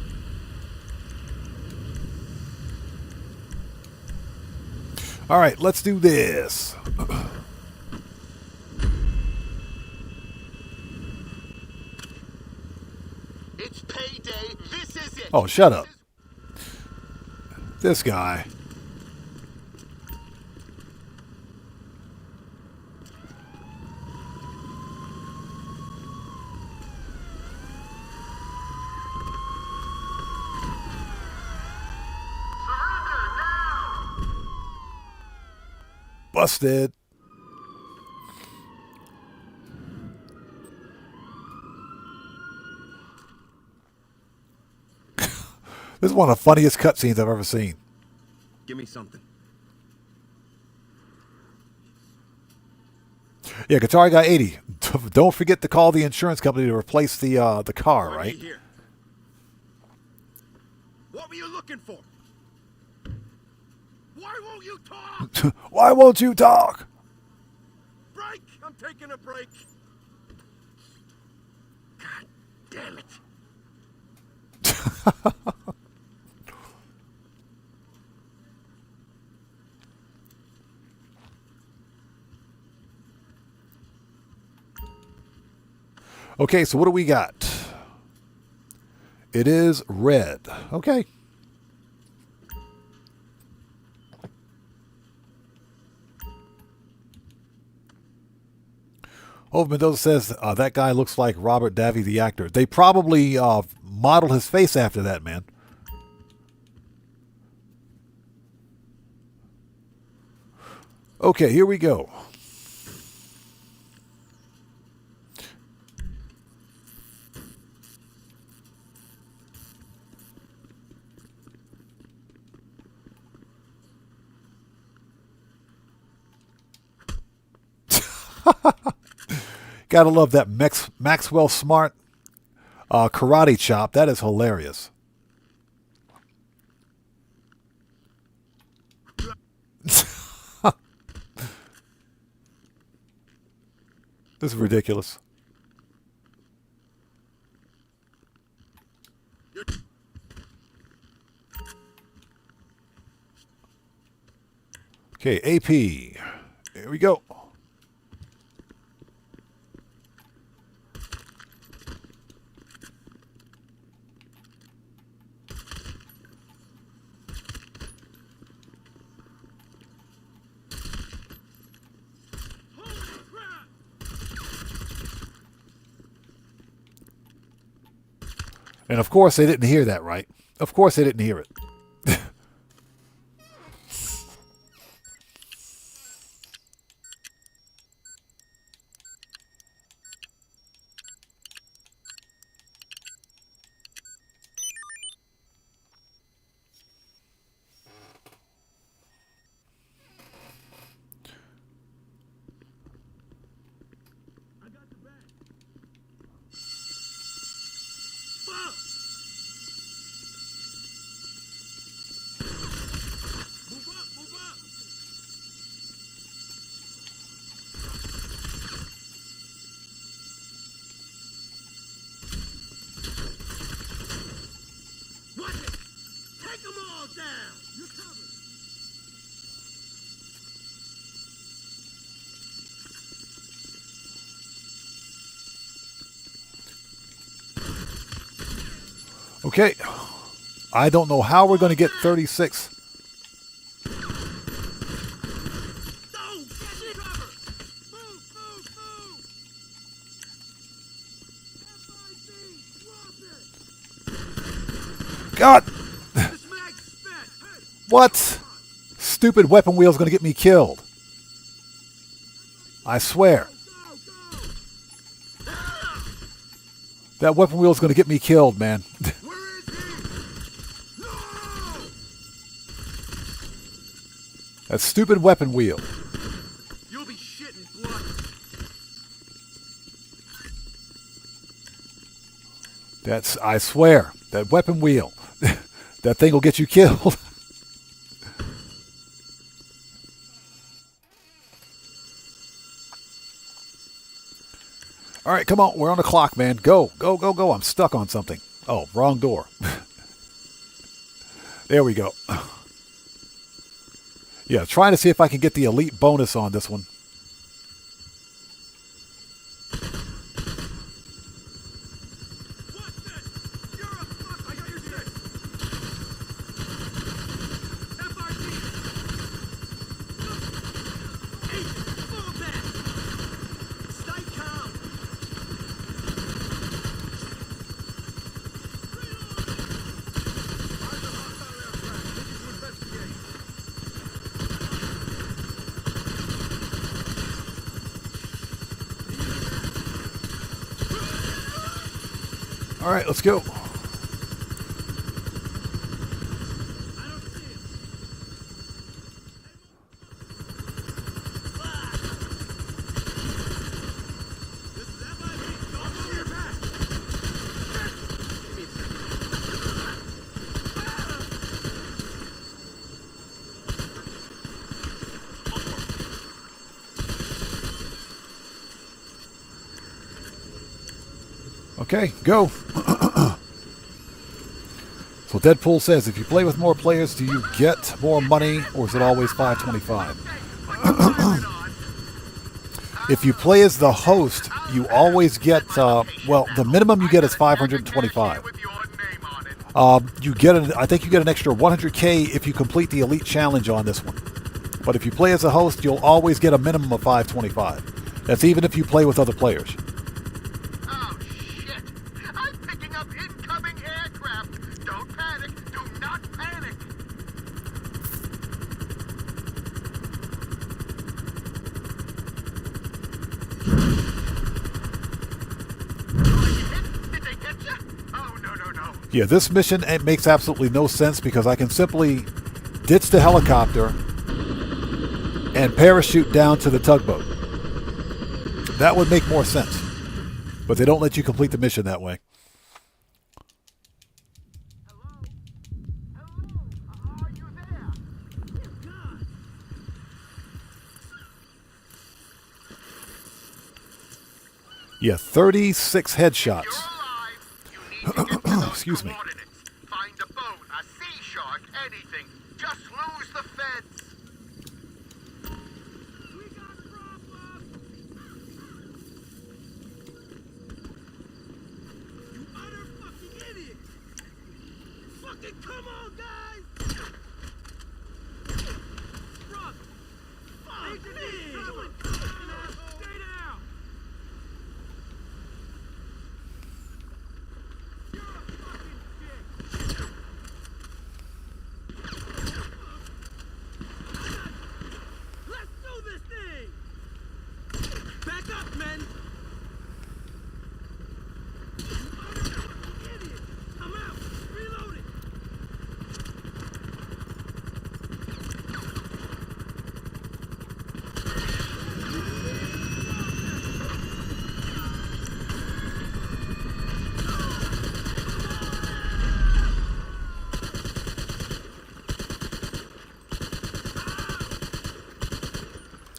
S1: All right, let's do this.
S10: It's payday. This is it.
S1: Oh, shut up. This guy. Busted. This is one of the funniest cutscenes I've ever seen.
S9: Give me something.
S1: Yeah, Guitar Guy 80. Don't forget to call the insurance company to replace the car, right?
S9: Here. What were you looking for? Why won't you talk?
S1: Why won't you talk?
S9: Break! I'm taking a break. God damn it.
S1: Okay, so what do we got? It is red. Okay. Over Mendoza says that guy looks like Robert Davi, the actor. They probably modeled his face after that, man. Okay, here we go. Gotta love that Maxwell Smart karate chop. That is hilarious. This is ridiculous. Okay, AP. Here we go. And of course they didn't hear that, right? Of course they didn't hear it. Okay. I don't know how we're going to get 36. God! What? Stupid weapon wheel is going to get me killed. I swear. That weapon wheel is going to get me killed, man. That stupid weapon wheel.
S9: You'll be shitting blood.
S1: That's, I swear, that weapon wheel. That thing will get you killed. All right, come on. We're on the clock, man. Go, go, go, go. I'm stuck on something. Oh, wrong door. There we go. Yeah, trying to see if I can get the elite bonus on this one. All right, let's go. Okay, go. Deadpool says, if you play with more players, do you get more money, or is it always $5.25? If you play as the host, you always get, well, the minimum you get is $525. You get, I think you get an extra $100K if you complete the Elite Challenge on this one. But if you play as a host, you'll always get a minimum of $525. That's even if you play with other players.
S10: Oh, shit! I'm picking up incoming aircraft! Don't panic! Do not panic! Did they get you? Oh, no.
S1: Yeah, this mission, it makes absolutely no sense because I can simply ditch the helicopter and parachute down to the tugboat. That would make more sense. But they don't let you complete the mission that way.
S10: Are you there?
S1: Yeah, 36 headshots. Excuse me.
S10: Find a boat, a sea shark, anything. Just lose the fence. We got a problem. You utter fucking idiot. Fucking come on, guys. Run. Fuck me. Stay down. Let's do this thing! Back up, men! Idiot! I'm out! Reloading!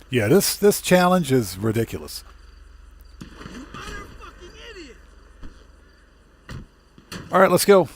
S1: Yeah, this challenge is ridiculous.
S10: You utter fucking idiot!
S1: All right, let's go.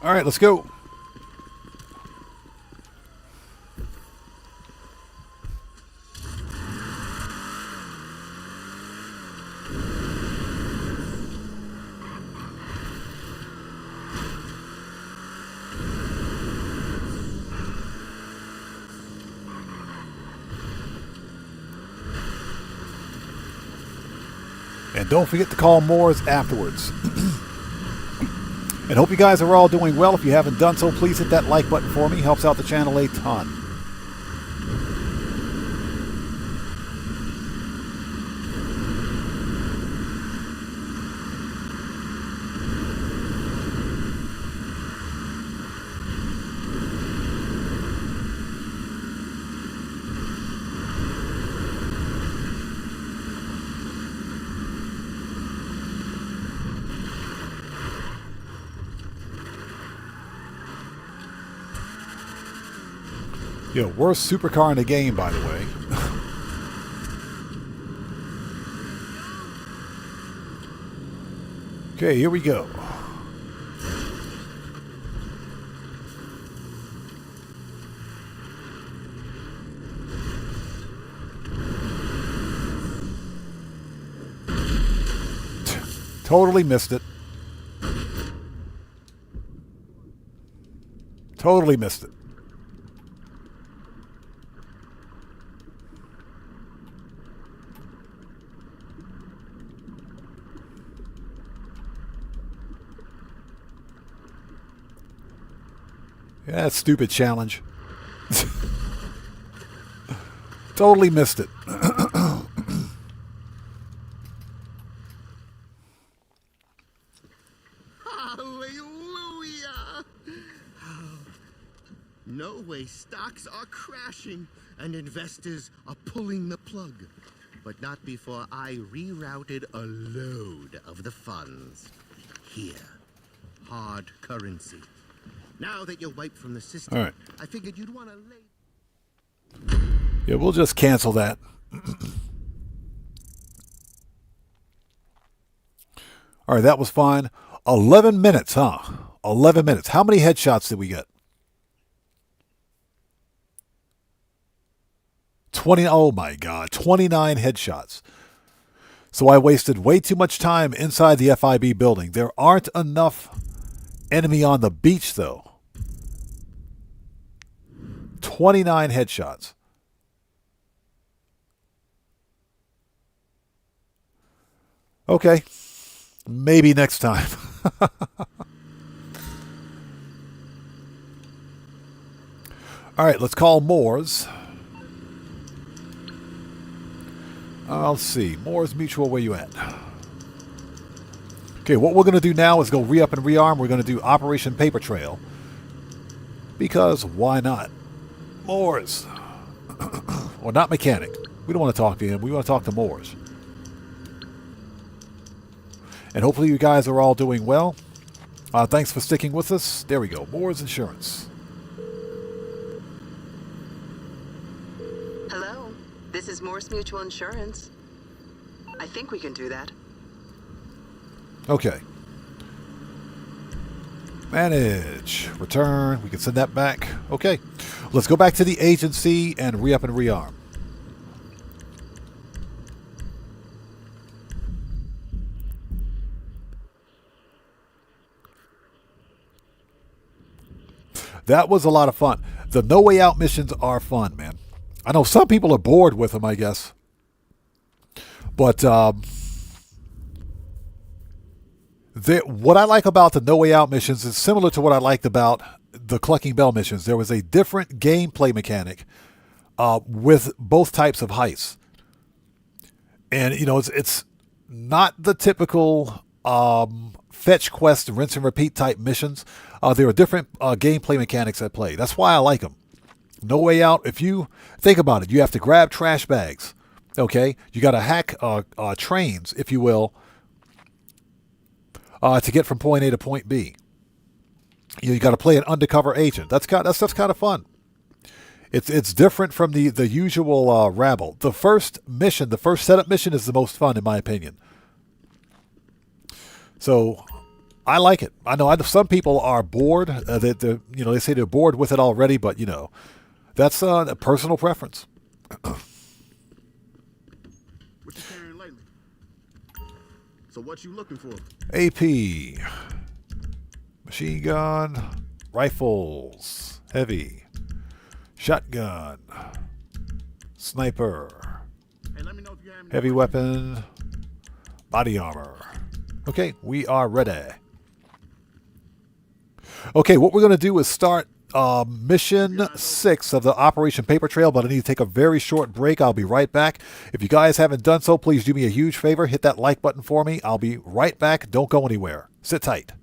S1: All right, let's go. And don't forget to call Moores afterwards. And hope you guys are all doing well. If you haven't done so, please hit that like button for me. Helps out the channel a ton. Yo, worst supercar in the game, by the way. Okay, here we go. Totally missed it. Totally missed it. Yeah, that stupid challenge. Totally missed it.
S10: Hallelujah! no way stocks are crashing and investors are pulling the plug. But not before I rerouted a load of the funds. Here, hard currency. Now that you're wiped from the system,
S1: all right.
S10: I figured you'd want to lay...
S1: Yeah, we'll just cancel that. All right, that was fine. 11 minutes, huh? 11 minutes. How many headshots did we get? 20. Oh my God, 29 headshots. So I wasted way too much time inside the FIB building. There aren't enough enemy on the beach, though. 29 headshots. Okay. Maybe next time. All right, let's call Moores. Let's see. Moores Mutual, where you at? Okay, what we're going to do now is go re-up and rearm. We're going to do Operation Paper Trail. Because why not? Moores. Well, not Mechanic. We don't want to talk to him. We want to talk to Moores. And hopefully you guys are all doing well. Thanks for sticking with us. There we go. Moores Insurance.
S13: Hello. This is Morse Mutual Insurance. I think we can do that.
S1: Okay. Manage. Return. We can send that back. Okay. Let's go back to the agency and re-up and rearm. That was a lot of fun. The No Way Out missions are fun, man. I know some people are bored with them, I guess. But what I like about the No Way Out missions is similar to what I liked about the Clucking Bell missions. There was a different gameplay mechanic with both types of heists. And, you know, it's not the typical fetch quest, rinse and repeat type missions. There are different gameplay mechanics at play. That's why I like them. No Way Out, if you think about it, you have to grab trash bags. Okay? You got to hack trains, if you will, to get from point A to point B. You got to play an undercover agent. That stuff's kind of fun. It's different from the usual rabble. The first mission, the first setup mission is the most fun, in my opinion. So I like it. I know some people are bored. They say they're bored with it already, but that's a personal preference.
S9: What you carrying lately? So what you looking for?
S1: AP, machine gun, rifles, heavy, shotgun, sniper,
S9: Hey, let me know if you have any
S1: heavy weapon, body armor. Okay, we are ready. Okay, what we're going to do is start mission 6 of the Operation Paper Trail, but I need to take a very short break. I'll be right back. If you guys haven't done so, please do me a huge favor. Hit that like button for me. I'll be right back. Don't go anywhere. Sit tight.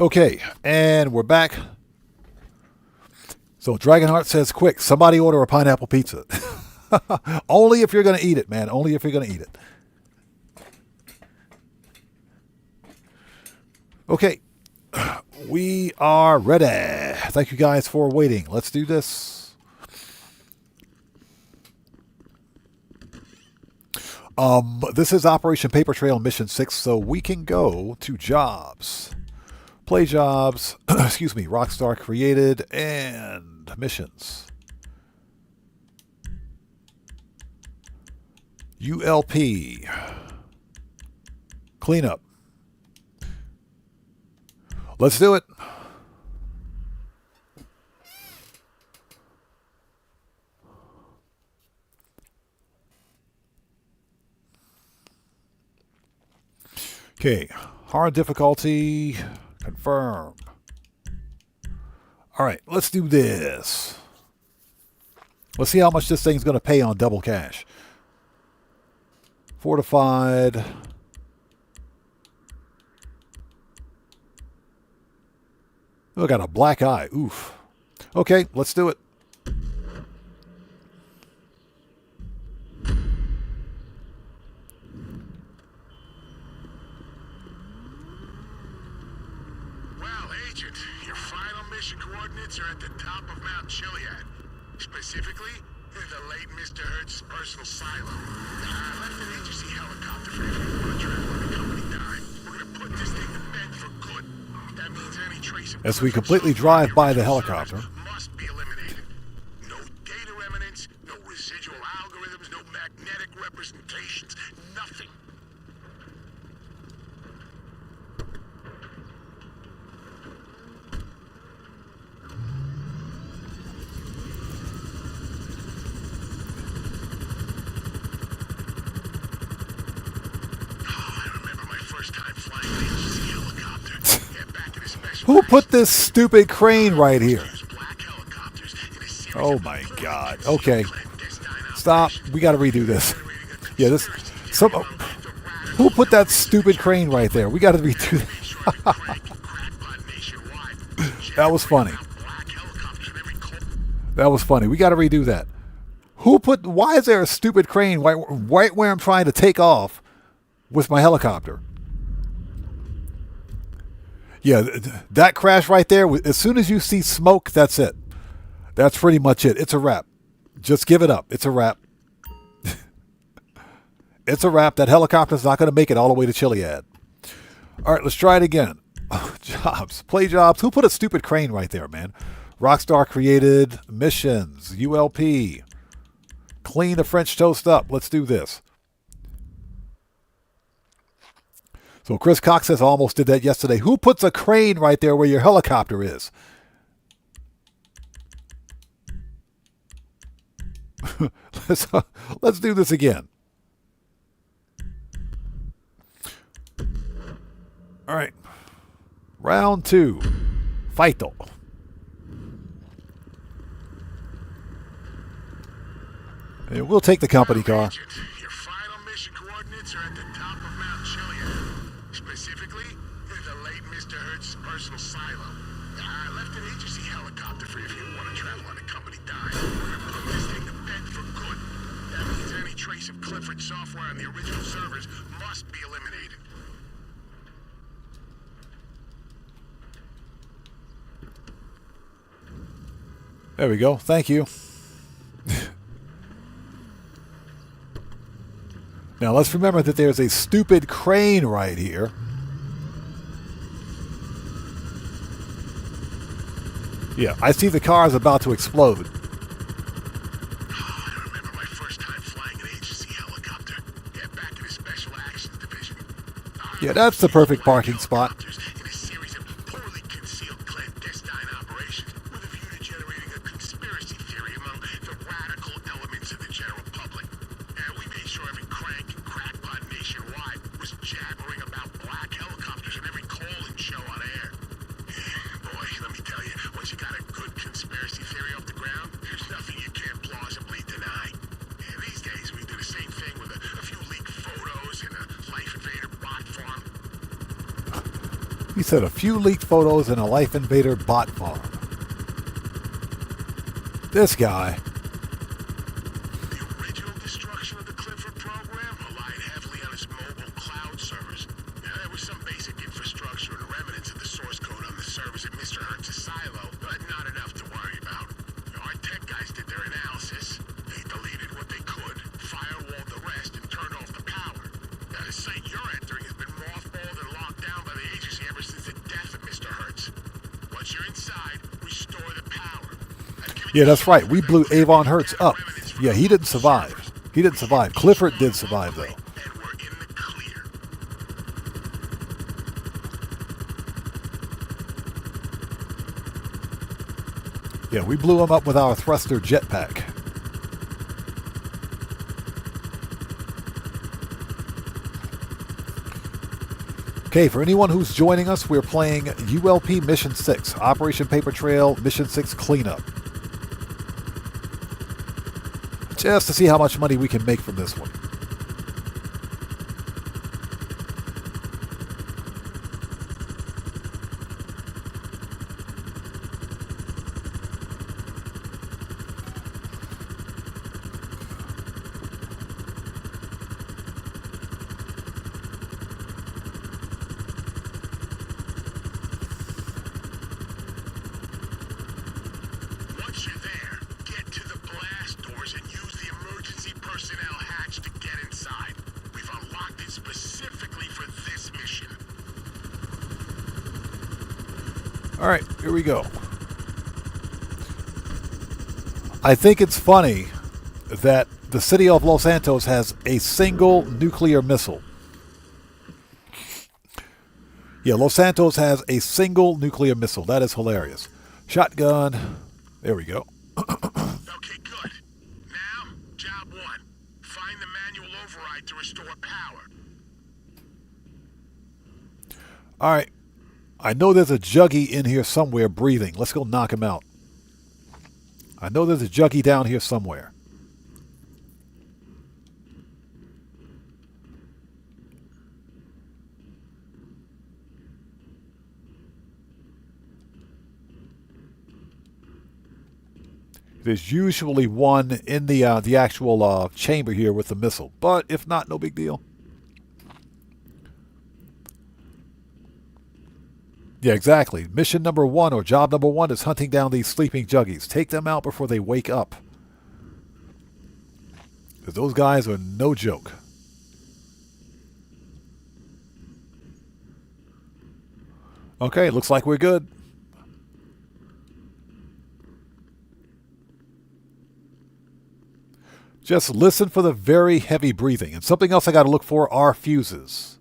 S1: Okay, and we're back. So Dragonheart says, quick, somebody order a pineapple pizza. Only if you're going to eat it, man. Only if you're going to eat it. Okay, we are ready. Thank you guys for waiting. Let's do this. This is Operation Paper Trail Mission 6, so we can go to jobs. Play jobs, excuse me, Rockstar created, and missions. ULP. Cleanup. Let's do it. Okay, hard difficulty, confirm. All right, let's do this. Let's see how much this thing's going to pay on double cash. Fortified. Oh, I got a black eye. Oof. Okay, let's do it.
S3: Well, Agent, your final mission coordinates are at the top of Mount Chiliad. Specifically, the late Mr. Hertz's personal silo. I left an agency helicopter for if you want to travel on the company dime. We're going to put this thing to bed for good. That means any trace of...
S1: As we completely drive by the helicopter.
S3: ...must be eliminated. No data remnants, no residual algorithms, no magnetic representations, nothing.
S1: Who put this stupid crane right here? Oh my God. Okay. Stop. We got to redo this. Yeah, this. Who put that stupid crane right there? We got to redo that. That was funny. That was funny. We got to redo that. Why is there a stupid crane right where I'm trying to take off with my helicopter? Yeah, that crash right there, as soon as you see smoke, that's it. That's pretty much it. It's a wrap. Just give it up. It's a wrap. It's a wrap. That helicopter's not going to make it all the way to Chiliad. All right, let's try it again. Jobs. Play jobs. Who put a stupid crane right there, man? Rockstar created missions. ULP. Clean the French toast up. Let's do this. So Chris Cox says, I almost did that yesterday. Who puts a crane right there where your helicopter is? Let's do this again. All right. Round 2. Fighto. And we'll take the company car.
S3: Your final mission coordinates are at the top of Mount Chiliad. Specifically, the late Mr. Hertz's personal silo. I left an agency helicopter for if you want to travel on a company dime. We're going to put this thing to bed for good. That means any trace of Clifford's software on the original servers must be eliminated.
S1: There we go. Thank you. Now let's remember that there's a stupid crane right here. Yeah, I see the car is about to explode.
S3: I remember my first time flying an agency helicopter. Yeah, back in the Special Actions Division.
S1: Yeah, that's the perfect parking spot.
S3: In a series of poorly concealed clandestine operations with a view to generating a conspiracy theory among the radical elements of the general public. We made sure every crank and crackpot nationwide was jabbering about black helicopters in every call-in show on air. Boy, let me tell you, once you got a good conspiracy theory off the ground, there's nothing you can't plausibly deny. These days, we do the same thing with a few leaked photos and a Life Invader bot farm.
S1: He said a few leaked photos in a Life Invader bot farm. This guy.
S3: The original destruction of the Clifford program relied heavily on its mobile cloud servers. Now, there was some basic infrastructure and remnants of the source code on the servers at Mr. Hertz's silo, but not enough to worry about. Our tech guys did their analysis. They deleted what they could, firewalled the rest, and turned off the power. Now, the site you're entering has been mothballed and locked down by the agency ever since the death of Mr. Hertz. Once you're inside, restore the power.
S1: Yeah, that's right. We blew Avon Hertz up. Yeah, he didn't survive. He didn't survive. Clifford did survive, though.
S3: And we're in the clear.
S1: Yeah, we blew him up with our thruster jetpack. Okay, for anyone who's joining us, we're playing ULP Mission 6, Operation Paper Trail Mission 6 Cleanup. Just to see how much money we can make from this one.
S3: Once you're there, get to the blast doors and use the emergency personnel hatch to get inside. We've unlocked it specifically for this mission.
S1: All right, here we go. I think it's funny that the city of Los Santos has a single nuclear missile. Yeah, Los Santos has a single nuclear missile. That is hilarious. Shotgun. There we go.
S3: Okay, good. Now, job one. Find the manual override to restore power.
S1: All right. I know there's a Juggy in here somewhere breathing. Let's go knock him out. I know there's a Juggy down here somewhere. There's usually one in the actual chamber here with the missile. But if not, no big deal. Yeah, exactly. Mission number 1 or job number 1 is hunting down these sleeping Juggies. Take them out before they wake up. Because those guys are no joke. Okay, looks like we're good. Just listen for the very heavy breathing. And something else I got to look for are fuses.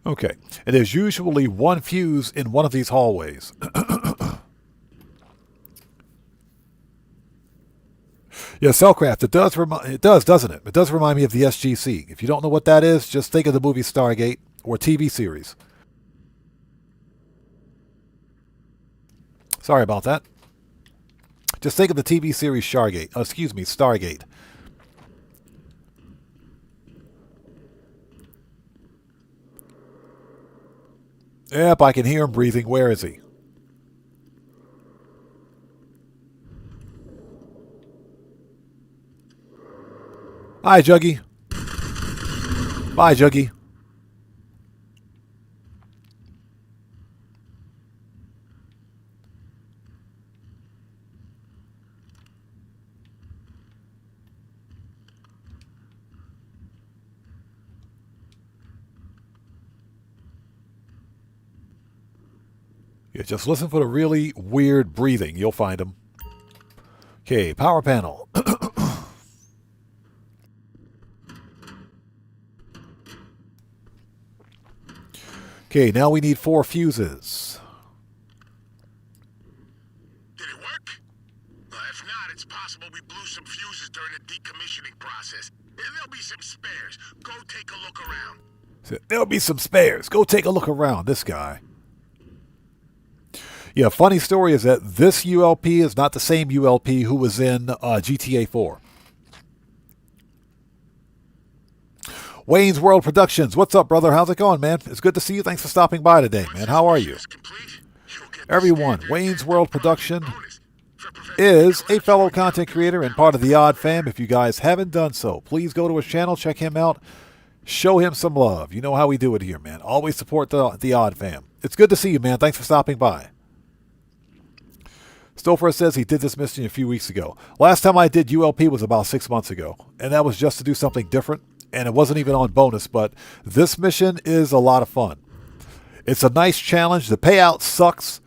S1: Okay, and there's usually one fuse in one of these hallways. Yeah, Cellcraft, it does, doesn't it? It does remind me of the SGC. If you don't know what that is, just think of the movie Stargate or TV series. Sorry about that. Just think of the TV series Stargate. Yep, I can hear him breathing. Where is he? Hi, Juggy. Bye, Juggy. Yeah, just listen for the really weird breathing. You'll find him. Okay, power panel. Okay, now we need 4 fuses.
S3: Did it work? If not, it's possible we blew some fuses during the decommissioning process. There'll be some spares. Go take a look around.
S1: There'll be some spares. Go take a look around. This guy. Yeah, funny story is that this ULP is not the same ULP who was in GTA 4. Wayne's World Productions. What's up, brother? How's it going, man? It's good to see you. Thanks for stopping by today, man. How are you? Everyone, Wayne's World Production is a fellow content creator and part of the Odd Fam. If you guys haven't done so, please go to his channel, check him out, show him some love. You know how we do it here, man. Always support the Odd Fam. It's good to see you, man. Thanks for stopping by. Stouffer says he did this mission a few weeks ago. Last time I did ULP was about 6 months ago, and that was just to do something different, and it wasn't even on bonus, but this mission is a lot of fun. It's a nice challenge. The payout sucks,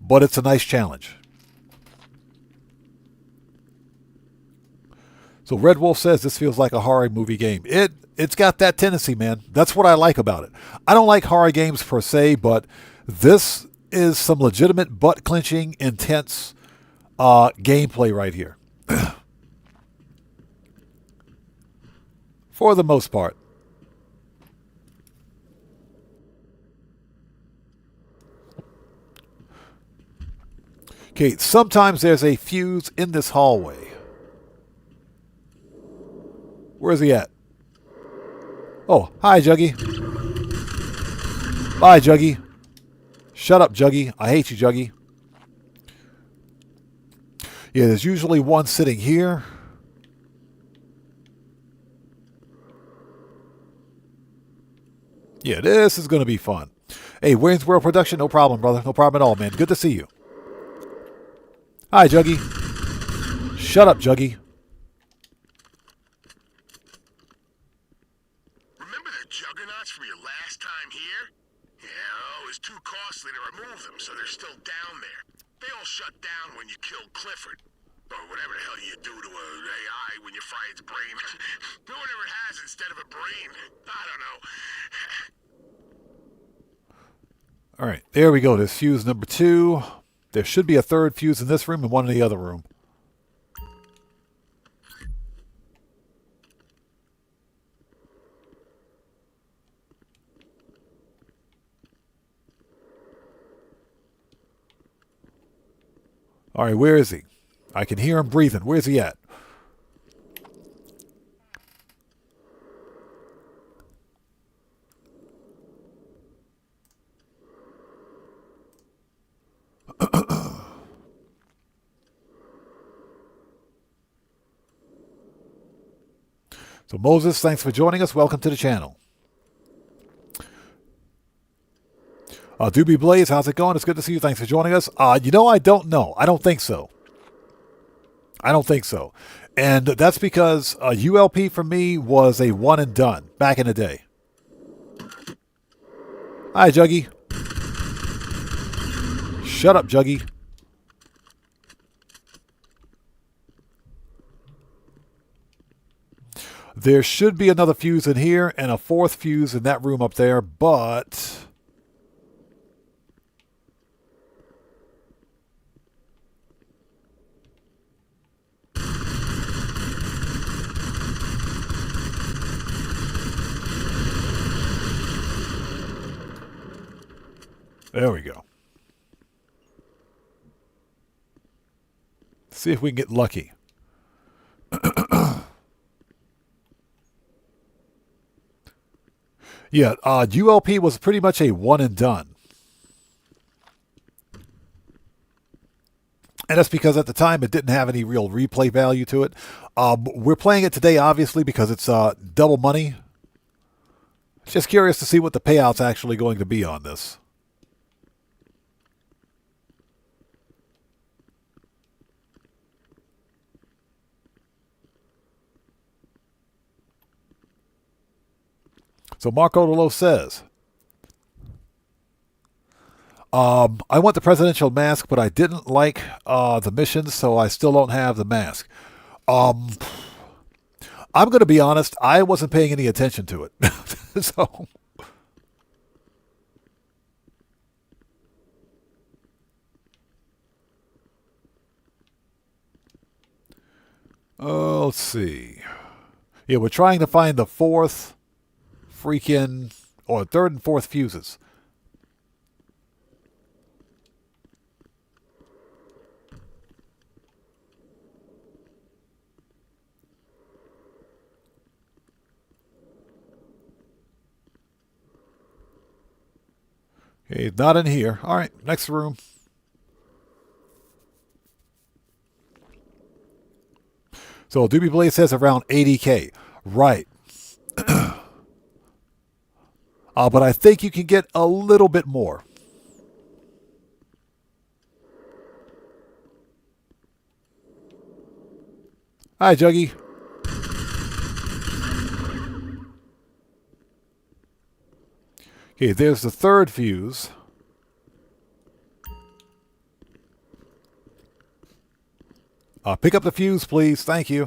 S1: but it's a nice challenge. So Red Wolf says this feels like a horror movie game. It's got that tendency, man. That's what I like about it. I don't like horror games per se, but this is some legitimate butt-clenching, intense gameplay right here. For the most part. Okay, sometimes there's a fuse in this hallway. Where is he at? Oh, hi, Juggy. Bye, Juggy. Shut up, Juggy. I hate you, Juggy. Yeah, there's usually one sitting here. Yeah, this is going to be fun. Hey, Wayne's World Production, no problem, brother. No problem at all, man. Good to see you. Hi, Juggy. Shut up, Juggy.
S3: Remember the juggernauts from your last time here? Yeah, it was too costly to remove them, so they're still down there. They all shut down when you killed Clifford. Or whatever the hell you do to a AI when you fry its brain. Whatever it has instead of a brain. I don't know.
S1: All right, there we go. There's fuse number 2. There should be a third fuse in this room and one in the other room. All right, where is he? I can hear him breathing. Where's he at? So Moses, thanks for joining us. Welcome to the channel. Doobie Blaze, how's it going? It's good to see you. Thanks for joining us. You know, I don't know. I don't think so. I don't think so. And that's because ULP for me was a one and done back in the day. Hi, Juggy. Shut up, Juggy. There should be another fuse in here and a fourth fuse in that room up there, but... There we go. See if we can get lucky. Yeah, ULP was pretty much a one and done. And that's because at the time it didn't have any real replay value to it. We're playing it today, obviously, because it's double money. Just curious to see what the payout's actually going to be on this. So Marco Delo says, I want the presidential mask, but I didn't like the missions, so I still don't have the mask. I'm going to be honest, I wasn't paying any attention to it. So, let's see. Yeah, we're trying to find the fourth freaking, or third and fourth fuses. Okay, not in here. All right, next room. So Doobie Blade says around 80K. Right. But I think you can get a little bit more. Hi, Juggy. Okay, there's the third fuse. Pick up the fuse, please. Thank you.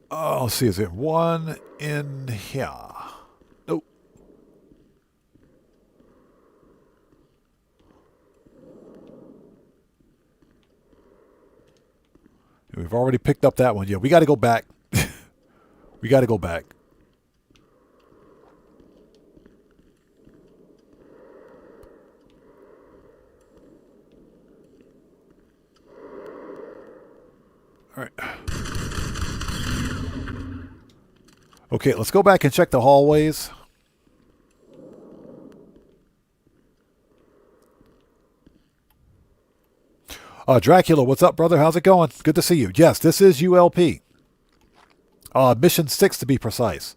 S1: Oh, let's see. Is there one in here? Nope. We've already picked up that one. Yeah, we got to go back. We got to go back. All right. Okay, let's go back and check the hallways. Dracula, what's up, brother? How's it going? Good to see you. Yes, this is ULP. Mission 6 to be precise.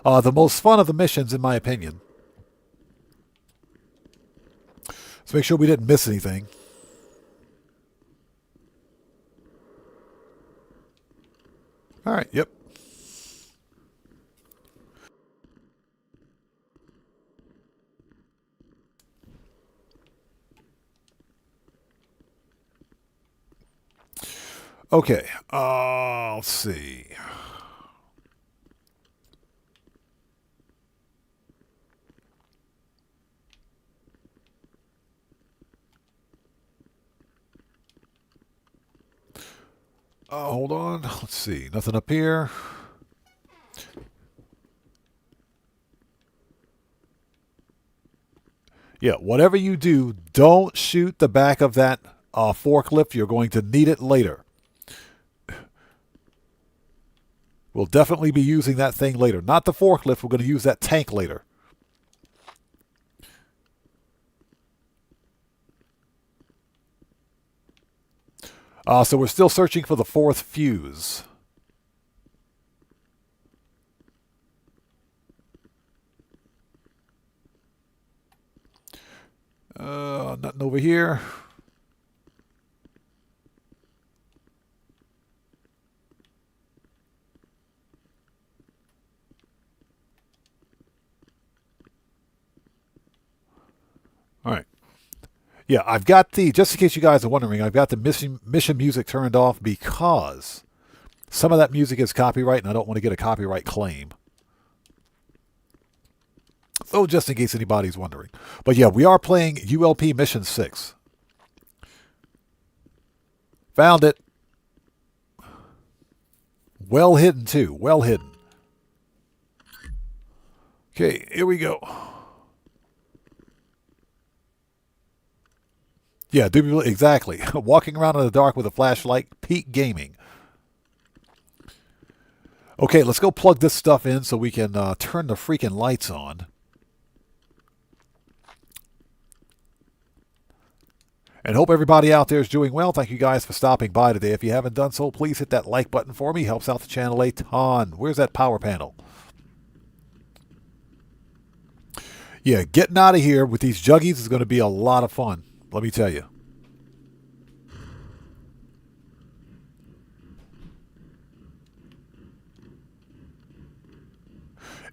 S1: The most fun of the missions, in my opinion. Let's make sure we didn't miss anything. All right, yep. Okay, let's see. Hold on. Let's see. Nothing up here. Yeah, whatever you do, don't shoot the back of that forklift. You're going to need it later. We'll definitely be using that thing later. Not the forklift. We're going to use that tank later. So we're still searching for the fourth fuse. Nothing over here. All right. Yeah, I've got the, just in case you guys are wondering, I've got the mission music turned off because some of that music is copyright and I don't want to get a copyright claim. So just in case anybody's wondering. But yeah, we are playing ULP Mission 6. Found it. Well hidden too, well hidden. Okay, here we go. Yeah, exactly. Walking around in the dark with a flashlight, peak gaming. Okay, let's go plug this stuff in so we can turn the freaking lights on. And hope everybody out there is doing well. Thank you guys for stopping by today. If you haven't done so, please hit that like button for me. Helps out the channel a ton. Where's that power panel? Yeah, getting out of here with these juggies is going to be a lot of fun. Let me tell you.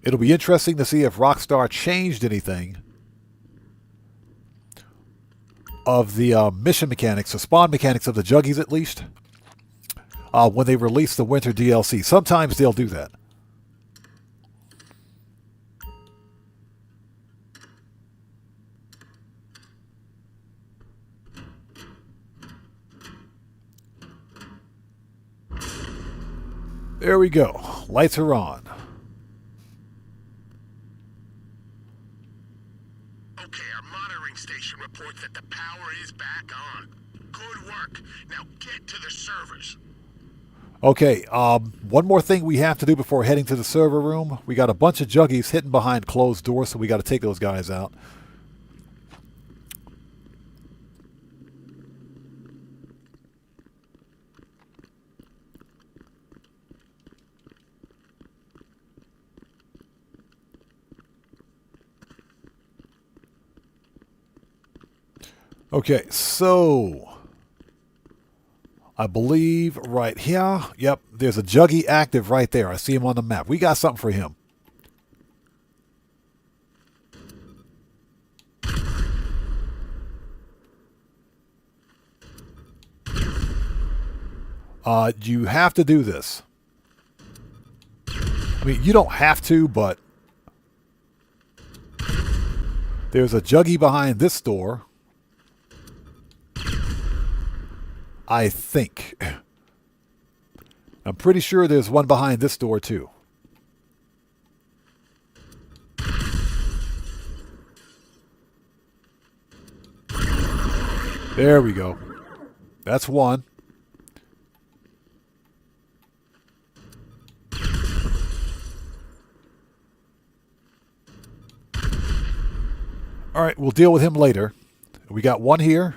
S1: It'll be interesting to see if Rockstar changed anything of the mission mechanics, the spawn mechanics of the juggies at least, when they release the winter DLC. Sometimes they'll do that. There we go. Lights are on.
S3: Okay, there. Monitoring station reports that the power is back on. Good work. Now get to the servers.
S1: Okay, one more thing we have to do before heading to the server room. We got a bunch of juggies hidden behind closed doors, so we got to take those guys out. Okay, so I believe right here, yep, there's a juggy active right there. I see him on the map. We got something for him. You have to do this. I mean, you don't have to, but there's a juggy behind this door. I think. I'm pretty sure there's one behind this door too. There we go. That's one. All right, we'll deal with him later. We got one here.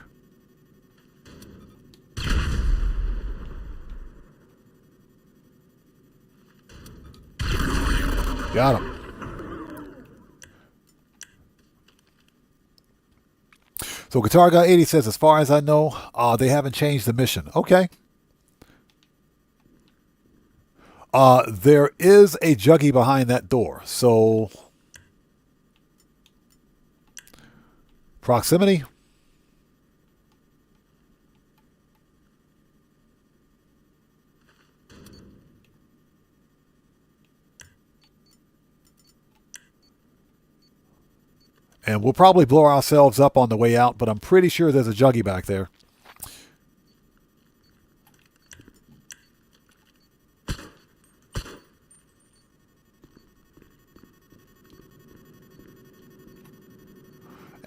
S1: Got him. So Guitar Guy 80 says, as far as I know, they haven't changed the mission. Okay. There is a juggy behind that door. So proximity. And we'll probably blow ourselves up on the way out, but I'm pretty sure there's a juggy back there.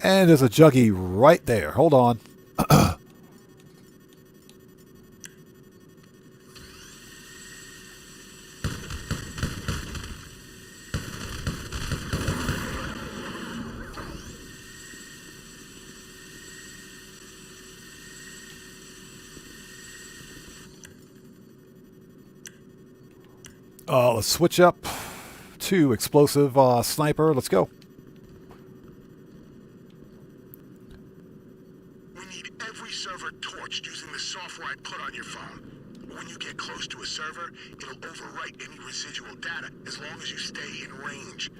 S1: And there's a juggy right there. Hold on. Let's switch up to explosive sniper. Let's go.
S3: We need every server torched using the software I put on your phone. When you get close to a server, it'll overwrite any residual data as long as you stay in range.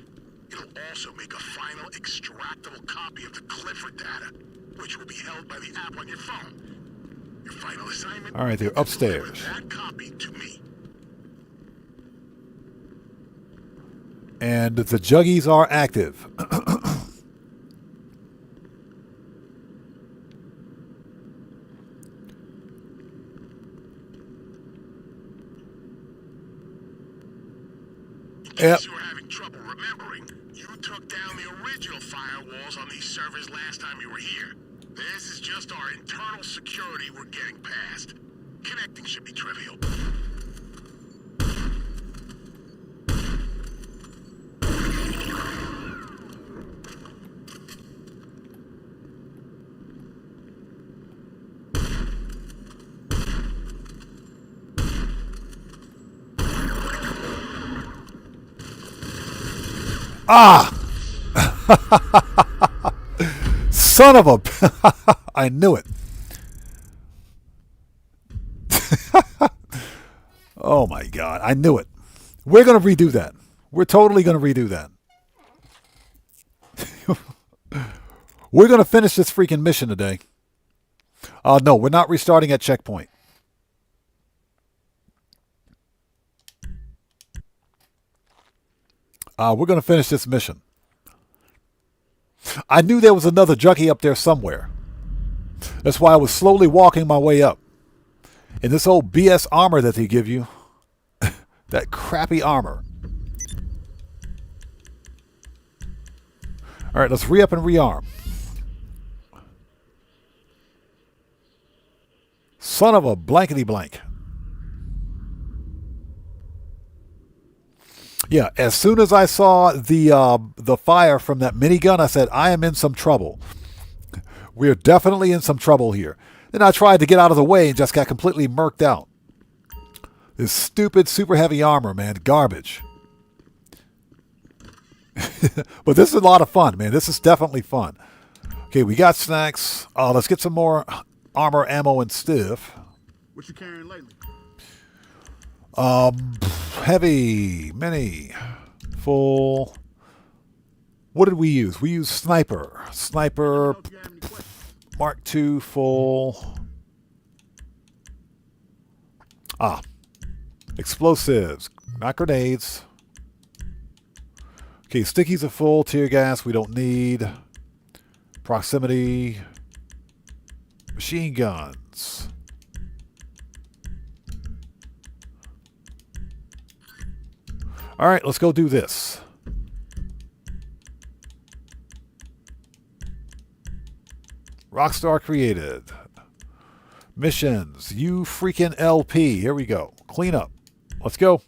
S3: It'll also make a final extractable copy of the Clifford data, which will be held by the app on your phone. Your final assignment.
S1: All right, they're upstairs.
S3: That copy to me.
S1: And the juggies are active.
S3: In case you were having trouble remembering, you took down the original firewalls on these servers last time you were here. This is just our internal security we're getting past. Connecting should be trivial.
S1: Ah! Son of a... I knew it. Oh my God. I knew it. We're going to redo that. We're totally going to redo that. We're going to finish this freaking mission today. No, we're not restarting at checkpoint. We're going to finish this mission. I knew there was another juggy up there somewhere. That's why I was slowly walking my way up. And this old BS armor that they give you, that crappy armor. All right, let's re-up and rearm. Son of a blankety blank. Yeah, as soon as I saw the fire from that minigun, I said, I am in some trouble. We're definitely in some trouble here. Then I tried to get out of the way and just got completely murked out. This stupid super heavy armor, man. Garbage. But this is a lot of fun, man. This is definitely fun. Okay, we got snacks. Let's get some more armor, ammo, and stuff.
S9: What you carrying lately?
S1: Heavy, mini, full. What did we use? We used sniper. Sniper, Mark II, full. Explosives, not grenades. Okay, stickies are full. Tear gas, we don't need. Proximity. Machine guns. All right, let's go do this. Rockstar created. Missions. You freaking LP. Here we go. Clean up. Let's go.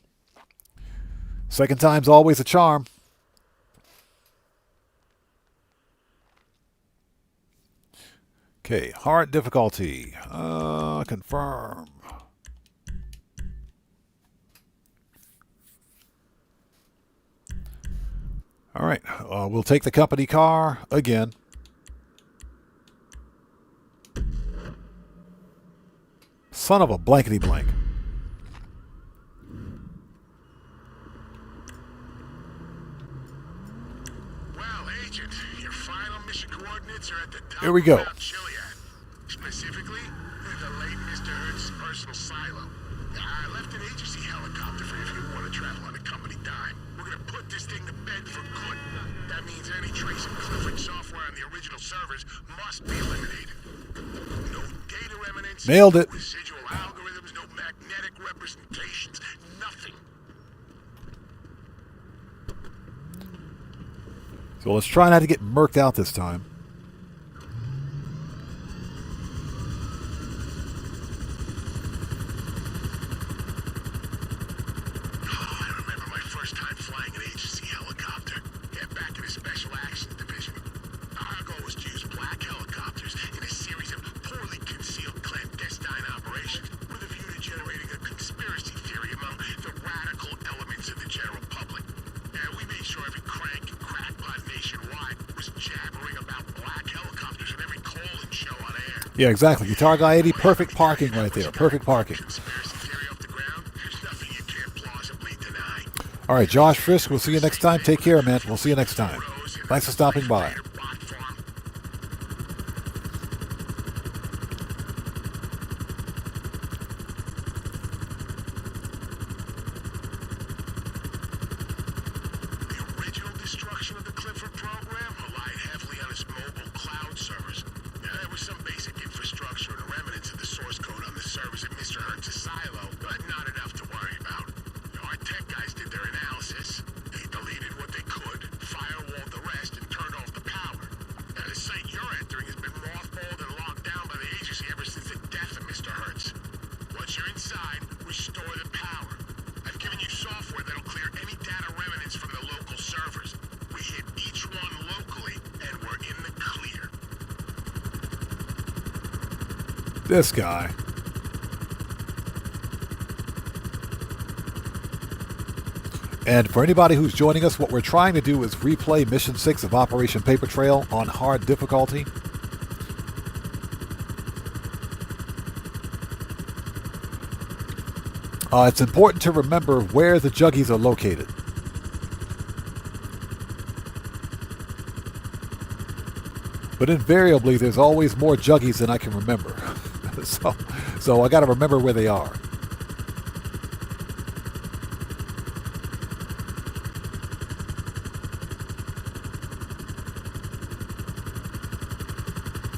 S1: Second time's always a charm. Okay, hard difficulty. Confirm. All right, we'll take the company car again. Son of a blankety blank.
S3: Well, Agent, your final mission coordinates are at the top.
S1: Here we go.
S3: Specifically, the late Mr. Hurt's personal silo. I left an agency helicopter for if you want to travel on a company dime. We're going to put this thing to bed for good. That means any trace of Clifford software on the original servers must be eliminated. No data remnants.
S1: Nailed it.
S3: No residual algorithms, no magnetic representations, nothing.
S1: So let's try not to get murked out this time. Yeah, exactly. Guitar Guy 80, perfect parking right there. Perfect parking. All right, Josh Frisk, we'll see you next time. Take care, man. We'll see you next time. Thanks for stopping by. This guy. And for anybody who's joining us, what we're trying to do is replay Mission 6 of Operation Paper Trail on hard difficulty. It's important to remember where the juggies are located. But invariably, there's always more juggies than I can remember. So I got to remember where they are.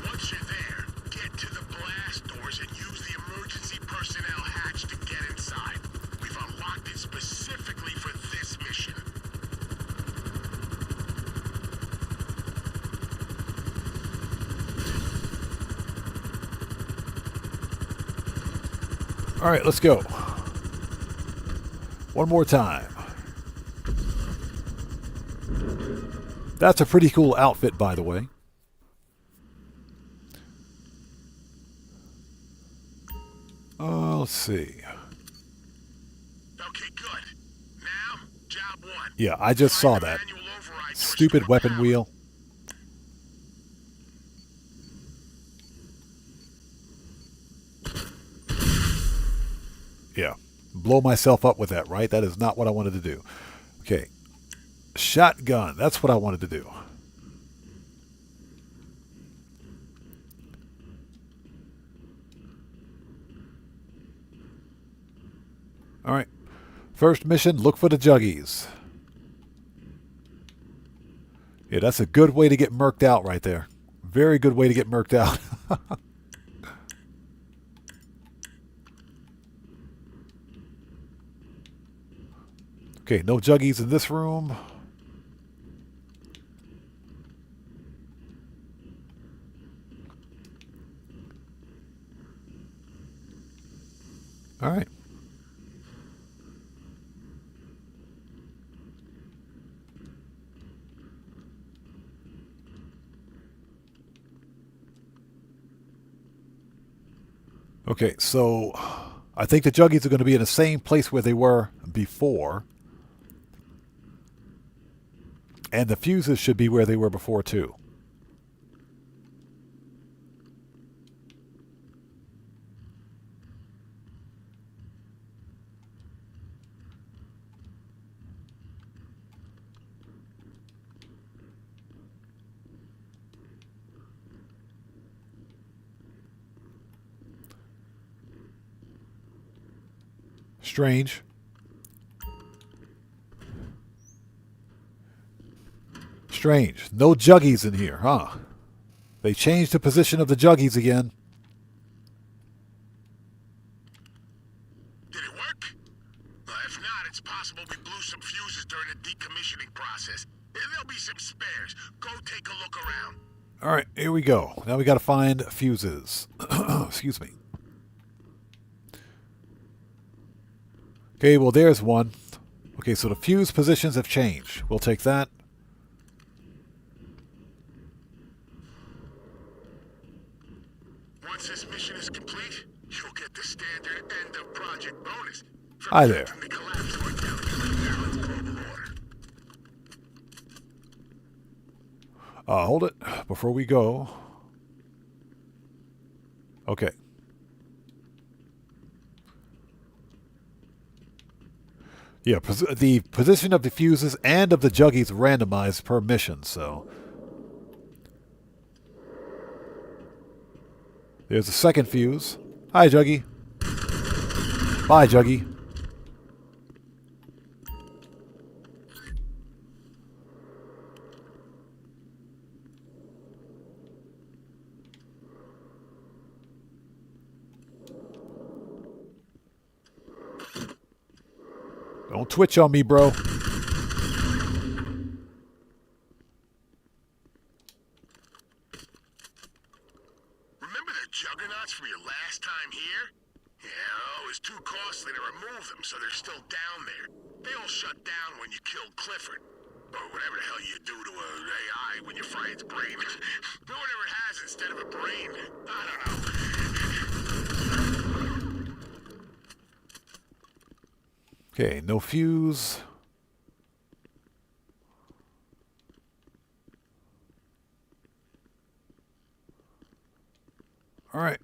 S3: Once you're there, get to the blast doors and use the emergency personnel hatch to get inside. We've unlocked it specifically for this mission.
S1: All right, let's go. One more time. That's a pretty cool outfit, by the way. Let's see.
S3: Okay, good. Now, job one.
S1: Yeah, I just saw that. Stupid weapon wheel. Yeah. Blow myself up with that, right? That is not what I wanted to do. Okay. Shotgun. That's what I wanted to do. All right. First mission, look for the juggies. Yeah, that's a good way to get murked out right there. Very good way to get murked out. Okay, no juggies in this room. All right. Okay, so I think the juggies are going to be in the same place where they were before. And the fuses should be where they were before, too. Strange. Strange. No juggies in here, huh? They changed the position of the juggies again.
S3: Did it work? Well, if not, it's possible we blew some fuses during the decommissioning process. There'll be some spares. Go take a look around.
S1: All right, here we go. Now we got to find fuses. Excuse me. Okay, well, there's one. Okay, so the fuse positions have changed. We'll take that.
S3: Once this mission is complete, you'll get the standard end of project bonus.
S1: Hi there. Hold it before we go. Okay. Yeah, the position of the fuses and of the juggies randomized per mission, so. There's a second fuse. Hi, Juggy. Bye, Juggy. Don't twitch on me, bro.
S3: Juggernauts from your last time here? Yeah, it was too costly to remove them, so they're still down there. They all shut down when you killed Clifford. Or whatever the hell you do to an AI when you fry its brain. Or whatever it has instead of a brain. I don't know.
S1: Okay, no fuse. All right.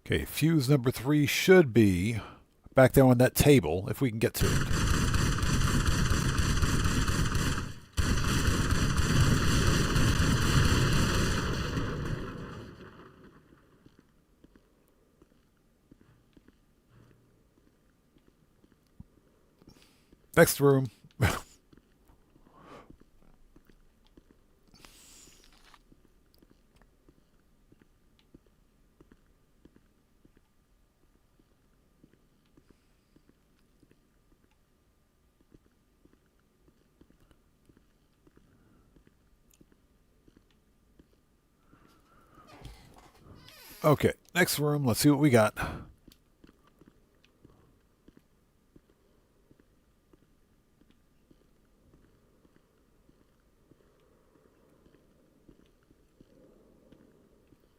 S1: Okay, fuse number 3 should be back there on that table, if we can get to it. Next room. Okay, next room. Let's see what we got.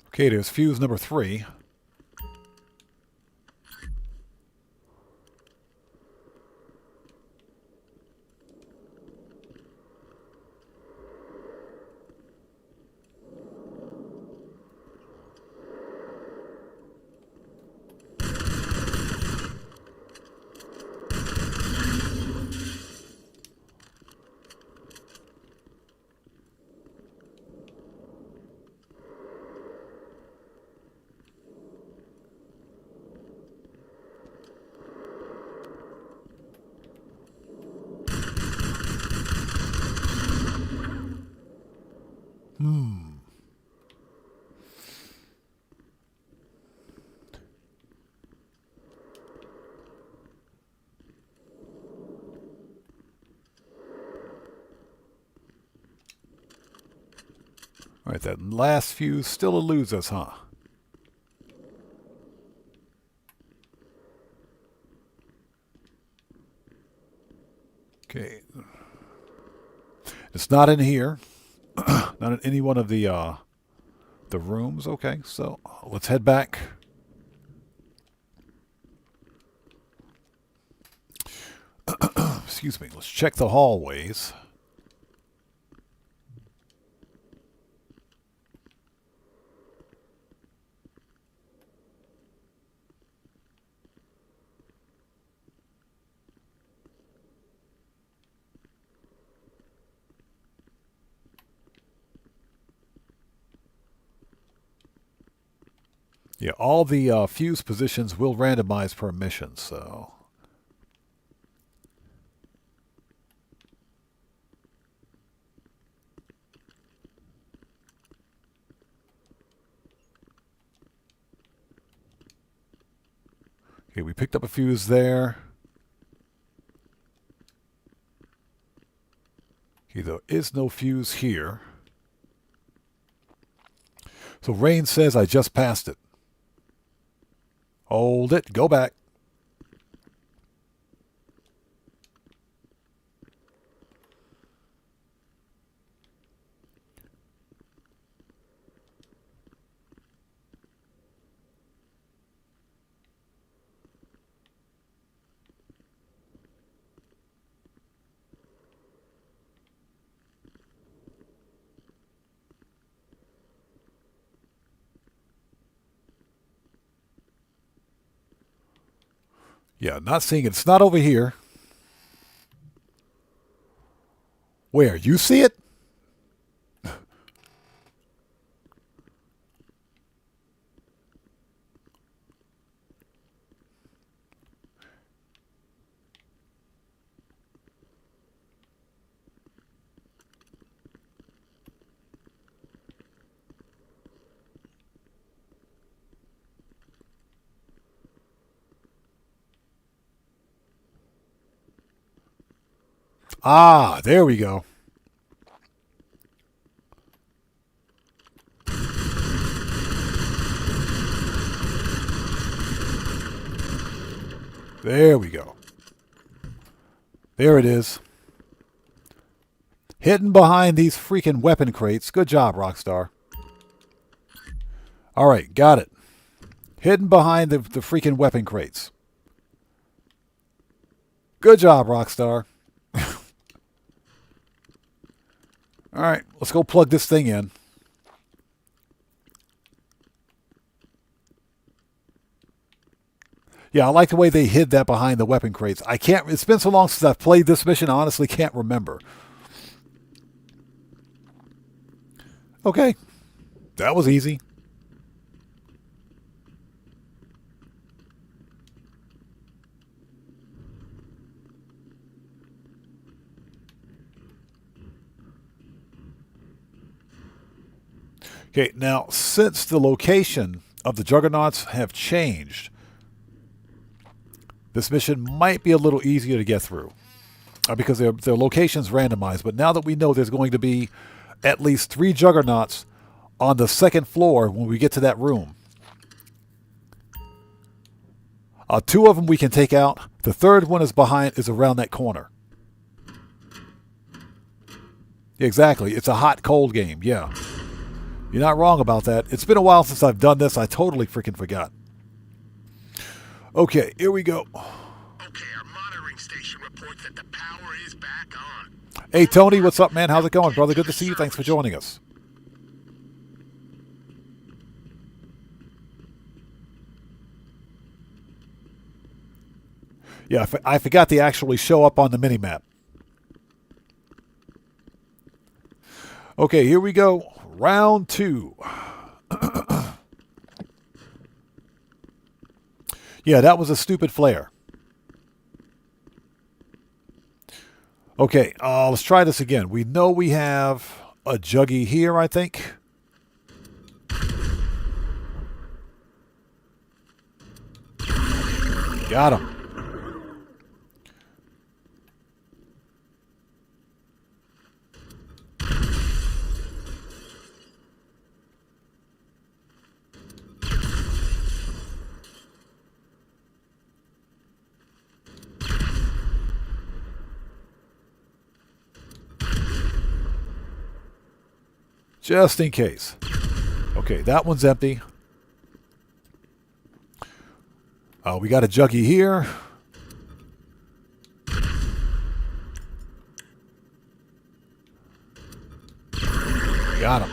S1: Okay, there's fuse number 3. All right, that last fuse still eludes us, huh? Okay. It's not in here. Not in any one of the rooms. Okay, so let's head back. Excuse me. Let's check the hallways. Yeah, all the fuse positions will randomize per mission, so... Okay, we picked up a fuse there. Okay, there is no fuse here. So Rain says I just passed it. Hold it. Go back. Yeah, not seeing it. It's not over here. Where? You see it? Ah, there we go. There we go. There it is. Hidden behind these freaking weapon crates. Good job, Rockstar. All right, got it. Hidden behind the freaking weapon crates. Good job, Rockstar. All right, let's go plug this thing in. Yeah, I like the way they hid that behind the weapon crates. I can't. It's been so long since I've played this mission, I honestly can't remember. Okay, that was easy. Okay, now, since the location of the Juggernauts have changed, this mission might be a little easier to get through because their location's randomized. But now that we know there's going to be at least 3 Juggernauts on the second floor when we get to that room, Two of them we can take out. The third one is around that corner. Exactly. It's a hot cold game. Yeah. You're not wrong about that. It's been a while since I've done this. I totally freaking forgot. Okay, here we go.
S3: Okay, our monitoring station reports that the power is back on.
S1: Hey, Tony, what's up, man? How's it going, brother? Good to see you. Thanks for joining us. Yeah, I forgot they actually show up on the mini-map. Okay, here we go. Round 2. Yeah, that was a stupid flare. Okay, let's try this again. We know we have a juggy here, I think. Got him. Just in case. Okay, that one's empty. We got a juggy here. Got him.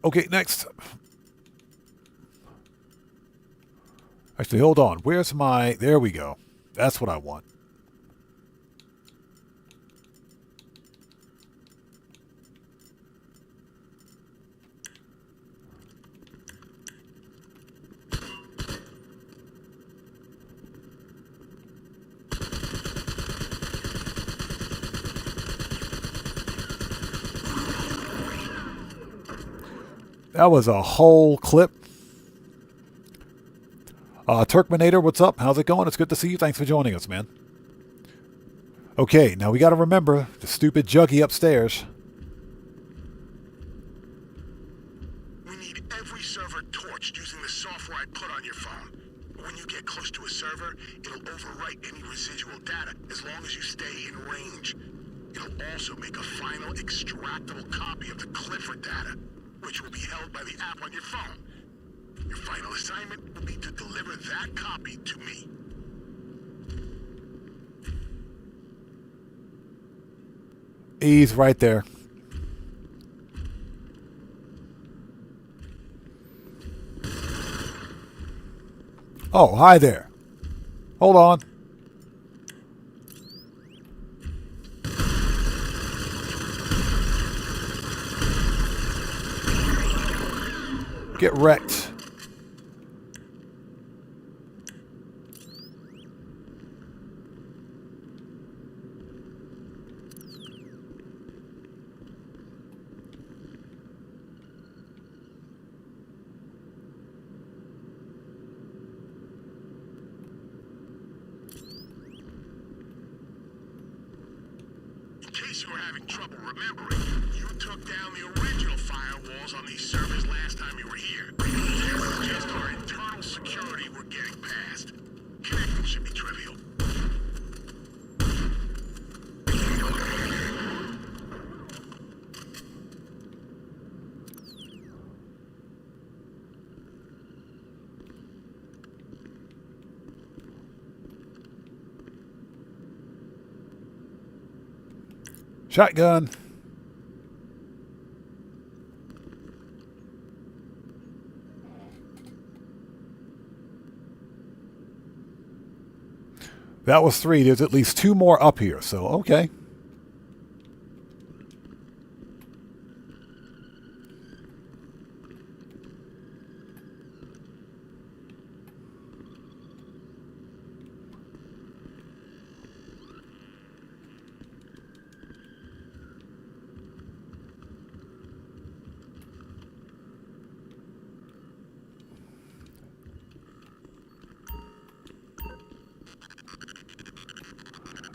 S1: Okay, next. Actually, hold on. Where's my... There we go. That's what I want. That was a whole clip. Turkminator, what's up? How's it going? It's good to see you. Thanks for joining us, man. Okay, now we got to remember the stupid juggy upstairs.
S3: We need every server torched using the software I put on your phone. When you get close to a server, it'll overwrite any residual data as long as you stay in range. It'll also make a final extractable copy of the Clifford data, which will be held by the app on your phone. Your final assignment will be to deliver that copy to me.
S1: He's right there. Oh, hi there. Hold on. Get wrecked.
S3: In case you were having trouble remembering, you took down the original firewalls on these servers last time you were here. It was just our internal security we're getting past. Connecting should be trivial.
S1: Shotgun. That was 3. There's at least 2 more up here, so okay.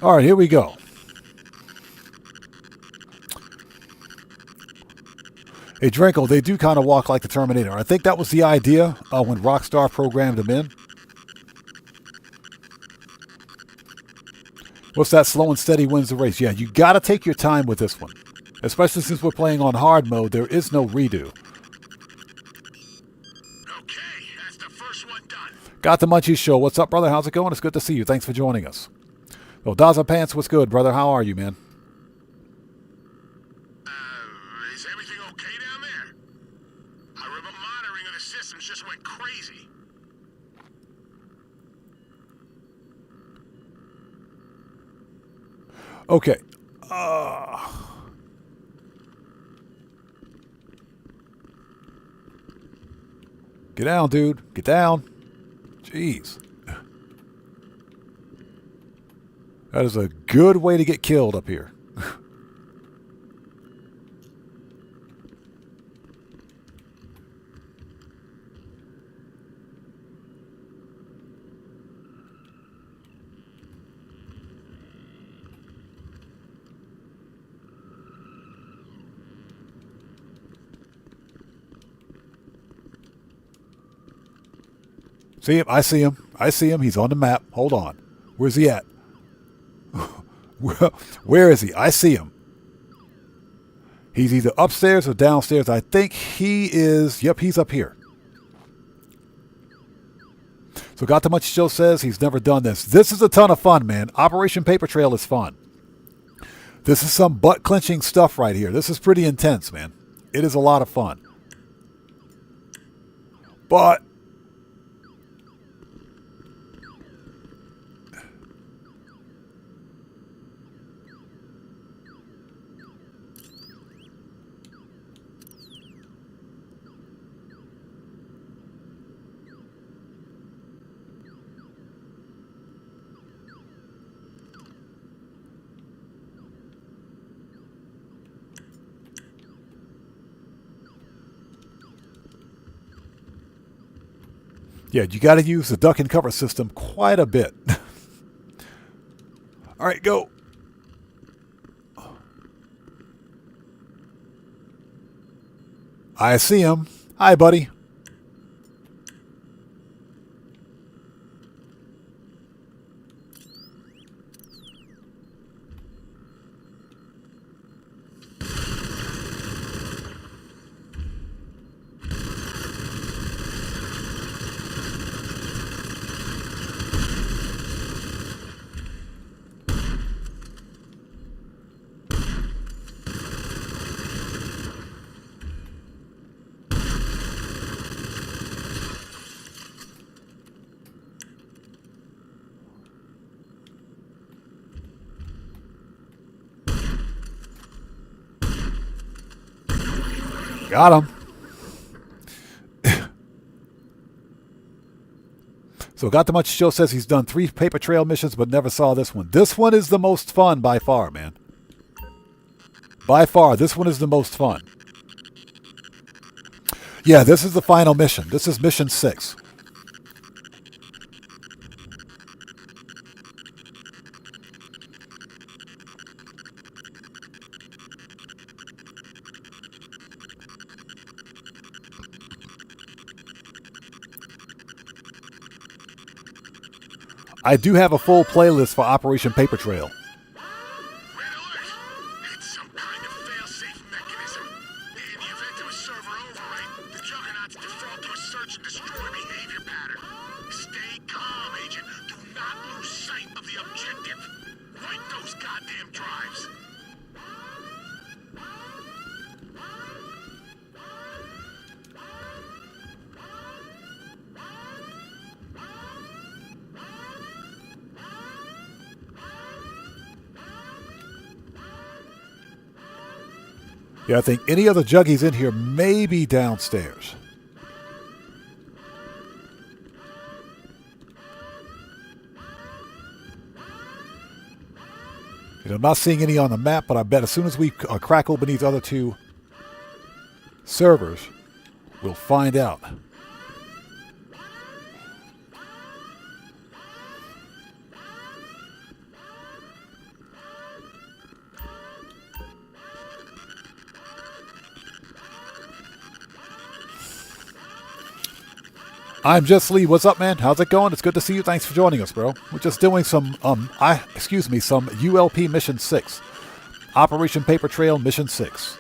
S1: All right, here we go. Hey, Drinkle, they do kind of walk like the Terminator. I think that was the idea when Rockstar programmed them in. What's that? Slow and steady wins the race. Yeah, you got to take your time with this one. Especially since we're playing on hard mode, there is no redo.
S3: Okay, that's the first one done.
S1: Got the Munchies Show. What's up, brother? How's it going? It's good to see you. Thanks for joining us. Oh, Daza Pants, what's good, brother? How are you, man?
S3: Is everything okay down there? I remember monitoring of the systems just went crazy.
S1: Okay. Get down, dude. Get down. Jeez. That is a good way to get killed up here. See him? I see him. I see him. He's on the map. Hold on. Where's he at? Where is he? I see him. He's either upstairs or downstairs. I think he is. Yep, he's up here. So Got the Much Show says he's never done this. This is a ton of fun, man. Operation Paper Trail is fun. This is some butt-clenching stuff right here. This is pretty intense, man. It is a lot of fun. But yeah, you got to use the duck and cover system quite a bit. All right, go. I see him. Hi, buddy. Got him. So Got the Much Show says he's done 3 paper trail missions but never saw this one. This one is the most fun by far, man. By far, this one is the most fun. Yeah, this is the final mission. This is mission 6. I do have a full playlist for Operation Paper Trail.
S3: It's some kind of fail-safe mechanism. In the event of a server overwrite, the Juggernauts default to a search and destroy behavior pattern. Stay calm, Agent. Do not lose sight of the objective. Wipe those goddamn drives.
S1: Yeah, I think any other juggies in here may be downstairs. And I'm not seeing any on the map, but I bet as soon as we crack open these other 2 servers, we'll find out. I'm Just Lee. What's up, man? How's it going? It's good to see you. Thanks for joining us, bro. We're just doing some some ULP Mission 6. Operation Paper Trail Mission 6.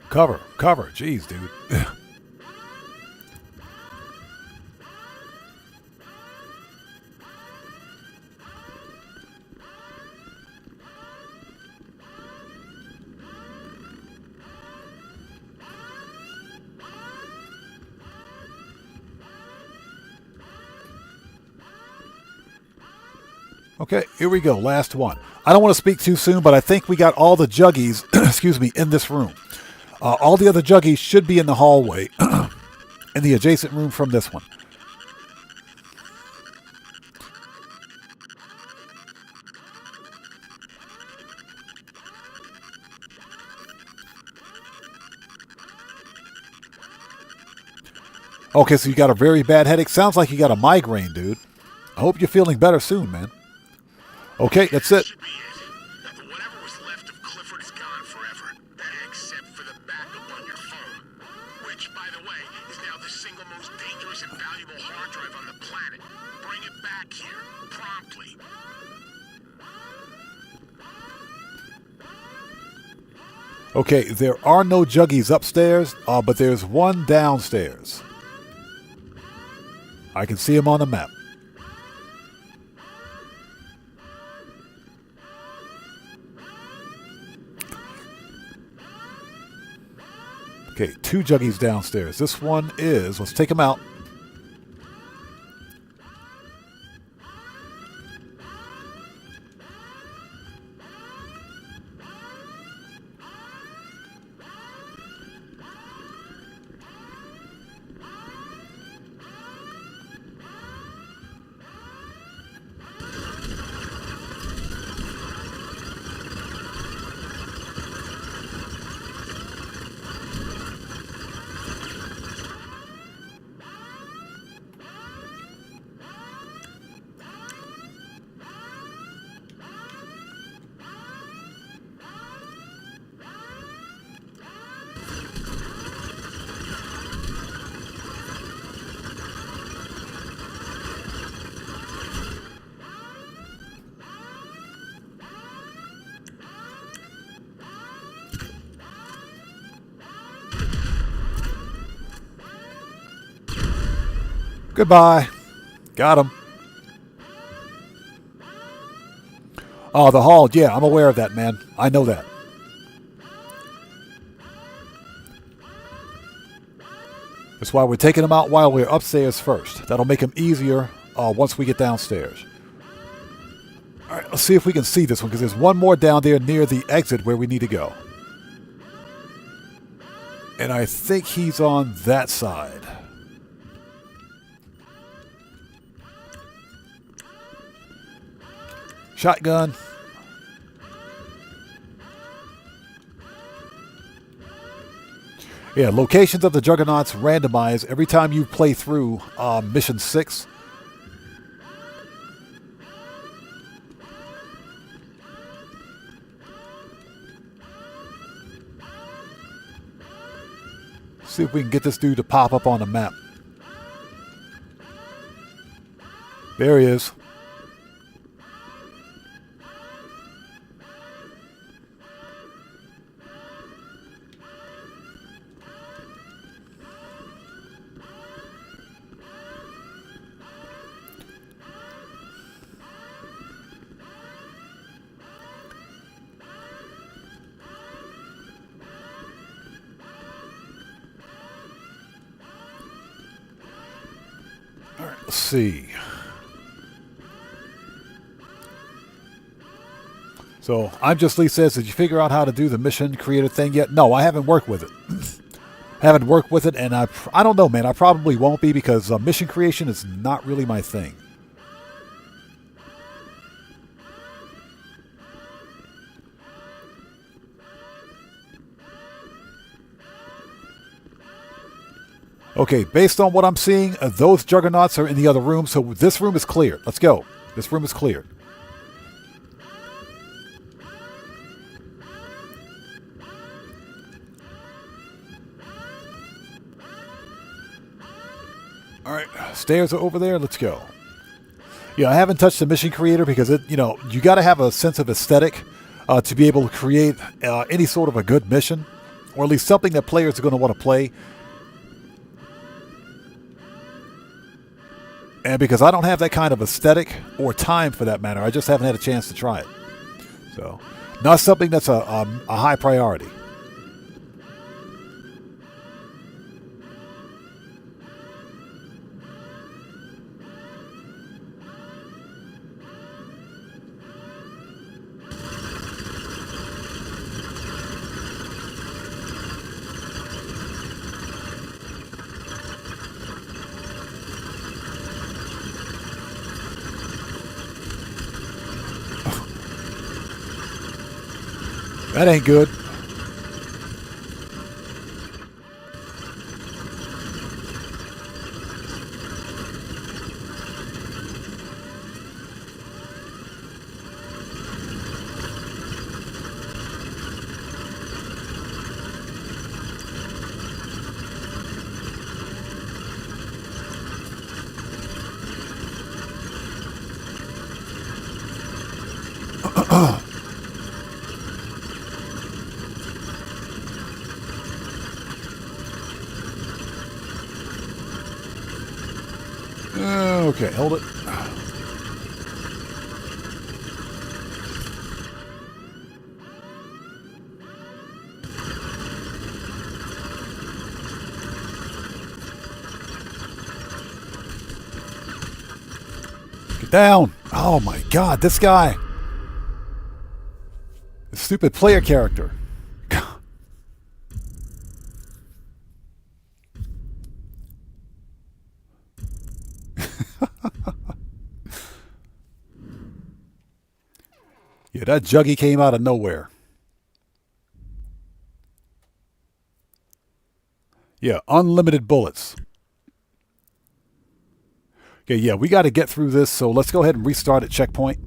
S1: Cover. Jeez, dude. Okay, here we go. Last one. I don't want to speak too soon, but I think we got all the juggies, in this room. All the other juggies should be in the hallway, in the adjacent room from this one. Okay, so you got a very bad headache. Sounds like you got a migraine, dude. I hope you're feeling better soon, man. Okay, that's it.
S3: Whatever was left of Clifford is gone forever, except for the backup on your phone, which, by the way, is now the single most dangerous and valuable hard drive on the planet. Bring it back here, promptly.
S1: Okay, there are no juggies upstairs, but there's one downstairs. I can see him on the map. Okay, 2 juggies downstairs. This one is, let's take him out. Goodbye. Got him. Oh, the hall. Yeah, I'm aware of that, man. I know that. That's why we're taking him out while we're upstairs first. That'll make him easier once we get downstairs. All right, let's see if we can see this one, because there's one more down there near the exit where we need to go. And I think he's on that side. Shotgun. Yeah, locations of the Juggernauts randomize every time you play through Mission 6. See if we can get this dude to pop up on the map. There he is. Let's see. So, I'm Just Lee says, did you figure out how to do the mission creator thing yet? No, I haven't worked with it. Haven't worked with it, and I don't know, man. I probably won't be, because mission creation is not really my thing. Okay, based on what I'm seeing, those juggernauts are in the other room, so this room is cleared. Let's go. This room is cleared. All right, stairs are over there. Let's go. Yeah, I haven't touched the mission creator because you got to have a sense of aesthetic to be able to create any sort of a good mission, or at least something that players are going to want to play. And because I don't have that kind of aesthetic or time for that matter, I just haven't had a chance to try it. So, not something that's a high priority. That ain't good. Okay, hold it. Get down. Oh my god, this guy. The stupid player character. Yeah, that juggy came out of nowhere. Yeah, unlimited bullets. Okay, yeah, we got to get through this, so let's go ahead and restart at checkpoint.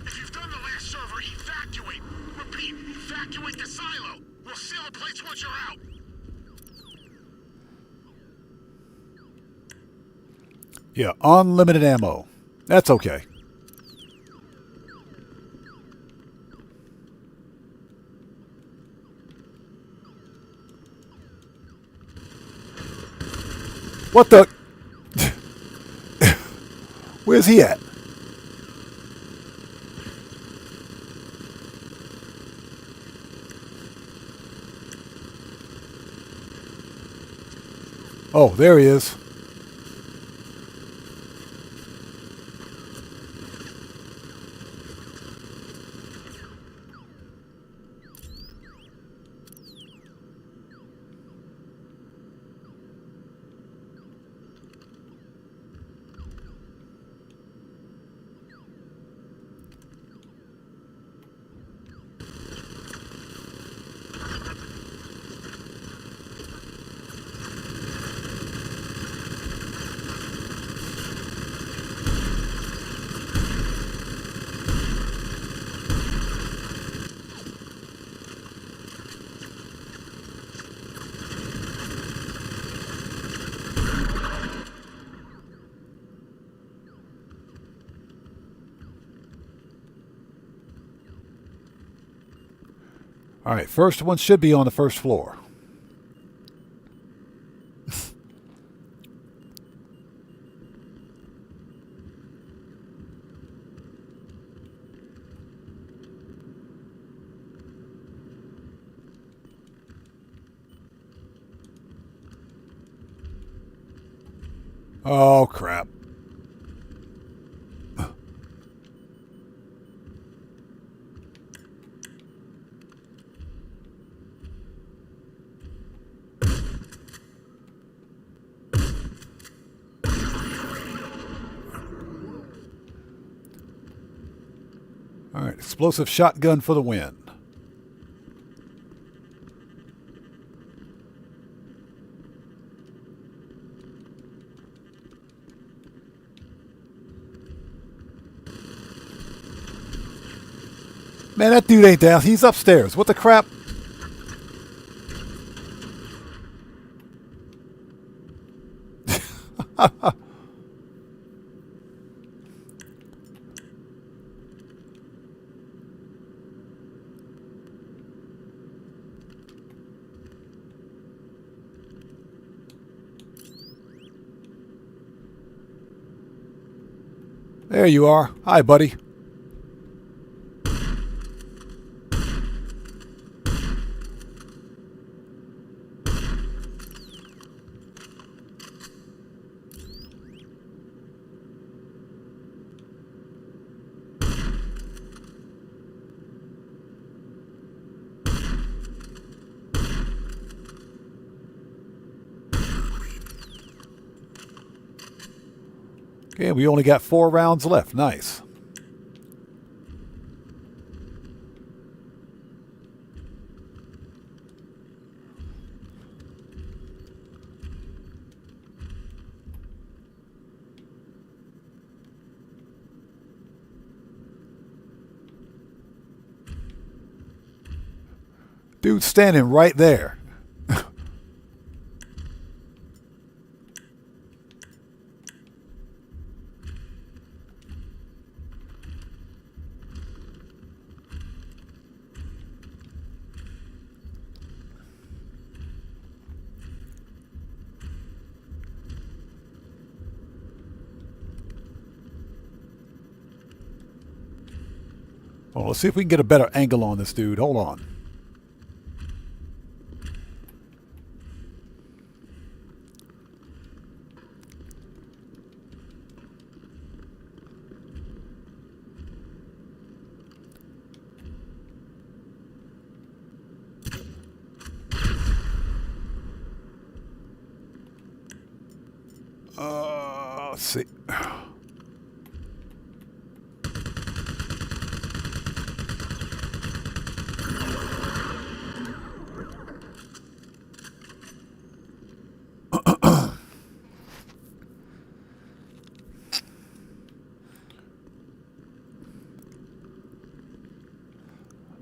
S3: If you've done the last server, evacuate. Repeat, evacuate the silo. We'll seal the plates once you're out.
S1: Yeah, unlimited ammo. That's okay. What the? Where's he at? Oh, there he is. All right, first one should be on the first floor. Oh, crap. All right, explosive shotgun for the win. Man, that dude ain't down. He's upstairs. What the crap? There you are. Hi, buddy. Okay, we only got 4 rounds left. Nice. Dude's standing right there. Well, let's see if we can get a better angle on this dude. Hold on. Let's see.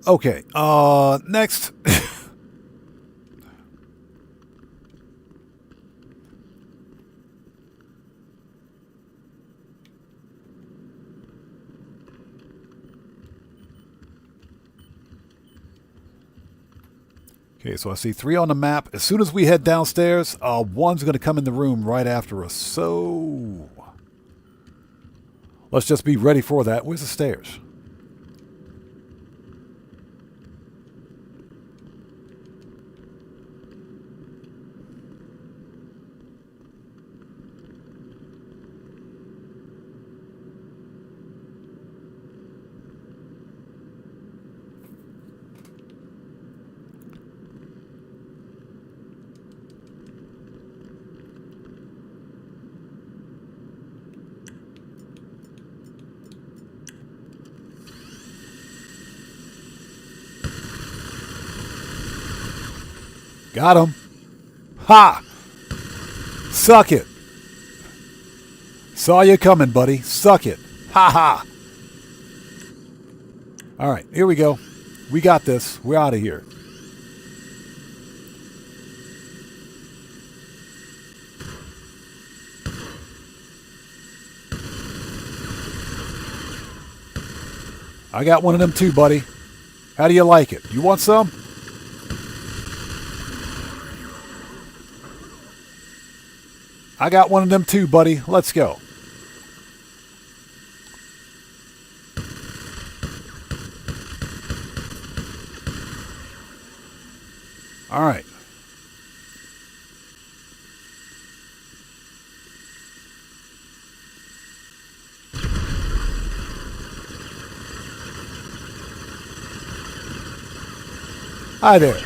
S1: Okay, next. Okay, so I see 3 on the map. As soon as we head downstairs, 1's going to come in the room right after us. So let's just be ready for that. Where's the stairs? Got him. Ha! Suck it. Saw you coming, buddy. Suck it. Ha ha. All right, here we go. We got this. We're out of here. I got one of them too, buddy. How do you like it? You want some? I got one of them too, buddy. Let's go. All right. Hi there.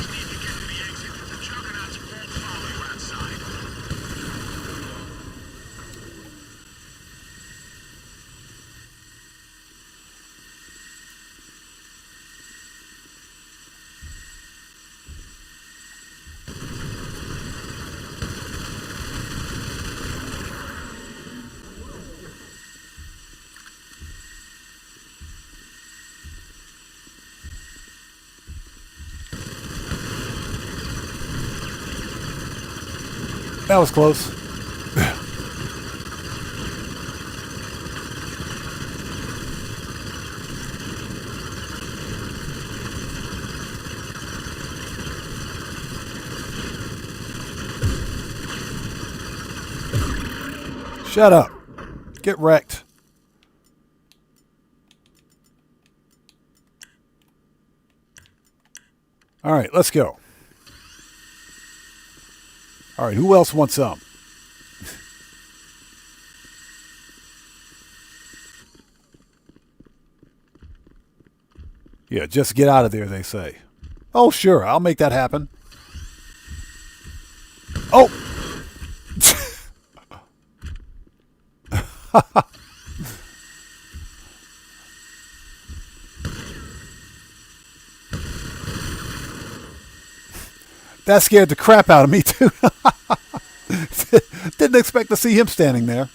S1: That was close. Shut up. Get wrecked. All right, let's go. All right, who else wants some? Yeah, just get out of there, they say. Oh, sure, I'll make that happen. Oh! That scared the crap out of me, too. Didn't expect to see him standing there.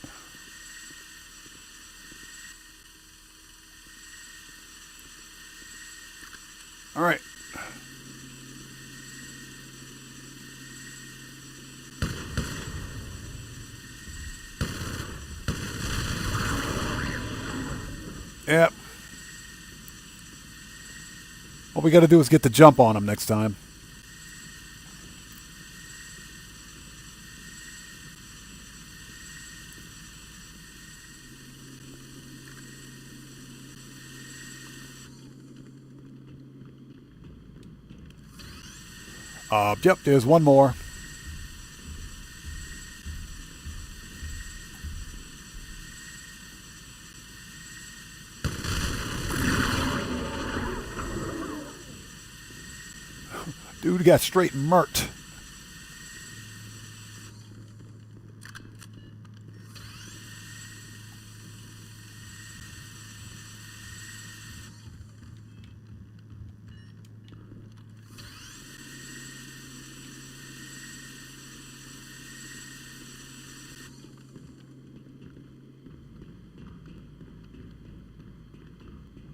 S1: All right. Yep. All we got to do is get the jump on him next time. Yep, there's one more. Dude got straight murked.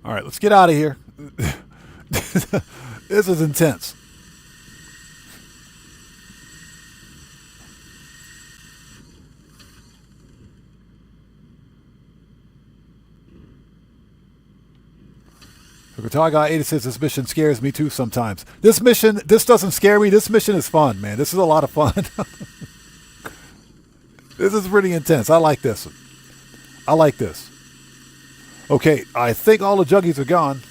S1: All right, let's get out of here. This is intense. Guitar Guy 80 says this mission scares me too sometimes. This doesn't scare me. This mission is fun, man. This is a lot of fun. This is pretty intense. I like this. I like this. Okay, I think all the juggies are gone.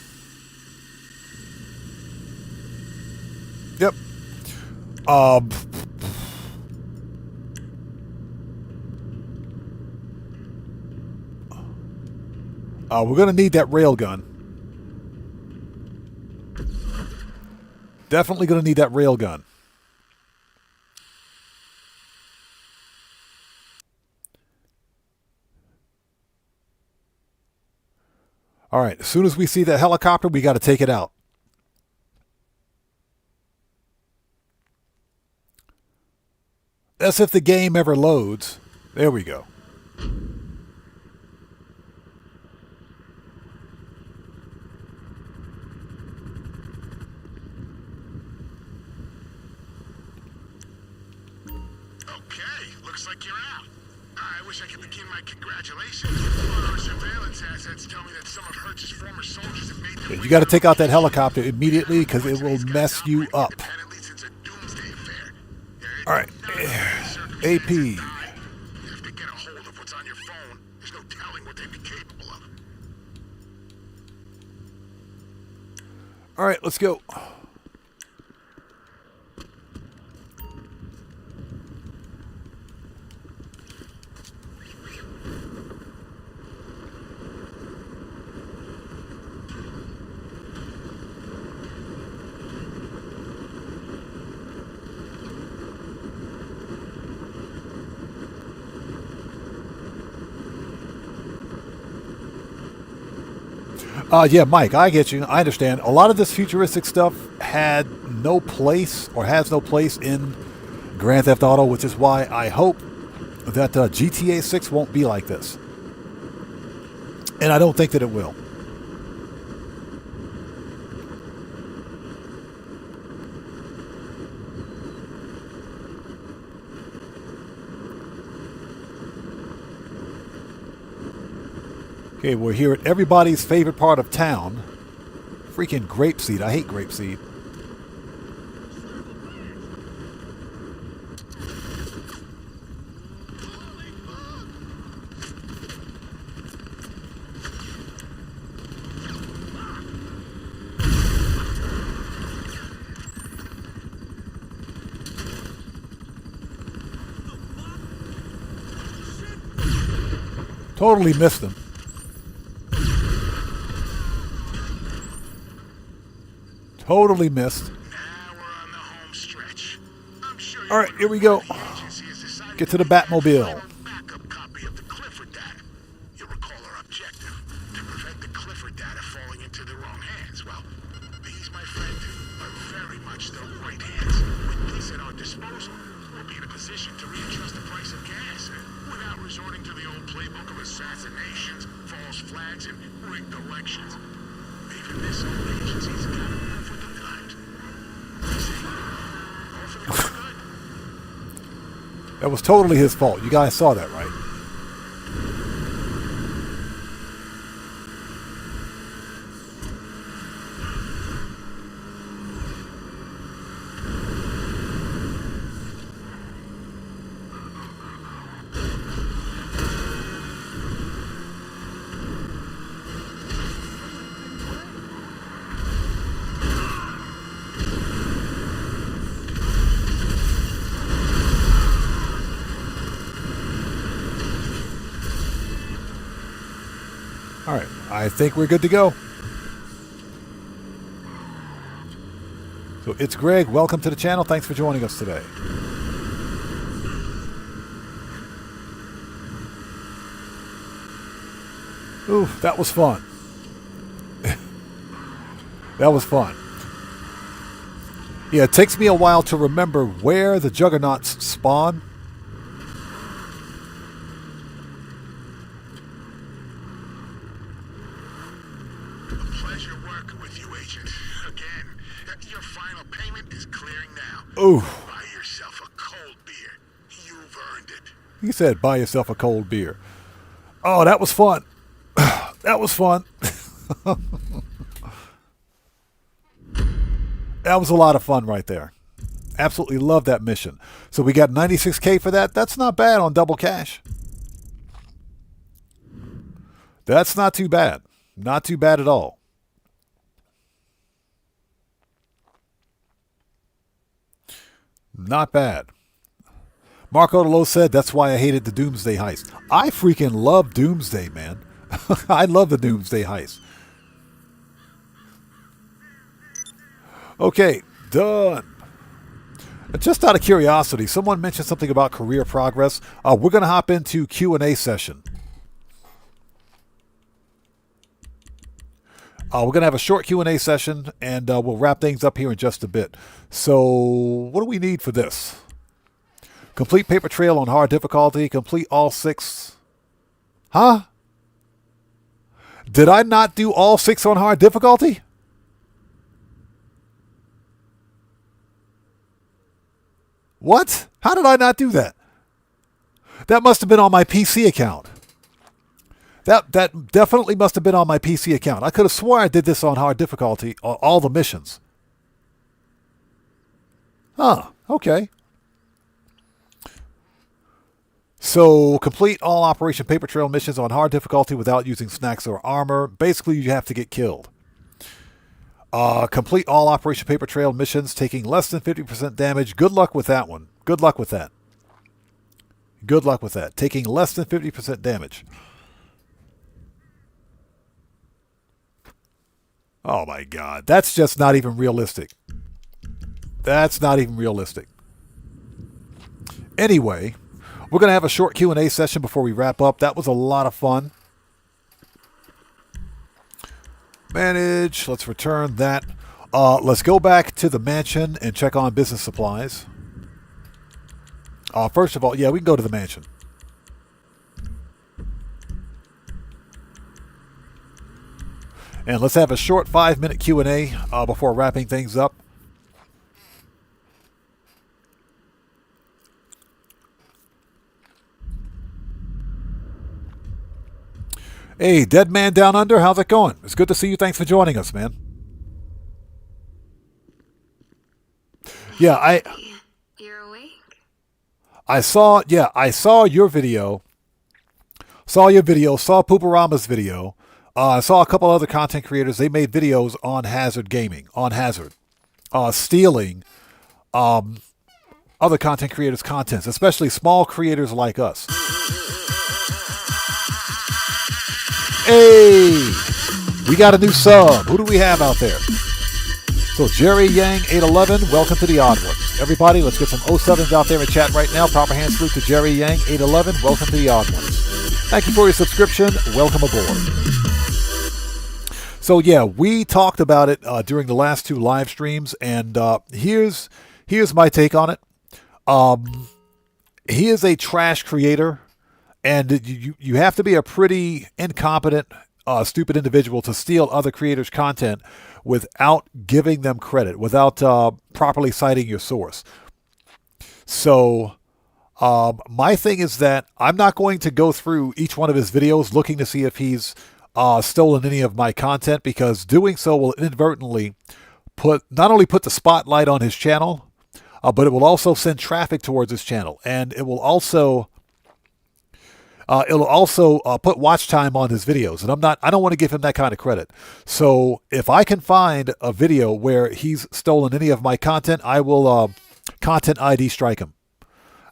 S1: Yep. We're going to need that railgun. Definitely going to need that railgun. All right, as soon as we see that helicopter, we got to take it out. That's if the game ever loads. There we go.
S3: Looks like you're out. I wish I could begin my congratulations. Our surveillance assets tell me that some of Hertz's former soldiers have made their
S1: You got to take out that helicopter immediately because it will mess you up. All right. AP.
S3: You have to get a hold of what's on your phone. There's no telling what they'd be capable of.
S1: All right, let's go. Yeah, Mike, I get you. I understand. A lot of this futuristic stuff had no place or has no place in Grand Theft Auto, which is why I hope that GTA 6 won't be like this. And I don't think that it will. Okay, we're here at everybody's favorite part of town. Freaking grapeseed. I hate grapeseed. Totally missed him. Totally missed. All right, here we go. Get to the Batmobile. That was totally his fault. You guys saw that, right? All right, I think we're good to go. So it's Greg. Welcome to the channel. Thanks for joining us today. Ooh, that was fun. That was fun. Yeah, it takes me a while to remember where the juggernauts spawn. Ooh. Buy yourself a cold beer. You've earned it. He said, buy yourself a cold beer. Oh, that was fun. That was fun. That was a lot of fun right there. Absolutely love that mission. So we got 96K for that. That's not bad on double cash. That's not too bad. Not too bad at all. Not bad. Marco DeLo said, that's why I hated the Doomsday Heist. I freaking love Doomsday, man. I love the Doomsday Heist. Okay, done. Just out of curiosity, someone mentioned something about career progress. We're going to hop into Q&A session. We're going to have a short Q&A session, and we'll wrap things up here in just a bit. So what do we need for this? Complete paper trail on hard difficulty. Complete all 6. Huh? Did I not do all 6 on hard difficulty? What? How did I not do that? That must have been on my PC account. That definitely must have been on my PC account. I could have sworn I did this on hard difficulty, all the missions. Huh, okay. So, complete all Operation Paper Trail missions on hard difficulty without using snacks or armor. Basically, you have to get killed. Complete all Operation Paper Trail missions taking less than 50% damage. Good luck with that one. Good luck with that. Good luck with that. Taking less than 50% damage. Oh my God. That's just not even realistic. That's not even realistic. Anyway, we're going to have a short Q&A session before we wrap up. That was a lot of fun. Manage. Let's return that. Let's go back to the mansion and check on business supplies. First of all, yeah, we can go to the mansion. And let's have a short 5-minute Q&A before wrapping things up. Hey, Dead Man Down Under, how's it going? It's good to see you. Thanks for joining us, man. Yeah,
S7: You're awake?
S1: I saw your video. Saw Pooperama's video. I saw a couple other content creators. They made videos on Hazard Gaming, on Hazard, stealing other content creators' contents, especially small creators like us. Hey, we got a new sub. Who do we have out there? So Jerry Yang 811, welcome to the Odd Ones. Everybody, let's get some 07s out there in chat right now. Proper hand salute to Jerry Yang 811, welcome to the Odd Ones. Thank you for your subscription. Welcome aboard. So yeah, we talked about it during the last 2 live streams, and here's my take on it. He is a trash creator, and you have to be a pretty incompetent, stupid individual to steal other creators' content without giving them credit, without properly citing your source. So my thing is that I'm not going to go through each one of his videos looking to see if he's stolen any of my content, because doing so will inadvertently not only put the spotlight on his channel, but it will also send traffic towards his channel, and it will also put watch time on his videos, and I don't want to give him that kind of credit. So if I can find a video where he's stolen any of my content, I will content ID strike him.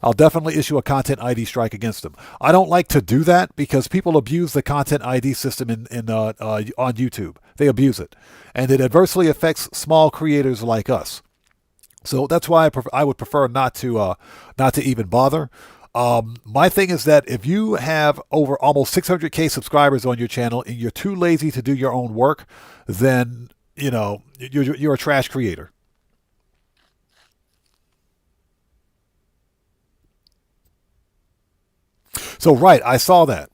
S1: I'll definitely issue a content ID strike against him. I don't like to do that because people abuse the content ID system on YouTube. They abuse it, and it adversely affects small creators like us. So that's why I would prefer not to even bother. My thing is that if you have over almost 600K subscribers on your channel and you're too lazy to do your own work, then you're a trash creator. So right, I saw that.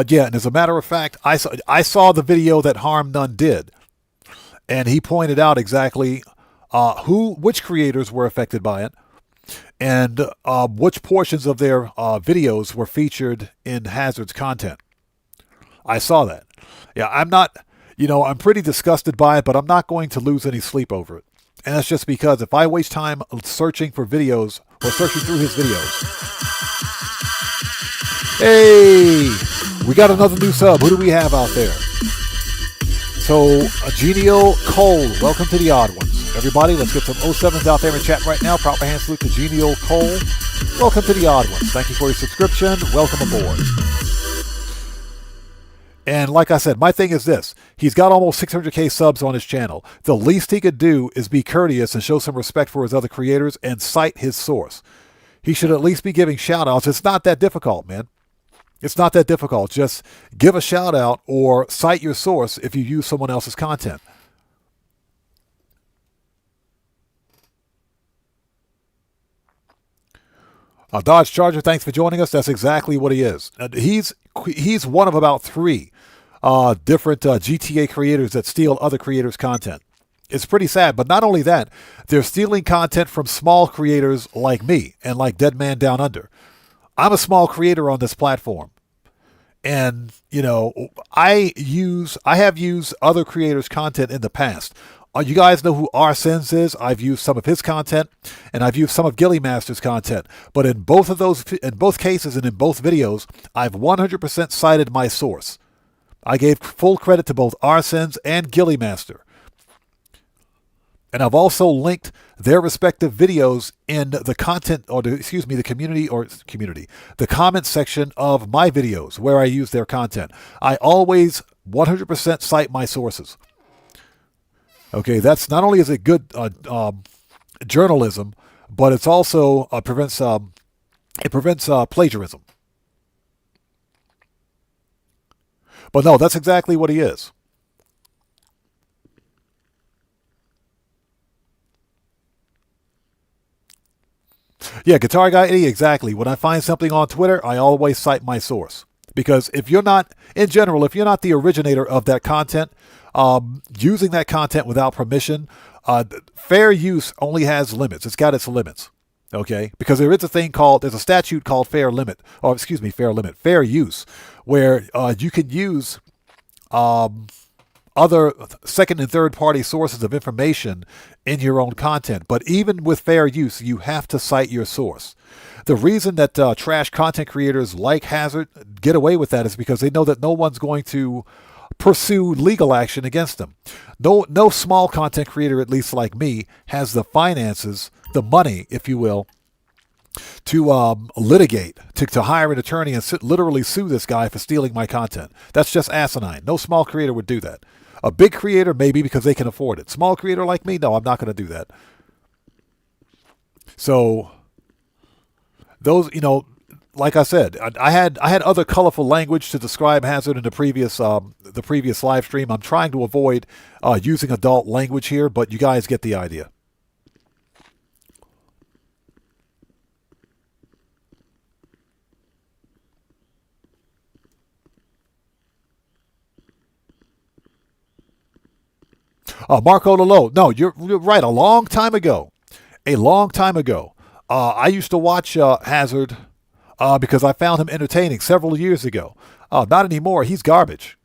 S1: Yeah, and as a matter of fact, I saw the video that Harm None did, and he pointed out exactly which creators were affected by it, and which portions of their videos were featured in Hazard's content. I saw that. Yeah, I'm pretty disgusted by it, but I'm not going to lose any sleep over it. And that's just because if I waste time searching for videos or searching through his videos. Hey, we got another new sub. Who do we have out there? So, Genial Cole, welcome to the Odd Ones. Everybody, let's get some 07s out there in chat right now. Proper hand salute to Genial Cole. Welcome to the Odd Ones. Thank you for your subscription. Welcome aboard. And like I said, my thing is this. He's got almost 600K subs on his channel. The least he could do is be courteous and show some respect for his other creators and cite his source. He should at least be giving shout-outs. It's not that difficult, man. It's not that difficult. Just give a shout-out or cite your source if you use someone else's content. Dodge Charger, thanks for joining us. That's exactly what he is. He's one of about 3 different GTA creators that steal other creators' content. It's pretty sad, but not only that, they're stealing content from small creators like me and like Dead Man Down Under. I'm a small creator on this platform, and I have used other creators' content in the past. You guys know who R-Sens is. I've used some of his content, and I've used some of Gilly Master's content. But in both cases and in both videos, I've 100% cited my source. I gave full credit to both R-Sens and Gilly Master. And I've also linked their respective videos in the the comment section of my videos where I use their content. I always 100% cite my sources. Okay, that's not only is it good journalism, but it's also prevents plagiarism. But no, that's exactly what he is. Yeah, Guitar Guy 80, exactly. When I find something on Twitter, I always cite my source. Because if you're not the originator of that content, using that content without permission, fair use only has limits. It's got its limits. Okay, because there is a thing called, there's a statute called fair use, where you can use other second and third party sources of information in your own content. But even with fair use, you have to cite your source. The reason that trash content creators like Hazard get away with that is because they know that no one's going to pursue legal action against them. No small content creator, at least like me, has the finances, the money, if you will, to litigate, to hire an attorney and literally sue this guy for stealing my content. That's just asinine. No small creator would do that. A big creator, maybe, because they can afford it. Small creator like me, no, I'm not going to do that. So, those, like I said, I had other colorful language to describe Hazard in the previous live stream. I'm trying to avoid using adult language here, but you guys get the idea. Marco Lolo. No, you're right. A long time ago, I used to watch Hazard because I found him entertaining several years ago. Not anymore. He's garbage.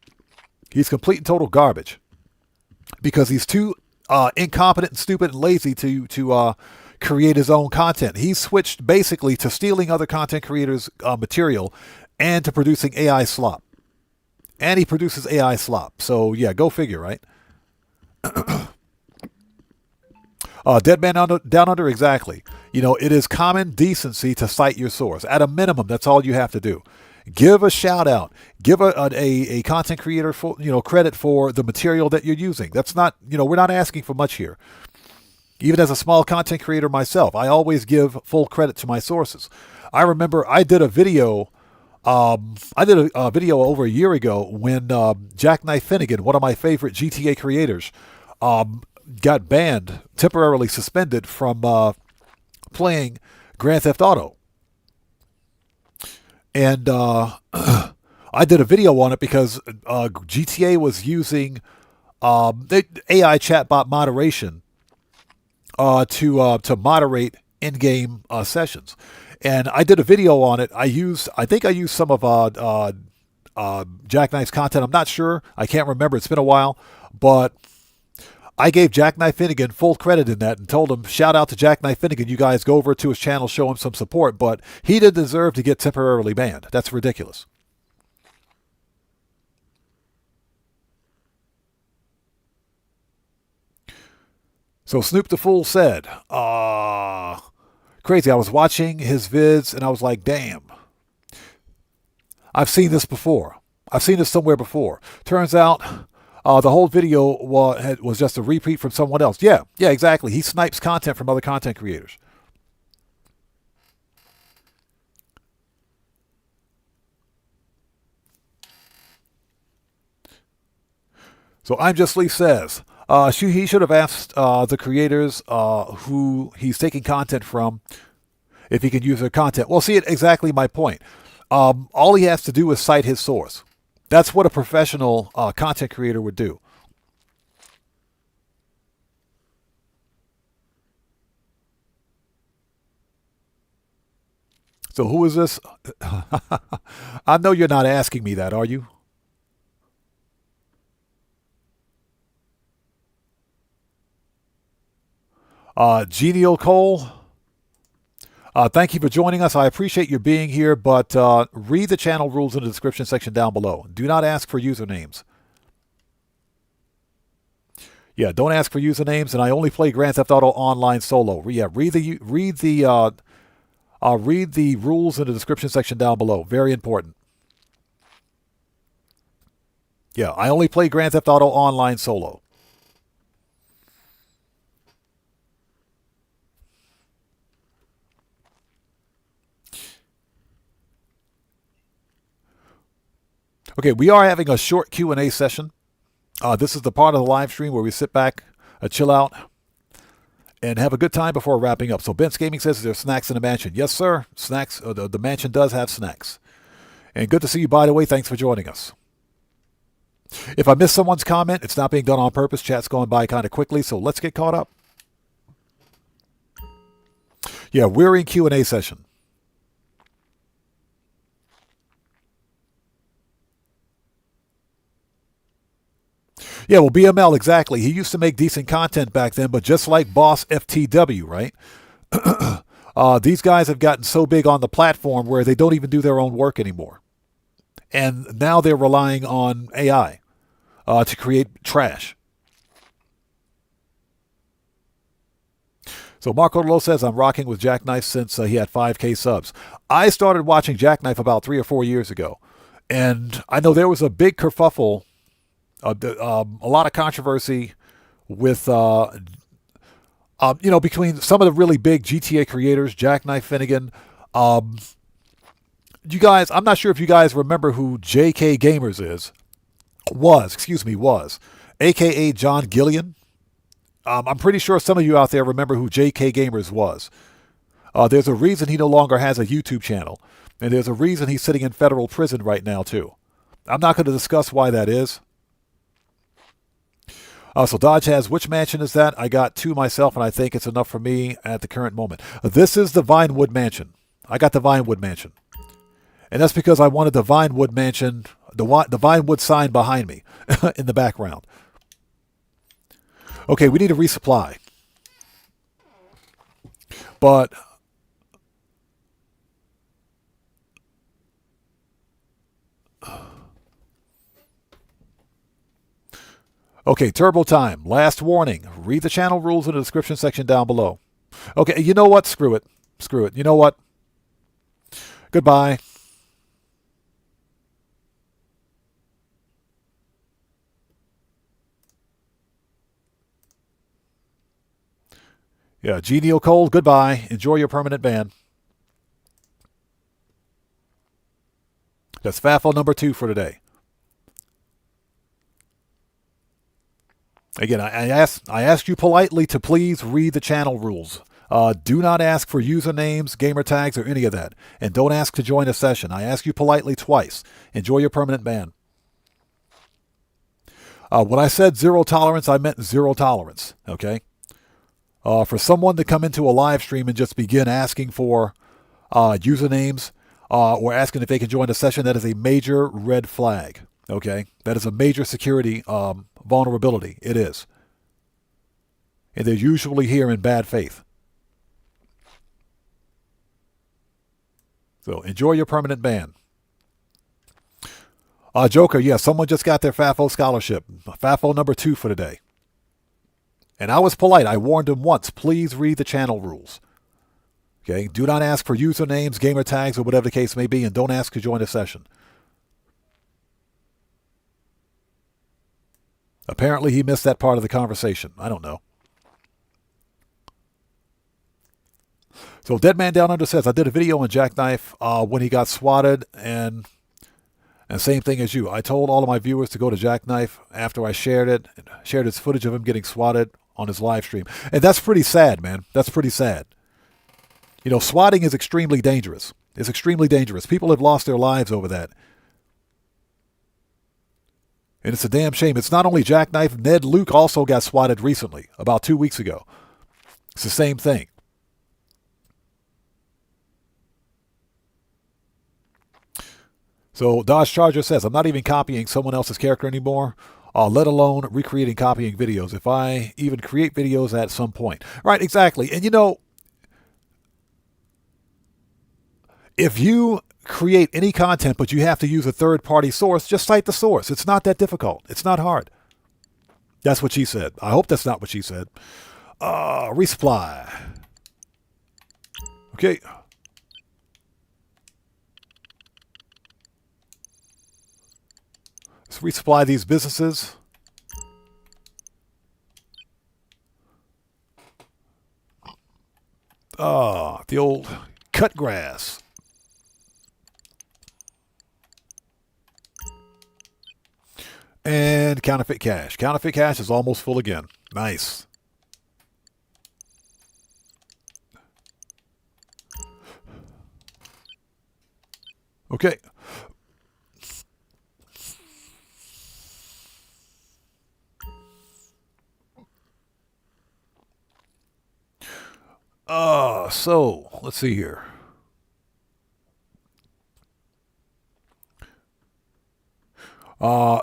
S1: He's complete and total garbage because he's too incompetent and stupid and lazy to create his own content. He's switched basically to stealing other content creators' material and to producing AI slop. And he produces AI slop. So, yeah, go figure, right? Dead Man Down Under, exactly. It is common decency to cite your source. At a minimum, that's all you have to do. Give a shout out. Give a content creator credit for the material that you're using. That's not, we're not asking for much here. Even as a small content creator myself, I always give full credit to my sources. I remember I did a video. I did a video over a year ago when Jackknife Finnegan, one of my favorite GTA creators, got banned, temporarily suspended from playing Grand Theft Auto. And I did a video on it because GTA was using AI chatbot moderation to moderate in-game sessions. And I did a video on it. I think I used some of Jackknife's content. I'm not sure. I can't remember. It's been a while. But I gave Jackknife Finnegan full credit in that and told him, shout out to Jackknife Finnegan. You guys go over to his channel, show him some support. But he didn't deserve to get temporarily banned. That's ridiculous. So Snoop the Fool said, crazy. I was watching his vids and I was like, damn, I've seen this before. I've seen this somewhere before. Turns out the whole video was just a repeat from someone else. Yeah, exactly. He snipes content from other content creators. So I'm Just Lee says, he should have asked the creators who he's taking content from if he can use their content. Well, see, exactly my point. All he has to do is cite his source. That's what a professional content creator would do. So who is this? I know you're not asking me that, are you? Genial Cole, thank you for joining us. I appreciate your being here, but read the channel rules in the description section down below. Do not ask for usernames. Yeah, don't ask for usernames, and I only play Grand Theft Auto Online solo. Yeah, read the rules in the description section down below. Very important. Yeah, I only play Grand Theft Auto Online solo. Okay, we are having a short Q&A session. This is the part of the live stream where we sit back, chill out, and have a good time before wrapping up. So Ben's Gaming says there's snacks in the mansion. Yes, sir. Snacks. The mansion does have snacks. And good to see you, by the way. Thanks for joining us. If I missed someone's comment, it's not being done on purpose. Chat's going by kind of quickly, so let's get caught up. Yeah, we're in Q&A session. Yeah, well, BML, exactly. He used to make decent content back then, but just like Boss FTW, right? These guys have gotten so big on the platform where they don't even do their own work anymore. And now they're relying on AI to create trash. So Marco Lo says, I'm rocking with Jackknife since he had 5K subs. I started watching Jackknife about 3 or 4 years ago. And I know there was a big kerfuffle, a lot of controversy with, between some of the really big GTA creators, Jackknife Finnegan. You guys, I'm not sure if you guys remember who JK Gamers was, a.k.a. John Gillian. I'm pretty sure some of you out there remember who JK Gamers was. There's a reason he no longer has a YouTube channel, and there's a reason he's sitting in federal prison right now, too. I'm not going to discuss why that is. So Dodge has, which mansion is that? I got 2 myself, and I think it's enough for me at the current moment. This is the Vinewood Mansion. I got the Vinewood Mansion. And that's because I wanted the Vinewood Mansion, the Vinewood sign behind me in the background. Okay, we need a resupply. But okay, turbo time. Last warning. Read the channel rules in the description section down below. Okay, you know what? Screw it. Screw it. You know what? Goodbye. Yeah, Genial Cold, goodbye. Enjoy your permanent ban. That's FAFO number 2 for today. Again, I ask you politely to please read the channel rules. Do not ask for usernames, gamer tags, or any of that. And don't ask to join a session. I ask you politely twice. Enjoy your permanent ban. When I said 0 tolerance, I meant 0 tolerance. Okay? For someone to come into a live stream and just begin asking for usernames or asking if they can join a session, that is a major red flag. Okay? That is a major security vulnerability. It is. And they're usually here in bad faith. So enjoy your permanent ban. Joker, yeah, someone just got their FAFO scholarship. FAFO number 2 for today. And I was polite. I warned him once. Please read the channel rules. Okay? Do not ask for usernames, gamer tags, or whatever the case may be, and don't ask to join a session. Apparently he missed that part of the conversation. I don't know. So Dead Man Down Under says, I did a video on Jackknife when he got swatted, and same thing as you. I told all of my viewers to go to Jackknife after I shared his footage of him getting swatted on his live stream. And that's pretty sad, man. That's pretty sad. You know, swatting is extremely dangerous. It's extremely dangerous. People have lost their lives over that. And it's a damn shame. It's not only Jackknife. Ned Luke also got swatted recently, about 2 weeks ago. It's the same thing. So Dodge Charger says, I'm not even copying someone else's character anymore, let alone recreating copying videos, if I even create videos at some point. Right, exactly. And you know, if you create any content but you have to use a third-party source, just cite the source. It's not that difficult. It's not hard. That's what she said. I hope that's not what she said. Resupply. Okay. Let's resupply these businesses. The old cut grass. And counterfeit cash. Counterfeit cash is almost full again. Nice. Okay. So let's see here.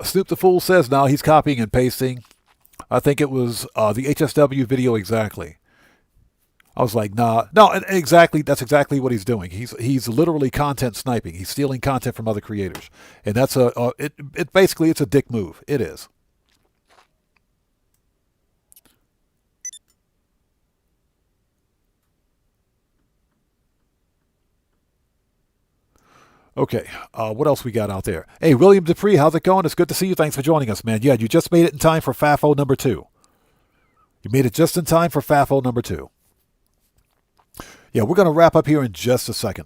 S1: Snoop the Fool says now he's copying and pasting. I think it was the HSW video exactly. I was like, nah, no, exactly. That's exactly what he's doing. He's literally content sniping. He's stealing content from other creators, and that's it basically it's a dick move. It is. Okay, what else we got out there? Hey, William Dupree, how's it going? It's good to see you. Thanks for joining us, man. Yeah, you just made it in time for FAFO number 2. You made it just in time for FAFO number 2. Yeah, we're going to wrap up here in just a second.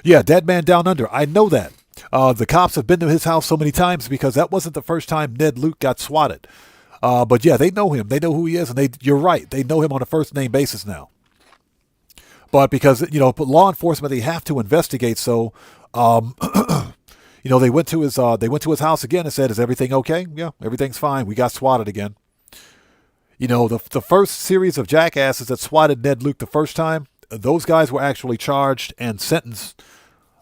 S1: Yeah, Dead Man Down Under. I know that. The cops have been to his house so many times because that wasn't the first time Ned Luke got swatted. But yeah, they know him. They know who he is, and you're right. They know him on a first-name basis now. But because, law enforcement, they have to investigate, so, they went to his house again and said, is everything okay? Yeah, everything's fine. We got swatted again. The first series of jackasses that swatted Ned Luke the first time, those guys were actually charged and sentenced.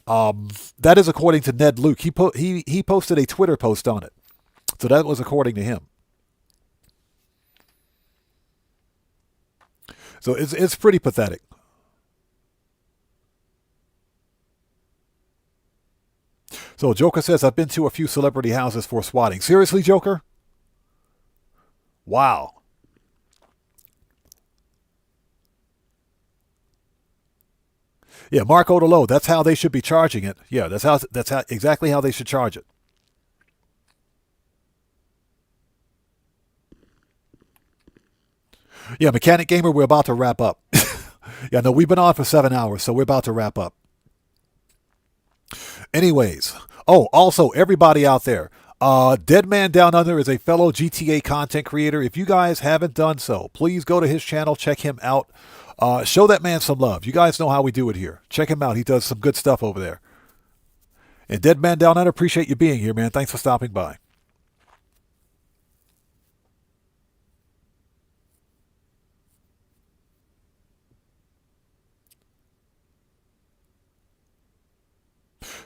S1: That is according to Ned Luke. He posted a Twitter post on it. So that was according to him. So it's pretty pathetic. So Joker says, I've been to a few celebrity houses for swatting. Seriously, Joker? Wow. Yeah, Mark Odolo, that's how they should be charging it. Yeah, that's exactly how they should charge it. Yeah, Mechanic Gamer, we're about to wrap up. Yeah, no, we've been on for 7 hours, so we're about to wrap up. Anyways, also, everybody out there, Dead Man Down Under is a fellow GTA content creator. If you guys haven't done so, please go to his channel, check him out. Show that man some love. You guys know how we do it here. Check him out. He does some good stuff over there. And Dead Man Down Under, appreciate you being here, man. Thanks for stopping by.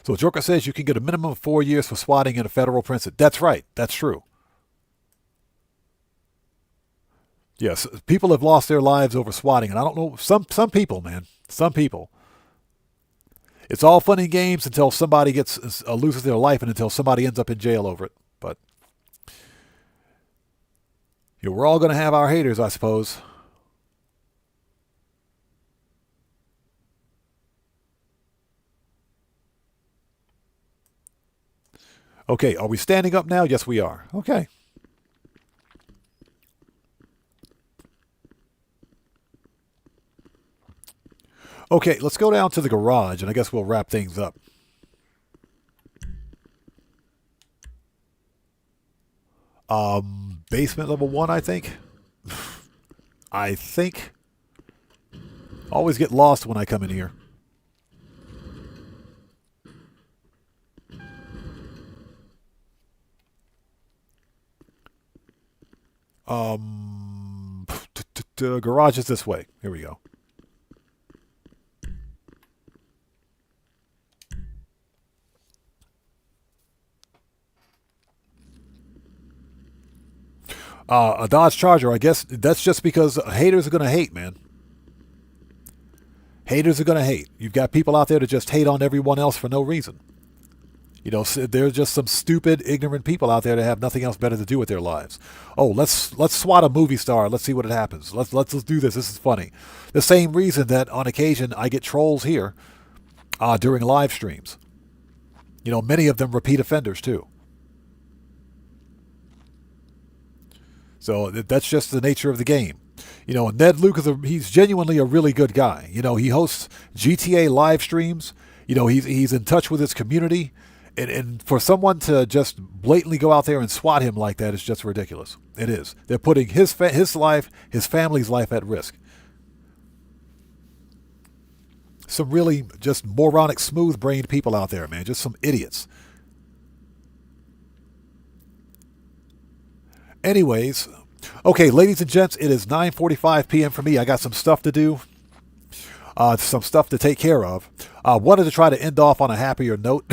S1: So Joker says you can get a minimum of 4 years for swatting in a federal prison. That's right. That's true. Yes, people have lost their lives over swatting, and I don't know, some people, man, some people. It's all fun and games until somebody loses their life and until somebody ends up in jail over it. But we're all going to have our haters, I suppose. Okay, are we standing up now? Yes, we are. Okay. Okay, let's go down to the garage, and I guess we'll wrap things up. Basement level 1, I think. I think. Always get lost when I come in here. Garage is this way. Here we go. A Dodge Charger, I guess that's just because haters are going to hate, man. Haters are going to hate. You've got people out there that just hate on everyone else for no reason. There's just some stupid, ignorant people out there that have nothing else better to do with their lives. Oh, let's swat a movie star. Let's see what happens. Let's do this. This is funny. The same reason that on occasion I get trolls here during live streams. Many of them repeat offenders too. So that's just the nature of the game. Ned Luke he's genuinely a really good guy. He hosts GTA live streams. He's in touch with his community. And for someone to just blatantly go out there and swat him like that is just ridiculous. It is. They're putting his life, his family's life at risk. Some really just moronic, smooth-brained people out there, man. Just some idiots. Anyways, Okay, ladies and gents, it is 9:45 p.m. for me. I got some stuff to do, some stuff to take care of. Wanted to try to end off on a happier note.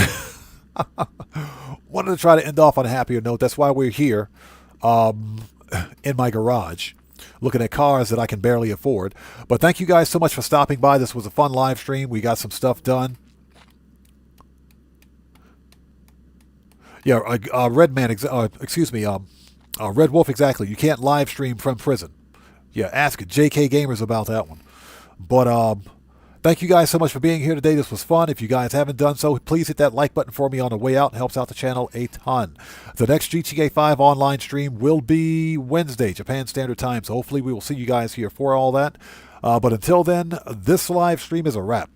S1: That's why we're here in my garage, looking at cars that I can barely afford. But thank you guys so much for stopping by. This was a fun live stream. We got some stuff done. Yeah, Red Wolf, exactly. You can't live stream from prison. Yeah, ask JK Gamers about that one. But thank you guys so much for being here today. This was fun. If you guys haven't done so, please hit that like button for me on the way out. It helps out the channel a ton. The next GTA 5 online stream will be Wednesday, Japan Standard Time. So hopefully we will see you guys here for all that. But until then, this live stream is a wrap.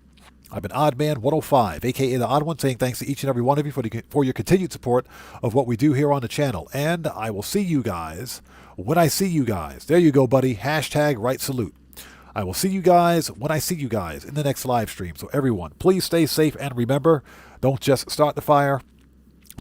S1: I've been Oddman105, a.k.a. The Odd One, saying thanks to each and every one of you for your continued support of what we do here on the channel. And I will see you guys when I see you guys. There you go, buddy. Hashtag right salute. I will see you guys when I see you guys in the next live stream. So everyone, please stay safe and remember, don't just start the fire.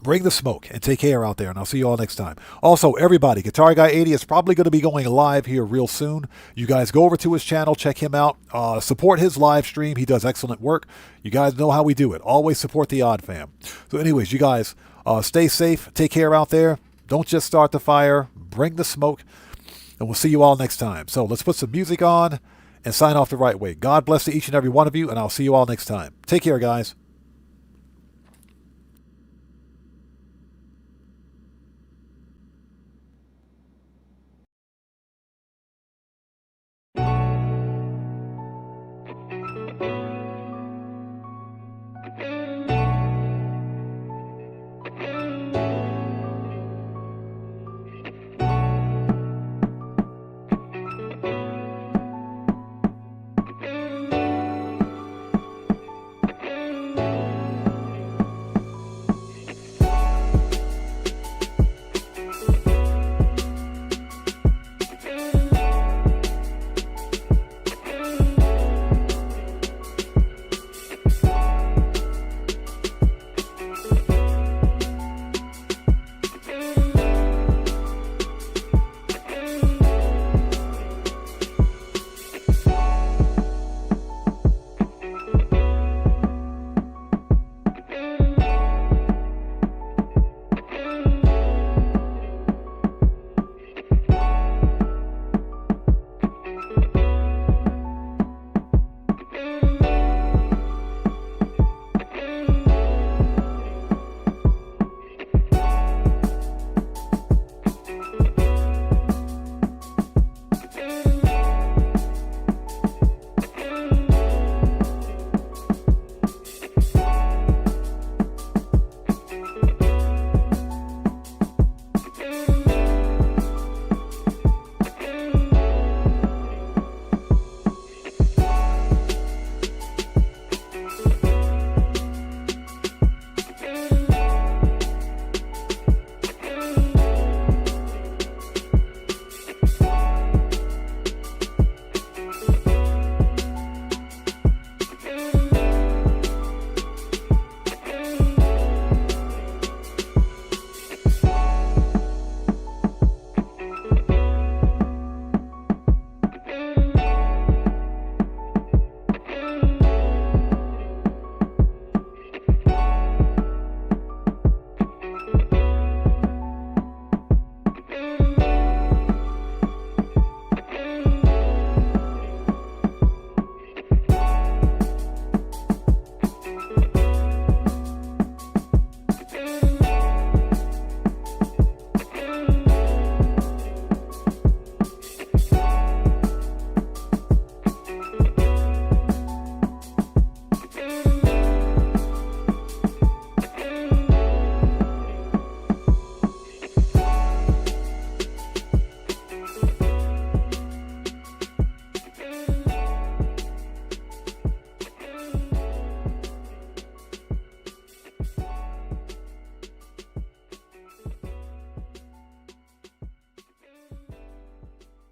S1: Bring the smoke and take care out there, and I'll see you all next time. Also, everybody, Guitar Guy 80 is probably going to be going live here real soon. You guys go over to his channel, check him out, support his live stream. He does excellent work. You guys know how we do it. Always support the Odd Fam. So anyways, you guys stay safe, take care out there. Don't just start the fire. Bring the smoke, and we'll see you all next time. So let's put some music on and sign off the right way. God bless to each and every one of you, and I'll see you all next time. Take care, guys.